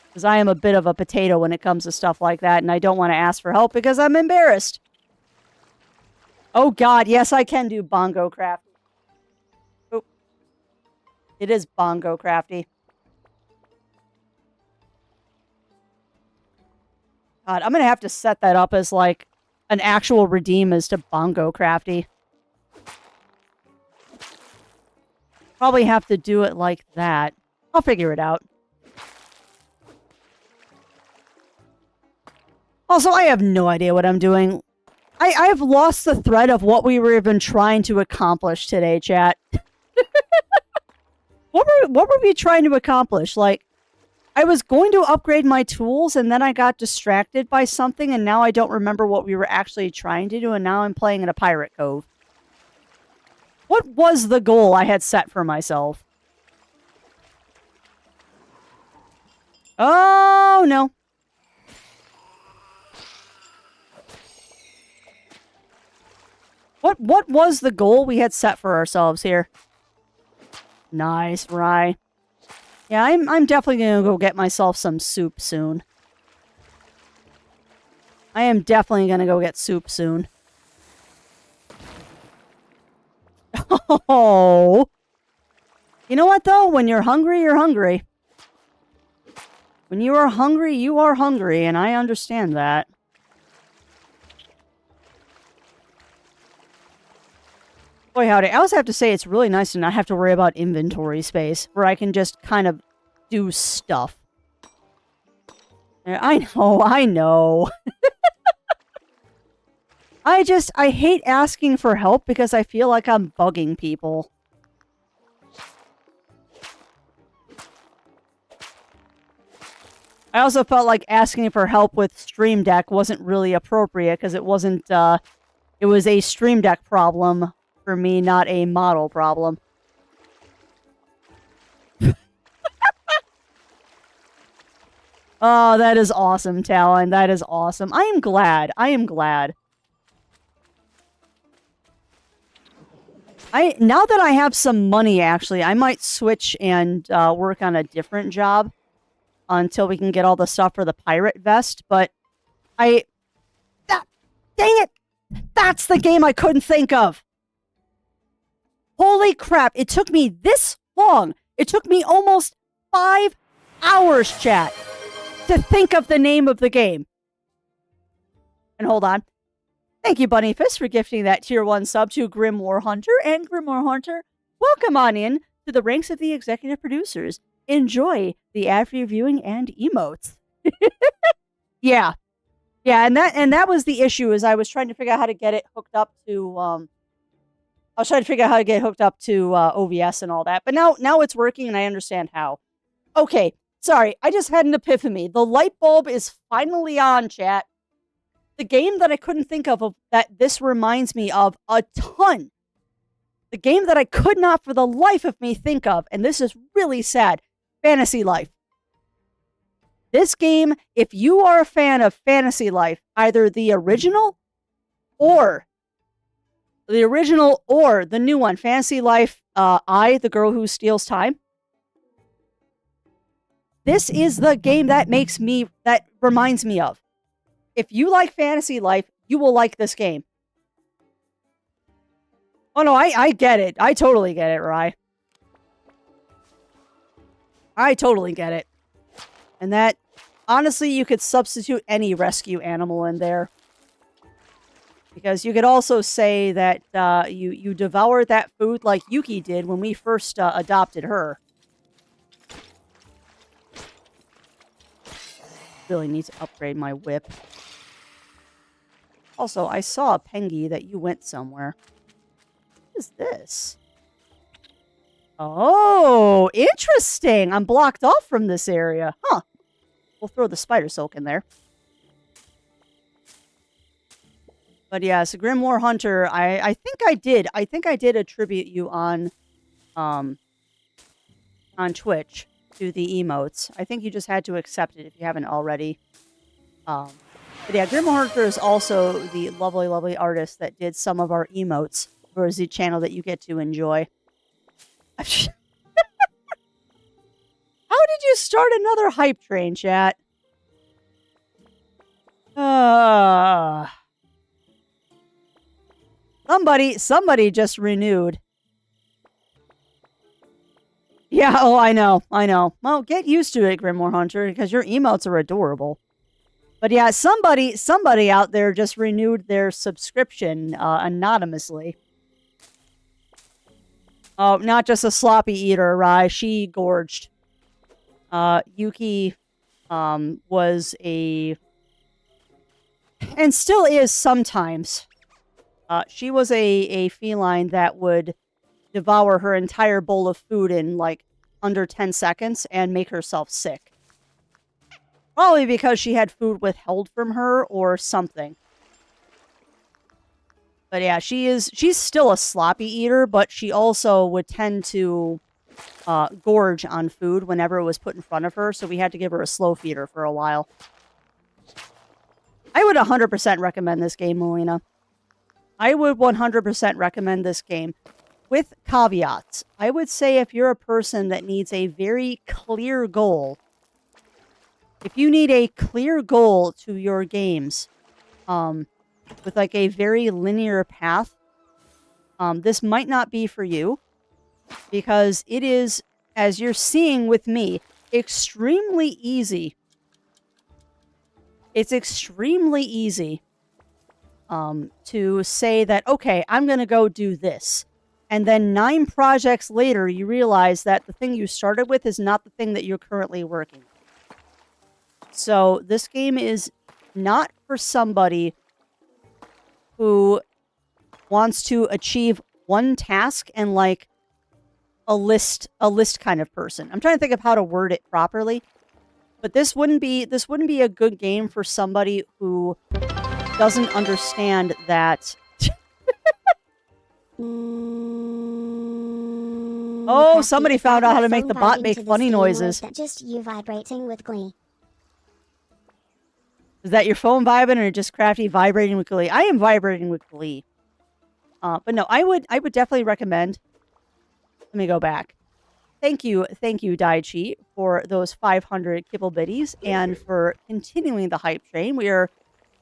Because I am a bit of a potato when it comes to stuff like that, and I don't want to ask for help because I'm embarrassed. Oh god, yes, I can do Bongo Crafty. Oh. It is Bongo Crafty. God, I'm going to have to set that up as, like, an actual redeem as to Bongo Crafty. Probably have to do it like that. I'll figure it out. Also, I have no idea what I'm doing. I've lost the thread of what we were even trying to accomplish today, chat. What were we trying to accomplish? Like, I was going to upgrade my tools, and then I got distracted by something, and now I don't remember what we were actually trying to do, and now I'm playing in a pirate cove. What was the goal I had set for myself? Oh, no. What was the goal we had set for ourselves here? Nice, Rye. Yeah, I'm definitely gonna go get myself some soup soon. I am definitely gonna go get soup soon. Oh. You know what, though? When you're hungry, you're hungry. When you are hungry, you are hungry, and I understand that. Boy, howdy. I also have to say it's really nice to not have to worry about inventory space, where I can just kind of do stuff. I know. I hate asking for help because I feel like I'm bugging people. I also felt like asking for help with Stream Deck wasn't really appropriate because it wasn't, it was a Stream Deck problem for me, not a model problem. Oh, that is awesome, Talon. That is awesome. I am glad. I am glad. Now that I have some money, actually, I might switch and work on a different job until we can get all the stuff for the pirate vest, but dang it! That's the game I couldn't think of! Holy crap, it took me this long! It took me almost 5 hours, chat, to think of the name of the game. And hold on. Thank you, Bunny Fist, for gifting that tier 1 sub to Grimoire Hunter. And Grimoire Hunter, welcome on in to the ranks of the executive producers. Enjoy the ad-free viewing and emotes. Yeah. Yeah, and that was the issue, is I was trying to figure out how to get it hooked up to, I was trying to figure out how to get it hooked up to OBS and all that. But now it's working and I understand how. Okay, sorry, I just had an epiphany. The light bulb is finally on, chat. The game that I couldn't think of that this reminds me of a ton. The game that I could not for the life of me think of, and this is really sad, Fantasy Life. This game, if you are a fan of Fantasy Life, either the original or the new one, Fantasy Life, the Girl Who Steals Time. this is the game that reminds me of. If you like fantasy life, you will like this game. Oh no, I get it. I totally get it, Rye. I totally get it. And that, honestly, you could substitute any rescue animal in there. Because you could also say that you devoured that food like Yuki did when we first adopted her. Really need to upgrade my whip. Also, I saw a Pengy that you went somewhere. What is this? Oh, interesting. I'm blocked off from this area. Huh. We'll throw the spider silk in there. But yeah, so Grimoire Hunter, I think I did attribute you on Twitch to the emotes. I think you just had to accept it if you haven't already. But yeah, Grimoire Hunter is also the lovely, lovely artist that did some of our emotes for the channel that you get to enjoy. How did you start another hype train, chat? Somebody just renewed. Yeah, oh, I know. Well, get used to it, Grimoire Hunter, because your emotes are adorable. But yeah, somebody out there just renewed their subscription anonymously. Oh, not just a sloppy eater, Rye. She gorged. Yuki was a... and still is sometimes. She was a feline that would devour her entire bowl of food in, like, under 10 seconds and make herself sick. Probably because she had food withheld from her or something. But yeah, she's still a sloppy eater, but she also would tend to gorge on food whenever it was put in front of her, so we had to give her a slow feeder for a while. I would 100% recommend this game, Melina. I would 100% recommend this game. With caveats, I would say if you're a person that needs a very clear goal, if you need a clear goal to your games, with like a very linear path, this might not be for you, because it is, as you're seeing with me, extremely easy. It's extremely easy to say that, okay, I'm going to go do this. And then 9 projects later, you realize that the thing you started with is not the thing that you're currently working with. So this game is not for somebody who wants to achieve one task and like a list kind of person. I'm trying to think of how to word it properly. But this wouldn't be a good game for somebody who doesn't understand that. Oh, somebody found out how to make the bot make funny noises. That just you vibrating with glee. Is that your phone vibing or just Crafty vibrating with glee? I am vibrating with glee. But no, I would definitely recommend. Let me go back. Thank you, Daichi, for those 500 kibble bitties and for continuing the hype train. We are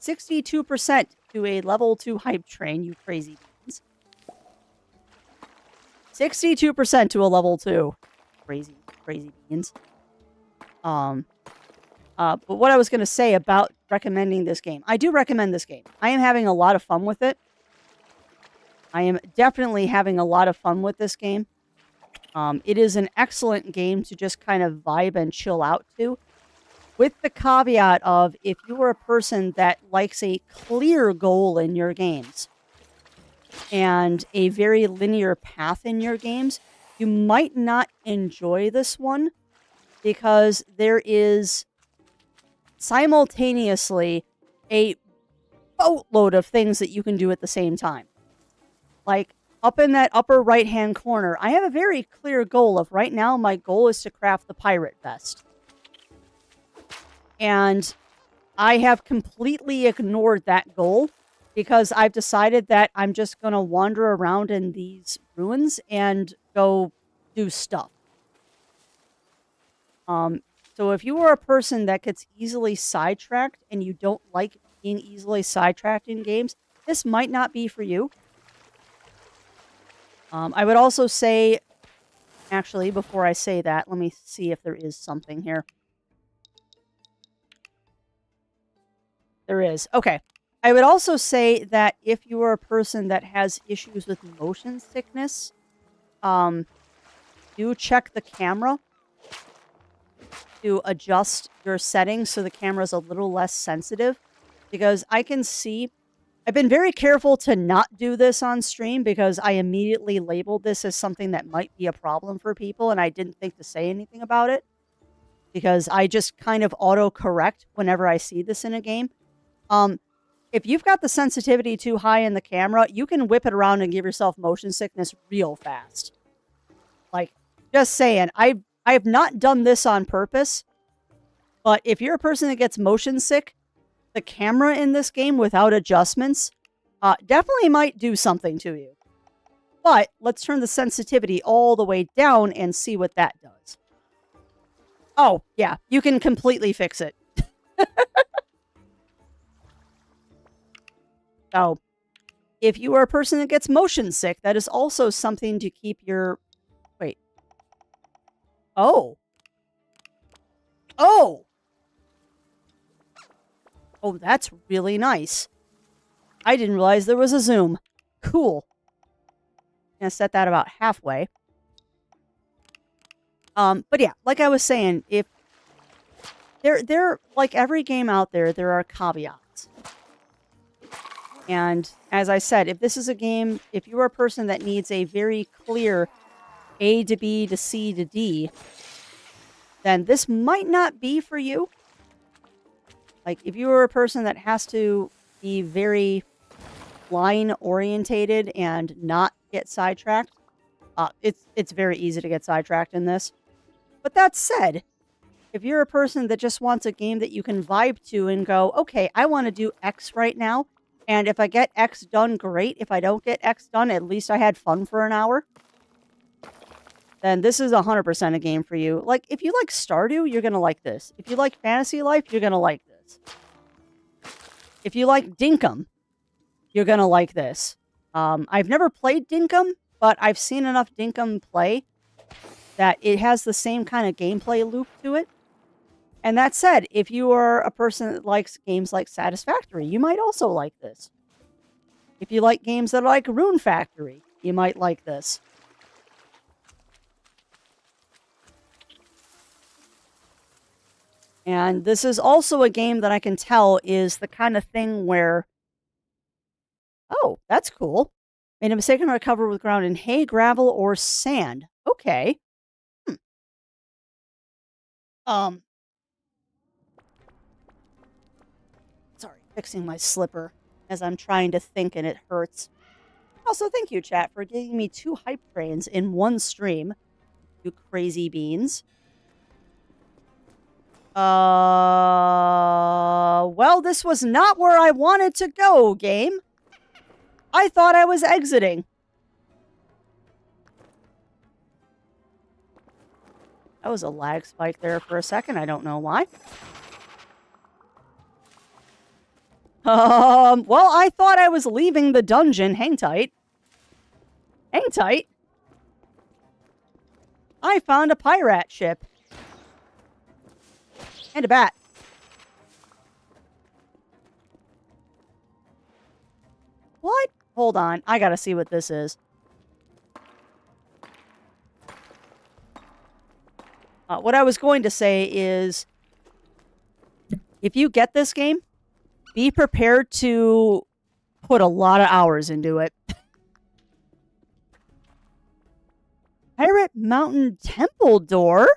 62% to a level 2 hype train, you crazy beans. 62% to a level 2. Crazy beans. But what I was going to say about recommending this game. I do recommend this game. I am having a lot of fun with it. I am definitely having a lot of fun with this game. It is an excellent game to just kind of vibe and chill out to. With the caveat of, if you are a person that likes a clear goal in your games and a very linear path in your games, you might not enjoy this one because there is simultaneously a boatload of things that you can do at the same time. Like, up in that upper right-hand corner, I have a very clear goal of right now, my goal is to craft the pirate vest. And I have completely ignored that goal because I've decided that I'm just going to wander around in these ruins and go do stuff. So if you are a person that gets easily sidetracked and you don't like being easily sidetracked in games, this might not be for you. I would also say, actually, before I say that, let me see if there is something here. There is. Okay. I would also say that if you are a person that has issues with motion sickness, do check the camera to adjust your settings so the camera is a little less sensitive. Because I can see, I've been very careful to not do this on stream because I immediately labeled this as something that might be a problem for people, and I didn't think to say anything about it because I just kind of auto-correct whenever I see this in a game. If you've got the sensitivity too high in the camera, you can whip it around and give yourself motion sickness real fast. Like, just saying, I have not done this on purpose, but if you're a person that gets motion sick, the camera in this game without adjustments definitely might do something to you. But let's turn the sensitivity all the way down and see what that does. Oh, yeah, you can completely fix it. So, if you are a person that gets motion sick, that is also something to keep your... Wait. Oh. Oh! Oh, that's really nice. I didn't realize there was a zoom. Cool. I'm gonna set that about halfway. But yeah, like I was saying, if... There, like every game out there, there are caveats. And as I said, if this is a game, if you're a person that needs a very clear A to B to C to D, then this might not be for you. Like, if you are a person that has to be very line-orientated and not get sidetracked, it's very easy to get sidetracked in this. But that said, if you're a person that just wants a game that you can vibe to and go, okay, I want to do X right now, and if I get X done, great. If I don't get X done, at least I had fun for an hour. Then this is 100% a game for you. Like, if you like Stardew, you're going to like this. If you like Fantasy Life, you're going to like this. If you like Dinkum, you're going to like this. I've never played Dinkum, but I've seen enough Dinkum play that it has the same kind of gameplay loop to it. And that said, if you are a person that likes games like Satisfactory, you might also like this. If you like games that are like Rune Factory, you might like this. And this is also a game that I can tell is the kind of thing where, oh, that's cool. Made a mistake and recover with ground in hay, gravel, or sand. Okay. Sorry, fixing my slipper as I'm trying to think and it hurts. Also, thank you, chat, for giving me 2 hype trains in one stream. You crazy beans. Well, this was not where I wanted to go, game. I thought I was exiting. That was a lag spike there for a second. I don't know why. Well, I thought I was leaving the dungeon. Hang tight. Hang tight. I found a pirate ship. And a bat. What? Hold on. I gotta see what this is. What I was going to say is, if you get this game, be prepared to put a lot of hours into it. Pirate Mountain Temple Door?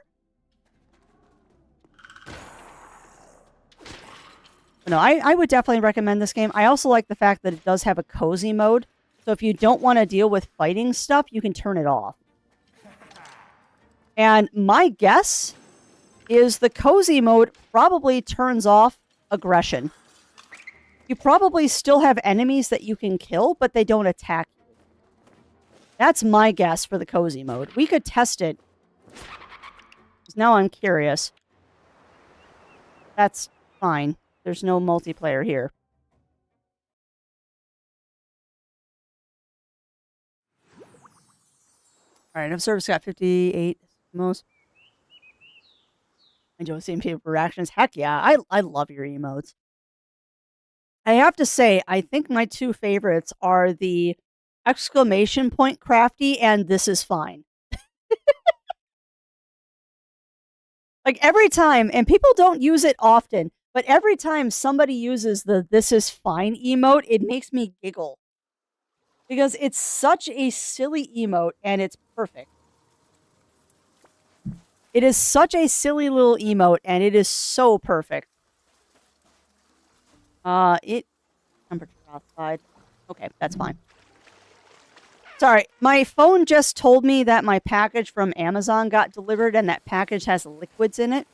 No, I would definitely recommend this game. I also like the fact that it does have a cozy mode. So if you don't want to deal with fighting stuff, you can turn it off. And my guess is the cozy mode probably turns off aggression. You probably still have enemies that you can kill, but they don't attack you. That's my guess for the cozy mode. We could test it. Now I'm curious. That's fine. There's no multiplayer here. Alright, enough service got 58 most. Enjoy seeing people reactions. Heck yeah, I love your emotes. I have to say, I think my two favorites are the exclamation point crafty and this is fine. Like every time, and people don't use it often, but every time somebody uses the this is fine emote, it makes me giggle. Because it's such a silly emote and it's perfect. It is such a silly little emote and it is so perfect. Temperature outside. Okay, that's fine. Sorry, my phone just told me that my package from Amazon got delivered and that package has liquids in it.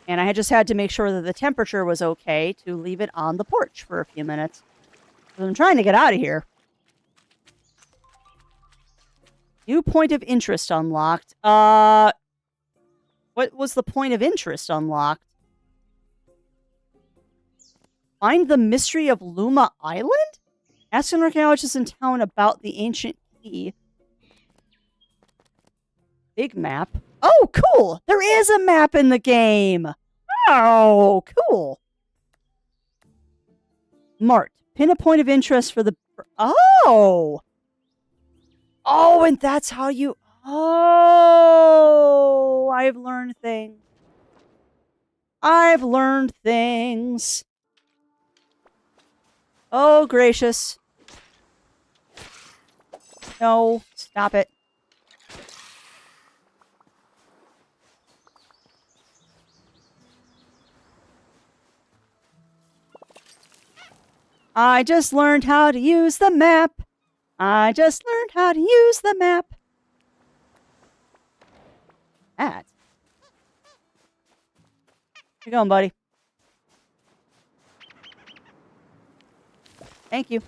And I just had to make sure that the temperature was okay to leave it on the porch for a few minutes. I'm trying to get out of here. New point of interest unlocked. What was the point of interest unlocked? Find the mystery of Luma Island? Ask an archaeologist in town about the ancient key. Big map. Oh, cool! There is a map in the game! Oh, cool! Marked. Pin a point of interest for the... Oh! Oh, and that's how you... Oh! I've learned things. I've learned things. Oh, gracious. No, stop it. I just learned how to use the map. I just learned how to use the map. That. Where you going, buddy? Thank you.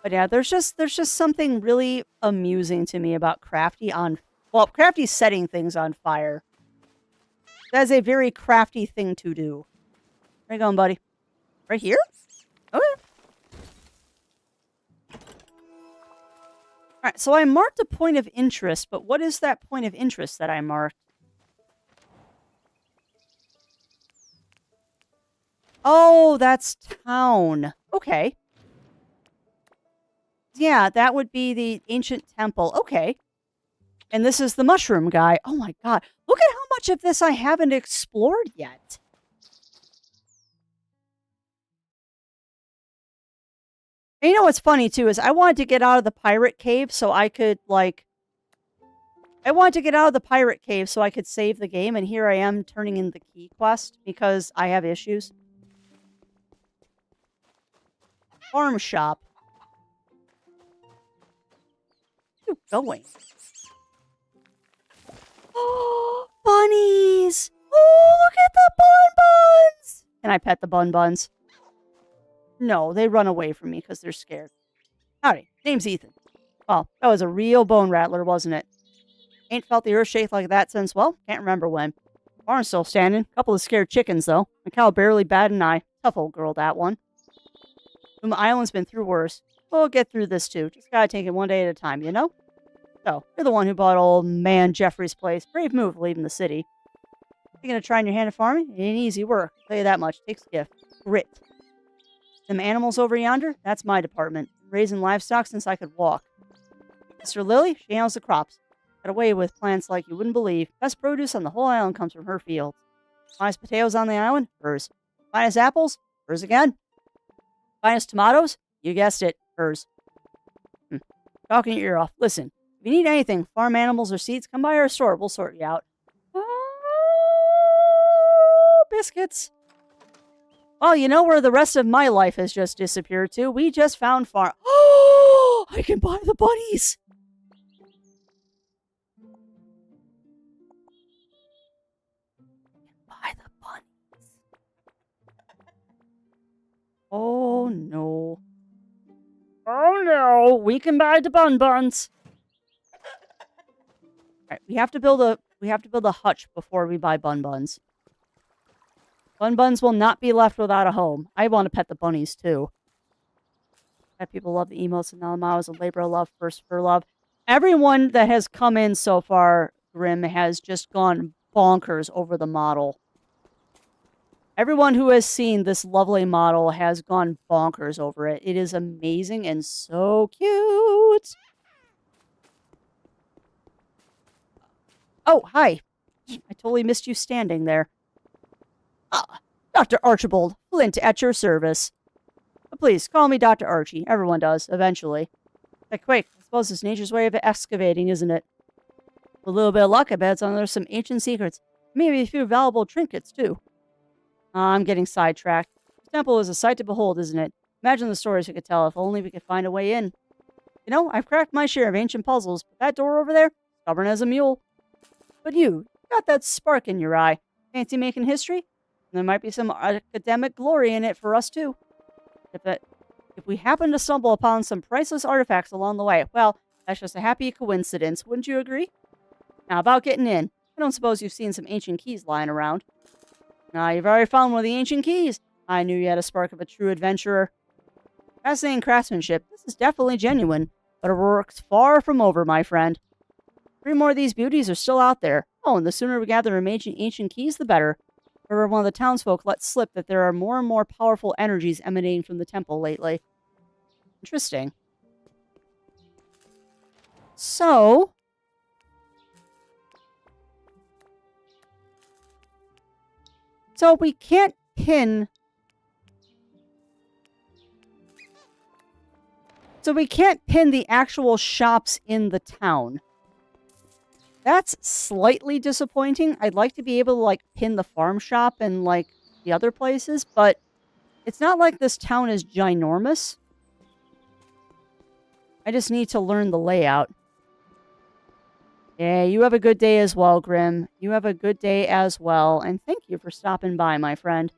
But yeah, there's just something really amusing to me about Crafty Crafty setting things on fire. That is a very crafty thing to do. Where you going, buddy? Right here? Okay. Alright, so I marked a point of interest, but what is that point of interest that I marked? Oh, that's town. Okay. Yeah, that would be the ancient temple. Okay. And this is the mushroom guy. Oh my god. Look at how much of this I haven't explored yet. And you know what's funny too is I wanted to get out of the pirate cave so I could I wanted to get out of the pirate cave so I could save the game, and here I am turning in the key quest because I have issues. Farm shop. Where are you going? Oh, bunnies! Oh, look at the bun buns! Can I pet the bun buns? No, they run away from me because they're scared. Howdy, name's Ethan. Oh, that was a real bone rattler, wasn't it? Ain't felt the earth shake like that since, well, can't remember when. Barn's still standing. Couple of scared chickens, though. The cow barely batted an eye. Tough old girl, that one. Luma Island's been through worse. We'll get through this, too. Just gotta take it one day at a time, you know? So, you're the one who bought old man Jeffrey's place. Brave move leaving the city. You gonna try your hand at farming? It ain't easy work. I'll tell you that much. Takes gift. Grit. Them animals over yonder? That's my department. Raising livestock since I could walk. Sister Lily? She handles the crops. Got away with plants like you wouldn't believe. Best produce on the whole island comes from her fields. Finest potatoes on the island? Hers. Finest apples? Hers again. Finest tomatoes? You guessed it. Hers. Talking your ear off. Listen, if you need anything, farm animals or seeds, come by our store. We'll sort you out. Oh, biscuits. Well, you know where the rest of my life has just disappeared to. We just found farm. Oh, I can buy the bunnies. Buy the bunnies. Oh, no. Oh, no. We can buy the bun buns. All right, we have to build a hutch before we buy Bun Buns. Bun Buns will not be left without a home. I want to pet the bunnies too. That people love the emotes and Nalamawas and labor of love, first for love. Everyone that has come in so far, Grim, has just gone bonkers over the model. Everyone who has seen this lovely model has gone bonkers over it. It is amazing and so cute. Oh, hi. I totally missed you standing there. Ah, Dr. Archibald Flint at your service. Please, call me Dr. Archie. Everyone does, eventually. Like, wait, I suppose it's nature's way of excavating, isn't it? With a little bit of luck, I bet there's some ancient secrets. Maybe a few valuable trinkets, too. I'm getting sidetracked. The temple is a sight to behold, isn't it? Imagine the stories we could tell if only we could find a way in. You know, I've cracked my share of ancient puzzles, but that door over there, stubborn as a mule. But you got that spark in your eye. Fancy making history? There might be some academic glory in it for us, too. If we happen to stumble upon some priceless artifacts along the way, well, that's just a happy coincidence, wouldn't you agree? Now, about getting in. I don't suppose you've seen some ancient keys lying around. Now, you've already found one of the ancient keys. I knew you had a spark of a true adventurer. Fascinating craftsmanship. This is definitely genuine, but our work's far from over, my friend. 3 more of these beauties are still out there. Oh, and the sooner we gather ancient keys, the better. However, one of the townsfolk let slip that there are more and more powerful energies emanating from the temple lately. Interesting. So we can't pin... So we can't pin the actual shops in the town. That's slightly disappointing. I'd like to be able to, like, pin the farm shop and, like, the other places, but it's not like this town is ginormous. I just need to learn the layout. Yeah, you have a good day as well, Grim. You have a good day as well, and thank you for stopping by, my friend.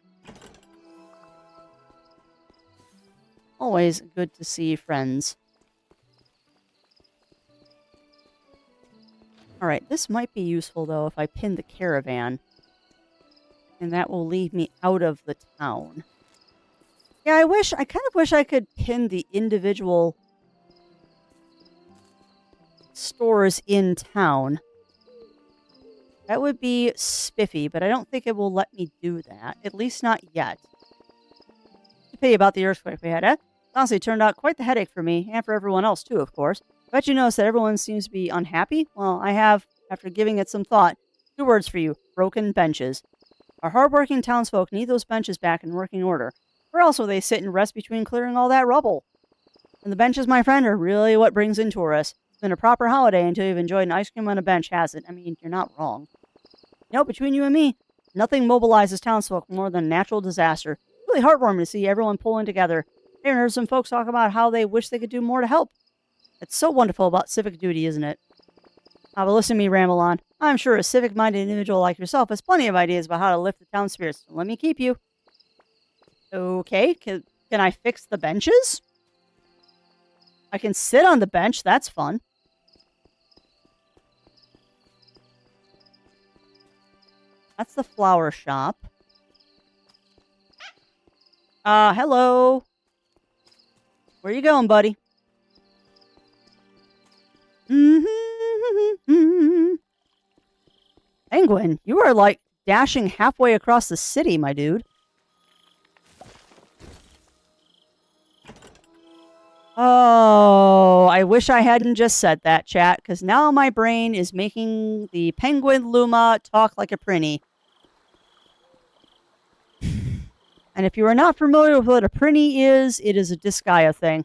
Always good to see friends. Alright, this might be useful, though, if I pin the caravan. And that will lead me out of the town. Yeah, I kind of wish I could pin the individual stores in town. That would be spiffy, but I don't think it will let me do that. At least not yet. To pity about the earthquake we had, eh? Honestly, it turned out quite the headache for me, and for everyone else too, of course. Bet you notice that everyone seems to be unhappy? Well, I have, after giving it some thought, 2 words for you. Broken benches. Our hardworking townsfolk need those benches back in working order. Or else will they sit and rest between clearing all that rubble? And the benches, my friend, are really what brings in tourists. It's been a proper holiday until you've enjoyed an ice cream on a bench, has it? I mean, you're not wrong. You know, between you and me, nothing mobilizes townsfolk more than a natural disaster. It's really heartwarming to see everyone pulling together. I even heard some folks talk about how they wish they could do more to help. It's so wonderful about civic duty, isn't it? But listen to me ramble on. I'm sure a civic-minded individual like yourself has plenty of ideas about how to lift the town spirits. Let me keep you. Okay, can I fix the benches? I can sit on the bench. That's fun. That's the flower shop. Hello. Where you going, buddy? Penguin, you are like dashing halfway across the city, my dude. Oh, I wish I hadn't just said that, chat, because now my brain is making the penguin Luma talk like a prinny. And if you are not familiar with what a prinny is, it is a Disgaea thing.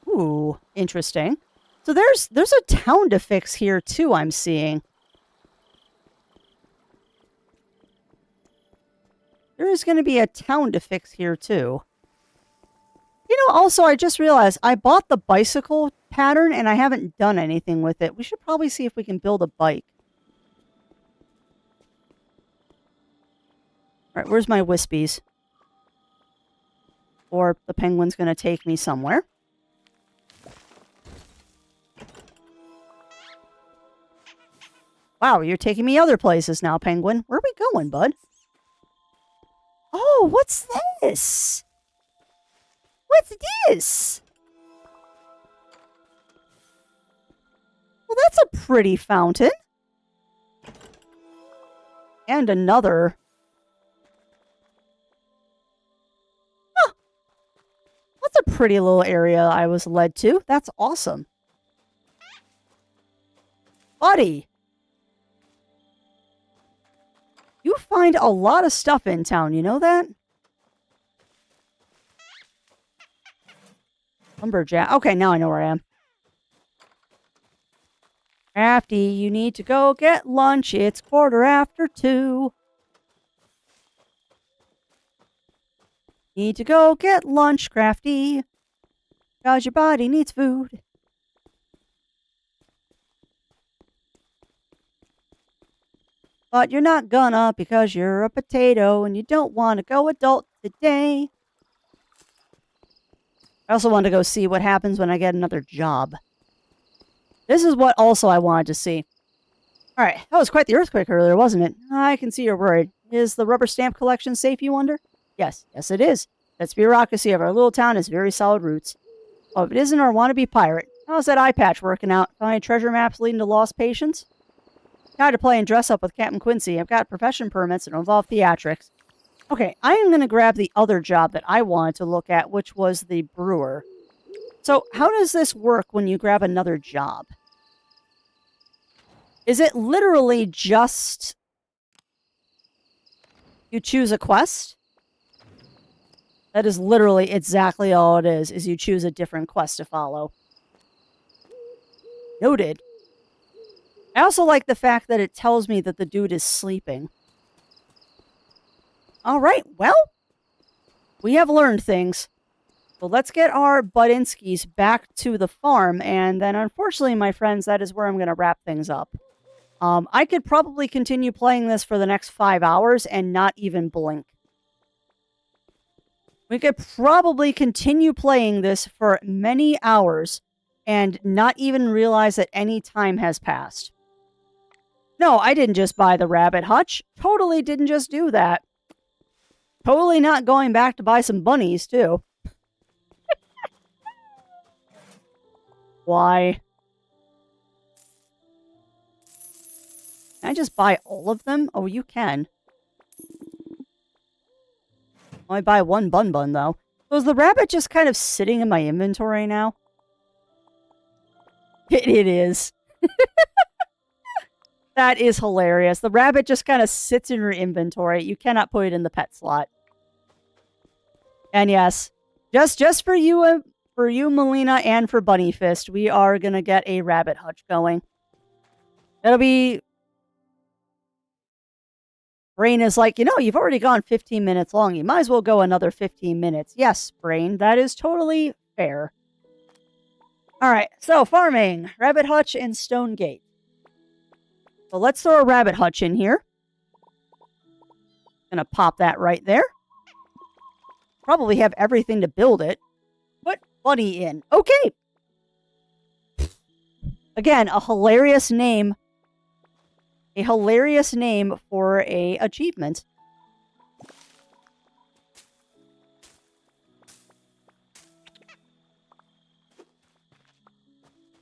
Ooh, interesting. So there's a town to fix here too, I'm seeing. There is going to be a town to fix here too. You know, also, I just realized I bought the bicycle pattern and I haven't done anything with it. We should probably see if we can build a bike. Alright, where's my wispies? Or the penguin's going to take me somewhere. Wow, you're taking me other places now, Penguin. Where are we going, bud? Oh, what's this? What's this? Well, that's a pretty fountain. And another. Huh. That's a pretty little area I was led to. That's awesome. Buddy. You find a lot of stuff in town, you know that? Lumberjack. Okay, now I know where I am. Crafty, you need to go get lunch. It's 2:15. Need to go get lunch, Crafty. Cause your body needs food. But you're not gonna because you're a potato and you don't want to go adult today. I also want to go see what happens when I get another job. This is what also I wanted to see. All right, that was quite the earthquake earlier, wasn't it? I can see you're worried. Is the rubber stamp collection safe, you wonder? Yes, it is. That bureaucracy of our little town has very solid roots. Oh, if it isn't our wannabe pirate, how's that eye patch working out? Find treasure maps leading to lost patients? Tired to play and dress up with Captain Quincy. I've got profession permits that involve theatrics. Okay, I am going to grab the other job that I wanted to look at, which was the brewer. So, how does this work when you grab another job? Is it literally just you choose a quest? That is literally exactly all it is you choose a different quest to follow. Noted. I also like the fact that it tells me that the dude is sleeping. All right, well, we have learned things. So let's get our Budinskis back to the farm, and then unfortunately, my friends, that is where I'm going to wrap things up. I could probably continue playing this for the next 5 hours and not even blink. We could probably continue playing this for many hours and not even realize that any time has passed. No, I didn't just buy the rabbit hutch. Totally didn't just do that. Totally not going back to buy some bunnies, too. Why? Can I just buy all of them? Oh, you can. I buy one bun, though. So is the rabbit just kind of sitting in my inventory now? It is. That is hilarious. The rabbit just kind of sits in your inventory. You cannot put it in the pet slot. And yes, just for you, Melina, and for Bunny Fist, we are going to get a rabbit hutch going. It'll be... Brain is like, you've already gone 15 minutes long. You might as well go another 15 minutes. Yes, Brain, that is totally fair. All right, so farming, rabbit hutch, and stone gate. So let's throw a rabbit hutch in here. Gonna pop that right there. Probably have everything to build it. Put Bunny in. Okay. Again, a hilarious name. A hilarious name for a achievement.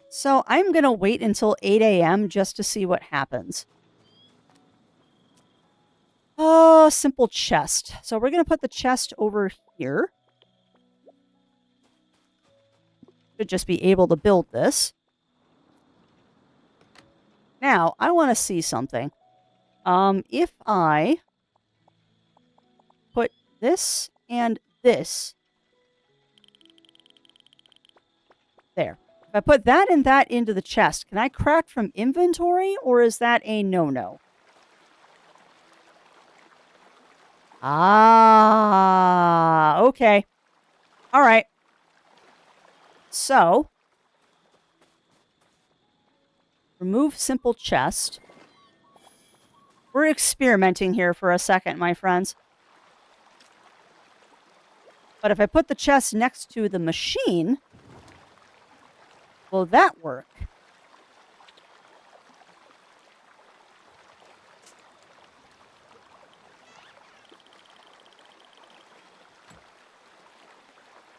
So I'm going to wait until 8 a.m. just to see what happens. Oh, simple chest. So we're going to put the chest over here. Should just be able to build this. Now, I want to see something. If I put this and this. There. If I put that and that into the chest, can I craft from inventory, or is that a no-no? Ah, okay. All right. So, remove simple chest. We're experimenting here for a second, my friends. But if I put the chest next to the machine, will that work?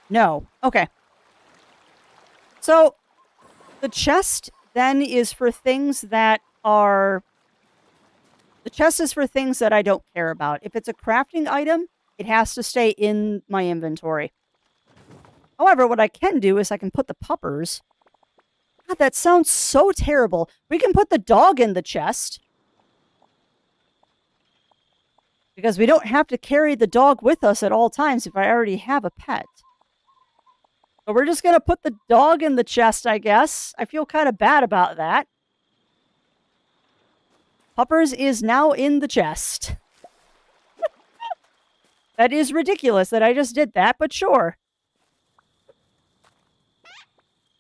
No. Okay. So the chest then is for things that are... The chest is for things that I don't care about. If it's a crafting item, it has to stay in my inventory. However, what I can do is I can put the puppers... God, that sounds so terrible. We can put the dog in the chest. Because we don't have to carry the dog with us at all times if I already have a pet. So we're just going to put the dog in the chest, I guess. I feel kind of bad about that. Puppers is now in the chest. That is ridiculous that I just did that, but sure.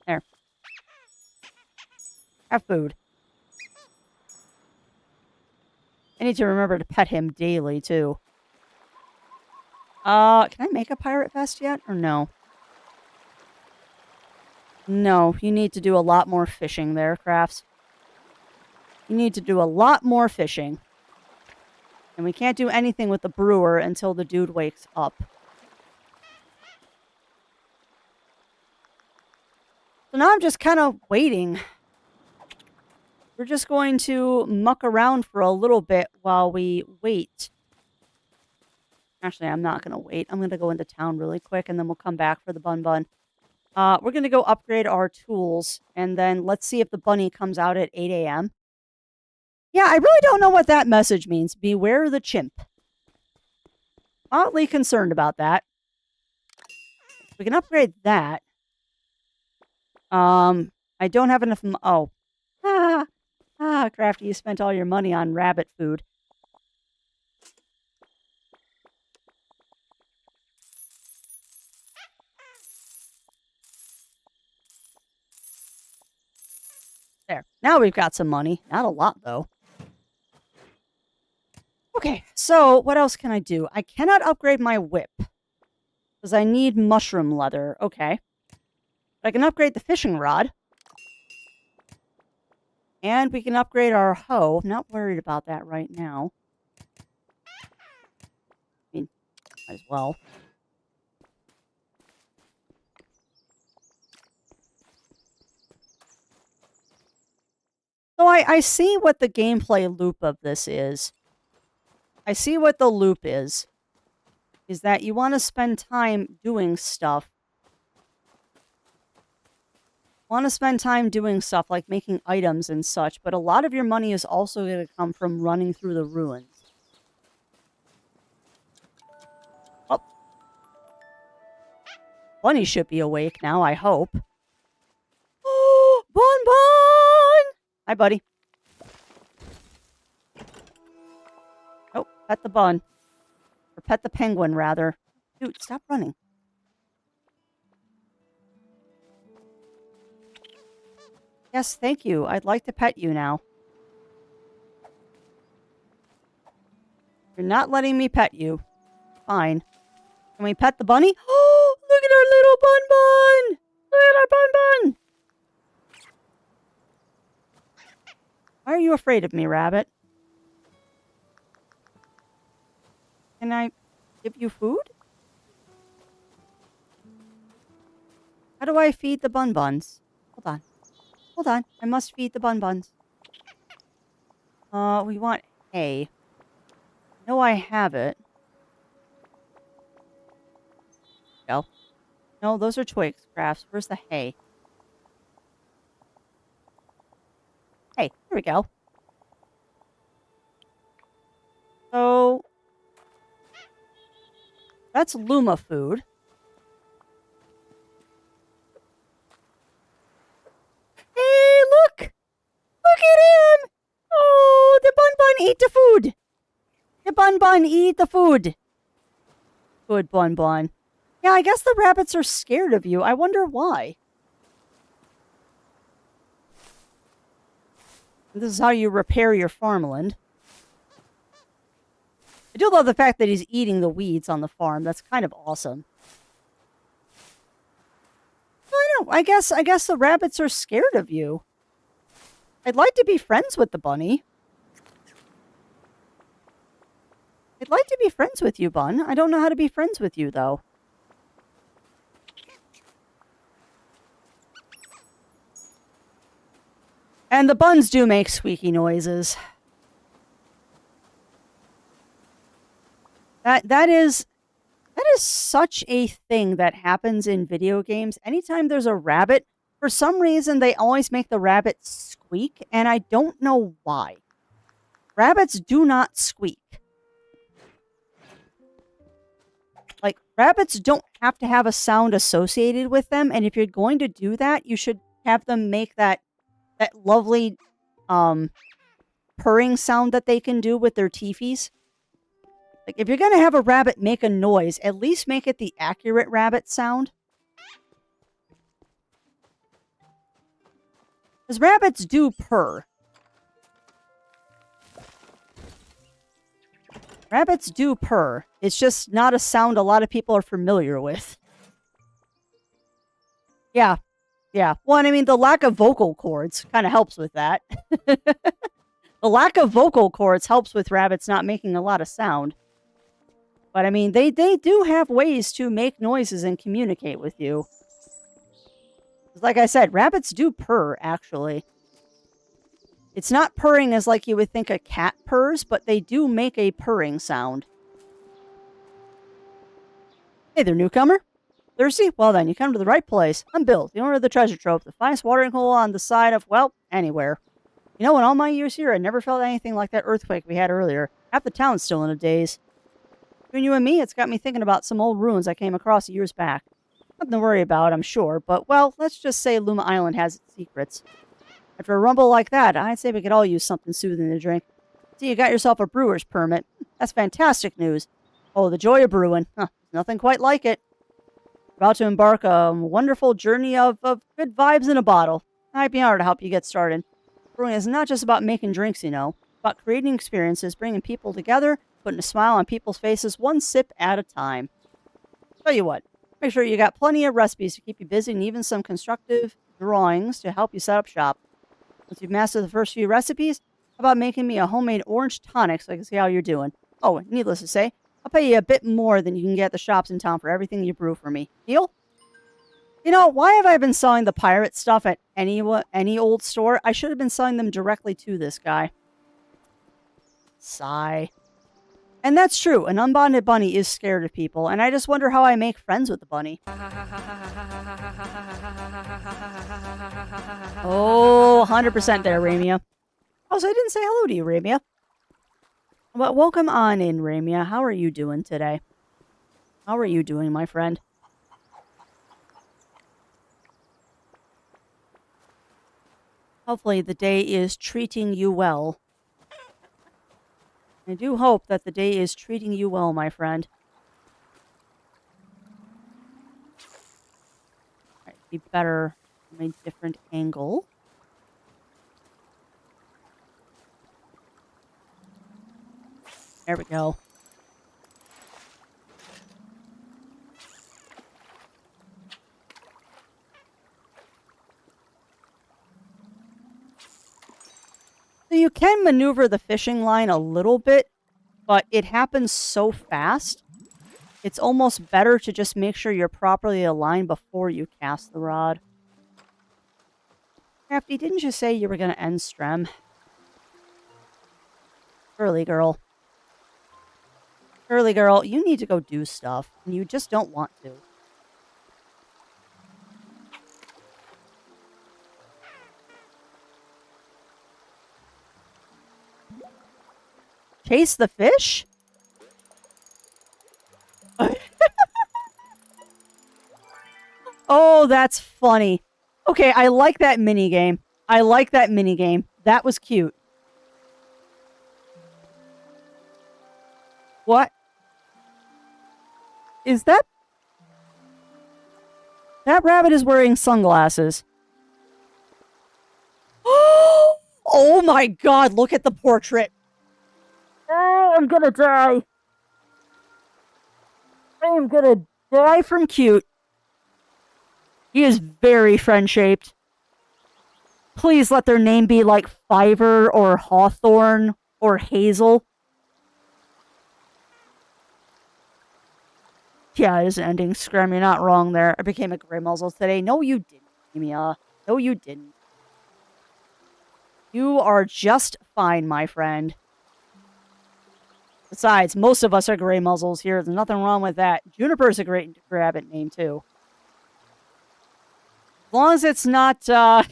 There. Have food. I need to remember to pet him daily, too. Can I make a pirate vest yet, or no? No, you need to do a lot more fishing there, Crafts. You need to do a lot more fishing. And we can't do anything with the brewer until the dude wakes up. So now I'm just kind of waiting. We're just going to muck around for a little bit while we wait. Actually, I'm not going to wait. I'm going to go into town really quick, and then we'll come back for the bun bun. We're going to go upgrade our tools, and then let's see if the bunny comes out at 8 a.m. Yeah, I really don't know what that message means. Beware the chimp. Oddly concerned about that. We can upgrade that. I don't have enough... Oh. Crafty, you spent all your money on rabbit food. There. Now we've got some money. Not a lot, though. Okay, so what else can I do? I cannot upgrade my whip. Because I need mushroom leather. Okay. But I can upgrade the fishing rod. And we can upgrade our hoe. I'm not worried about that right now. I mean, might as well. So I see what the gameplay loop of this is. I see what the loop is. Is that you want to spend time doing stuff. Want to spend time doing stuff like making items and such, but a lot of your money is also going to come from running through the ruins. Oh. Bunny should be awake now, I hope. Oh, Bun Bun! Hi, buddy. Oh, pet the bun. Or pet the penguin, rather. Dude, stop running. Yes, thank you. I'd like to pet you now. You're not letting me pet you. Fine. Can we pet the bunny? Oh, look at our little Bun Bun! Look at our Bun Bun! Why are you afraid of me, Rabbit? Can I give you food? How do I feed the Bun Buns? Hold on. Hold on. I must feed the Bun Buns. We want hay. No, I have it. Go. No, those are twigs, Crafts. Where's the hay? Hey, here we go. So, that's Luma food. Hey, look! Look at him! Oh, the Bun Bun eat the food! The Bun Bun eat the food! Good Bun Bun. Yeah, I guess the rabbits are scared of you. I wonder why. This is how you repair your farmland. I do love the fact that he's eating the weeds on the farm. That's kind of awesome. I know. I guess the rabbits are scared of you. I'd like to be friends with the bunny. I'd like to be friends with you, Bun. I don't know how to be friends with you, though. And the buns do make squeaky noises. That is such a thing that happens in video games. Anytime there's a rabbit, for some reason they always make the rabbit squeak, and I don't know why. Rabbits do not squeak. Like, rabbits don't have to have a sound associated with them, and if you're going to do that, you should have them make that lovely purring sound that they can do with their teefies. Like, if you're going to have a rabbit make a noise, at least make it the accurate rabbit sound. Because rabbits do purr. Rabbits do purr. It's just not a sound a lot of people are familiar with. Yeah. Yeah. Well, I mean, the lack of vocal cords kind of helps with that. The lack of vocal cords helps with rabbits not making a lot of sound. But, I mean, they do have ways to make noises and communicate with you. Like I said, rabbits do purr, actually. It's not purring as like you would think a cat purrs, but they do make a purring sound. Hey there, newcomer. Thirsty? Well then, you come to the right place. I'm Bill, the owner of the treasure trove, the finest watering hole on the side of, well, anywhere. You know, in all my years here, I never felt anything like that earthquake we had earlier. Half the town's still in a daze. Between you and me, it's got me thinking about some old ruins I came across years back. Nothing to worry about, I'm sure, but, well, let's just say Luma Island has its secrets. After a rumble like that, I'd say we could all use something soothing to drink. See, you got yourself a brewer's permit. That's fantastic news. Oh, the joy of brewing. Huh, nothing quite like it. About to embark a wonderful journey of good vibes in a bottle. I'd be honored to help you get started. Brewing is not just about making drinks, you know. It's about creating experiences, bringing people together, putting a smile on people's faces one sip at a time. Tell you what, make sure you got plenty of recipes to keep you busy and even some constructive drawings to help you set up shop. Once you've mastered the first few recipes, how about making me a homemade orange tonic so I can see how you're doing? Oh, needless to say, I'll pay you a bit more than you can get at the shops in town for everything you brew for me. Deal? You know, why have I been selling the pirate stuff at any old store? I should have been selling them directly to this guy. Sigh. And that's true. An unbonded bunny is scared of people, and I just wonder how I make friends with the bunny. Oh, 100% there, Ramia. Also, I didn't say hello to you, Ramia. But welcome on in, Ramia. How are you doing today? How are you doing, my friend? Hopefully the day is treating you well. I do hope that the day is treating you well, my friend. Alright, be better from a different angle. There we go. So you can maneuver the fishing line a little bit, but it happens so fast. It's almost better to just make sure you're properly aligned before you cast the rod. Crafty, didn't you say you were going to end Strem? Girly girl. Girly girl, you need to go do stuff, and you just don't want to. Chase the fish? Oh, that's funny. Okay, I like that minigame. I like that minigame. That was cute. What? Is that... That rabbit is wearing sunglasses. Oh my god, look at the portrait. Oh, I'm gonna die. I am gonna die from cute. He is very friend-shaped. Please let their name be like Fiverr or Hawthorne or Hazel. Yeah, it is ending. Scram, you're not wrong there. I became a gray muzzle today. No, you didn't, Mia. No, you didn't. You are just fine, my friend. Besides, most of us are gray muzzles here. There's nothing wrong with that. Juniper's a great rabbit name, too. As long as it's not, as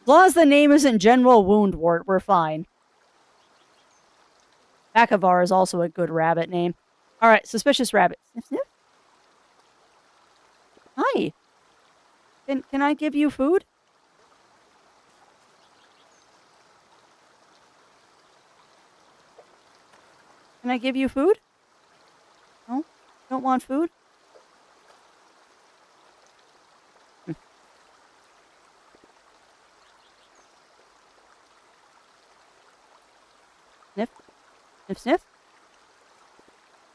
long as the name isn't General Woundwort, we're fine. Bakavar is also a good rabbit name. Alright, suspicious rabbit. Sniff, sniff. Hi. Can I give you food? Can I give you food? No? Don't want food? Sniff. Sniff, sniff.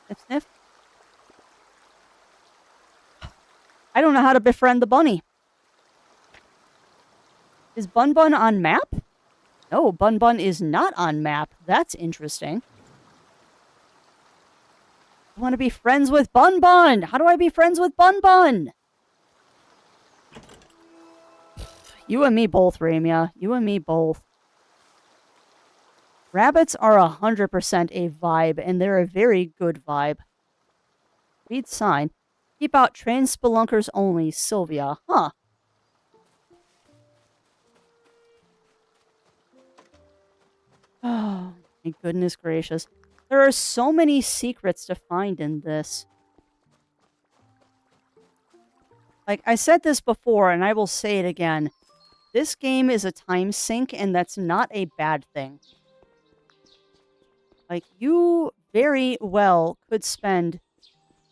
Sniff, sniff. I don't know how to befriend the bunny. Is Bun Bun on map? No, Bun Bun is not on map. That's interesting. I want to be friends with Bun Bun. How do I be friends with Bun Bun? You and me both, Ramia. You and me both. Rabbits are 100% a vibe, and they're a very good vibe. Read sign. Keep out trained spelunkers only, Sylvia. Huh. Oh, my goodness gracious. There are so many secrets to find in this. Like, I said this before, and I will say it again. This game is a time sink, and that's not a bad thing. Like, you very well could spend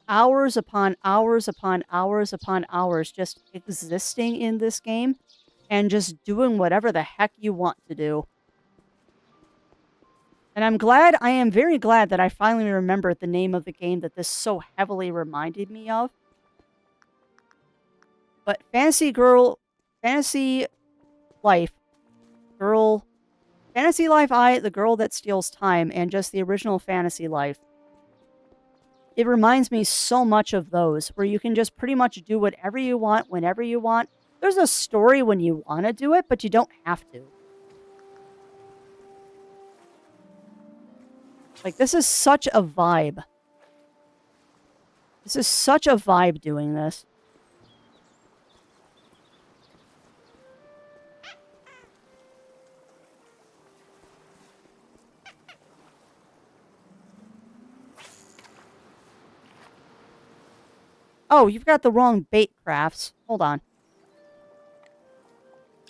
hours upon hours upon hours upon hours just existing in this game and just doing whatever the heck you want to do. And I am very glad that I finally remembered the name of the game that this so heavily reminded me of. But Fantasy Life, I, the girl that steals time, and just the original Fantasy Life. It reminds me so much of those, where you can just pretty much do whatever you want, whenever you want. There's a story when you want to do it, but you don't have to. Like, this is such a vibe. This is such a vibe doing this. Oh, you've got the wrong bait crafts. Hold on.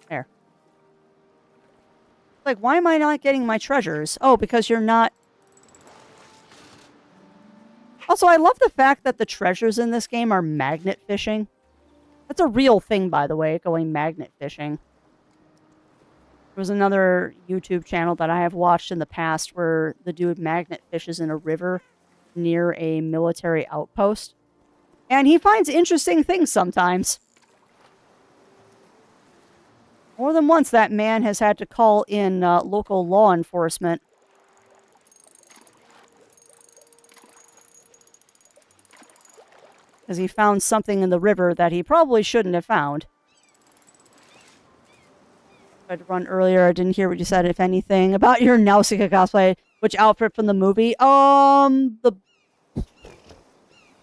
There. Like, why am I not getting my treasures? Oh, because you're not... Also, I love the fact that the treasures in this game are magnet fishing. That's a real thing, by the way, going magnet fishing. There was another YouTube channel that I have watched in the past where the dude magnet fishes in a river near a military outpost. And he finds interesting things sometimes. More than once, that man has had to call in local law enforcement. Because he found something in the river that he probably shouldn't have found. I tried to run earlier. I didn't hear what you said, if anything, about your Nausicaa cosplay. Which outfit from the movie?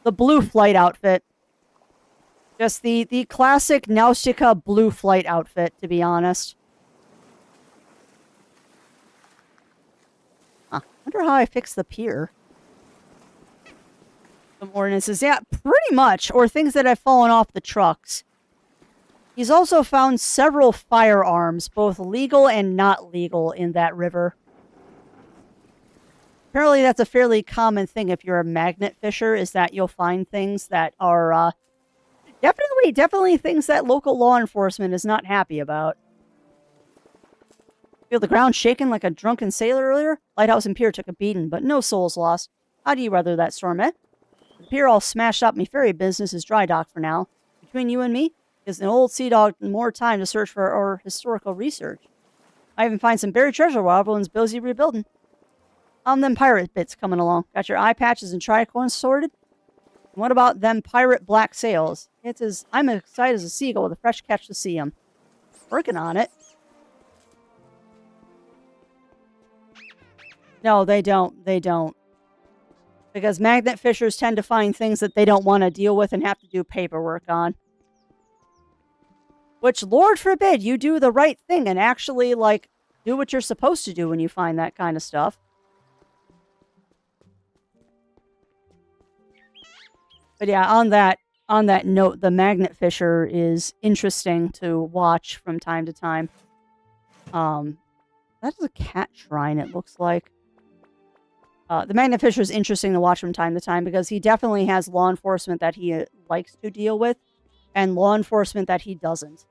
The blue flight outfit. Just the classic Nausicaa blue flight outfit, to be honest. Huh. Wonder how I fixed the pier. Some ordinances. Yeah, pretty much. Or things that have fallen off the trucks. He's also found several firearms, both legal and not legal, in that river. Apparently that's a fairly common thing if you're a magnet fisher, is that you'll find things that are definitely things that local law enforcement is not happy about. Feel the ground shaking like a drunken sailor earlier? Lighthouse and pier took a beating, but no souls lost. How do you weather that storm, eh? The pier all smashed up, me ferry business is dry dock for now. Between you and me, gives an old sea dog more time to search for our historical research. I even find some buried treasure while everyone's busy rebuilding. Them pirate bits coming along. Got your eye patches and tricorns sorted? And what about them pirate black sails? I'm excited as a seagull with a fresh catch to see 'em. Working on it. No, they don't. They don't. Because magnet fishers tend to find things that they don't want to deal with and have to do paperwork on. Which, Lord forbid, you do the right thing and actually, like, do what you're supposed to do when you find that kind of stuff. But yeah, on that note, the magnet fisher is interesting to watch from time to time. That is a cat shrine, it looks like. The magnet fisher is interesting to watch from time to time because he definitely has law enforcement that he likes to deal with and law enforcement that he doesn't.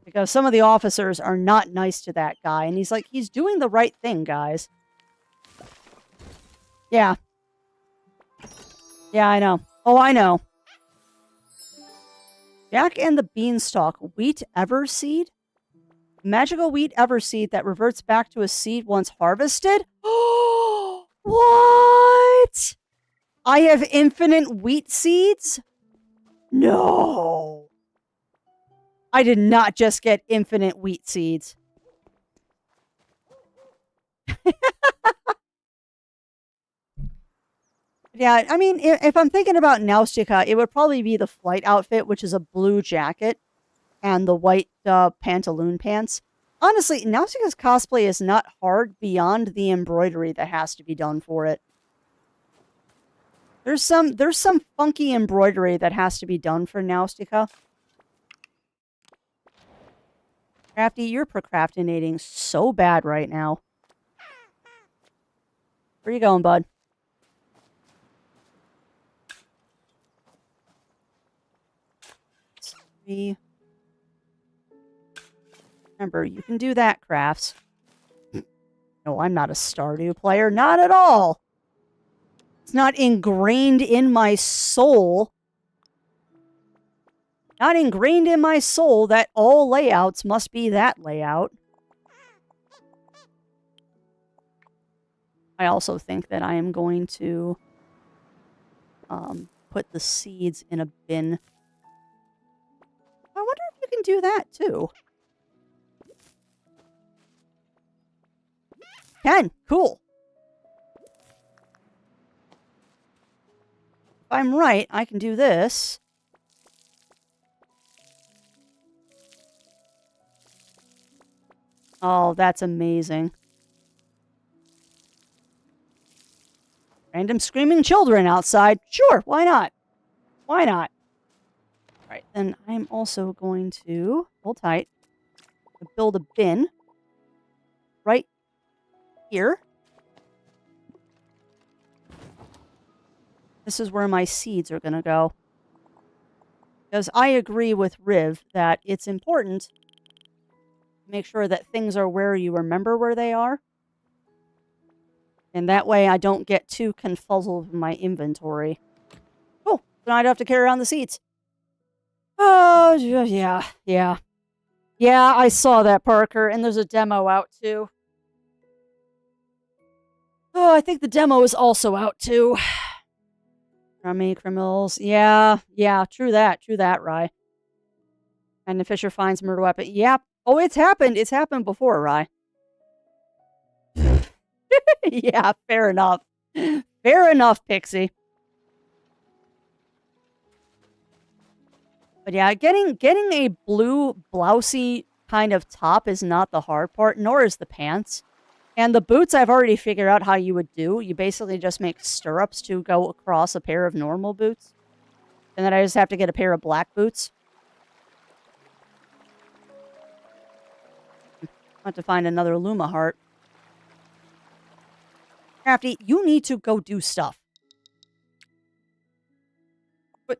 Because some of the officers are not nice to that guy. And he's like, he's doing the right thing, guys. Yeah. Yeah, I know. Oh, I know. Jack and the Beanstalk. Wheat Everseed? Magical wheat everseed that reverts back to a seed once harvested? What? I have infinite wheat seeds? No. I did not just get infinite wheat seeds. Yeah, I mean, if I'm thinking about Nausicaa, it would probably be the flight outfit, which is a blue jacket and the white pantaloon pants. Honestly, Nausicaa's cosplay is not hard beyond the embroidery that has to be done for it. There's some funky embroidery that has to be done for Nausicaa. Crafty, you're procrastinating so bad right now. Where you going, bud? Remember, you can do that, Crafts. No, I'm not a Stardew player. Not at all. It's not ingrained in my soul. Not ingrained in my soul that all layouts must be that layout. I also think that I am going to put the seeds in a bin. I wonder if you can do that, too. Can. Cool. If I'm right, I can do this. Oh, that's amazing. Random screaming children outside. Sure, why not? Why not? All right, then I'm also going to, hold tight, build a bin right here. This is where my seeds are going to go. Because I agree with Riv that it's important to make sure that things are where you remember where they are. And that way I don't get too confuzzled with my inventory. Oh, then I'd have to carry around the seeds. Oh, yeah. Yeah, I saw that, Parker, and there's a demo out, too. Oh, I think the demo is also out, too. Crummy criminals. Yeah, true that, Rye. And the Fisher finds murder weapon. Yep. Oh, it's happened. It's happened before, Rye. Yeah, fair enough. Fair enough, Pixie. But yeah, getting a blue blousey kind of top is not the hard part, nor is the pants. And the boots I've already figured out how you would do. You basically just make stirrups to go across a pair of normal boots. And then I just have to get a pair of black boots. I have to find another Luma heart. Crafty, you need to go do stuff. But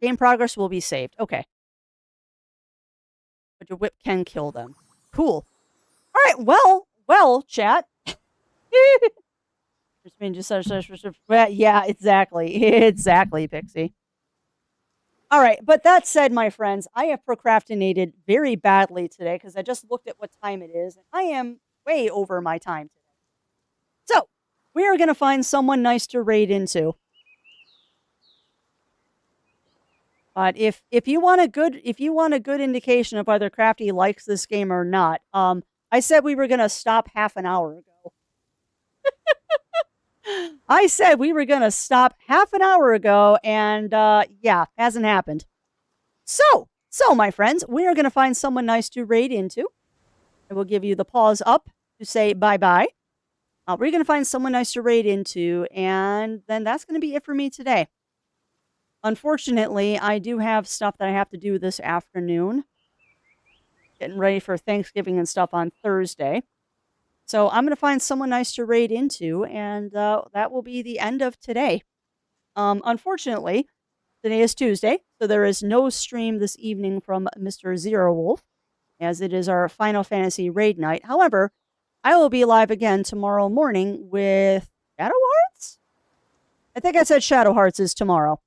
game progress will be saved. Okay. But your whip can kill them. Cool. All right, well, chat. Yeah, exactly. Exactly, Pixie. All right, but that said, my friends, I have procrastinated very badly today because I just looked at what time it is, and I am way over my time today. So, we are going to find someone nice to raid into. But if you want a good indication of whether Crafty likes this game or not, I said we were going to stop half an hour ago. I said we were going to stop half an hour ago, and yeah, hasn't happened. So, my friends, we are going to find someone nice to raid into. I will give you the pause up to say bye-bye. We're going to find someone nice to raid into, and then that's going to be it for me today. Unfortunately, I do have stuff that I have to do this afternoon. Getting ready for Thanksgiving and stuff on Thursday. So I'm going to find someone nice to raid into, and that will be the end of today. Unfortunately, today is Tuesday, so there is no stream this evening from Mr. Zero Wolf, as it is our Final Fantasy raid night. However, I will be live again tomorrow morning with Shadow Hearts? I think I said Shadow Hearts is tomorrow.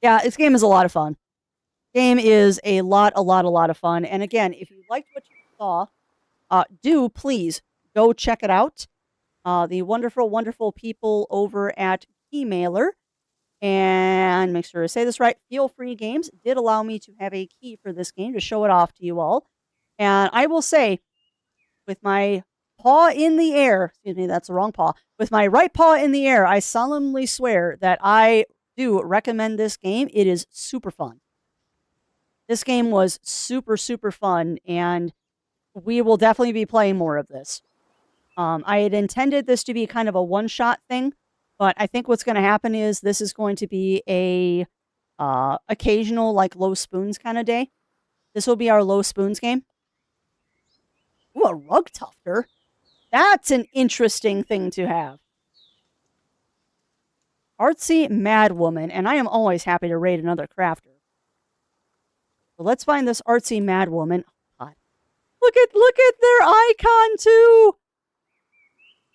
Yeah, this game is a lot of fun. Game is a lot of fun. And again, if you liked what you saw, do please go check it out. The wonderful people over at Keymailer, and make sure to say this right, Feel Free Games did allow me to have a key for this game to show it off to you all. And I will say, with my paw in the air, excuse me, that's the wrong paw, with my right paw in the air, I solemnly swear that I do recommend this game. It is super fun. This game was super fun, and we will definitely be playing more of this. I had intended this to be kind of a one-shot thing, but I think what's going to happen is this is going to be a occasional, like, low spoons kind of day. This will be our low spoons game. Ooh, a rug tufter. That's an interesting thing to have. Artsy Mad Woman, and I am always happy to raid another crafter. So let's find this Artsy Mad Woman. Oh, God. Look at their icon too.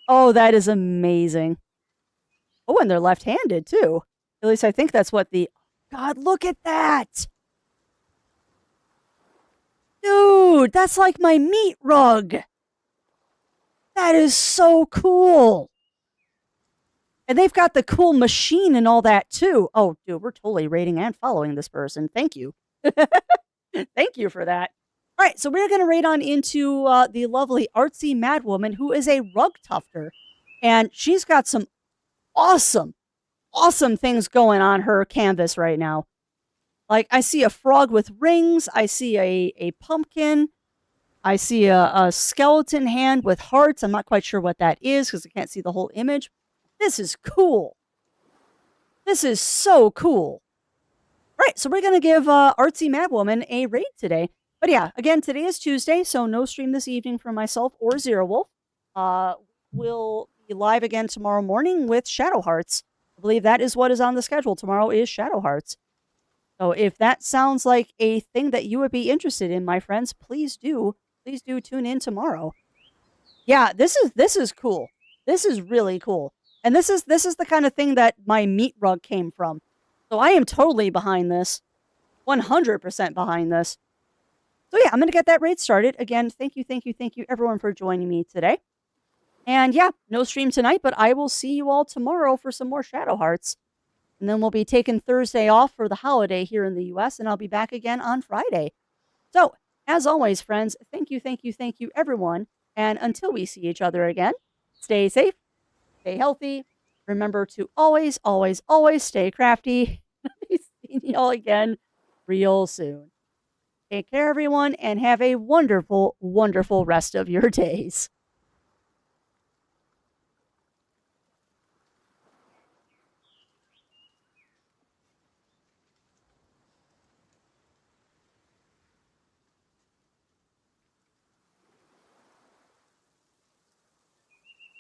Oh, that is amazing. Oh, and they're left-handed too. At least I think that's what the... God, look at that! Dude, that's like my meat rug. That is so cool. And they've got the cool machine and all that too. Oh, dude, we're totally rating and following this person. Thank you. Thank you for that. All right, so we're going to raid on into the lovely Artsy Mad Woman, who is a rug tufter. And she's got some awesome things going on her canvas right now. Like, I see a frog with rings. I see a pumpkin. I see a skeleton hand with hearts. I'm not quite sure what that is because I can't see the whole image. This is cool. This is so cool. Right, so we're going to give Artsy Mad Woman a raid today. But yeah, again, today is Tuesday, so no stream this evening from myself or Zero Wolf. We'll be live again tomorrow morning with Shadow Hearts. I believe that is what is on the schedule. Tomorrow is Shadow Hearts. So if that sounds like a thing that you would be interested in, my friends, please do tune in tomorrow. Yeah, this is cool. This is really cool. And this is the kind of thing that my meat rug came from. So I am totally behind this. 100% behind this. So yeah, I'm going to get that raid started. Again, thank you everyone for joining me today. And yeah, no stream tonight, but I will see you all tomorrow for some more Shadow Hearts. And then we'll be taking Thursday off for the holiday here in the US, and I'll be back again on Friday. So, as always, friends, thank you everyone. And until we see each other again, stay safe, stay healthy. Remember to always stay crafty. I'll be seeing you all again real soon. Take care, everyone, and have a wonderful rest of your days.